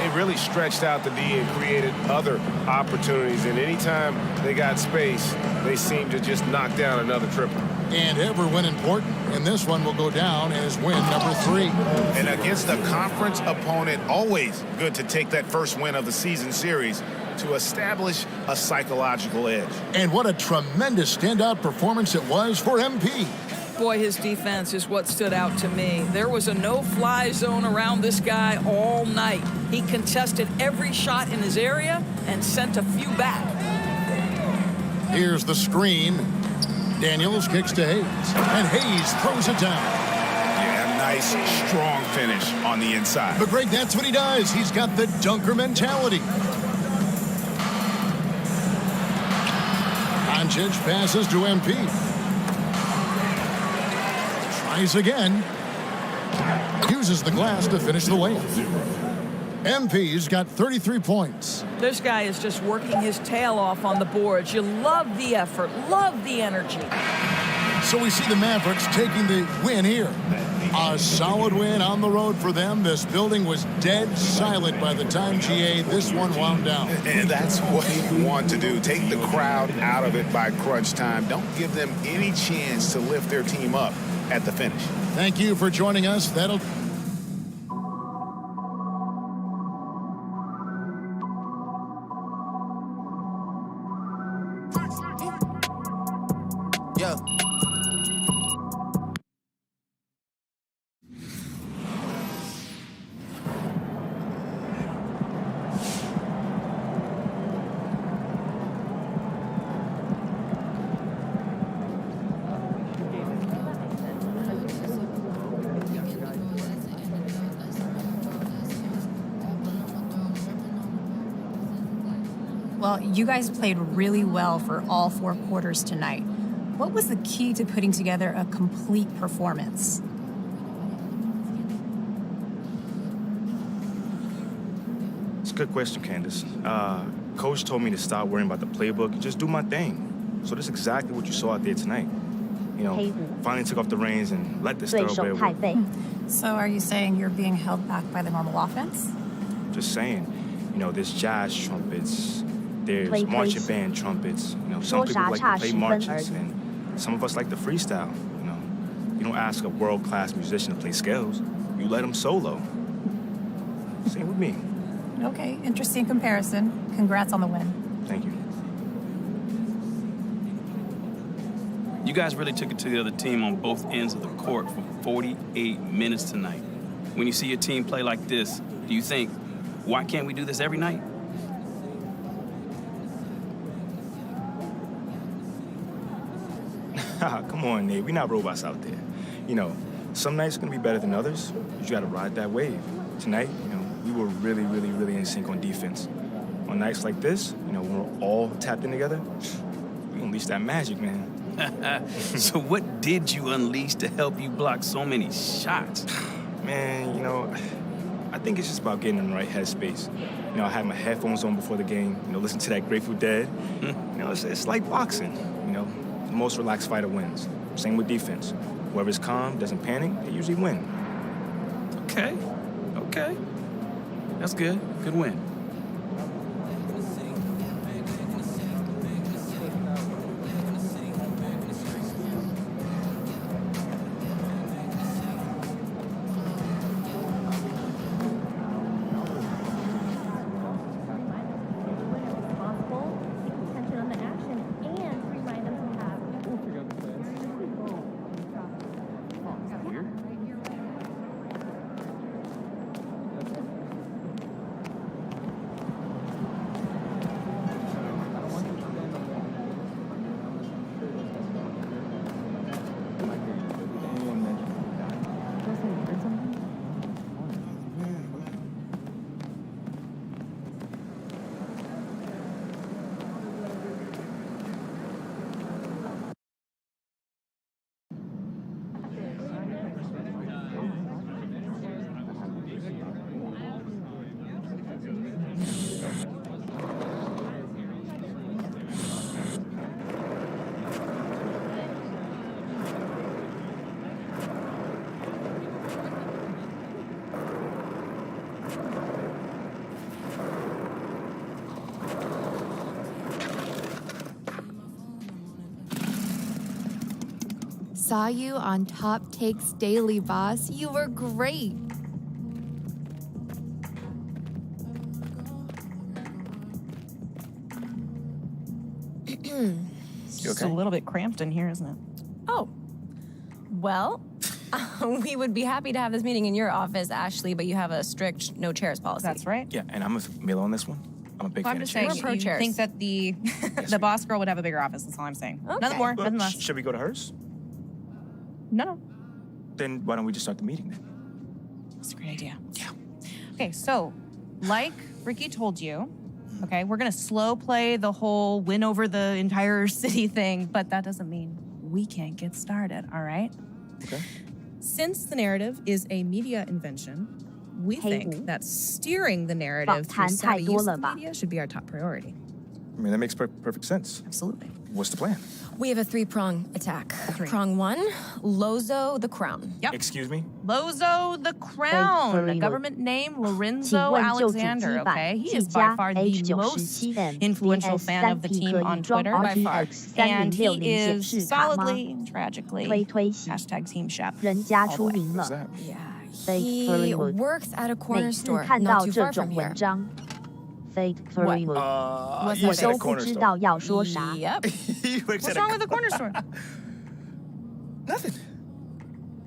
it really stretched out the D and created other opportunities. And anytime they got space, they seemed to just knock down another triple. And every win important, and this one will go down as win number 3. And against a conference opponent, always good to take that first win of the season series to establish a psychological edge. And what a tremendous standout performance it was for MP. Boy, his defense is what stood out to me. There was a no-fly zone around this guy all night. He contested every shot in his area and sent a few back. Here's the screen. Daniels kicks to Hayes, and Hayes throws it down. Yeah, nice, strong finish on the inside. But Greg, that's what he does. He's got the dunker mentality. Doncic passes to MP. Tries again. Uses the glass to finish the layup. MP's got 33 points. This guy is just working his tail off on the boards. You love the effort, love the energy. So we see the Mavericks taking the win here. A solid win on the road for them. This building was dead silent by the time, GA, this one wound down. And that's what you want to do. Take the crowd out of it by crunch time. Don't give them any chance to lift their team up at the finish. Thank you for joining us. That'll... Yeah. Well, you guys played really well for all 4 quarters tonight. What was the key to putting together a complete performance? It's a good question, Candace. Coach told me to stop worrying about the playbook and just do my thing. So that's exactly what you saw out there tonight. You know, finally took off the reins and let this thoroughbred work. So are you saying you're being held back by the normal offense? Just saying, you know, there's jazz trumpets, there's marching band trumpets. You know, some people like to play marches, and some of us like to freestyle. You know, you don't ask a world-class musician to play scales. You let them solo. Same with me. Okay, interesting comparison. Congrats on the win. Thank you. You guys really took it to the other team on both ends of the court for 48 minutes tonight. When you see your team play like this, do you think, why can't we do this every night? Come on, Nate. We're not robots out there. You know, some nights are going to be better than others, but you got to ride that wave. Tonight, you know, we were really, really, really in sync on defense. On nights like this, you know, when we're all tapped in together, we unleash that magic, man. So what did you unleash to help you block so many shots? Man, you know, I think it's just about getting in the right headspace. You know, I had my headphones on before the game, you know, listen to that Grateful Dead. You know, it's like boxing, you know. The most relaxed fighter wins. Same with defense. Whoever's calm, doesn't panic, they usually win. Okay. That's good. Good win. Saw you on Top Takes Daily, boss. You were great. It's a little bit cramped in here, isn't it? Oh, well, we would be happy to have this meeting in your office, Ashley, but you have a strict no chairs policy. That's right. Yeah, and I'm with Mila on this one. I'm a big Well, fan I'm of just saying, chairs. we're pro You chairs. think that the the boss girl would have a bigger office? That's all I'm saying. Okay. Nothing more, Well, nothing less. should we go to hers? No. Then why don't we just start the meeting then? That's a great idea. Yeah. Okay, so like Ricky told you, okay, we're gonna slow play the whole win over the entire city thing, but that doesn't mean we can't get started, all right? Okay. Since the narrative is a media invention, we think that steering the narrative through savvy use of the media should be our top priority. I mean, that makes perfect sense. Absolutely. What's the plan? We have a 3-prong attack. Prong 1, Lozo the Crown. Yep. Excuse me? Lozo the Crown. A government name, Lorenzo Alexander, okay? He is by far the most influential fan of the team on Twitter, by far. And he is solidly, tragically, hashtag Team Shep. all the way. What's that? He works at a corner store not too far from here. Fake What? What's What's that? 不知道要说啥。 Yep. What's wrong with the corner store? Nothing.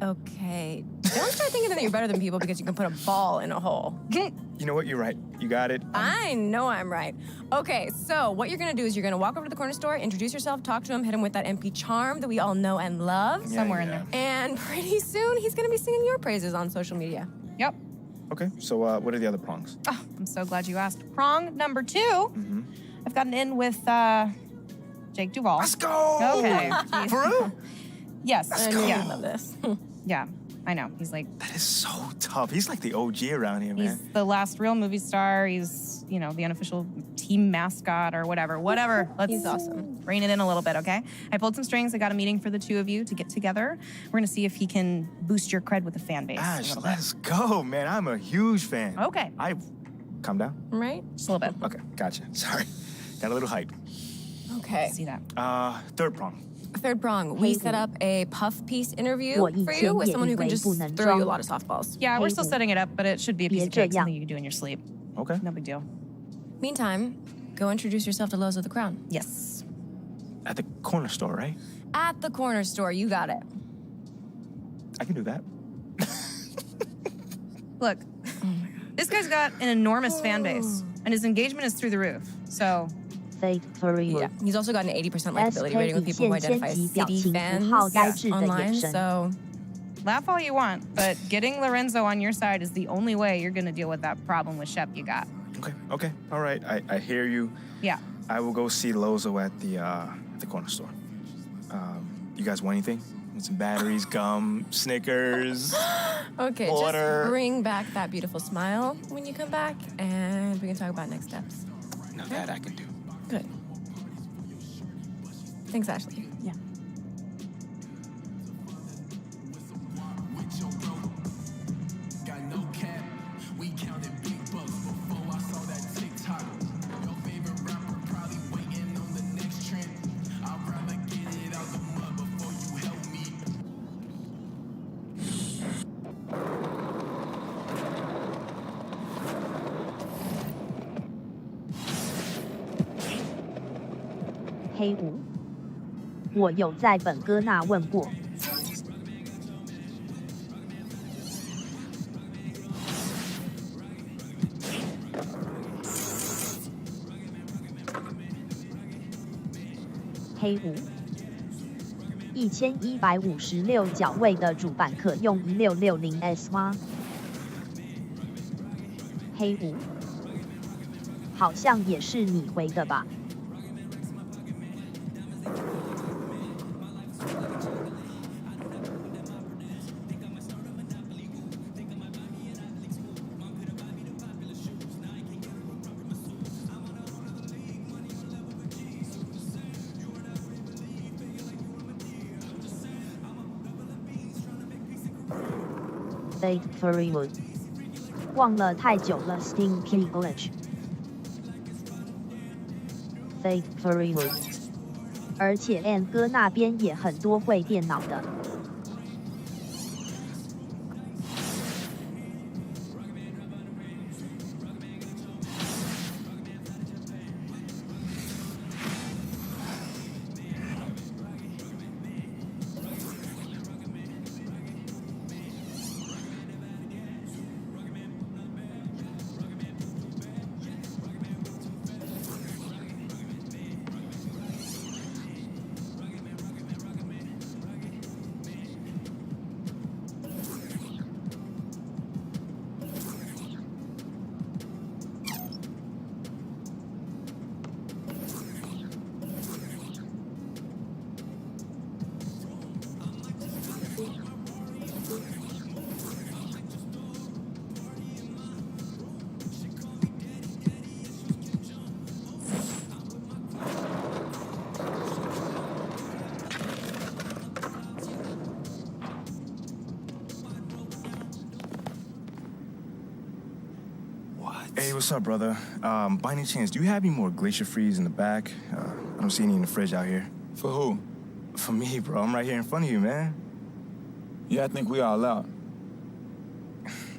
Okay. Don't start thinking that you're better than people because you can put a ball in a hole. You know what? You're right. You got it. I know I'm right. Okay, so what you're gonna do is you're gonna walk over to the corner store, introduce yourself, talk to him, hit him with that MP charm that we all know and love. Somewhere in there. And pretty soon he's gonna be singing your praises on social media. Yep. Okay, so what are the other prongs? Oh, I'm so glad you asked. Prong number 2, I've gotten in with Jake Duvall. Let's go! Okay. For real? Yes. Let's go. Yeah. I love this. Yeah, I know. He's like... That is so tough. He's like the OG around here, He's man. the last real movie star. He's, you know, the unofficial team mascot or whatever. Let's He's awesome. rein it in a little bit, okay? I pulled some strings. I got a meeting for the two of you to get together. We're going to see if he can boost your cred with the fan base. Gosh, let's go, man. I'm a huge fan. Okay. Calm down. Right? Just a little bit. Okay, gotcha. Sorry. Got a little hype. Okay. See that. Third prong. Third prong, we set up a puff piece interview for you with someone who can just throw you a lot of softballs. Yeah, we're still setting it up, but it should be a piece of cake, something you can do in your sleep. Okay. No big deal. Meantime, go introduce yourself to Lozo the Crown. Yes. At the corner store, right? At the corner store, you got it. I can do that. Look, this guy's got an enormous fan base, and his engagement is through the roof. So... Yeah, he's also got an 80% likability rating with people who identify as city fans online, so... Laugh all you want, but getting Lorenzo on your side is the only way you're gonna deal with that problem with Shep you got. Okay, all right. I hear you. Yeah. I will go see Lozo at the corner store. You guys want anything? Want some batteries, gum, Snickers, Okay, water? just bring back that beautiful smile when you come back, and we can talk about next steps. Now that I can do. Good. Thanks, Ashley. Yeah.黑五，我有在本哥那问过。黑五，1156角位的主板可用1660S 吗？黑五，好像也是你回的吧？Fate Furry Mood， 忘了太久了 Steam Key Glitch。Fate Furry Mood， 而且 N 哥那边也很多会电脑的。Hey, what's up, brother? By any chance, do you have any more Glacier Freeze in the back? I don't see any in the fridge out here. For who? For me, bro. I'm right here in front of you, man. Yeah, I think we all out.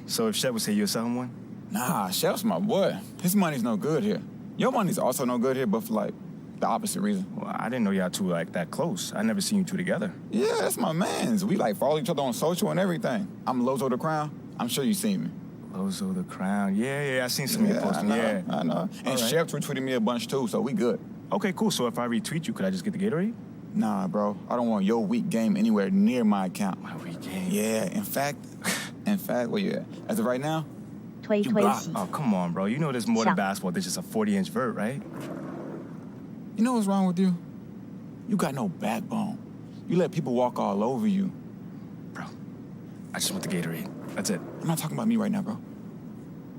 So if Shep would say you're selling one? Nah, Shep's my boy. His money's no good here. Your money's also no good here, but for, like, the opposite reason. Well, I didn't know y'all two, like, that close. I never seen you two together. Yeah, that's my mans. We, like, follow each other on social and everything. I'm Lozo the Crown. I'm sure you seen me. Lozo the Crown. Yeah, I seen some of your posting. Yeah, I know. And Shep retweeted me a bunch, too, so we good. Okay, cool. So if I retweet you, could I just get the Gatorade? Nah, bro. I don't want your weak game anywhere near my account. My weak game? Yeah, in fact, where you at? As of right now, you blocked. Oh, come on, bro. You know there's more to basketball than just a 40-inch vert, right? You know what's wrong with you? You got no backbone. You let people walk all over you. Bro, I just want the Gatorade. That's it. I'm not talking about me right now, bro.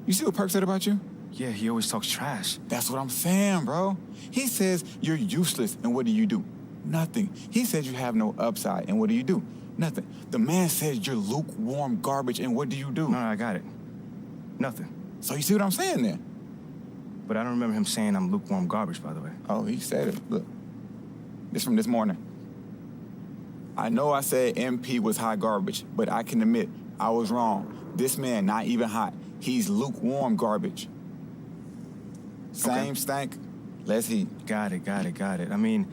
You see what Perk said about you? Yeah, he always talks trash. That's what I'm saying, bro. He says you're useless, and what do? Nothing. He says you have no upside, and what do? Nothing. The man says you're lukewarm garbage, and what do? No, I got it. Nothing. So you see what I'm saying then? But I don't remember him saying I'm lukewarm garbage, by the way. Oh, he said it. Look. This from this morning. I know I said MP was hot garbage, but I can admit I was wrong. This man not even hot. He's lukewarm garbage. Same stank, less heat. Got it. I mean,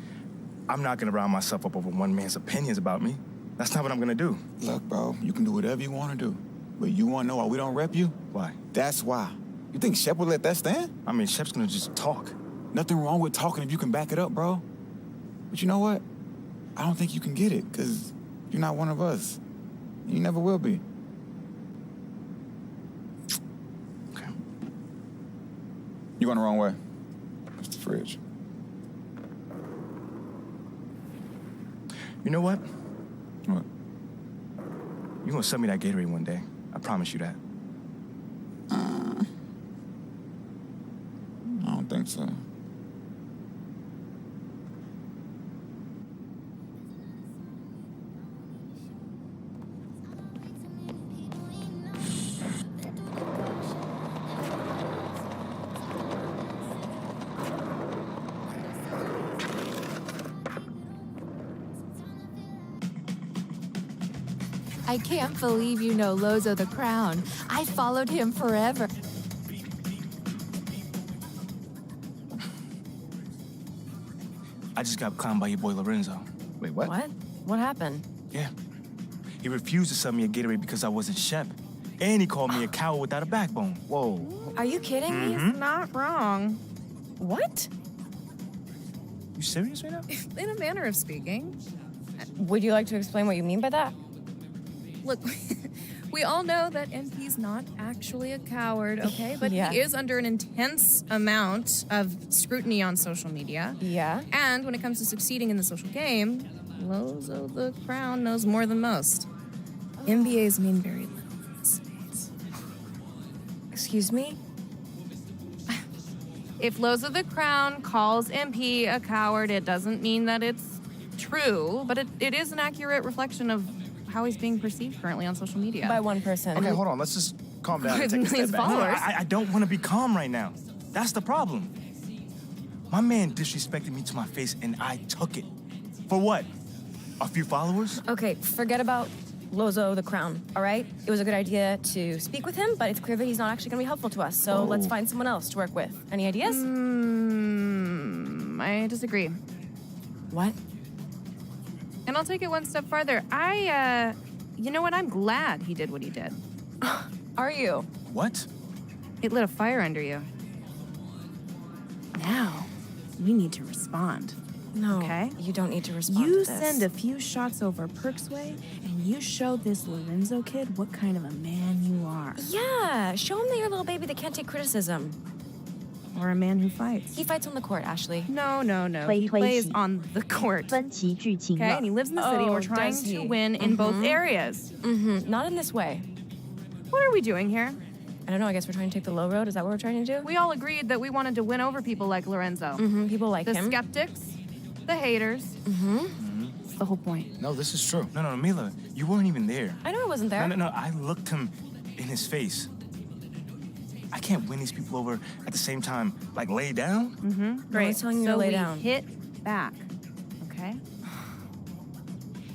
I'm not gonna round myself up over one man's opinions about me. That's not what I'm gonna do. Look, bro, you can do whatever you wanna do. But you wanna know why we don't rep you? Why? That's why. You think Shep would let that stand? I mean, Shep's gonna just talk. Nothing wrong with talking if you can back it up, bro. But you know what? I don't think you can get it, because you're not one of us. You never will be. Okay. You're going the wrong way. It's the fridge. You know what? What? You're gonna sell me that Gatorade one day. I promise you that. I don't think so. I can't believe you know Lozo the Crown. I followed him forever. I just got clowned by your boy Lorenzo. Wait, what? What? What happened? Yeah. He refused to sell me a Gatorade because I wasn't Shep. And he called me a coward without a backbone. Whoa. Are you kidding? He's not wrong. What? You serious right now? In a manner of speaking. Would you like to explain what you mean by that? Look, we all know that MP's not actually a coward, okay? But Yeah. he is under an intense amount of scrutiny on social media. Yeah. And when it comes to succeeding in the social game, Lozo the Crown knows more than most. MBAs mean very little in this space. Excuse me? If Lozo the Crown calls MP a coward, it doesn't mean that it's true, but it is an accurate reflection of how he's being perceived currently on social media. By one person. Okay, hold on. Let's just calm down and With take a millions step of back. followers. I don't want to be calm right now. That's the problem. My man disrespected me to my face, and I took it. For what? A few followers? Okay, forget about Lozo the Crown, all right? It was a good idea to speak with him, but it's clear that he's not actually going to be helpful to us, so let's find someone else to work with. Any ideas? I disagree. What? And I'll take it one step farther. You know what? I'm glad he did what he did. Are you? What? It lit a fire under you. Now, we need to respond. No, okay? You don't need to respond You to this. send a few shots over Perk's way, and you show this Lorenzo kid what kind of a man you are. Yeah, show him that you're a little baby that can't take criticism. Or a man who fights. He fights on the court, Ashley. No. He plays on the court. Okay, and he lives in the city. Oh, We're trying does to he? win in both areas. Not in this way. What are we doing here? I don't know, I guess we're trying to take the low road. Is that what we're trying to do? We all agreed that we wanted to win over people like Lorenzo. People like the him. skeptics, the haters. It's the whole point. No, this is true. No, Mila, you weren't even there. I know I wasn't there. No, I looked him in his face. I can't win these people over at the same time, like lay down. Great. Great. telling you to So lay we down. hit back, okay?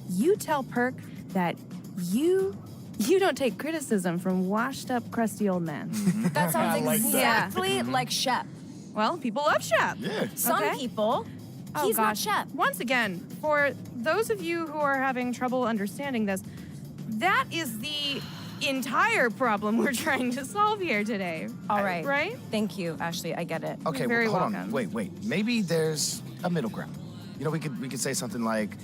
You tell Perk that you don't take criticism from washed up, crusty old men. That sounds like that. exactly like Shep. Well, people love Shep. Yeah. Some Okay. people. Oh, He's not gosh. Shep. Once again, for those of you who are having trouble understanding this, that is the entire problem we're trying to solve here today. All right. Right? Thank you, Ashley. I get it. Okay, very well, hold welcome. on. Wait. Maybe there's a middle ground. You know, we could say something like,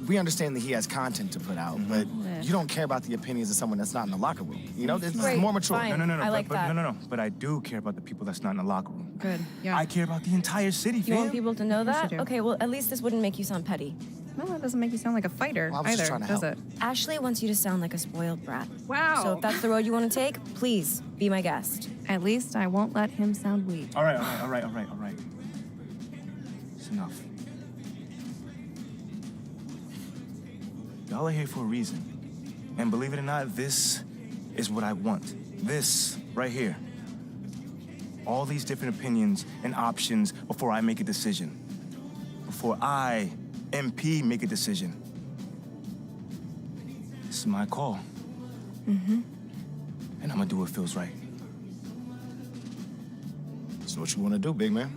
we understand that he has content to put out, but you don't care about the opinions of someone that's not in the locker room. You know, it's Great, more mature. fine. No. I but, like but, that. No. But I do care about the people that's not in the locker room. Good. Yeah. I care about the entire city, You fam. want people to know course that? you do. Okay, well, at least this wouldn't make you sound petty. No, that doesn't make you sound like a fighter Well, I was just either, trying to does help. it? Ashley wants you to sound like a spoiled brat. Wow. So if that's the road you want to take, please be my guest. At least I won't let him sound weak. All right. It's enough. Y'all are here for a reason. And believe it or not, this is what I want. This right here. All these different opinions and options before I make a decision. Before I, MP, make a decision. This is my call. And I'm gonna do what feels right. So what you want to do, big man?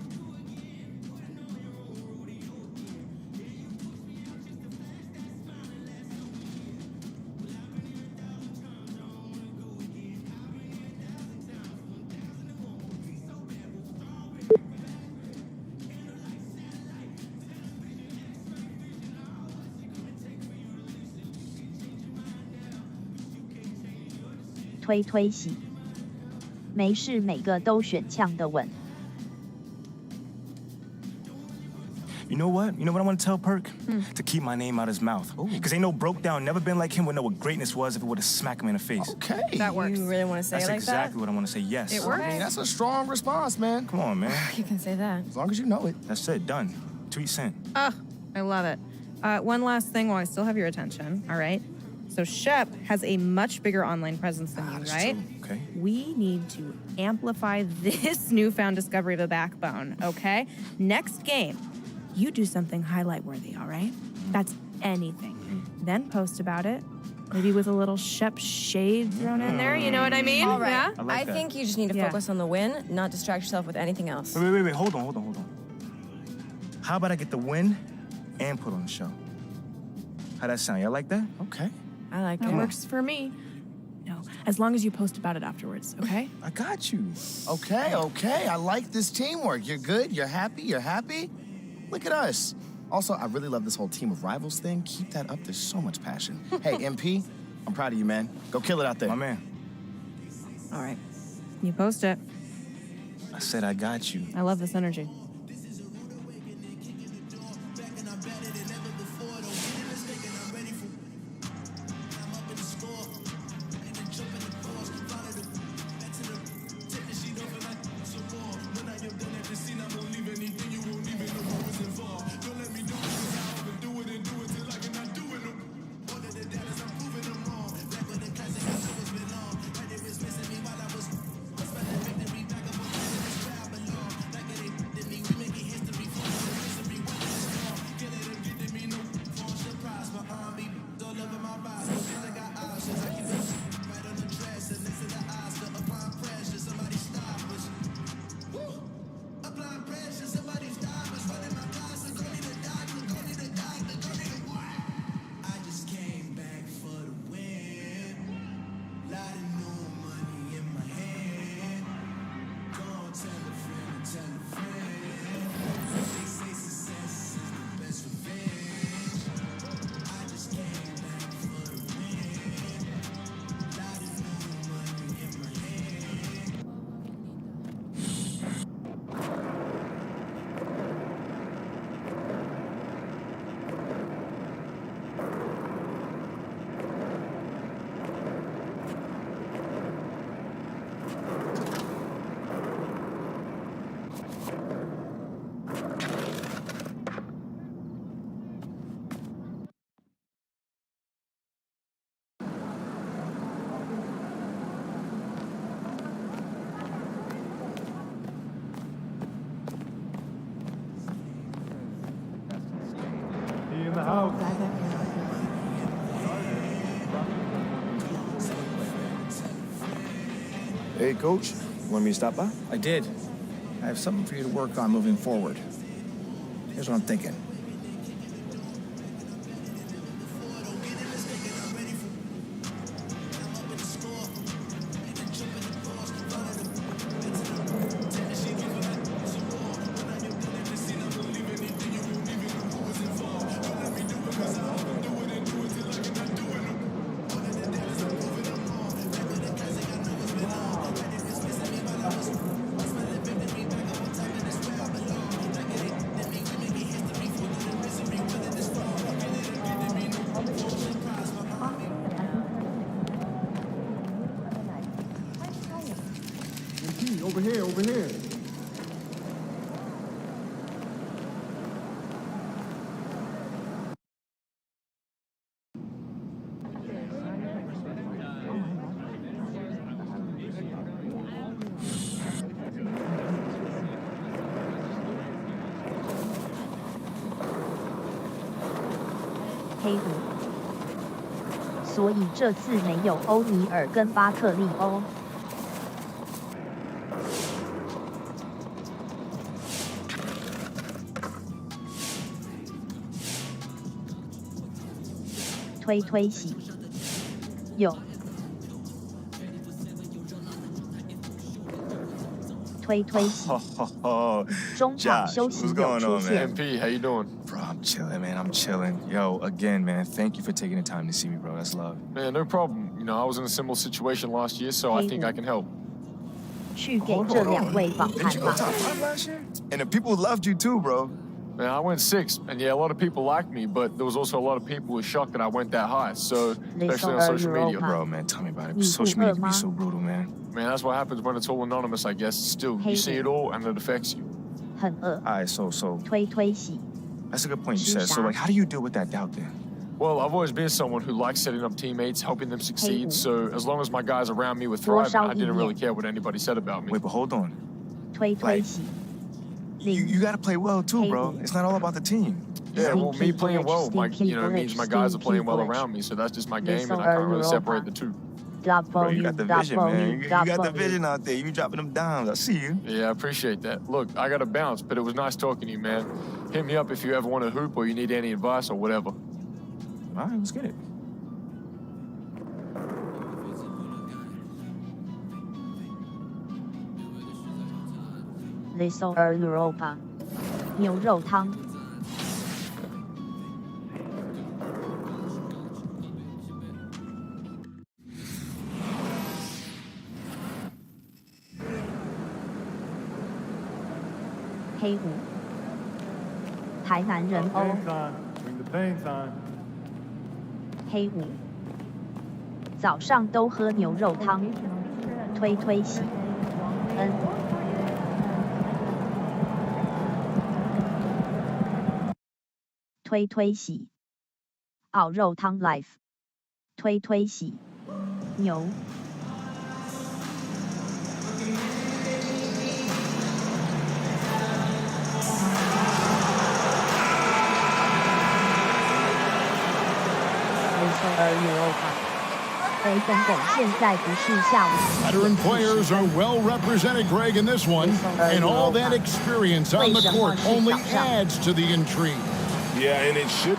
推推洗，没事每个都选呛的稳。 You know what? You know what I want to tell Perk? To keep my name out his mouth. Because ain't no broke down, never been like him would know what greatness was if it would have smacked him in the face. Okay. That works. You really want to say That's it like exactly what I want to say, yes. It I works. mean, that's a strong response, man. Come on, man. that? You can say that. As long as you know it. That's it, done. Tweet sent. Oh, I love it. One last thing while I still have your attention, all right? So Shep has a much bigger online presence than you, that's right? true. Okay. We need to amplify this newfound discovery of a backbone, okay? Next game, you do something highlight worthy, all right? That's anything. Then post about it, maybe with a little Shep shade thrown in there, you know what I mean? All right. Yeah? I like that. think you just need to Yeah. focus on the win, not distract yourself with anything else. Wait. Hold on. How about I get the win and put on the show? How that sound? Y'all like that? Okay. I like That it. works for me. No, as long as you post about it afterwards, okay? I got you. Okay. I like this teamwork. You're good. You're happy. Look at us. Also, I really love this whole team of rivals thing. Keep that up. There's so much passion. Hey, MP, I'm proud of you, man. Go kill it out there. My man, All right. You post it. I said I got you. I love this energy. Hey, Coach. Want me to stop by? I did. I have something for you to work on moving forward. Here's what I'm thinking. Over here, over here.黑虎，所以这次没有欧尼尔跟巴克利哦。推洗，有，推洗。中场休息有出现。MP, how you doing? Bro, I'm chilling, man. I'm chilling. Yo, again, man, thank you for taking the time to see me, bro. That's love. Man, no problem. You know, I was in a similar situation last year, so I think I can help. 去给这两位访谈吧。 And the people loved you too, bro. Man, I went 6th, and yeah, a lot of people liked me, but there was also a lot of people who were shocked that I went that high, so, especially on social media. Bro, man, tell me about it. Social media can be so brutal, man. Man, that's what happens when it's all anonymous, I guess. Still, you see it all, and it affects you. 很饿。 All right, so. 推洗。 That's a good point you said. So, like, how do you deal with that doubt then? Well, I've always been someone who likes setting up teammates, helping them succeed, so as long as my guys around me were thriving, I didn't really care what anybody said about me. Wait, but hold on. 推洗。 You gotta play well too, bro. It's not all about the team. Yeah, well, me playing well, means my guys are playing well around me, so that's just my game, and I can't really separate the two. Bro, you got the vision, man. You got the vision out there. You dropping them dimes. I see you. Yeah, I appreciate that. Look, I got to bounce, but it was nice talking to you, man. Hit me up if you ever want to hoop or you need any advice or whatever. All right, let's get it. Little Europa， 牛肉汤。黑虎，台南人哦。黑虎，早上都喝牛肉汤，推洗。推洗，熬肉汤 life， 推洗，牛。Veteran players are well represented, Greg, in this one, and all that experience on the court only adds to the intrigue. Yeah, and it should.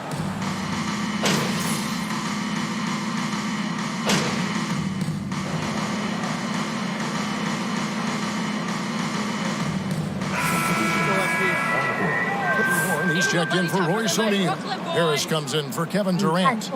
He's checked in for Royce O'Neal. Harris comes in for Kevin Durant.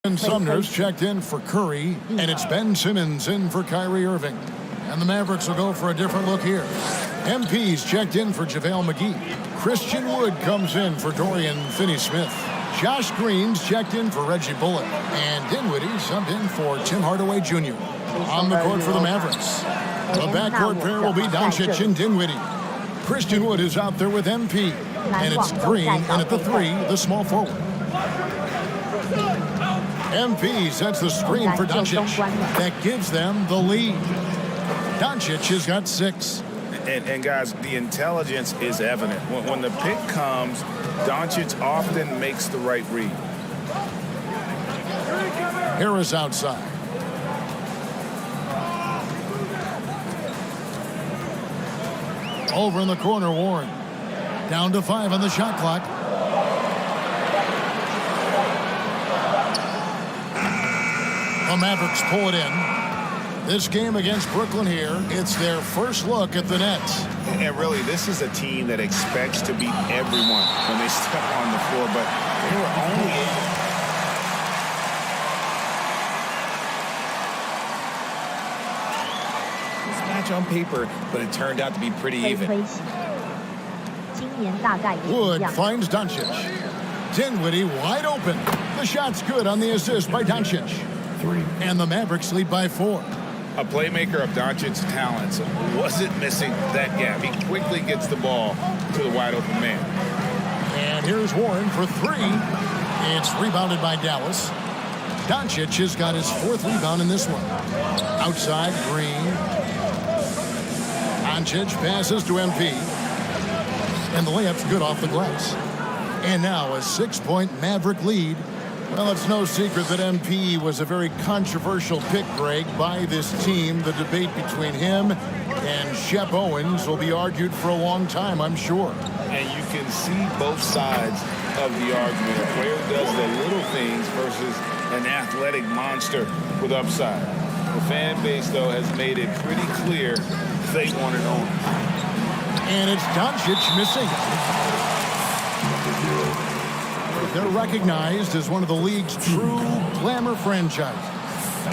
And Sumner's checked in for Curry, and it's Ben Simmons in for Kyrie Irving. And the Mavericks will go for a different look here. MP's checked in for JaVale McGee. Christian Wood comes in for Dorian Finney-Smith. Josh Green's checked in for Reggie Bullock. And Dinwiddie subbed in for Tim Hardaway Jr. On the court for the Mavericks, The backcourt pair will be Doncic and Dinwiddie. Christian Wood is out there with MP. And it's Green in at the 3, the small forward. MP sets the screen for Doncic. That gives them the lead. Doncic has got 6. And guys, the intelligence is evident. When the pick comes, Doncic often makes the right read. Harris outside. Over in the corner, Warren. Down to 5 on the shot clock. The Mavericks pull it in. This game against Brooklyn here, it's their first look at the Nets. And really, this is a team that expects to beat everyone when they step on the floor, but they were only able. This match on paper, but it turned out to be pretty even. Wood finds Doncic. Dinwiddie wide open. The shot's good on the assist by Doncic. 3. And the Mavericks lead by 4. A playmaker of Doncic's talents wasn't missing that gap. He quickly gets the ball to the wide open man. And here's Warren for 3. It's rebounded by Dallas. Doncic has got his 4th rebound in this one. Outside, Green. Doncic passes to MP. And the layup's good off the glass. And now a 6-point Maverick lead. Well, it's no secret that MP was a very controversial pick, Greg, by this team. The debate between him and Shep Owens will be argued for a long time, I'm sure. And you can see both sides of the argument. A player does the little things versus an athletic monster with upside. The fan base, though, has made it pretty clear they want it on. And it's Doncic missing. They're recognized as one of the league's true glamour franchises.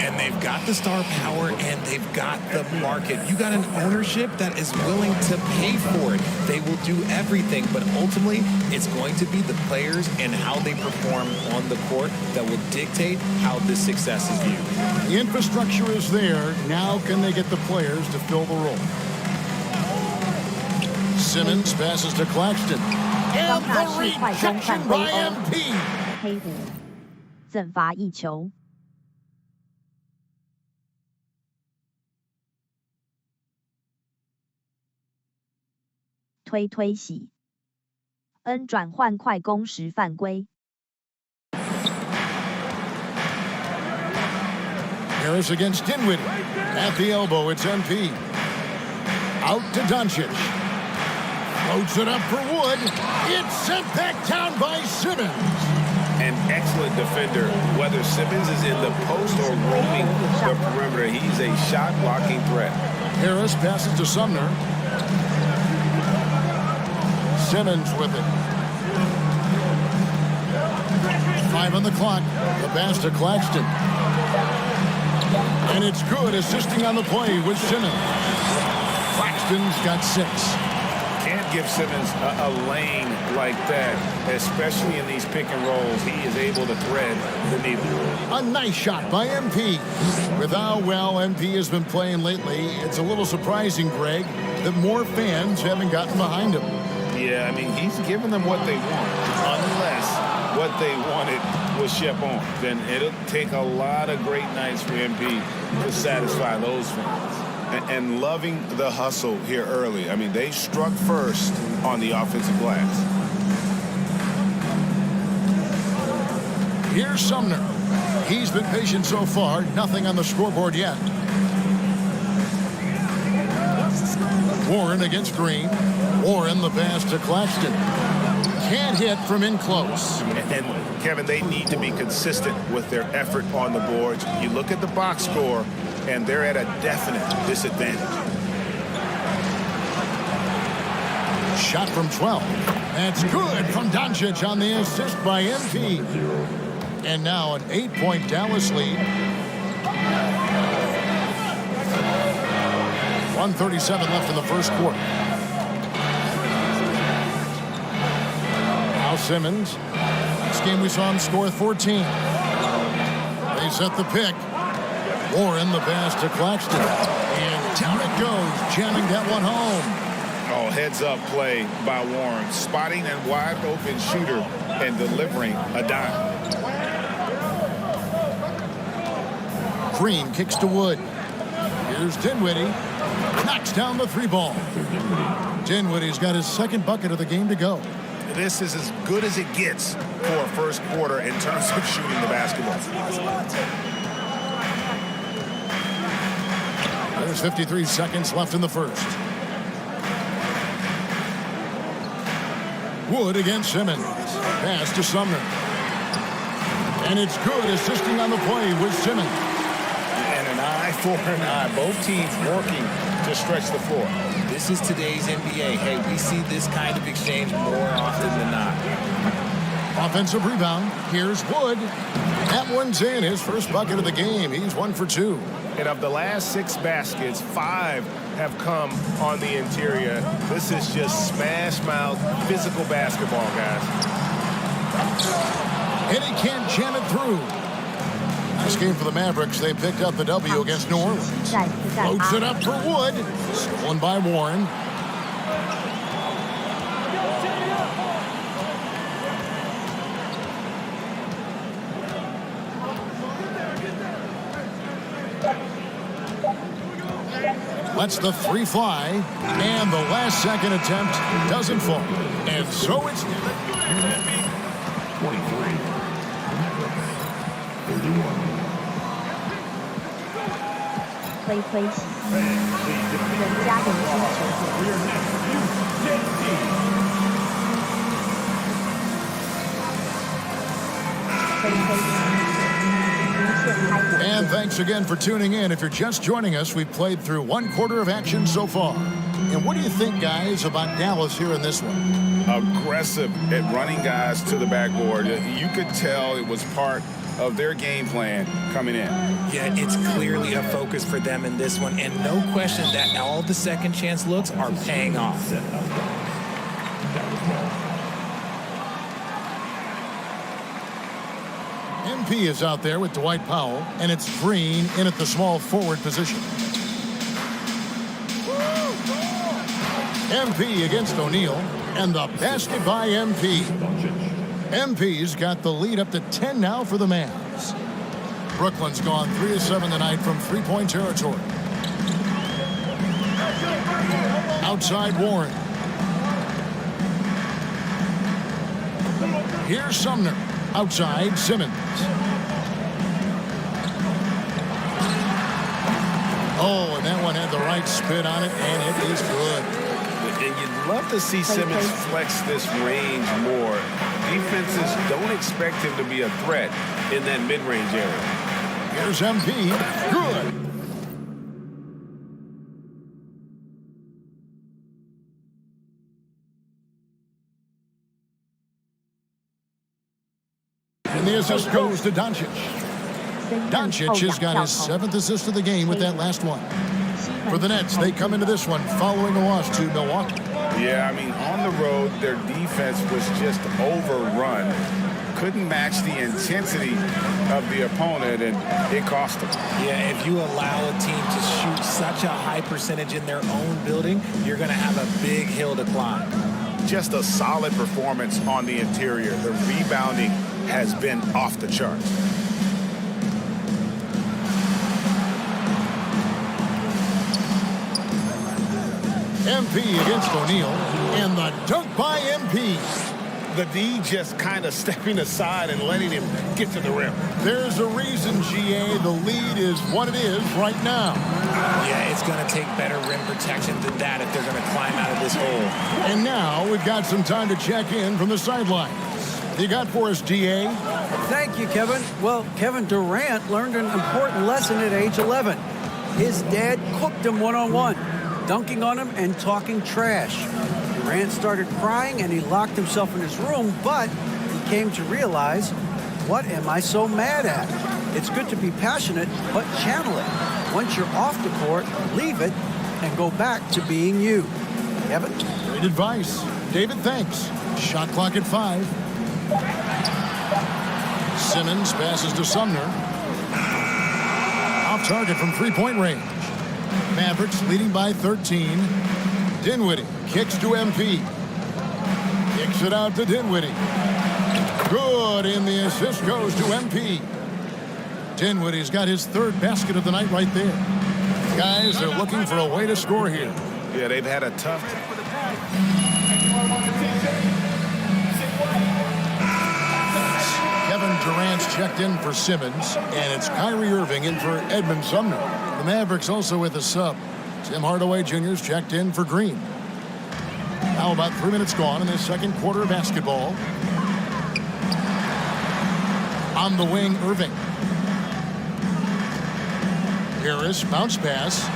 And they've got the star power and they've got the market. You got an ownership that is willing to pay for it. They will do everything, but ultimately it's going to be the players and how they perform on the court that will dictate how this success is viewed. The infrastructure is there. Now can they get the players to fill the role? Simmons passes to Claxton. And the rejection by MP. 黑虎赠罚1球。推推洗。N 转换快攻时犯规。Harris against Dinwiddie. At the elbow, it's MP. Out to Doncic. Floats it up for Wood. It's sent back down by Simmons. An excellent defender. Whether Simmons is in the post or roaming the perimeter, he's a shot-blocking threat. Harris passes to Sumner. Simmons with it. 5 on the clock. The pass to Claxton. And it's good, assisting on the play with Simmons. Claxton's got 6. Can't give Simmons a lane like that, especially in these pick and rolls. He is able to thread the needle. A nice shot by MP. With how well MP has been playing lately, it's a little surprising, Greg, that more fans haven't gotten behind him. Yeah, I mean, he's given them what they want, unless what they wanted was Shep Owens. Then it'll take a lot of great nights for MP to satisfy those fans. And loving the hustle here early. I mean, they struck first on the offensive glass. Here's Sumner. He's been patient so far. Nothing on the scoreboard yet. Warren against Green. Warren the pass to Claxton. Can't hit from in close. And Kevin, they need to be consistent with their effort on the boards. You look at the box score, and they're at a definite disadvantage. Shot from 12. That's good from Doncic on the assist by MP. And now an 8-point Dallas lead. 1:37 left in the first quarter. Now Simmons. This game we saw him score 14. They set the pick. Warren the pass to Claxton. And Down it goes, jamming that one home. Oh, heads-up play by Warren. Spotting a wide-open shooter and delivering a dime. Green kicks to Wood. Here's Dinwiddie. Knocks down the three ball. Dinwiddie's got his second bucket of the game to go. This is as good as it gets for a first quarter in terms of shooting the basketball. There's 53 seconds left in the first. Wood against Simmons. Pass to Sumner. And it's good, assisting on the play with Simmons. And an eye for an eye. Both teams working to stretch the floor. This is today's NBA. Hey, we see this kind of exchange more often than not. Offensive rebound. Here's Wood. That one's in. His first bucket of the game. He's 1 for 2. And of the last 6 baskets, 5 have come on the interior. This is just smash mouth, physical basketball, guys. And he can't jam it through. Nice game for the Mavericks. They picked up the W against New Orleans. Loads it up for Wood. Stolen by Warren. Lets the three fly, and the last second attempt doesn't fall. And so it's 23. 31.推推洗，人家有金球推推洗。And thanks again for tuning in. If you're just joining us, we've played through 1 quarter of action so far. And what do you think, guys, about Dallas here in this one? Aggressive at running guys to the backboard. You could tell it was part of their game plan coming in. Yeah, it's clearly a focus for them in this one, and no question that all the second chance looks are paying off. MP is out there with Dwight Powell, and it's Green in at the small forward position. MP against O'Neal, and the basket by MP. MP's got the lead up to 10 now for the Mavs. Brooklyn's gone 3 of 7 tonight from three-point territory. Outside Warren. Here's Sumner. Outside Simmons. Oh, and that one had the right spin on it, and it is good. And you'd love to see Simmons flex this range more. Defenses don't expect him to be a threat in that mid-range area. Here's MP. Good. And the assist goes to Doncic. Doncic has got his 7th assist of the game with that last one. For the Nets, they come into this one following a loss to Milwaukee. Yeah, I mean, on the road, their defense was just overrun. Couldn't match the intensity of the opponent, and it cost them. Yeah, if you allow a team to shoot such a high percentage in their own building, you're going to have a big hill to climb. Just a solid performance on the interior. The rebounding has been off the charts. MP against O'Neal, and the dunk by MP. The D just kind of stepping aside and letting him get to the rim. There's a reason, GA, the lead is what it is right now. Yeah, it's going to take better rim protection than that if they're going to climb out of this hole. And now we've got some time to check in from the sidelines. What you got for us, GA? Thank you, Kevin. Well, Kevin Durant learned an important lesson at age 11. His dad cooked him one-on-one, dunking on him and talking trash. Durant started crying and he locked himself in his room, but he came to realize, what am I so mad at? It's good to be passionate, but channel it. Once you're off the court, leave it and go back to being you. Kevin? Great advice. David, thanks. Shot clock at 5. Simmons passes to Sumner. Off target from three-point range. Mavericks leading by 13. Dinwiddie kicks to MP. Kicks it out to Dinwiddie. Good, and the assist goes to MP. Dinwiddie's got his third basket of the night right there. Guys are looking for a way to score here. Yeah, they've had a tough... Kevin Durant's checked in for Simmons, and it's Kyrie Irving in for Edmund Sumner. The Mavericks also with a sub. Tim Hardaway Jr.'s checked in for Green. Now about 3 minutes gone in the second quarter of basketball. On the wing, Irving. Harris, bounce pass.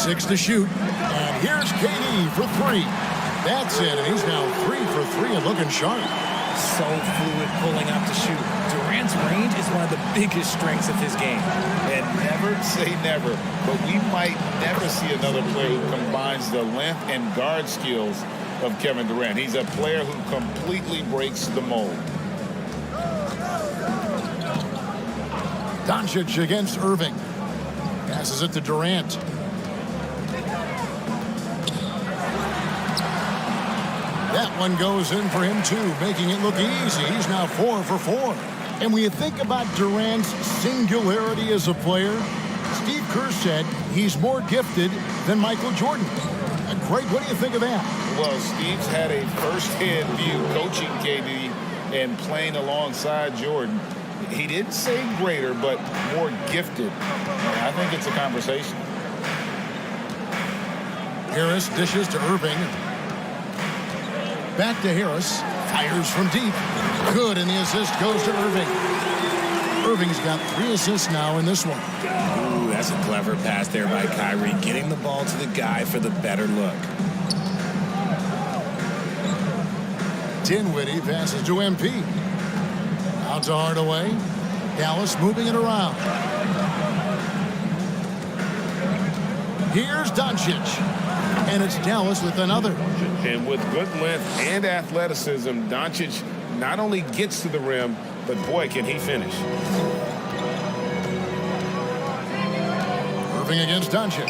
6 to shoot. And here's KD for 3. That's it, and he's now 3 for 3 and looking sharp. So fluid pulling up to shoot. Durant's range is one of the biggest strengths of his game. And never say never, but we might never see another player who combines the length and guard skills of Kevin Durant. He's a player who completely breaks the mold. Doncic against Irving. Passes it to Durant. That one goes in for him, too, making it look easy. He's now 4 for 4. And when you think about Durant's singularity as a player, Steve Kerr said he's more gifted than Michael Jordan. Craig, what do you think of that? Well, Steve's had a first-hand view coaching KD and playing alongside Jordan. He didn't say greater, but more gifted. And I think it's a conversation. Harris dishes to Irving. Back to Harris. Fires from deep. Good, and the assist goes to Irving. Irving's got 3 assists now in this one. Ooh, that's a clever pass there by Kyrie, getting the ball to the guy for the better look. Dinwiddie passes to MP. Out to Hardaway. Dallas moving it around. Here's Doncic. And it's Dallas with another. And with good length and athleticism, Doncic not only gets to the rim, but boy, can he finish. Irving against Doncic.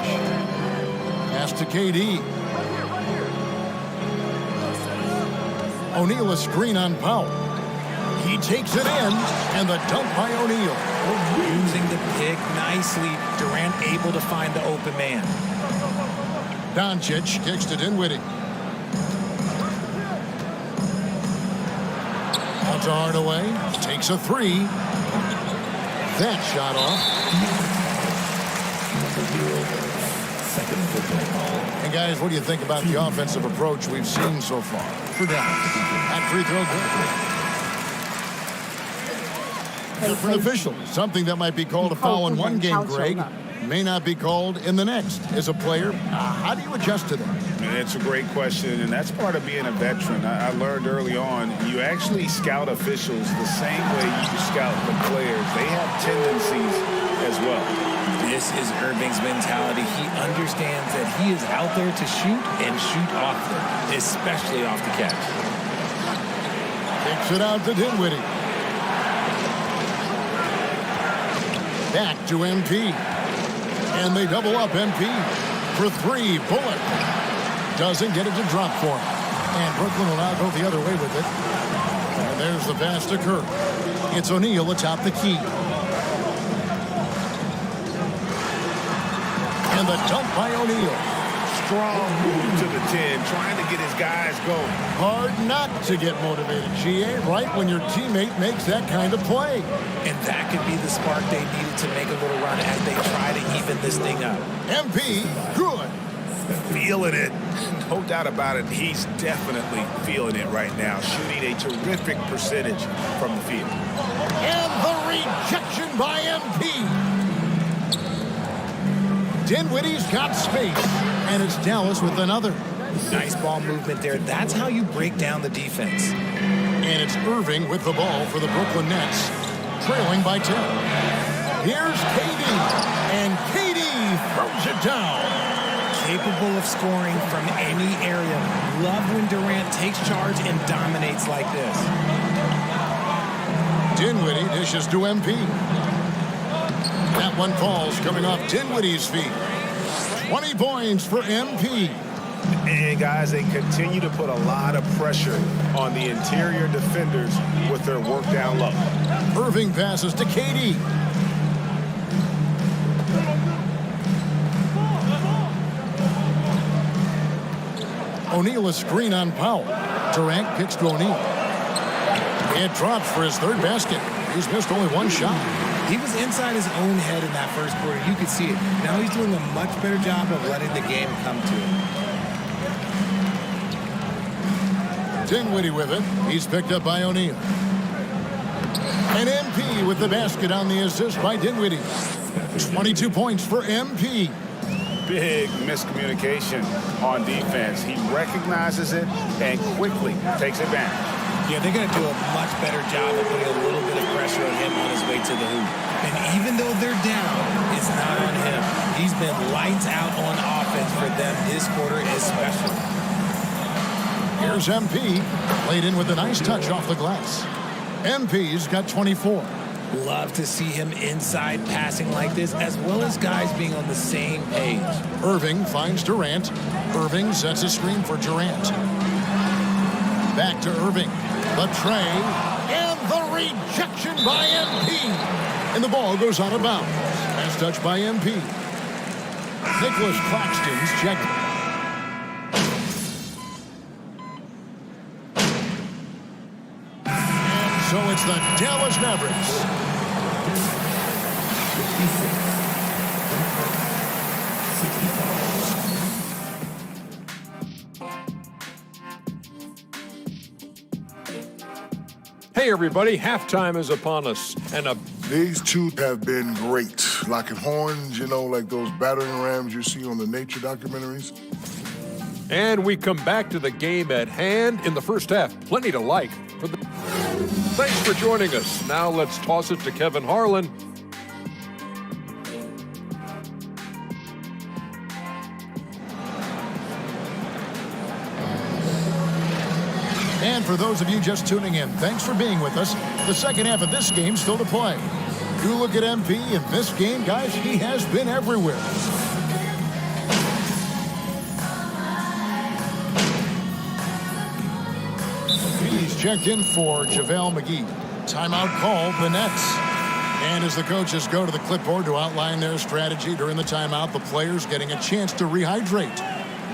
Pass to KD. O'Neal a screen on Powell. He takes it in, and the dunk by O'Neal. Using the pick nicely. Durant able to find the open man. Doncic kicks to Dinwiddie. Out to Hardaway. Takes a 3. That shot off. And guys, what do you think about the offensive approach we've seen so far for Dallas? That free throw good. Different official. Something that might be called a foul in one game, Greg, may not be called in the next. As a player, how do you adjust to that? It's a great question, and that's part of being a veteran. I learned early on, you actually scout officials the same way you scout the players. They have tendencies as well. This is Irving's mentality. He understands that he is out there to shoot and shoot often, especially off the catch. Kicks it out to Dinwiddie. Back to MP. And they double up MP for 3. Bullock doesn't get it to drop for him. And Brooklyn will now go the other way with it. And there's the pass to Kerr. It's O'Neal atop the key. And the dunk by O'Neal. Strong move to the 10, trying to get his guys going. Hard not to get motivated, GA, right when your teammate makes that kind of play. And that could be the spark they needed to make a little run as they try to even this thing up. MP, good. Feeling it. No doubt about it. He's definitely feeling it right now. Shooting a terrific percentage from the field. And the rejection by MP. Dinwiddie's got space. And it's Dallas with another. Nice ball movement there. That's how you break down the defense. And it's Irving with the ball for the Brooklyn Nets, trailing by 10. Here's KD. And KD throws it down. Capable of scoring from any area. Love when Durant takes charge and dominates like this. Dinwiddie dishes to MP. That one falls coming off Dinwiddie's feet. 20 points for MP. And guys, they continue to put a lot of pressure on the interior defenders with their work down low. Irving passes to KD. O'Neal a screen on Powell. Durant kicks to O'Neal. It drops for his third basket. He's missed only one shot. He was inside his own head in that first quarter. You could see it. Now he's doing a much better job of letting the game come to him. Dinwiddie with it. He's picked up by O'Neal. And MP with the basket on the assist by Dinwiddie. 22 points for MP. Big miscommunication on defense. He recognizes it and quickly takes advantage. Yeah, they're going to do a much better job of putting a little bit of pressure on him on his way to the hoop. And even though they're down, it's not on him. He's been lights out on offense for them this quarter especially. Here's MP. Played in with a nice touch off the glass. MP's got 24. Love to see him inside passing like this, as well as guys being on the same page. Irving finds Durant. Irving sets a screen for Durant. Back to Irving. The tray. And the rejection by MP. And the ball goes out of bounds. Pass touch by MP. Nicholas Claxton's checked. So it's the Dallas Mavericks. Hey, everybody, halftime is upon us. And these two have been great. Locking horns, you know, like those battering rams you see on the nature documentaries. And we come back to the game at hand in the first half. Plenty to like. Thanks for joining us. Now let's toss it to Kevin Harlan. And for those of you just tuning in, thanks for being with us. The second half of this game still to play. You look at MP in this game, guys, he has been everywhere. He's checked in for JaVale McGee. Timeout called the Nets. And as the coaches go to the clipboard to outline their strategy during the timeout, the players getting a chance to rehydrate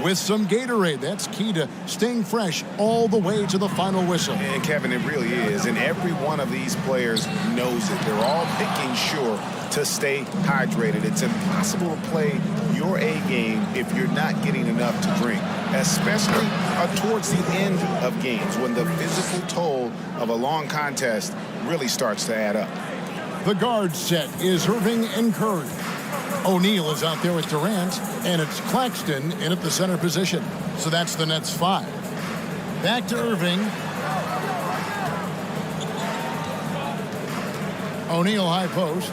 with some Gatorade. That's key to staying fresh all the way to the final whistle. And Kevin, it really is. And every one of these players knows it. They're all making sure to stay hydrated. It's impossible to play your A game if you're not getting enough to drink, especially towards the end of games when the physical toll of a long contest really starts to add up. The guard set is Irving and Curry. O'Neal is out there with Durant, and it's Claxton in at the center position. So that's the Nets 5. Back to Irving. O'Neal high post.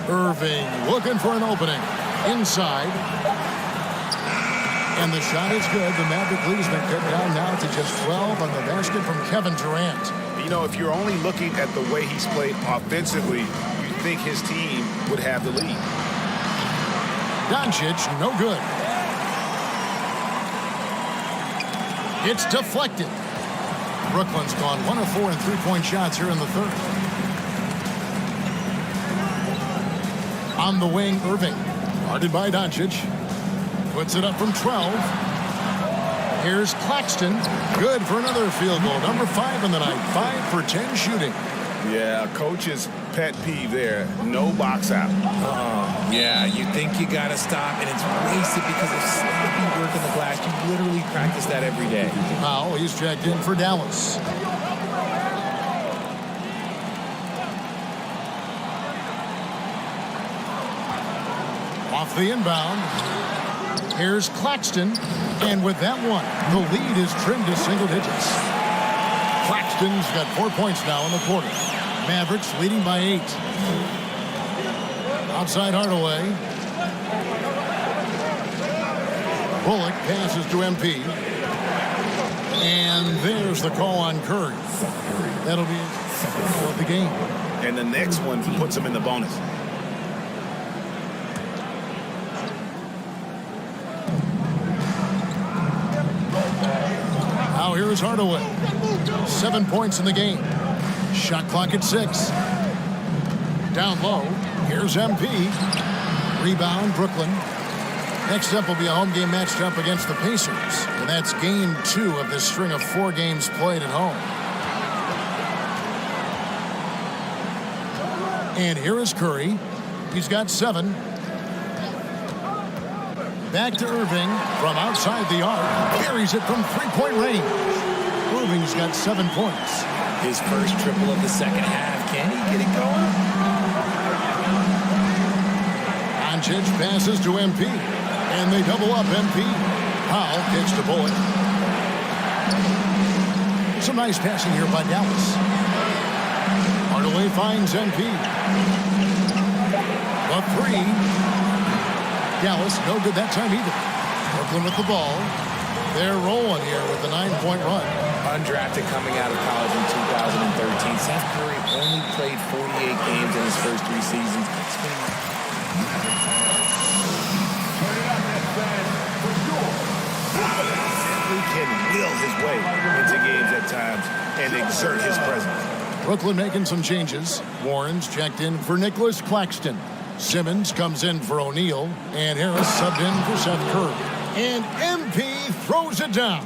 Irving looking for an opening. Inside. And the shot is good. The Maverick lead has been cut down now to just 12 on the basket from Kevin Durant. You know, if you're only looking at the way he's played offensively, you'd think his team would have the lead. Doncic, no good. It's deflected. Brooklyn's gone 1 of 4 in three-point shots here in the third. On the wing, Irving. Guarded by Doncic. Puts it up from 12. Here's Claxton. Good for another field goal. Number 5 in the night. 5 for 10 shooting. Yeah, coach's pet peeve there. No box out. Yeah, you think you got to stop, and it's wasted because of sloppy work in the glass. You literally practice that every day. Powell, he's checked in for Dallas. Off the inbound. Here's Claxton. And with that one, the lead is trimmed to single digits. Claxton's got 4 points now in the quarter. Mavericks leading by 8. Outside Hardaway. Bullock passes to MP. And there's the call on Curry. That'll be of the game. And the next one puts them in the bonus. Now here is Hardaway. 7 points in the game. Shot clock at 6. Down low. Here's MP. Rebound, Brooklyn. Next up will be a home game matched up against the Pacers. And that's game 2 of this string of 4 games played at home. And here is Curry. He's got 7. Back to Irving from outside the arc. Carries it from three-point range. Irving's got 7 points. His first triple of the second half. Can he get it going? Doncic passes to MP. And they double up MP. Powell kicks to Bullock. Some nice passing here by Dallas. Hardaway finds MP. A 3. Dallas, no good that time either. Brooklyn with the ball. They're rolling here with the 9-point run. Undrafted coming out of college in 2013. Seth Curry only played 48 games in his first 3 seasons. He can will his way into games at times and exert his presence. Brooklyn making some changes. Warren's checked in for Nicholas Claxton. Simmons comes in for O'Neal, and Harris subbed in for Seth Curry. And MP throws it down.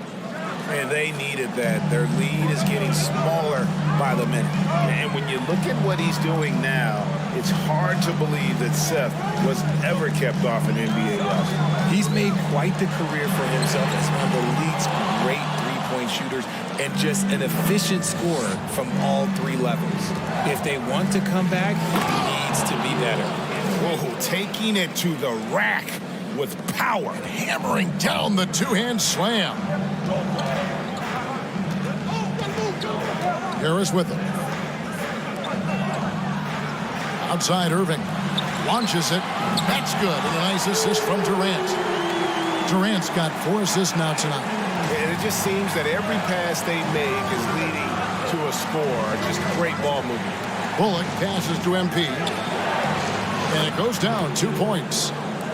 And they needed that. Their lead is getting smaller by the minute. And when you look at what he's doing now, it's hard to believe that Seth was ever kept off an NBA roster. He's made quite the career for himself as one of the league's great three-point shooters and just an efficient scorer from all 3 levels. If they want to come back, he needs to be better. Whoa, taking it to the rack with power. Hammering down the two-hand slam. Harris with it. Outside Irving. Launches it. That's good. And a nice assist from Durant. Durant's got 4 assists now tonight. And it just seems that every pass they make is leading to a score. Just great ball movement. Bullock passes to MP. And it goes down 2 points.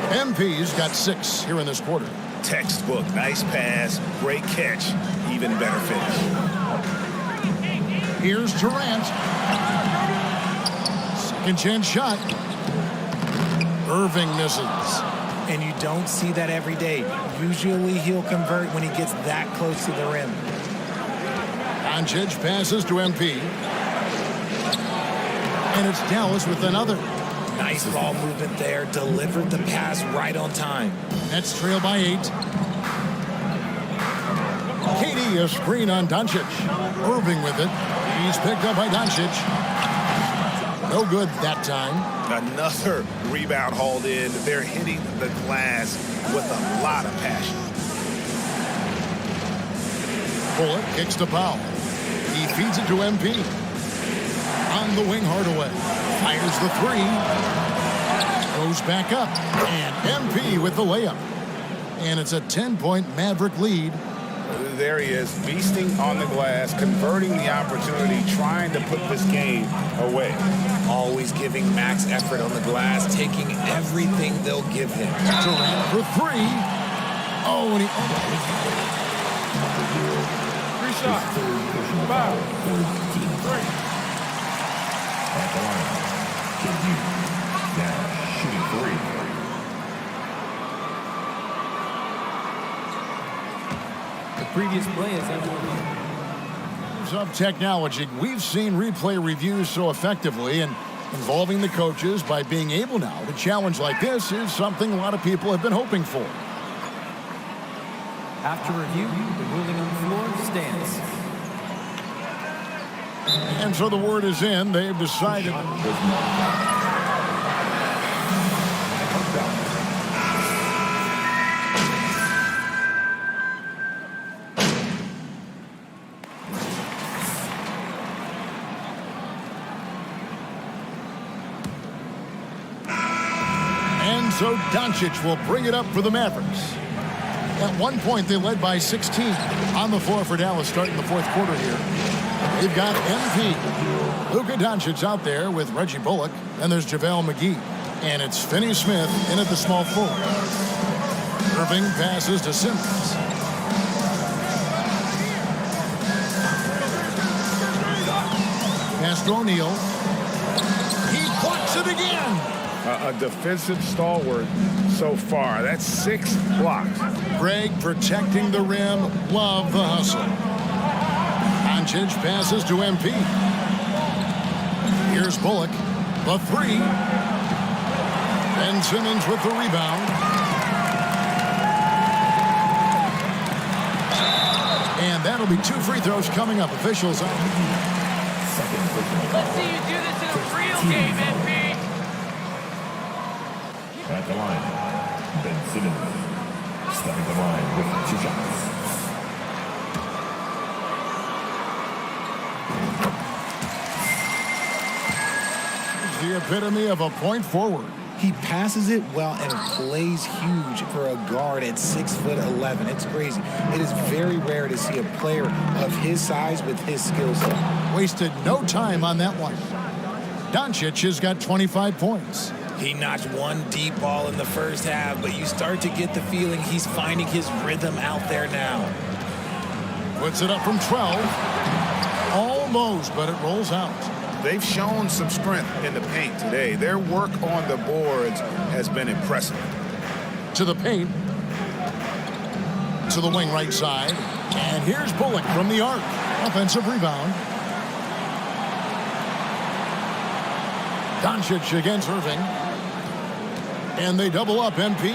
MP's got 6 here in this quarter. Textbook, nice pass, great catch, even better finish. Here's Durant. Second chance shot. Irving misses. And you don't see that every day. Usually he'll convert when he gets that close to the rim. Doncic passes to MP. And it's Dallas with another. Nice ball movement there. Delivered the pass right on time. Nets trail by 8. KD a screen on Doncic. Irving with it. He's picked up by Doncic. No good that time. Another rebound hauled in. They're hitting the glass with a lot of passion. Bullock kicks to Powell. He feeds it to MP. On the wing, Hardaway. Fires the 3. Goes back up. And MP with the layup. And it's a 10-point Maverick lead. There he is, feasting on the glass, converting the opportunity, trying to put this game away. Always giving max effort on the glass, taking everything they'll give him. Durant for 3. Oh, and he... 3 shots. 5. 3. At the line, KD, now shooting 3. Previous play of technology. We've seen replay reviews so effectively, and involving the coaches by being able now to challenge like this is something a lot of people have been hoping for. After review, the ruling on the floor stands. And so the word is in. They've decided. So Doncic will bring it up for the Mavericks. At one point, they led by 16 on the floor for Dallas starting the 4th quarter here. They've got MP. Luka Doncic out there with Reggie Bullock. Then there's JaVale McGee. And it's Finney Smith in at the small forward. Irving passes to Simmons. Pass to O'Neal. He blocks it again. A defensive stalwart so far. That's 6 blocks. Greg protecting the rim. Love the hustle. Doncic passes to MP. Here's Bullock. The three. Ben Simmons with the rebound. And that'll be 2 free throws coming up. Officials out. Let's see you do this in a real game, MP. At the line, Ben Simmons. Stepping the line with 2 shots. The epitome of a point forward. He passes it well and plays huge for a guard at 6'11". It's crazy. It is very rare to see a player of his size with his skill set. Wasted no time on that one. Doncic has got 25 points. He notched 1 deep ball in the first half, but you start to get the feeling he's finding his rhythm out there now. Puts it up from 12. Almost, but it rolls out. They've shown some strength in the paint today. Their work on the boards has been impressive. To the paint. To the wing right side. And here's Bullock from the arc. Offensive rebound. Doncic against Irving. And they double up MP.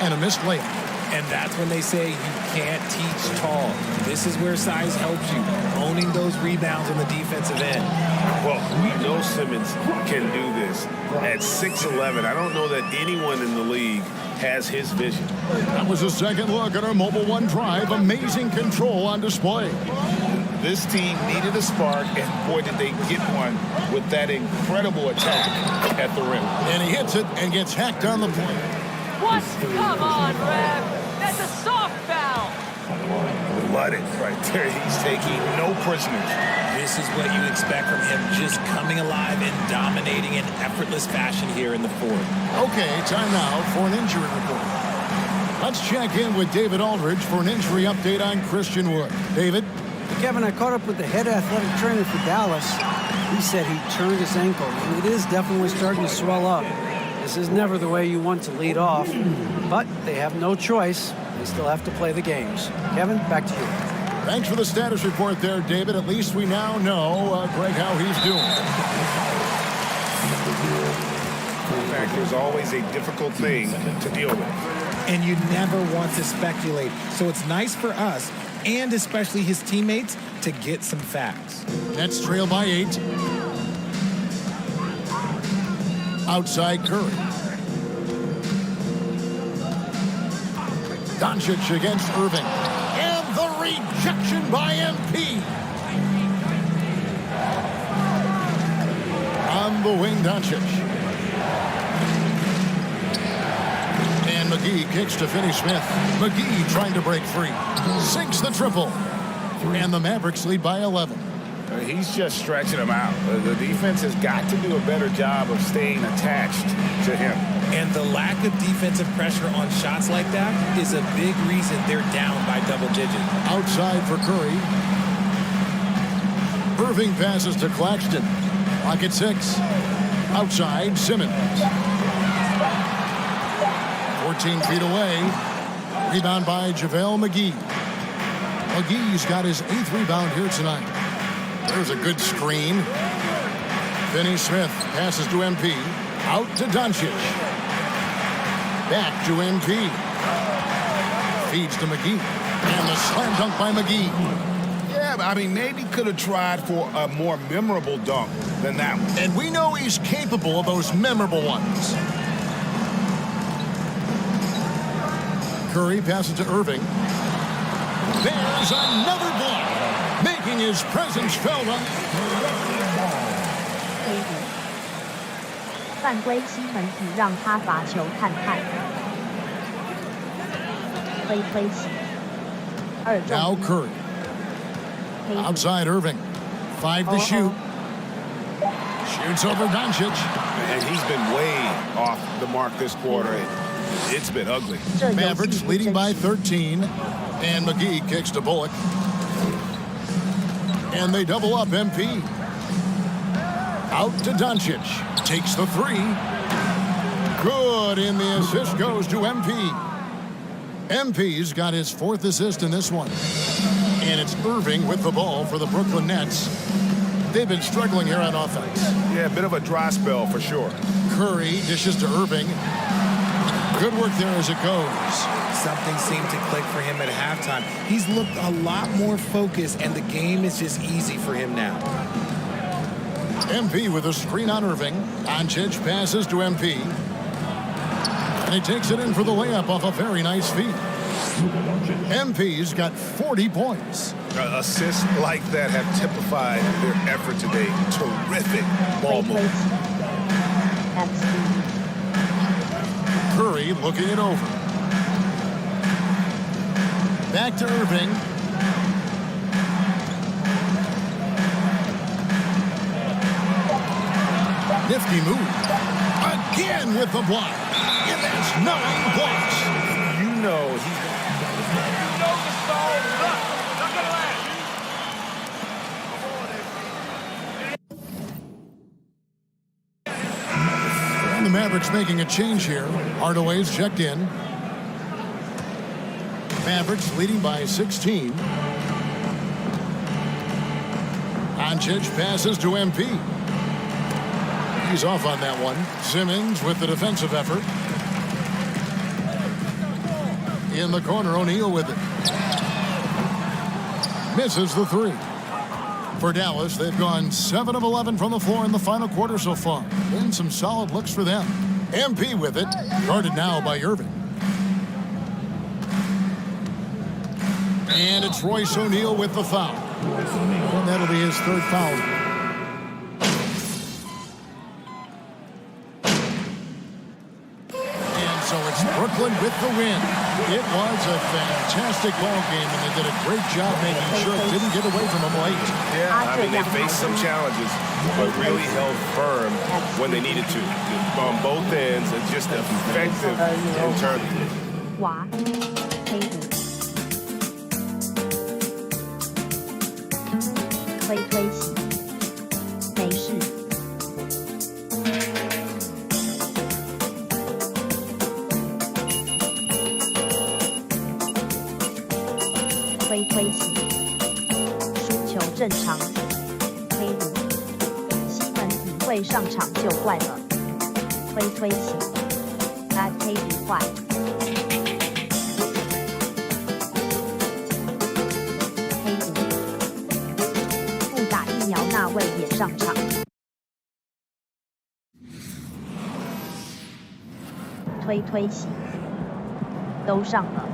And a missed layup. And that's when they say you can't teach tall. This is where size helps you, owning those rebounds on the defensive end. Well, we know Simmons can do this. At 6'11", I don't know that anyone in the league has his vision. That was a second look at our Mobile One drive. Amazing control on display. This team needed a spark, and boy, did they get one with that incredible attack at the rim. And he hits it and gets hacked on the play. What? Come on, Rev. That's a soft foul. Blooded right there. He's taking no prisoners. This is what you expect from him, just coming alive and dominating in effortless fashion here in the fourth. Okay, time now for an injury report. Let's check in with David Aldridge for an injury update on Christian Wood. David? Kevin, I caught up with the head athletic trainer for Dallas. He said he turned his ankle, and it is definitely starting to swell up. This is never the way you want to lead off, but they have no choice. They still have to play the games. Kevin, back to you. Thanks for the status report there, David. At least we now know, Greg, how he's doing. In fact, there's always a difficult thing to deal with. And you never want to speculate. So it's nice for us, and especially his teammates, to get some facts. Nets trail by 8. Outside Curry. Doncic against Irving. And the rejection by MP. On the wing, Doncic. And McGee kicks to Finney Smith. McGee trying to break free. Sinks the triple. And the Mavericks lead by 11. He's just stretching them out. The defense has got to do a better job of staying attached to him. And the lack of defensive pressure on shots like that is a big reason they're down by double digits. Outside for Curry. Irving passes to Claxton. Clock at 6. Outside, Simmons. 14 feet away. Rebound by JaVale McGee. McGee's got his 8th rebound here tonight. There's a good screen. Finney Smith passes to MP. Out to Doncic. Back to MP. Feeds to McGee. And the slam dunk by McGee. Yeah, I mean, maybe could have tried for a more memorable dunk than that one. And we know he's capable of those memorable ones. Curry passes to Irving. There's another block. Making his presence felt on. 犯规西门子让他罚球看看。推起。Now Curry. Outside Irving. 5 to shoot. Shoots over Doncic. And he's been way off the mark this quarter. It's been ugly. Mavericks leading by 13. And McGee kicks to Bullock. And they double up MP. Out to Doncic. Takes the three. Good, and the assist goes to MP. MP's got his fourth assist in this one. And it's Irving with the ball for the Brooklyn Nets. They've been struggling here on offense. Yeah, a bit of a dry spell for sure. Curry dishes to Irving. Good work there as it goes. Something seemed to click for him at halftime. He's looked a lot more focused, and the game is just easy for him now. MP with a screen on Irving. Doncic passes to MP. And he takes it in for the layup off a very nice feed. MP's got 40 points. Assists like that have typified their effort today. Terrific ball movement. Curry looking it over. Back to Irving. Nifty move. Again with the block. And that's 9 blocks. You know And the Mavericks making a change here. Hardaway's checked in. Mavericks leading by 16. Doncic passes to MP. He's off on that one. Simmons with the defensive effort. In the corner, O'Neal with it. Misses the three. For Dallas, they've gone 7 of 11 from the floor in the final quarter so far. Been some solid looks for them. MP with it. Guarded now by Irving. And it's Royce O'Neal with the foul. And that'll be his third foul. And so it's Brooklyn with the win. It was a fantastic ball game, and they did a great job making sure it didn't get away from them late. Yeah, I mean, they faced some challenges, but really held firm when they needed to. On both ends, and just effective in terms.推起，输球正常。黑奴，西门子会上场就怪了。推起，把黑奴坏。黑奴，不打疫苗那位也上场。推起，都上了。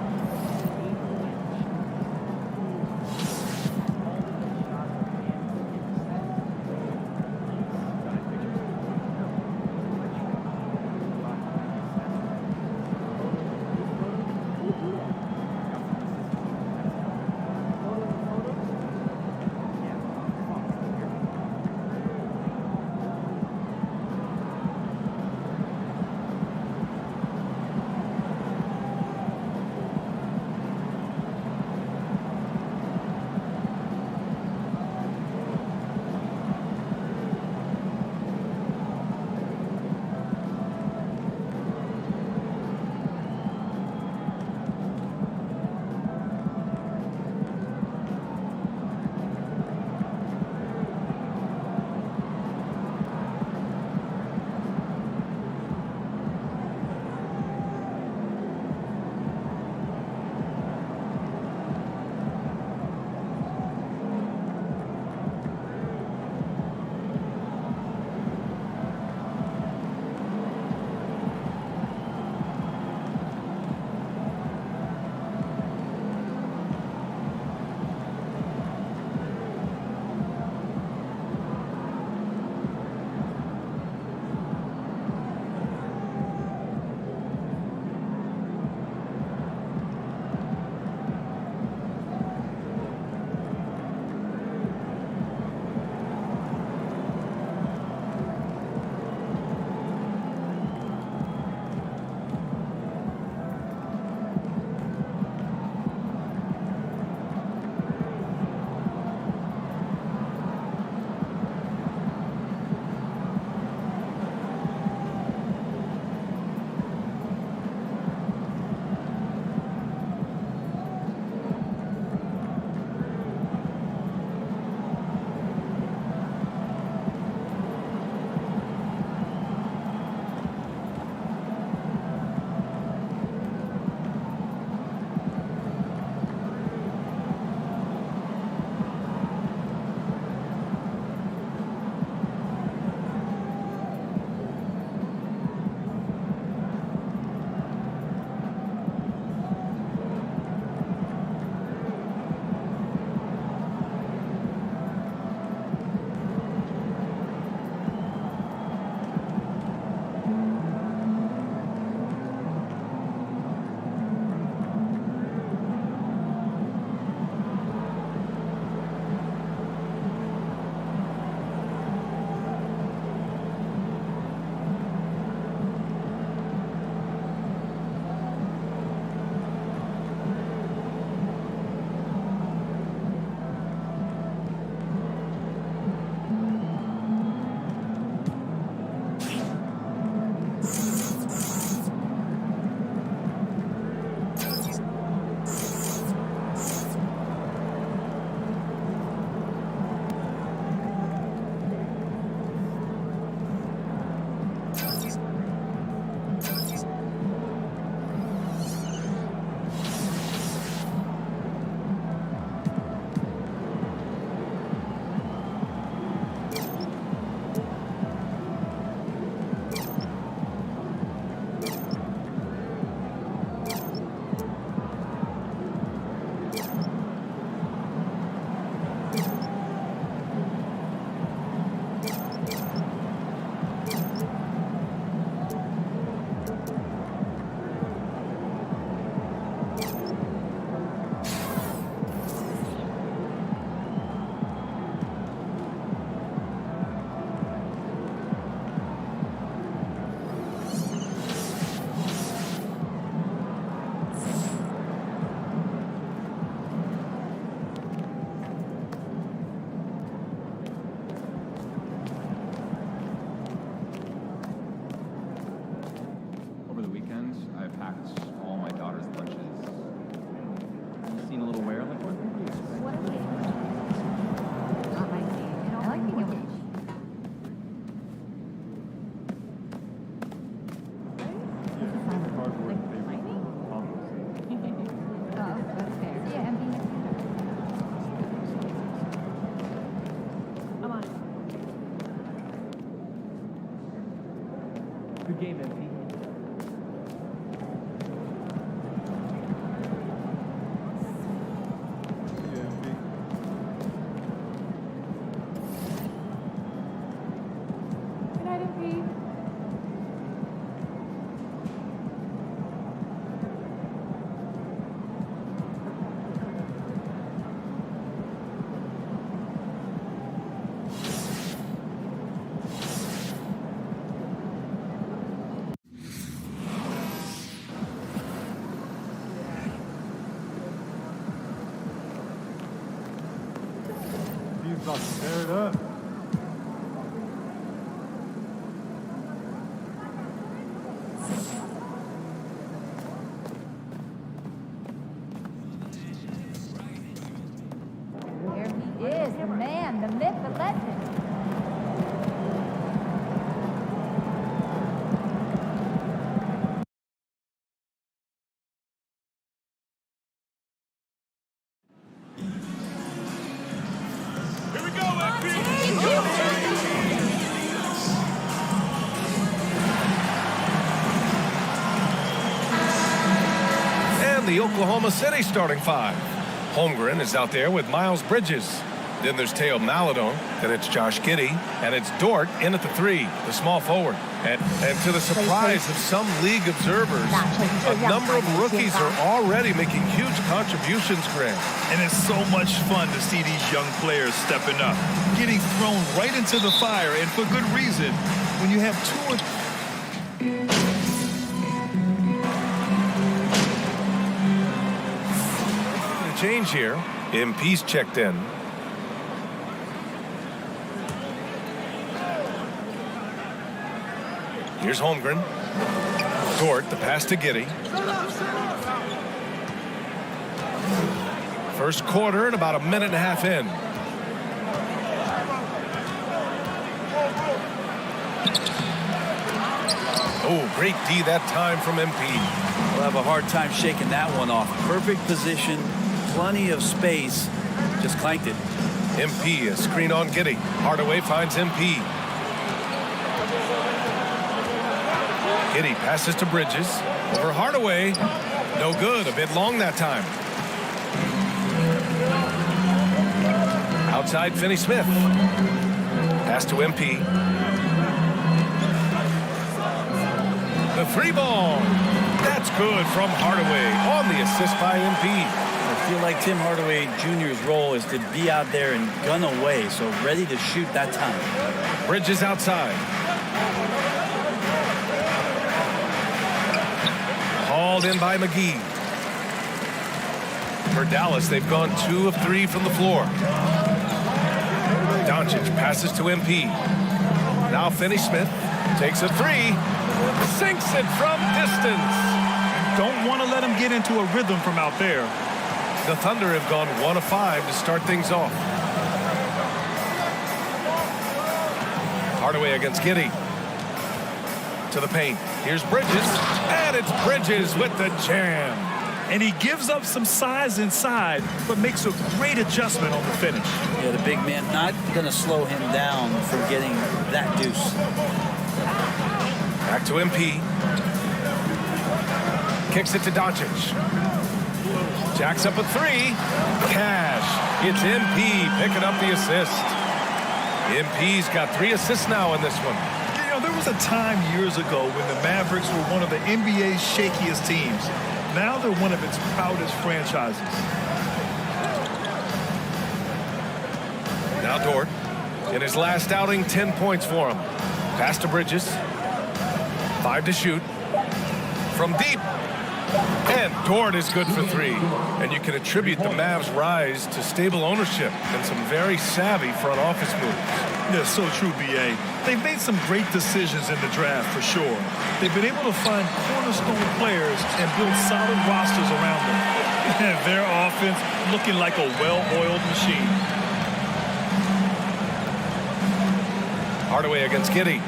Good game, MP. Good night, MP. He's about to tear it up. There he is, the man, the myth, the legend. Here we go, MP. And the Oklahoma City starting five. Holmgren is out there with Miles Bridges. Then there's Teo Maladon. Then it's Josh Giddey. And it's Dort in at the three, the small forward. And to the surprise of some league observers, a number of rookies are already making huge contributions, Greg. And it's so much fun to see these young players stepping up, getting thrown right into the fire, and for good reason. When you have two or change here. MP's checked in. Here's Holmgren. Dort, the pass to Giddey. First quarter and about a minute and a half in. Oh, great D that time from MP. We'll have a hard time shaking that one off. Perfect position, plenty of space, just clanked it. MP, a screen on Giddey. Hardaway finds MP. Giddey passes to Bridges. Over Hardaway. No good, a bit long that time. Outside Finney-Smith. Pass to MP. The three ball. That's good from Hardaway on the assist by MP. I feel like Tim Hardaway Jr.'s role is to be out there and gun away, so ready to shoot that time. Bridges outside. Hauled in by McGee. For Dallas, they've gone 2 of 3 from the floor. Doncic passes to MP. Now Finney-Smith takes a three. Sinks it from distance. don't want to let him get into a rhythm from out there. The Thunder have gone 1 of 5 to start things off. Hardaway against Giddey. To the paint. Here's Bridges. And it's Bridges with the jam. And he gives up some size inside, but makes a great adjustment on the finish. Yeah, the big man not going to slow him down from getting that deuce. Back to MP. Kicks it to Doncic. Jacks up a three. Cash. It's MP picking up the assist. MP's got 3 assists now in this one. You know, there was a time years ago when the Mavericks were one of the NBA's shakiest teams. Now they're one of its proudest franchises. Now Dort. In his last outing, 10 points for him. Pass to Bridges. 5 to shoot. From deep. And Dort is good for 3. And you can attribute the Mavs' rise to stable ownership and some very savvy front office moves. Yeah, so true, B.A. They've made some great decisions in the draft, for sure. They've been able to find cornerstone players and build solid rosters around them. And their offense looking like a well-oiled machine. Hardaway against Giddey.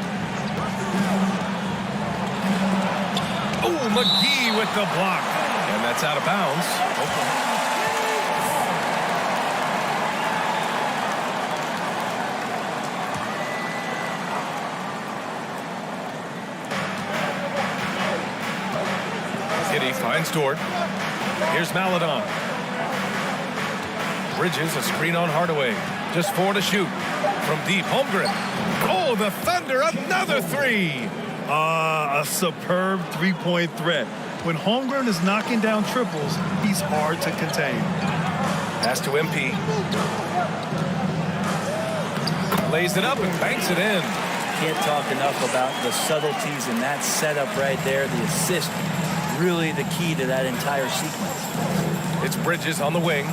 Oh, McGee with the block. And that's out of bounds. Finds Dort. Here's Maladon. Bridges, a screen on Hardaway. Just 4 to shoot. From deep, Holmgren. Oh, the Thunder, another three. A superb three-point threat. When Holmgren is knocking down triples, he's hard to contain. Pass to MP. Lays it up and banks it in. Can't talk enough about the subtleties in that setup right there. The assist, really the key to that entire sequence. It's Bridges on the wing.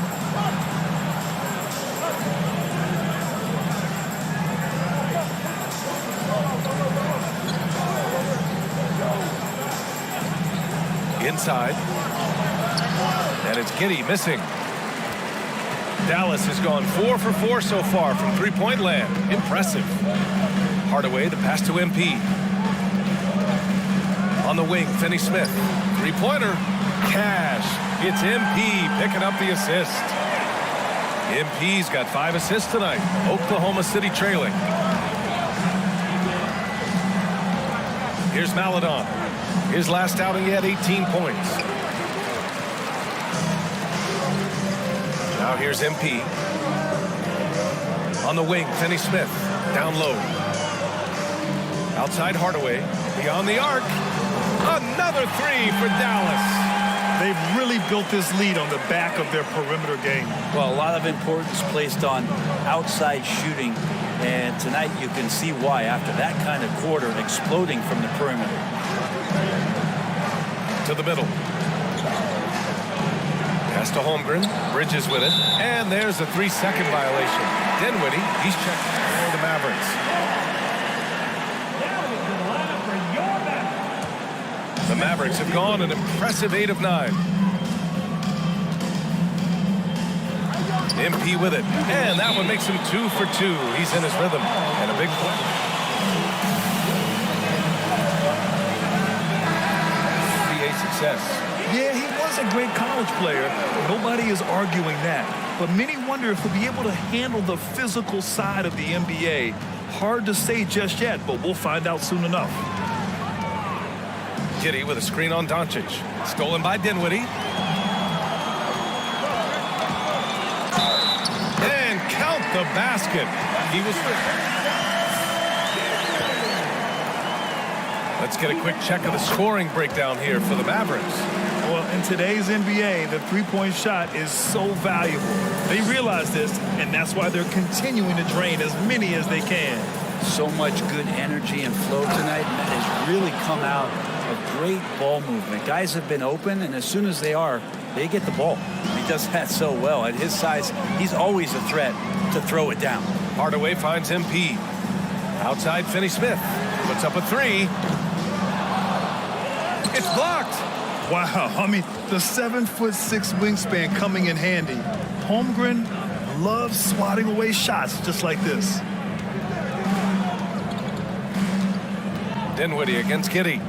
Inside. And it's Giddey missing. Dallas has gone 4 for 4 so far from three-point land. Impressive. Hardaway, the pass to MP. On the wing, Finney-Smith. Three-pointer. Cash. It's MP picking up the assist. MP's got 5 assists tonight. Oklahoma City trailing. Here's Maladon. His last outing, he had 18 points. Now here's MP. On the wing, Finney-Smith. Down low. Outside Hardaway. Beyond the arc. Another three for Dallas. They've really built this lead on the back of their perimeter game. Well, a lot of importance placed on outside shooting. And tonight you can see why after that kind of quarter exploding from the perimeter. To the middle. Pass to Holmgren. Bridges with it. And there's a 3-second violation. Dinwiddie, he's checked for the Mavericks. The Mavericks have gone an impressive 8 of 9. MP with it. And that one makes him 2 for 2. He's in his rhythm. And a big play. Success. Yeah, he was a great college player. Nobody is arguing that. But many wonder if he'll be able to handle the physical side of the NBA. Hard to say just yet, but we'll find out soon enough. Giddey with a screen on Doncic. Stolen by Dinwiddie. And count the basket. He was Let's get a quick check of the scoring breakdown here for the Mavericks. Well, in today's NBA, the three-point shot is so valuable. They realize this, and that's why they're continuing to drain as many as they can. So much good energy and flow tonight that has really come out of great ball movement. Guys have been open, and as soon as they are, they get the ball. He does that so well. At his size, he's always a threat to throw it down. Hardaway finds MP. Outside, Finney-Smith puts up a three. It's blocked. Wow, I mean, the 7'6" wingspan coming in handy. Holmgren loves swatting away shots just like this. Dinwiddie against Giddey.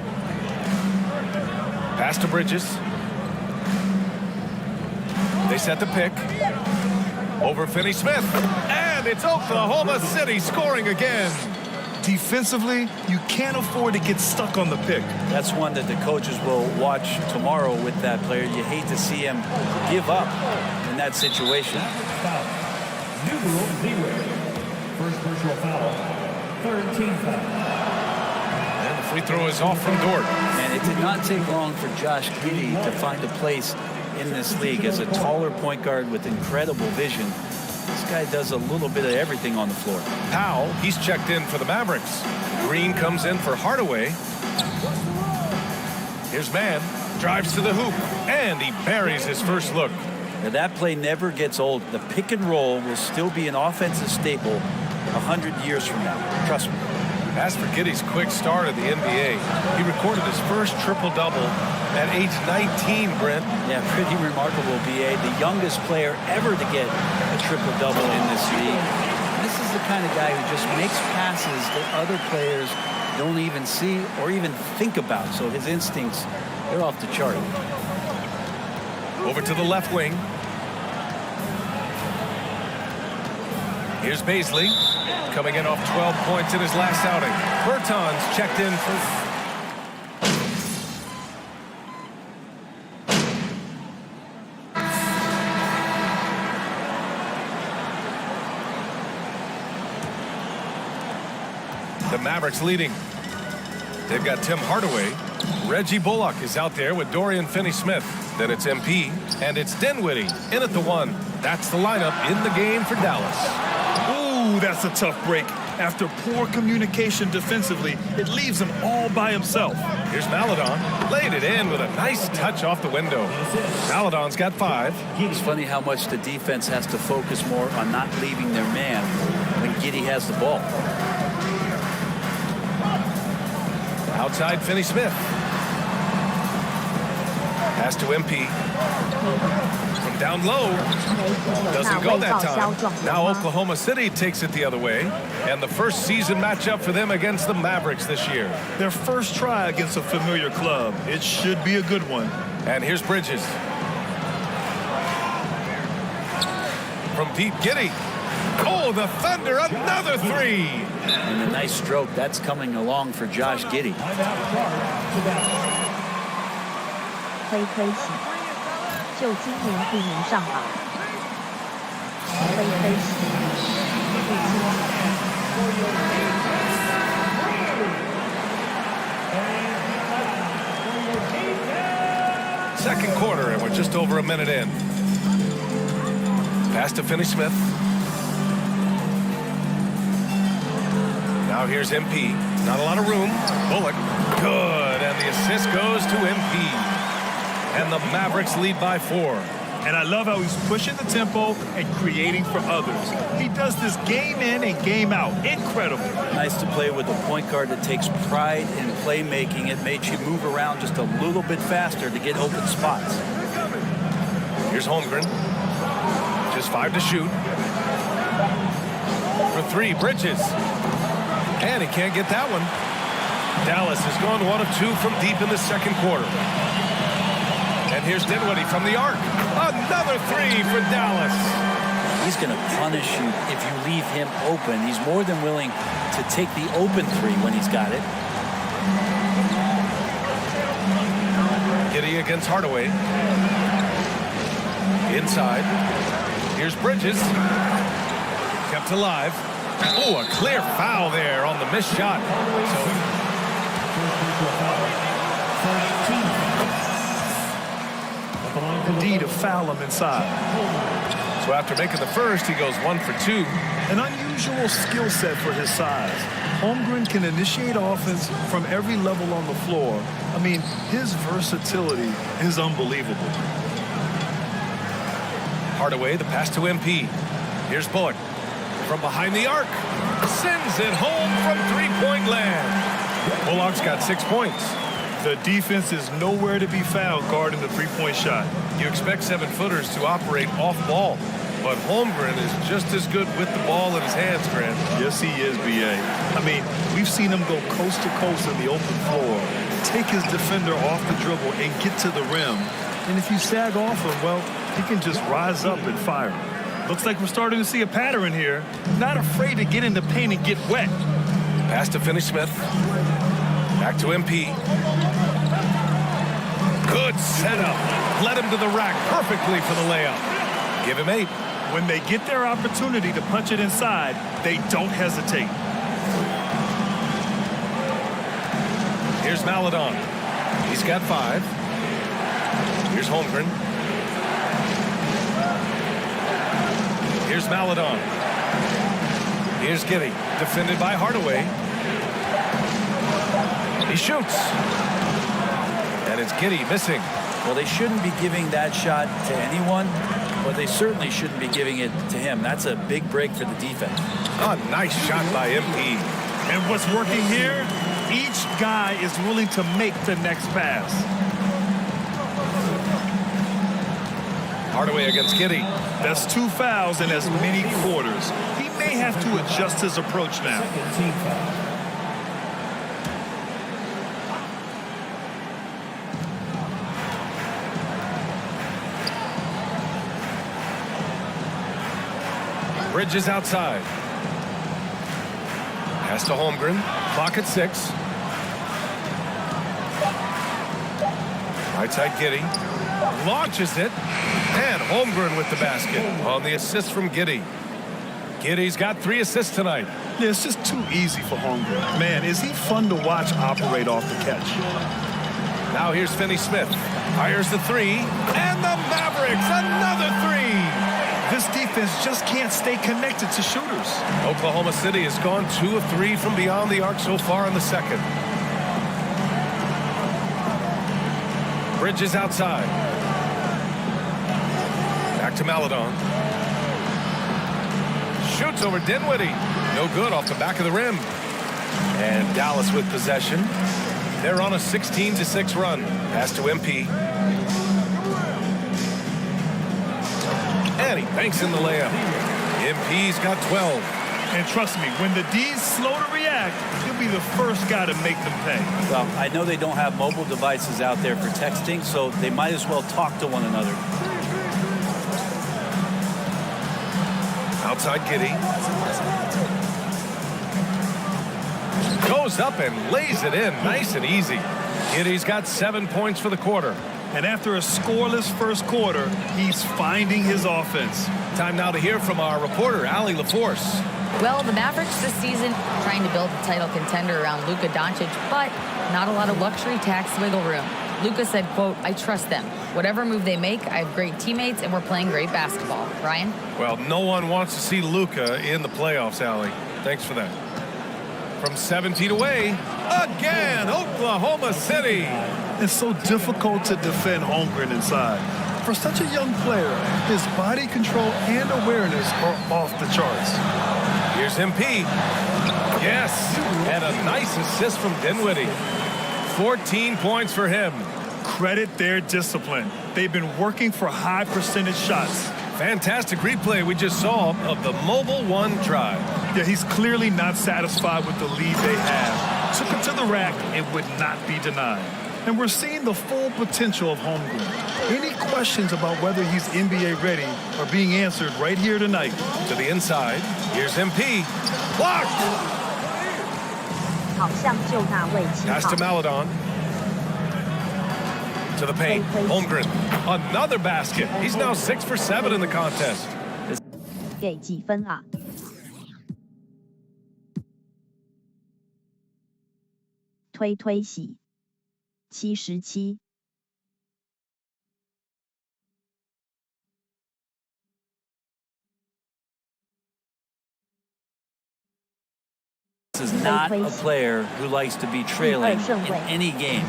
Pass to Bridges. They set the pick. Over Finney-Smith. And it's Oklahoma City scoring again. Defensively, you can't afford to get stuck on the pick. That's one that the coaches will watch tomorrow with that player. You hate to see him give up in that situation. Numero 0. First personal foul. 3rd team foul. And the free throw is off from Dort. And it did not take long for Josh Giddey to find a place in this league as a taller point guard with incredible vision. This guy does a little bit of everything on the floor. Powell, he's checked in for the Mavericks. Green comes in for Hardaway. Here's Mann, drives to the hoop, and he buries his first look. Now that play never gets old. The pick and roll will still be an offensive staple 100 years from now. Trust me. As for Giddey's quick start at the NBA, he recorded his first triple-double at age 19, Brent. Yeah, pretty remarkable, B.A. The youngest player ever to get a triple-double in this league. This is the kind of guy who just makes passes that other players don't even see or even think about. So his instincts, they're off the chart. Over to the left wing. Here's Baisley, coming in off 12 points in his last outing. Bertans checked in for... The Mavericks leading. They've got Tim Hardaway. Reggie Bullock is out there with Dorian Finney-Smith. Then it's MP, and it's Dinwiddie in at the 1. That's the lineup in the game for Dallas. Ooh, that's a tough break. After poor communication defensively, it leaves him all by himself. Here's Maledon. Laid it in with a nice touch off the window. Maledon's got 5. It's funny how much the defense has to focus more on not leaving their man when Giddey has the ball. Outside Finney-Smith. Pass to MP. From down low. Doesn't go that time. Now Oklahoma City takes it the other way. And the first season matchup for them against the Mavericks this year. Their first try against a familiar club. It should be a good one. And here's Bridges. From deep, Giddey. Oh, the Thunder, another 3. And a nice stroke. That's coming along for Josh Giddey. 推推洗，就今年不能上榜。推推洗，不清洗。Second quarter, and we're just over a minute in. Pass to Finney-Smith. Now here's MP. Not a lot of room. Bullock. Good. And the assist goes to MP. And the Mavericks lead by 4. And I love how he's pushing the tempo and creating for others. He does this game in and game out. Incredible. Nice to play with a point guard that takes pride in playmaking. It made you move around just a little bit faster to get open spots. Here's Holmgren. Just 5 to shoot. For 3, Bridges. And he can't get that one. Dallas has gone 1 of 2 from deep in the second quarter. And here's Dinwiddie from the arc. Another 3 for Dallas. He's going to punish you if you leave him open. He's more than willing to take the open 3 when he's got it. Giddey against Hardaway. Inside. Here's Bridges. Kept alive. Oh, a clear foul there on the missed shot. Indeed, a foul him inside. So after making the first, he goes 1 for 2. An unusual skill set for his size. Holmgren can initiate offense from every level on the floor. I mean, his versatility is unbelievable. Hardaway, the pass to MP. Here's Bullock. From behind the arc. Sends it home from 3-point land. Bullock's got 6 points. The defense is nowhere to be found guarding the 3-point shot. You expect 7-footers to operate off ball, but Holmgren is just as good with the ball in his hands, Grant. Yes, he is, B.A. I mean, we've seen him go coast to coast in the open floor, take his defender off the dribble and get to the rim. And if you sag off him, well, he can just rise up and fire. Looks like we're starting to see a pattern here. Not afraid to get in the paint and get wet. Pass to Finney-Smith. Back to MP. Good setup. Led him to the rack perfectly for the layup. Give him 8. When they get their opportunity to punch it inside, they don't hesitate. Here's Maledon. He's got 5. Here's Holmgren. Here's Maledon. Here's Giddey. Defended by Hardaway. He shoots. And it's Giddey missing. Well, they shouldn't be giving that shot to anyone, but they certainly shouldn't be giving it to him. That's a big break for the defense. A nice shot by MP. And what's working here? Each guy is willing to make the next pass. Hardaway against Giddey. That's 2 fouls in as many quarters. He may have to adjust his approach now. Bridges outside. Pass to Holmgren. Clock at 6. Right side Giddey. Launches it. And Holmgren with the basket on the assist from Giddey. Giddy's got 3 assists tonight. Yeah, it's just too easy for Holmgren. Man, is he fun to watch operate off the catch. Now here's Finney Smith. Fires the 3. And the Mavericks, another 3. This defense just can't stay connected to shooters. Oklahoma City has gone 2 of 3 from beyond the arc so far in the second. Bridges outside. Back to Maladon. Shoots over Dinwiddie. No good off the back of the rim. And Dallas with possession. They're on a 16-6 run. Pass to MP. And he banks in the layup. MP's got 12. And trust me, when the D's slow to react, he'll be the first guy to make them pay. Well, I know they don't have mobile devices out there for texting, so they might as well talk to one another. Outside Giddy. Goes up and lays it in nice and easy. Giddy's got 7 points for the quarter. And after a scoreless first quarter, he's finding his offense. Time now to hear from our reporter, Allie LaForce. Well, the Mavericks this season trying to build a title contender around Luka Doncic, but not a lot of luxury tax wiggle room. Luka said, quote, "I trust them. Whatever move they make, I have great teammates, and we're playing great basketball." Ryan? Well, no one wants to see Luka in the playoffs, Allie. Thanks for that. From 7 feet away, again, Oklahoma City. It's so difficult to defend Holmgren inside. For such a young player, his body control and awareness are off the charts. Here's MP. Yes, and a nice assist from Dinwiddie. 14 points for him. Credit their discipline. They've been working for high percentage shots. Fantastic replay we just saw of the Mobile 1 drive. Yeah, he's clearly not satisfied with the lead they have. Took it to the rack and would not be denied. And we're seeing the full potential of Holmgren. Any questions about whether he's NBA ready are being answered right here tonight. To the inside, here's MP. Blocked! Pass to Maladon. To the paint. Holmgren. Another basket. He's now 6 for 7 in the contest. 给几分啊？推推洗77。This is not a player who likes to be trailing in any game.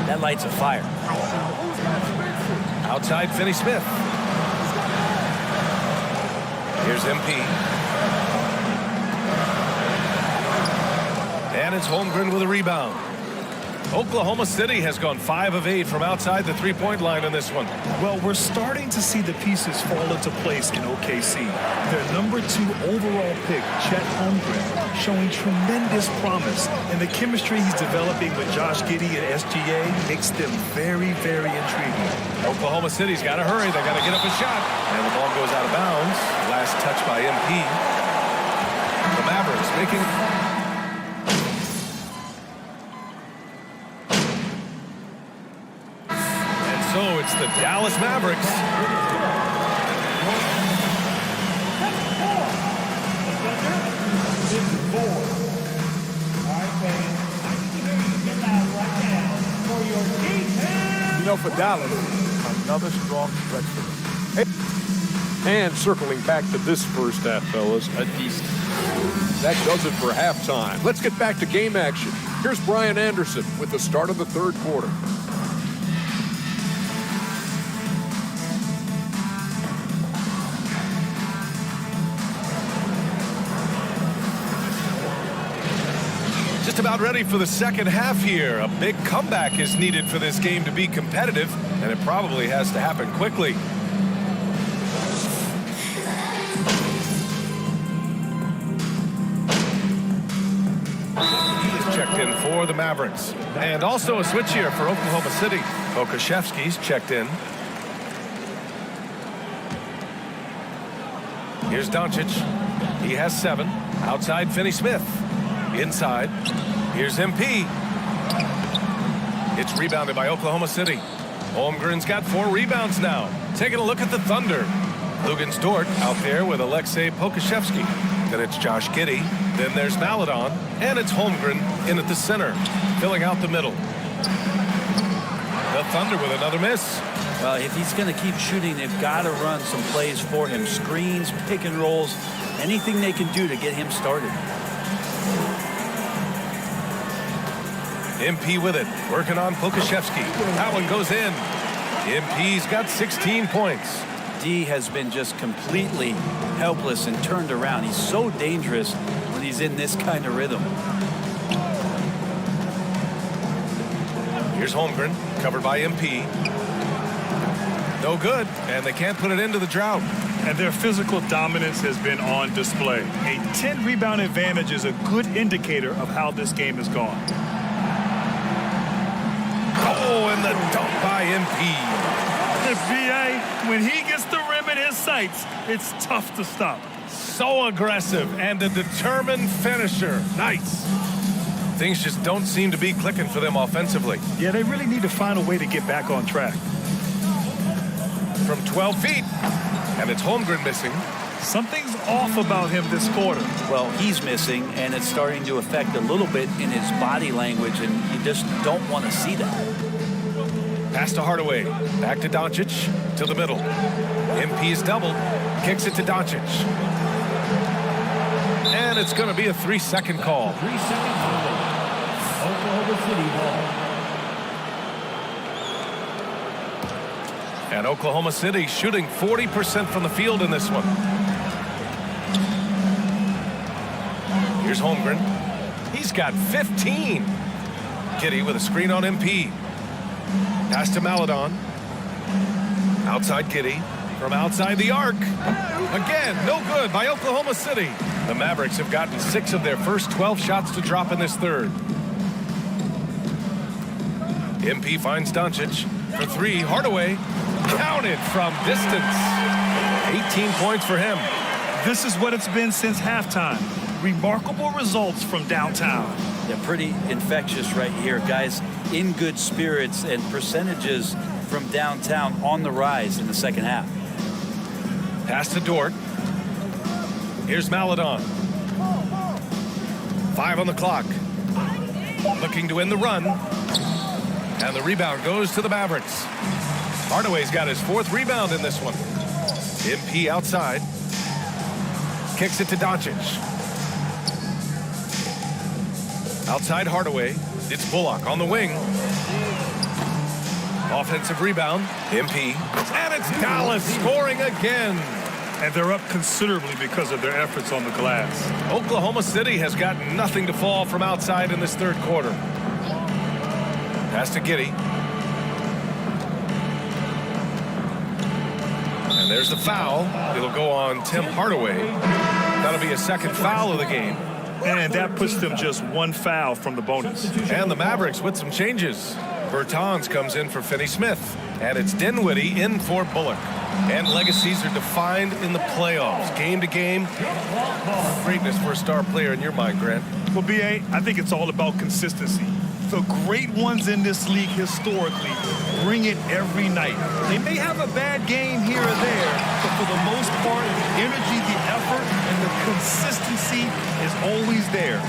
That lights a fire. Outside Finney Smith. Here's MP. And it's Holmgren with a rebound. Oklahoma City has gone 5 of 8 from outside the three-point line in this one. Well, we're starting to see the pieces fall into place in OKC. Their #2 overall pick, Chet Holmgren, showing tremendous promise. And the chemistry he's developing with Josh Giddey and SGA makes them very, very intriguing. Oklahoma City's got to hurry. They got to get up a shot. And the ball goes out of bounds. Last touch by MP. The Mavericks making... So it's the Dallas Mavericks. You know, for Dallas, another strong stretch for them. And circling back to this first half, fellas, a decent. That does it for halftime. Let's get back to game action. Here's Brian Anderson with the start of the third quarter. Just about ready for the second half here. A big comeback is needed for this game to be competitive, and it probably has to happen quickly. He's checked in for the Mavericks. And also a switch here for Oklahoma City. Okashevsky's checked in. Here's Doncic. He has 7. Outside Finney Smith. Inside, here's MP. It's rebounded by Oklahoma City. Holmgren's got 4 rebounds now. Taking a look at the Thunder. Lugan's Dort out there with Alexei Pokashevsky. Then it's Josh Giddey. Then there's Maladon. And it's Holmgren in at the center, filling out the middle. The Thunder with another miss. Well, if he's going to keep shooting, they've got to run some plays for him. Screens, pick and rolls, anything they can do to get him started. MP with it, working on Pokashevsky. That one goes in. MP's got 16 points. D has been just completely helpless and turned around. He's so dangerous when he's in this kind of rhythm. Here's Holmgren, covered by MP. No good, and they can't put it into the drought. And their physical dominance has been on display. A 10-rebound advantage is a good indicator of how this game has gone. Oh, and the dunk by MP. The BA, when he gets the rim in his sights, it's tough to stop. So aggressive and a determined finisher. Nice. Things just don't seem to be clicking for them offensively. Yeah, they really need to find a way to get back on track. From 12 feet, and it's Holmgren missing. Something's off about him this quarter. Well, he's missing, and it's starting to affect a little bit in his body language, and you just don't want to see that. Pass to Hardaway, back to Doncic, to the middle. MP's doubled, kicks it to Doncic. And it's going to be a 3-second call. 3-second call. Oklahoma City ball. And Oklahoma City shooting 40% from the field in this one. Here's Holmgren. He's got 15. Giddey with a screen on MP. Pass to Maladon. Outside Giddey. From outside the arc. Again, no good by Oklahoma City. The Mavericks have gotten 6 of their first 12 shots to drop in this third. MP finds Doncic for 3. Hardaway counted from distance. 18 points for him. This is what it's been since halftime. Remarkable results from downtown. Yeah, pretty infectious right here. Guys in good spirits and percentages from downtown on the rise in the second half. Pass to Dort. Here's Maladon. 5 on the clock. Looking to end the run. And the rebound goes to the Mavericks. Hardaway's got his 4th rebound in this one. MP outside. Kicks it to Doncic. Outside Hardaway. It's Bullock on the wing. Offensive rebound. MP. And it's Dallas scoring again. And they're up considerably because of their efforts on the glass. Oklahoma City has got nothing to fall from outside in this third quarter. Pass to Giddey. And there's the foul. It'll go on Tim Hardaway. That'll be a second foul of the game. And that puts them just 1 foul from the bonus. And the Mavericks with some changes. Bertans comes in for Finney Smith. And it's Dinwiddie in for Bullock. And legacies are defined in the playoffs. Game to game. Greatness for a star player in your mind, Grant. Well, B.A., I think it's all about consistency. The great ones in this league historically bring it every night. They may have a bad game here or there, but for the most part, the energy, the effort, and the consistency is always there.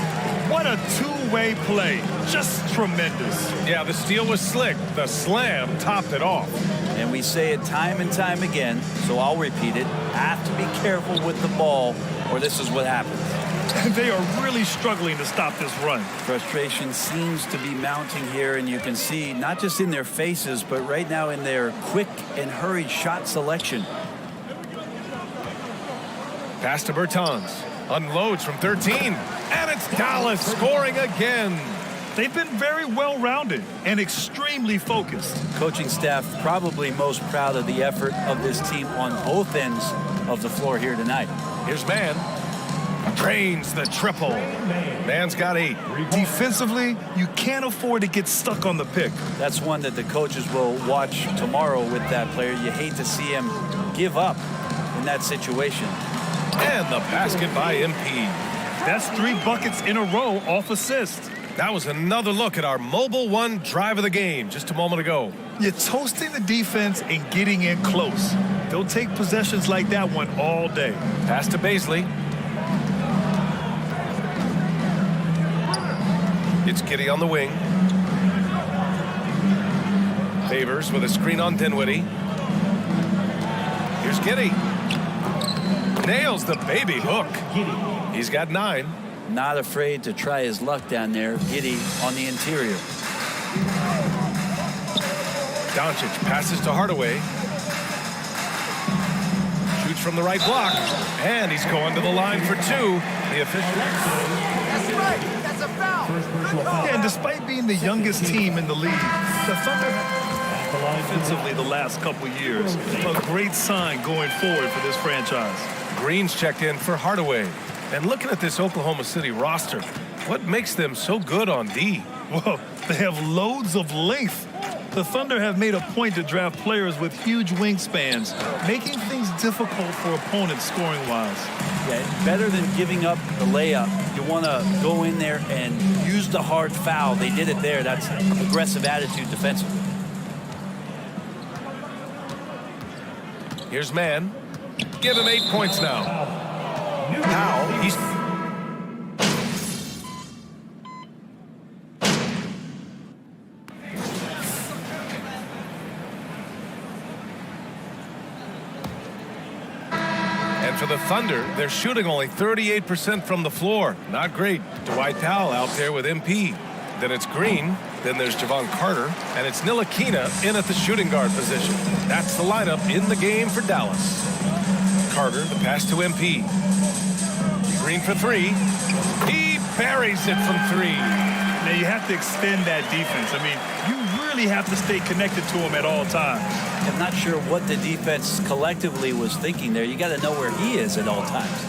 What a two-way play. Just tremendous. Yeah, the steal was slick. The slam topped it off. And we say it time and time again, so I'll repeat it. Have to be careful with the ball, or this is what happens. They are really struggling to stop this run. Frustration seems to be mounting here, and you can see not just in their faces, but right now in their quick and hurried shot selection. Pass to Bertans. Unloads from 13. And it's Dallas scoring again. They've been very well-rounded and extremely focused. Coaching staff probably most proud of the effort of this team on both ends of the floor here tonight. Here's Mann. Drains the triple. Mann's got 8. Defensively, you can't afford to get stuck on the pick. That's one that the coaches will watch tomorrow with that player. You hate to see him give up in that situation. And the basket by MP. That's 3 buckets in a row off assist. That was another look at our Mobile One drive of the game just a moment ago. You're toasting the defense and getting in close. They'll take possessions like that one all day. Pass to Baisley. It's Giddy on the wing. Favors with a screen on Dinwiddie. Here's Giddy. Nails the baby hook. He's got 9. Not afraid to try his luck down there. Giddy on the interior. Doncic passes to Hardaway. Shoots from the right block. And he's going to the line for 2. The official. That's right. That's a foul. Yeah, and despite being the youngest team in the league, the Thunder offensively the last couple years. A great sign going forward for this franchise. Green's checked in for Hardaway. And looking at this Oklahoma City roster, what makes them so good on D? Well, they have loads of length. The Thunder have made a point to draft players with huge wingspans, making things difficult for opponents scoring-wise. Yeah, better than giving up the layup. You want to go in there and use the hard foul. They did it there. That's aggressive attitude defensively. Here's Mann. Give him 8 points now. Now he's... And for the Thunder, they're shooting only 38% from the floor. Not great. Dwight Powell out there with MP. Then it's Green. Then there's Javon Carter. And it's Ntilikina in at the shooting guard position. That's the lineup in the game for Dallas. Carter, the pass to MP. Green for 3. He buries it from 3. Now you have to extend that defense. I mean, you really have to stay connected to him at all times. I'm not sure what the defense collectively was thinking there. You got to know where he is at all times.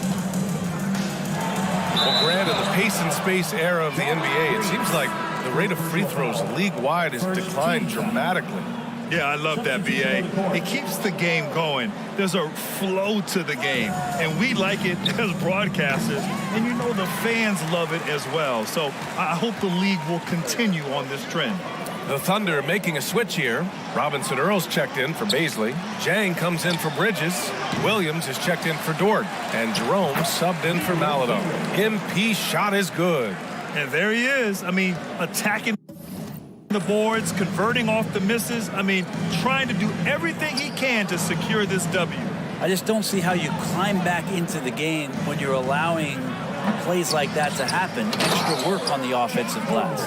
Well, Grant, in the pace and space era of the NBA, it seems like the rate of free throws league-wide has declined dramatically. Yeah, I love that, B.A. It keeps the game going. There's a flow to the game, and we like it as broadcasters, and you know the fans love it as well. So I hope the league will continue on this trend. The Thunder making a switch here. Robinson Earl's checked in for Baisley. Jang comes in for Bridges. Williams is checked in for Dort. And Jerome subbed in for Maladon. MP shot is good. And there he is. I mean, attacking the boards, converting off the misses. I mean, trying to do everything he can to secure this W. I just don't see how you climb back into the game when you're allowing plays like that to happen. Extra work on the offensive glass.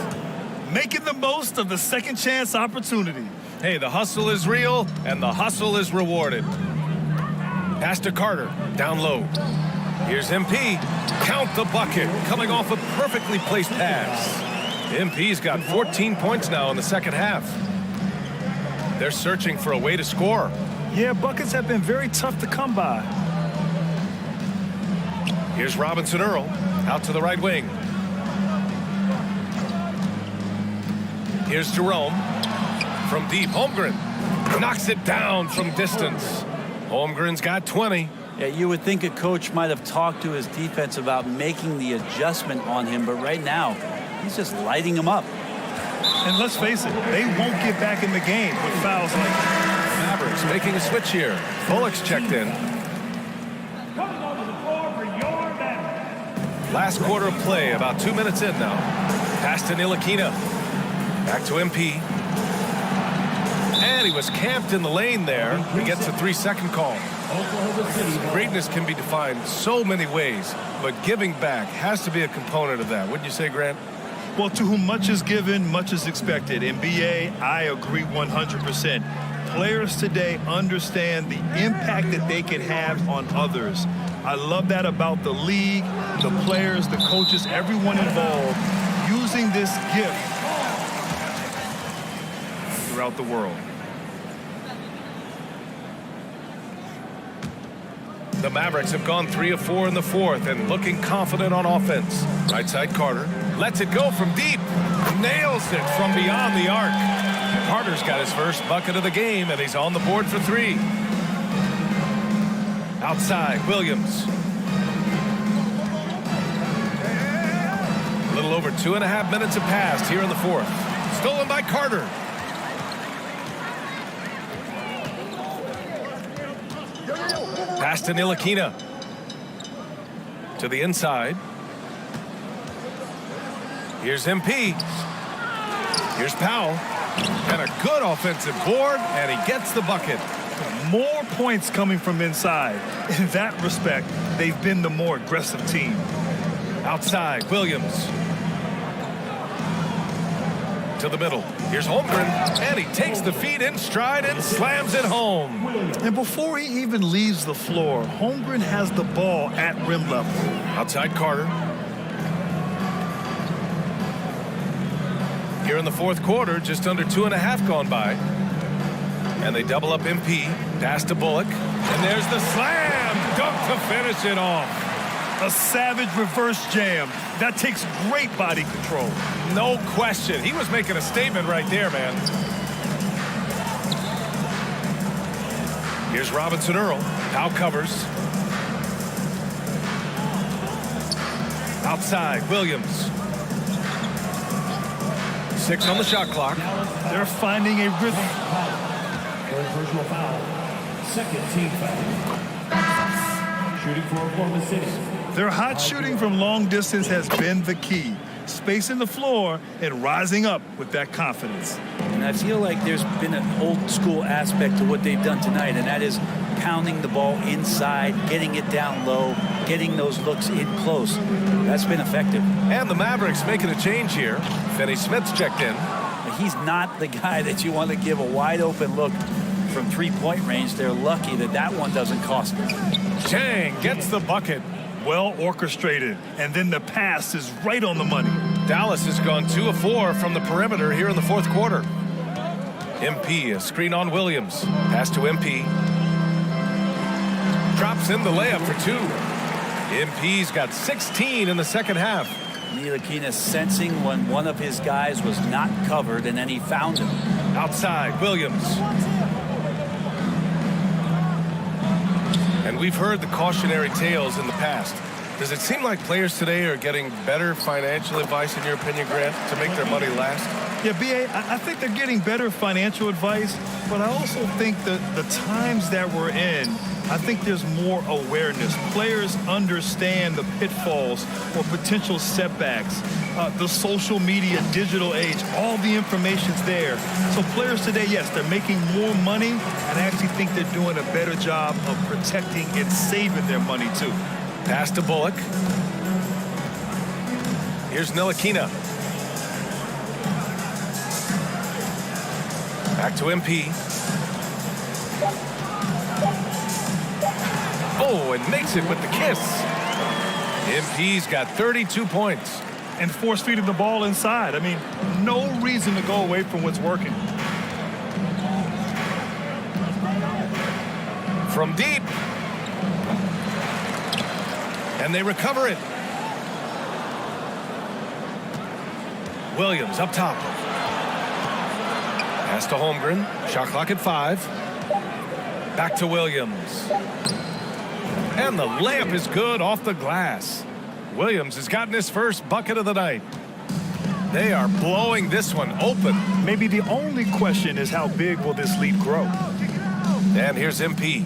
Making the most of the second chance opportunity. Hey, the hustle is real, and the hustle is rewarded. Pass to Carter, down low. Here's MP. Count the bucket, coming off a perfectly placed pass. MP's got 14 points now in the second half. They're searching for a way to score. Yeah, buckets have been very tough to come by. Here's Robinson Earl, out to the right wing. Here's Jerome. From deep, Holmgren knocks it down from distance. Holmgren's got 20. Yeah, you would think a coach might have talked to his defense about making the adjustment on him, but right now, he's just lighting him up. And let's face it, they won't get back in the game with fouls like that. Mavericks making a switch here. Bullock's checked in. Last quarter of play, about 2 minutes in now. Pass to Ntilikina. Back to MP. And he was camped in the lane there. He gets a 3-second call. Greatness can be defined so many ways, but giving back has to be a component of that. Wouldn't you say, Grant? Well, to whom much is given, much is expected. In BA, I agree 100%. Players today understand the impact that they can have on others. I love that about the league, the players, the coaches, everyone involved, using this gift throughout the world. The Mavericks have gone 3 of 4 in the fourth and looking confident on offense. Right side Carter lets it go from deep. Nails it from beyond the arc. Carter's got his first bucket of the game, and he's on the board for 3. Outside, Williams. A little over 2.5 minutes have passed here in the fourth. Stolen by Carter. Pass to Ntilikina. To the inside. Here's MP. Here's Powell. And a good offensive board, and he gets the bucket. More points coming from inside. In that respect, they've been the more aggressive team. Outside, Williams. To the middle. Here's Holmgren, and he takes the feed in stride and slams it home. And before he even leaves the floor, Holmgren has the ball at rim level. Outside Carter. Here in the fourth quarter, just under 2.5 gone by. And they double up MP. Pass to Bullock. And there's the slam dunk to finish it off. A savage reverse jam. That takes great body control. No question. He was making a statement right there, man. Here's Robinson Earl. Powell covers. Outside, Williams. 6 on the shot clock. They're finding a rhythm. Personal foul. Second team foul. Shooting for Oklahoma City. Their hot shooting from long distance has been the key. Spacing the floor and rising up with that confidence. And I feel like there's been an old school aspect to what they've done tonight, and that is pounding the ball inside, getting it down low, getting those looks in close. That's been effective. And the Mavericks making a change here. Finney Smith's checked in. He's not the guy that you want to give a wide open look from three-point range. They're lucky that that one doesn't cost them. Chang gets the bucket. Well orchestrated, and then the pass is right on the money. Dallas has gone 2 of 4 from the perimeter here in the fourth quarter. MP, a screen on Williams. Pass to MP. Drops in the layup for 2. MP's got 16 in the second half. Ntilikina sensing when one of his guys was not covered, and then he found him. Outside, Williams. And we've heard the cautionary tales in the past. Does it seem like players today are getting better financial advice, in your opinion, Grant, to make their money last? Yeah, B.A., I think they're getting better financial advice, but I also think that the times that we're in, I think there's more awareness. Players understand the pitfalls or potential setbacks. The social media, digital age, all the information's there. So players today, yes, they're making more money, and I actually think they're doing a better job of protecting and saving their money, too. Pass to Bullock. Here's Ntilikina. Back to MP. Oh, and makes it with the kiss. MP's got 32 points. And force feeding the ball inside. I mean, no reason to go away from what's working. From deep. And they recover it. Williams up top. Pass to Holmgren. Shot clock at 5. Back to Williams. And the layup is good off the glass. Williams has gotten his first bucket of the night. They are blowing this one open. Maybe the only question is how big will this lead grow? And here's MP.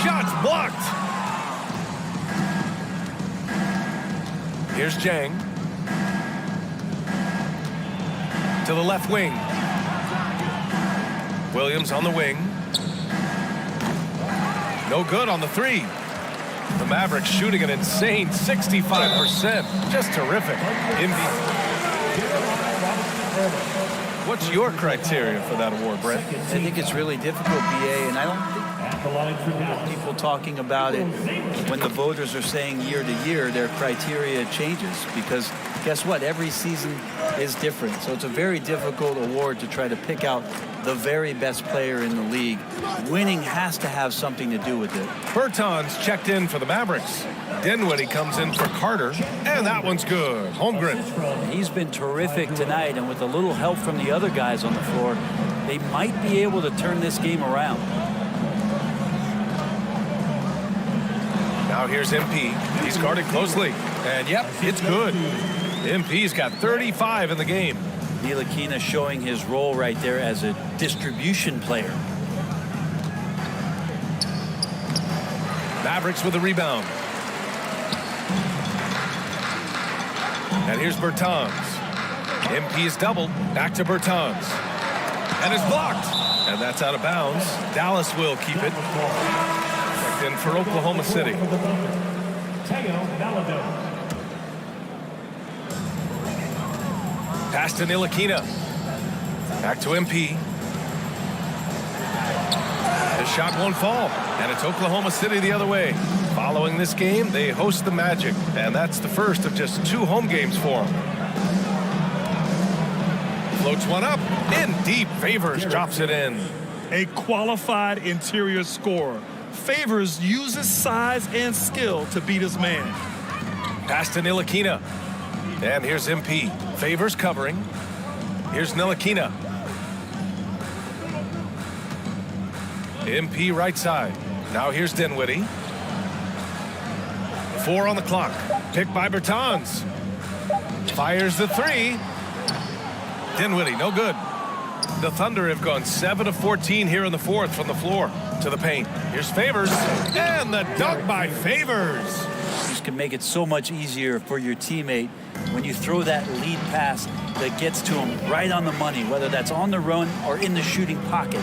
Shots blocked. Here's Chang. To the left wing. Williams on the wing. No good on the 3. The Mavericks shooting an insane 65%. Just terrific. What's your criteria for that award, Brett? I think it's really difficult, BA, and I don't think people talking about it when the voters are saying year to year, their criteria changes because guess what? Every season is different. So it's a very difficult award to try to pick out the very best player in the league. Winning has to have something to do with it. Bertans checked in for the Mavericks. Dinwiddie comes in for Carter, and that one's good. Holmgren. He's been terrific tonight, and with a little help from the other guys on the floor, they might be able to turn this game around. Now here's MP. He's guarded closely, and yep, it's good. MP's got 35 in the game. Ntilikina showing his role right there as a distribution player. Mavericks with the rebound. And here's Bertans. MP is doubled. Back to Bertans. And it's blocked. And that's out of bounds. Dallas will keep it. Checked in for Oklahoma City. Pass to Ntilikina. Back to MP. The shot won't fall. And it's Oklahoma City the other way. Following this game, they host the Magic. And that's the first of just 2 home games for them. Floats one up. In deep. Favors drops it in. A qualified interior scorer. Favors uses size and skill to beat his man. Pass to Ntilikina. And here's MP. Favors covering. Here's Ntilikina. MP right side. Now here's Dinwiddie. 4 on the clock. Picked by Bertans. Fires the 3. Dinwiddie, no good. The Thunder have gone 7 of 14 here in the 4th from the floor to the paint. Here's Favors. And the dunk by Favors. This can make it so much easier for your teammate when you throw that lead pass that gets to him right on the money, whether that's on the run or in the shooting pocket.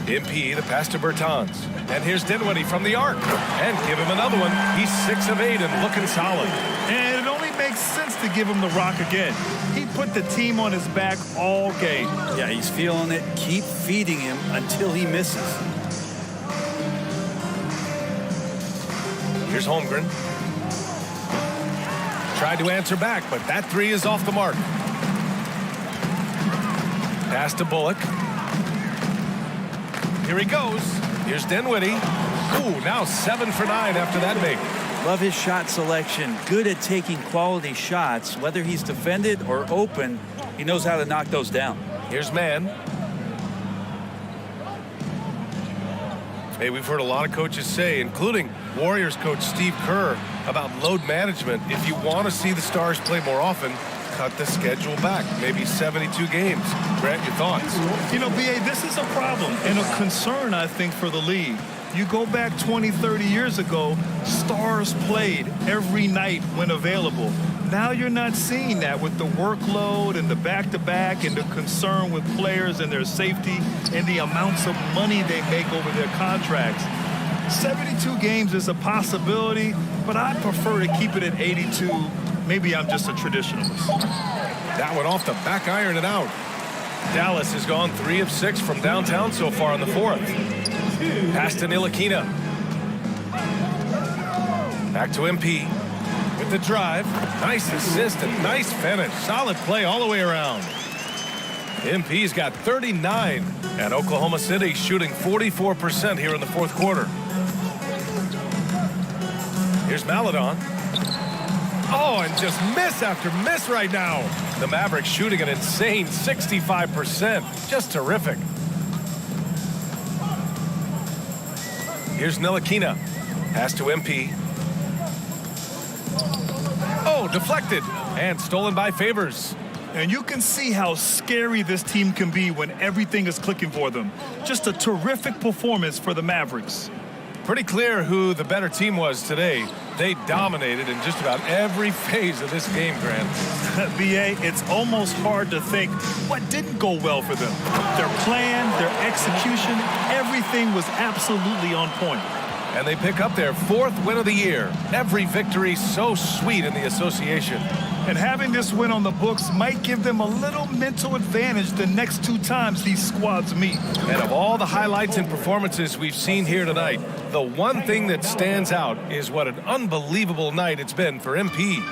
MP, the pass to Bertans. And here's Dinwiddie from the arc. And give him another one. He's 6 of 8 and looking solid. And it only makes sense to give him the rock again. He put the team on his back all game. Yeah, he's feeling it. Keep feeding him until he misses. Here's Holmgren. Tried to answer back, but that 3 is off the mark. Pass to Bullock. Here he goes. Here's Dinwiddie. Ooh, now 7 for 9 after that make. Love his shot selection. Good at taking quality shots. Whether he's defended or open, he knows how to knock those down. Here's Mann. Hey, we've heard a lot of coaches say, including Warriors coach Steve Kerr, about load management. If you want to see the Stars play more often, cut the schedule back, maybe 72 games. Grant, your thoughts? You know, B.A., this is a problem and a concern, I think, for the league. You go back 20, 30 years ago, Stars played every night when available. Now you're not seeing that with the workload and the back-to-back and the concern with players and their safety and the amounts of money they make over their contracts. 72 games is a possibility, but I prefer to keep it at 82. Maybe I'm just a traditionalist. That one off the back iron and out. Dallas has gone 3 of 6 from downtown so far in the 4th. Pass to Ntilikina. Back to MP. With the drive. Nice assist and nice finish. Solid play all the way around. MP's got 39. And Oklahoma City shooting 44% here in the 4th quarter. Here's Maledon. Oh, and just miss after miss right now. The Mavericks shooting an insane 65%. Just terrific. Here's Ntilikina. Pass to MP. Oh, deflected. And stolen by Favors. And you can see how scary this team can be when everything is clicking for them. Just a terrific performance for the Mavericks. Pretty clear who the better team was today. They dominated in just about every phase of this game, Grant. B.A., it's almost hard to think what didn't go well for them. Their plan, their execution, everything was absolutely on point. And they pick up their 4th win of the year. Every victory so sweet in the association. And having this win on the books might give them a little mental advantage the next 2 times these squads meet. And of all the highlights and performances we've seen here tonight, the one thing that stands out is what an unbelievable night it's been for MP.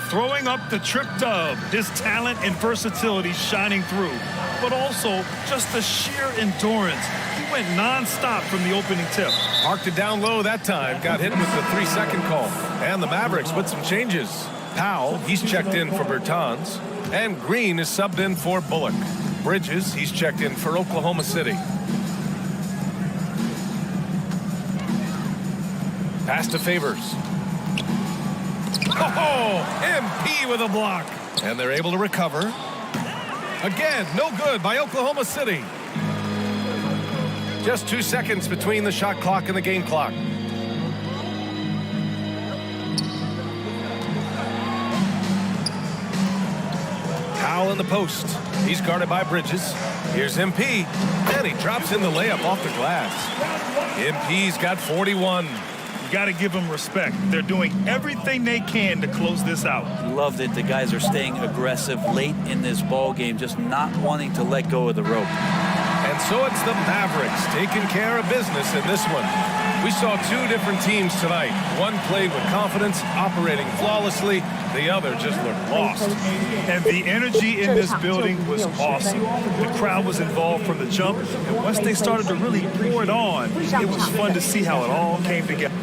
Throwing up the trip dub, his talent and versatility shining through, but also just the sheer endurance. He went non-stop from the opening tip. Parked it down low that time, got hit with the 3-second call. And the Mavericks with some changes. Powell, he's checked in for Bertans. And Green is subbed in for Bullock. Bridges, he's checked in for Oklahoma City. Pass to Favors. Oh, MP with a block. And they're able to recover. Again, no good by Oklahoma City. Just 2 seconds between the shot clock and the game clock. Powell in the post. He's guarded by Bridges. Here's MP, and he drops in the layup off the glass. MP's got 41. You got to give them respect. They're doing everything they can to close this out. Love that the guys are staying aggressive late in this ball game, just not wanting to let go of the rope. And so it's the Mavericks taking care of business in this one. We saw two different teams tonight. One played with confidence, operating flawlessly. The other just looked lost. And the energy in this building was awesome. The crowd was involved from the jump. And once they started to really pour it on, it was fun to see how it all came together.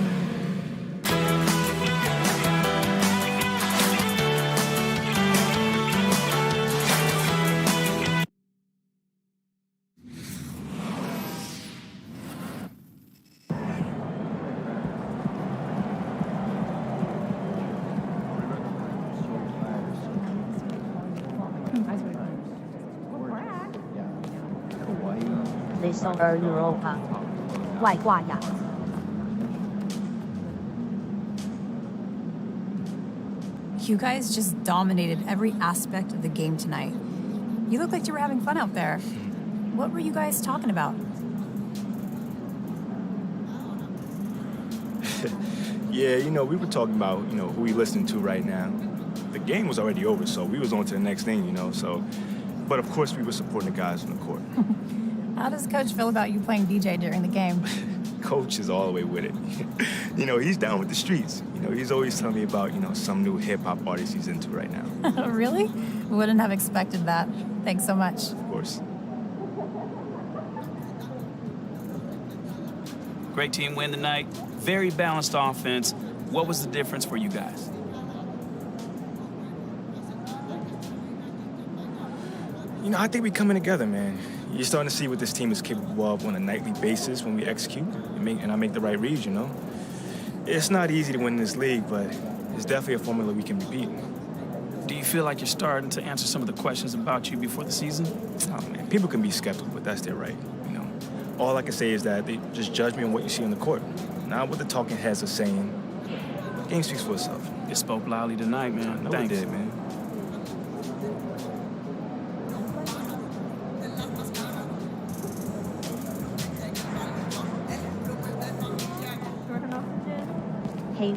Les over Europa. 外挂呀。 You guys just dominated every aspect of the game tonight. You looked like you were having fun out there. What were you guys talking about? Yeah, you know, we were talking about, you know, who we listening to right now. The game was already over, so we was on to the next thing, you know, so. But of course, we were supporting the guys on the court. How does Coach feel about you playing DJ during the game? Coach is all the way with it. You know, he's down with the streets. You know, he's always telling me about, you know, some new hip-hop artist he's into right now. Really? Wouldn't have expected that. Thanks so much. Of course. Great team win tonight. Very balanced offense. What was the difference for you guys? You know, I think we're coming together, man. You're starting to see what this team is capable of on a nightly basis when we execute and I make the right reads, you know? It's not easy to win this league, but it's definitely a formula we can repeat. Do you feel like you're starting to answer some of the questions about you before the season? Oh, man, people can be skeptical, but that's their right, you know? All I can say is that they just judge me on what you see on the court, not what the talking heads are saying. The game speaks for itself. It spoke loudly tonight, man. No, Thanks. it did, man.黑五，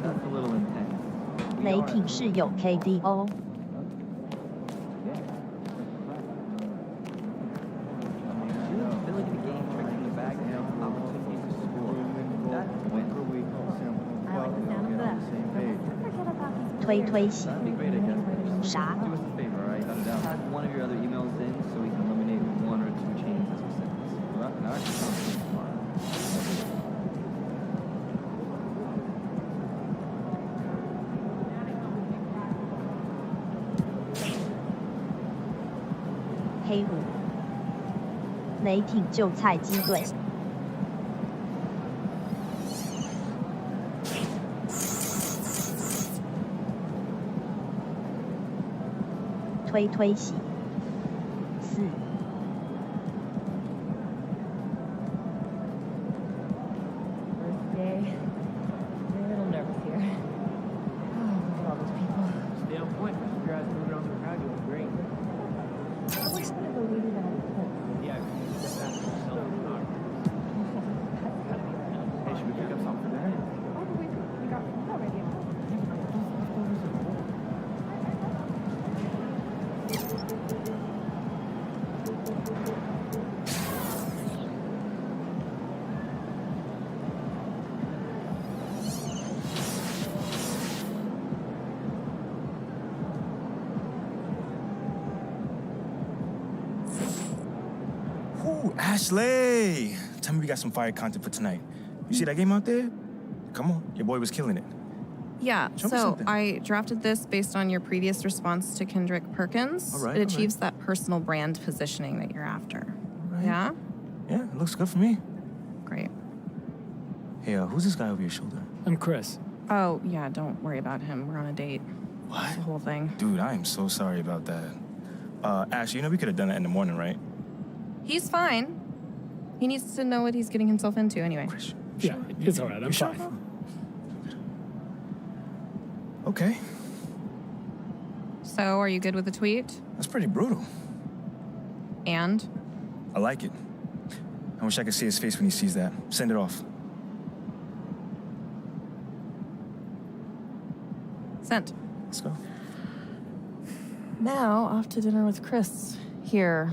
雷霆是有 KDO。 推推洗，啥？ One of your other emails in so we can eliminate one or two chains as we send this. Hey 黑五，雷霆就菜鸡队。推推洗，四。 Ooh, Ashley! Tell me we got some fire content for tonight. You see that game out there? Come on, your boy was killing it. Yeah, Show me so something. I drafted this based on your previous response to Kendrick Perkins. All right, it all achieves that personal brand positioning that you're after. Right. Yeah? Yeah, it looks good for me. Great. Hey, who's this guy over your shoulder? I'm Chris. Oh, yeah, don't worry about him. We're on a date. What? It's the whole thing. Dude, I am so sorry about that. Ashley, you know we could have done that in the morning, right? He's fine. He needs to know what he's getting himself into anyway. Yeah, it's all right. I'm sure? fine. Okay, So, are you good with the tweet? that's pretty brutal. And? I like it. I wish I could see his face when he sees that. Send it off. Sent. Let's go. Now, off to dinner with Chris. Here.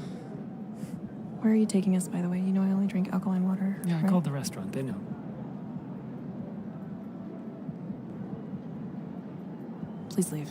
Where are you taking us, by the way? You know I only drink alkaline water. Yeah, I right? called the restaurant. They know. Please leave.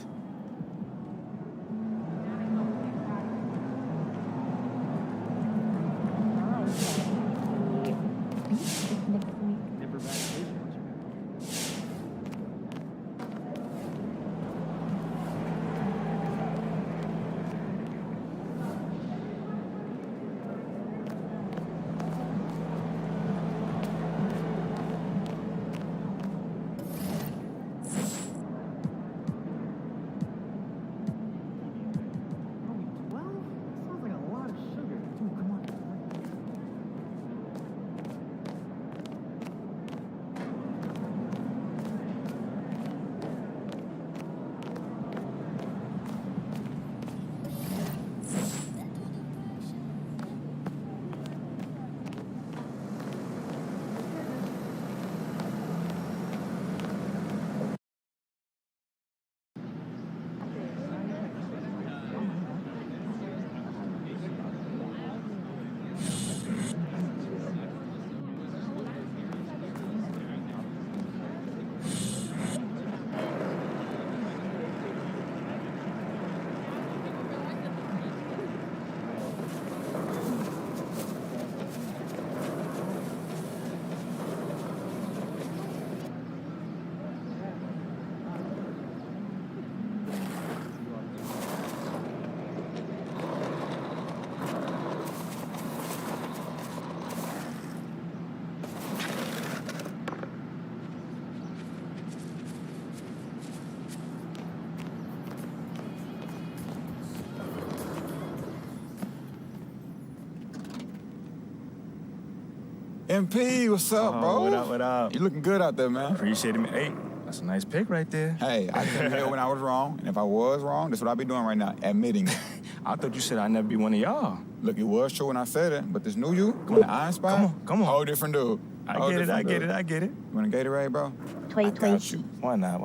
MP, what's up, bro? What up, what up? You looking good out there, man. Appreciate it, man. Hey, that's a nice pick right there. Hey, I came here when I was wrong, and if I was wrong, that's what I'll be doing right now, admitting it. I thought you said I'd never be one of y'all. Look, it was true when I said it, but this new you, when the iron spot, come on. whole different dude. I get it. You want a Gatorade, bro? 推推洗， Why not?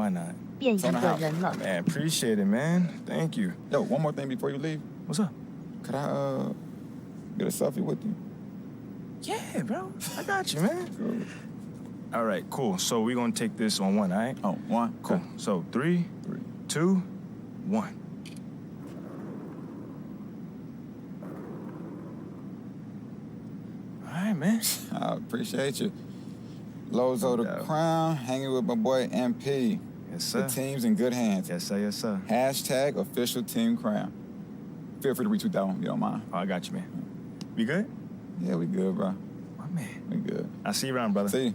变一个人了。 Man, appreciate it, man. Thank you. Yo, one more thing before you leave. What's up? Could I, get a selfie with you? Yeah, bro. I got you, man. Cool. All right, cool. So we're going to take this on one, all right? Oh, one? Cool. Okay. So 3, 2, 1. All right, man. I appreciate you. Lozo the Crown, hanging with my boy MP. Yes, sir. The team's in good hands. Yes, sir. Yes, sir. Hashtag official team crown. Feel free to retweet that one if you don't mind. Oh, I got you, man. We good? Yeah, we good, bro. My man. We good. I'll see you around, brother. See you.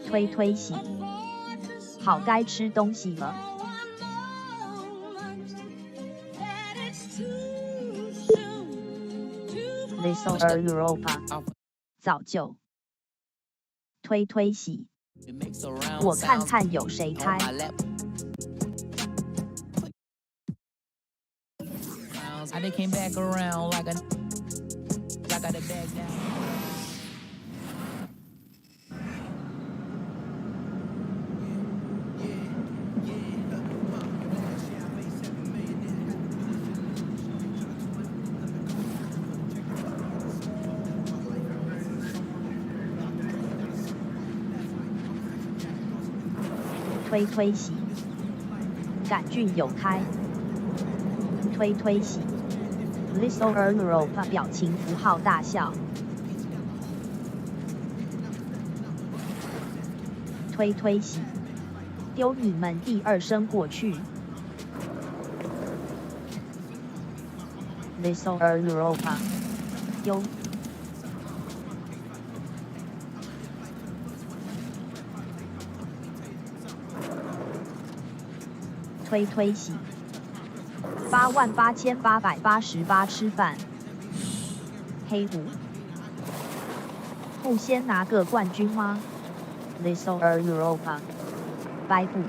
推推洗，好该吃东西了。Little Europa， 早就推推洗，我看看有谁开。They came back around like I got it back down. 推推洗，杆菌有开，推推洗 ，Little Europa 表情符号大笑，推推洗，丢你们第二声过去 ，Little Europa 丢。推推洗，88888吃饭，黑虎，不先拿个冠军吗 ？Little Europa，白虎。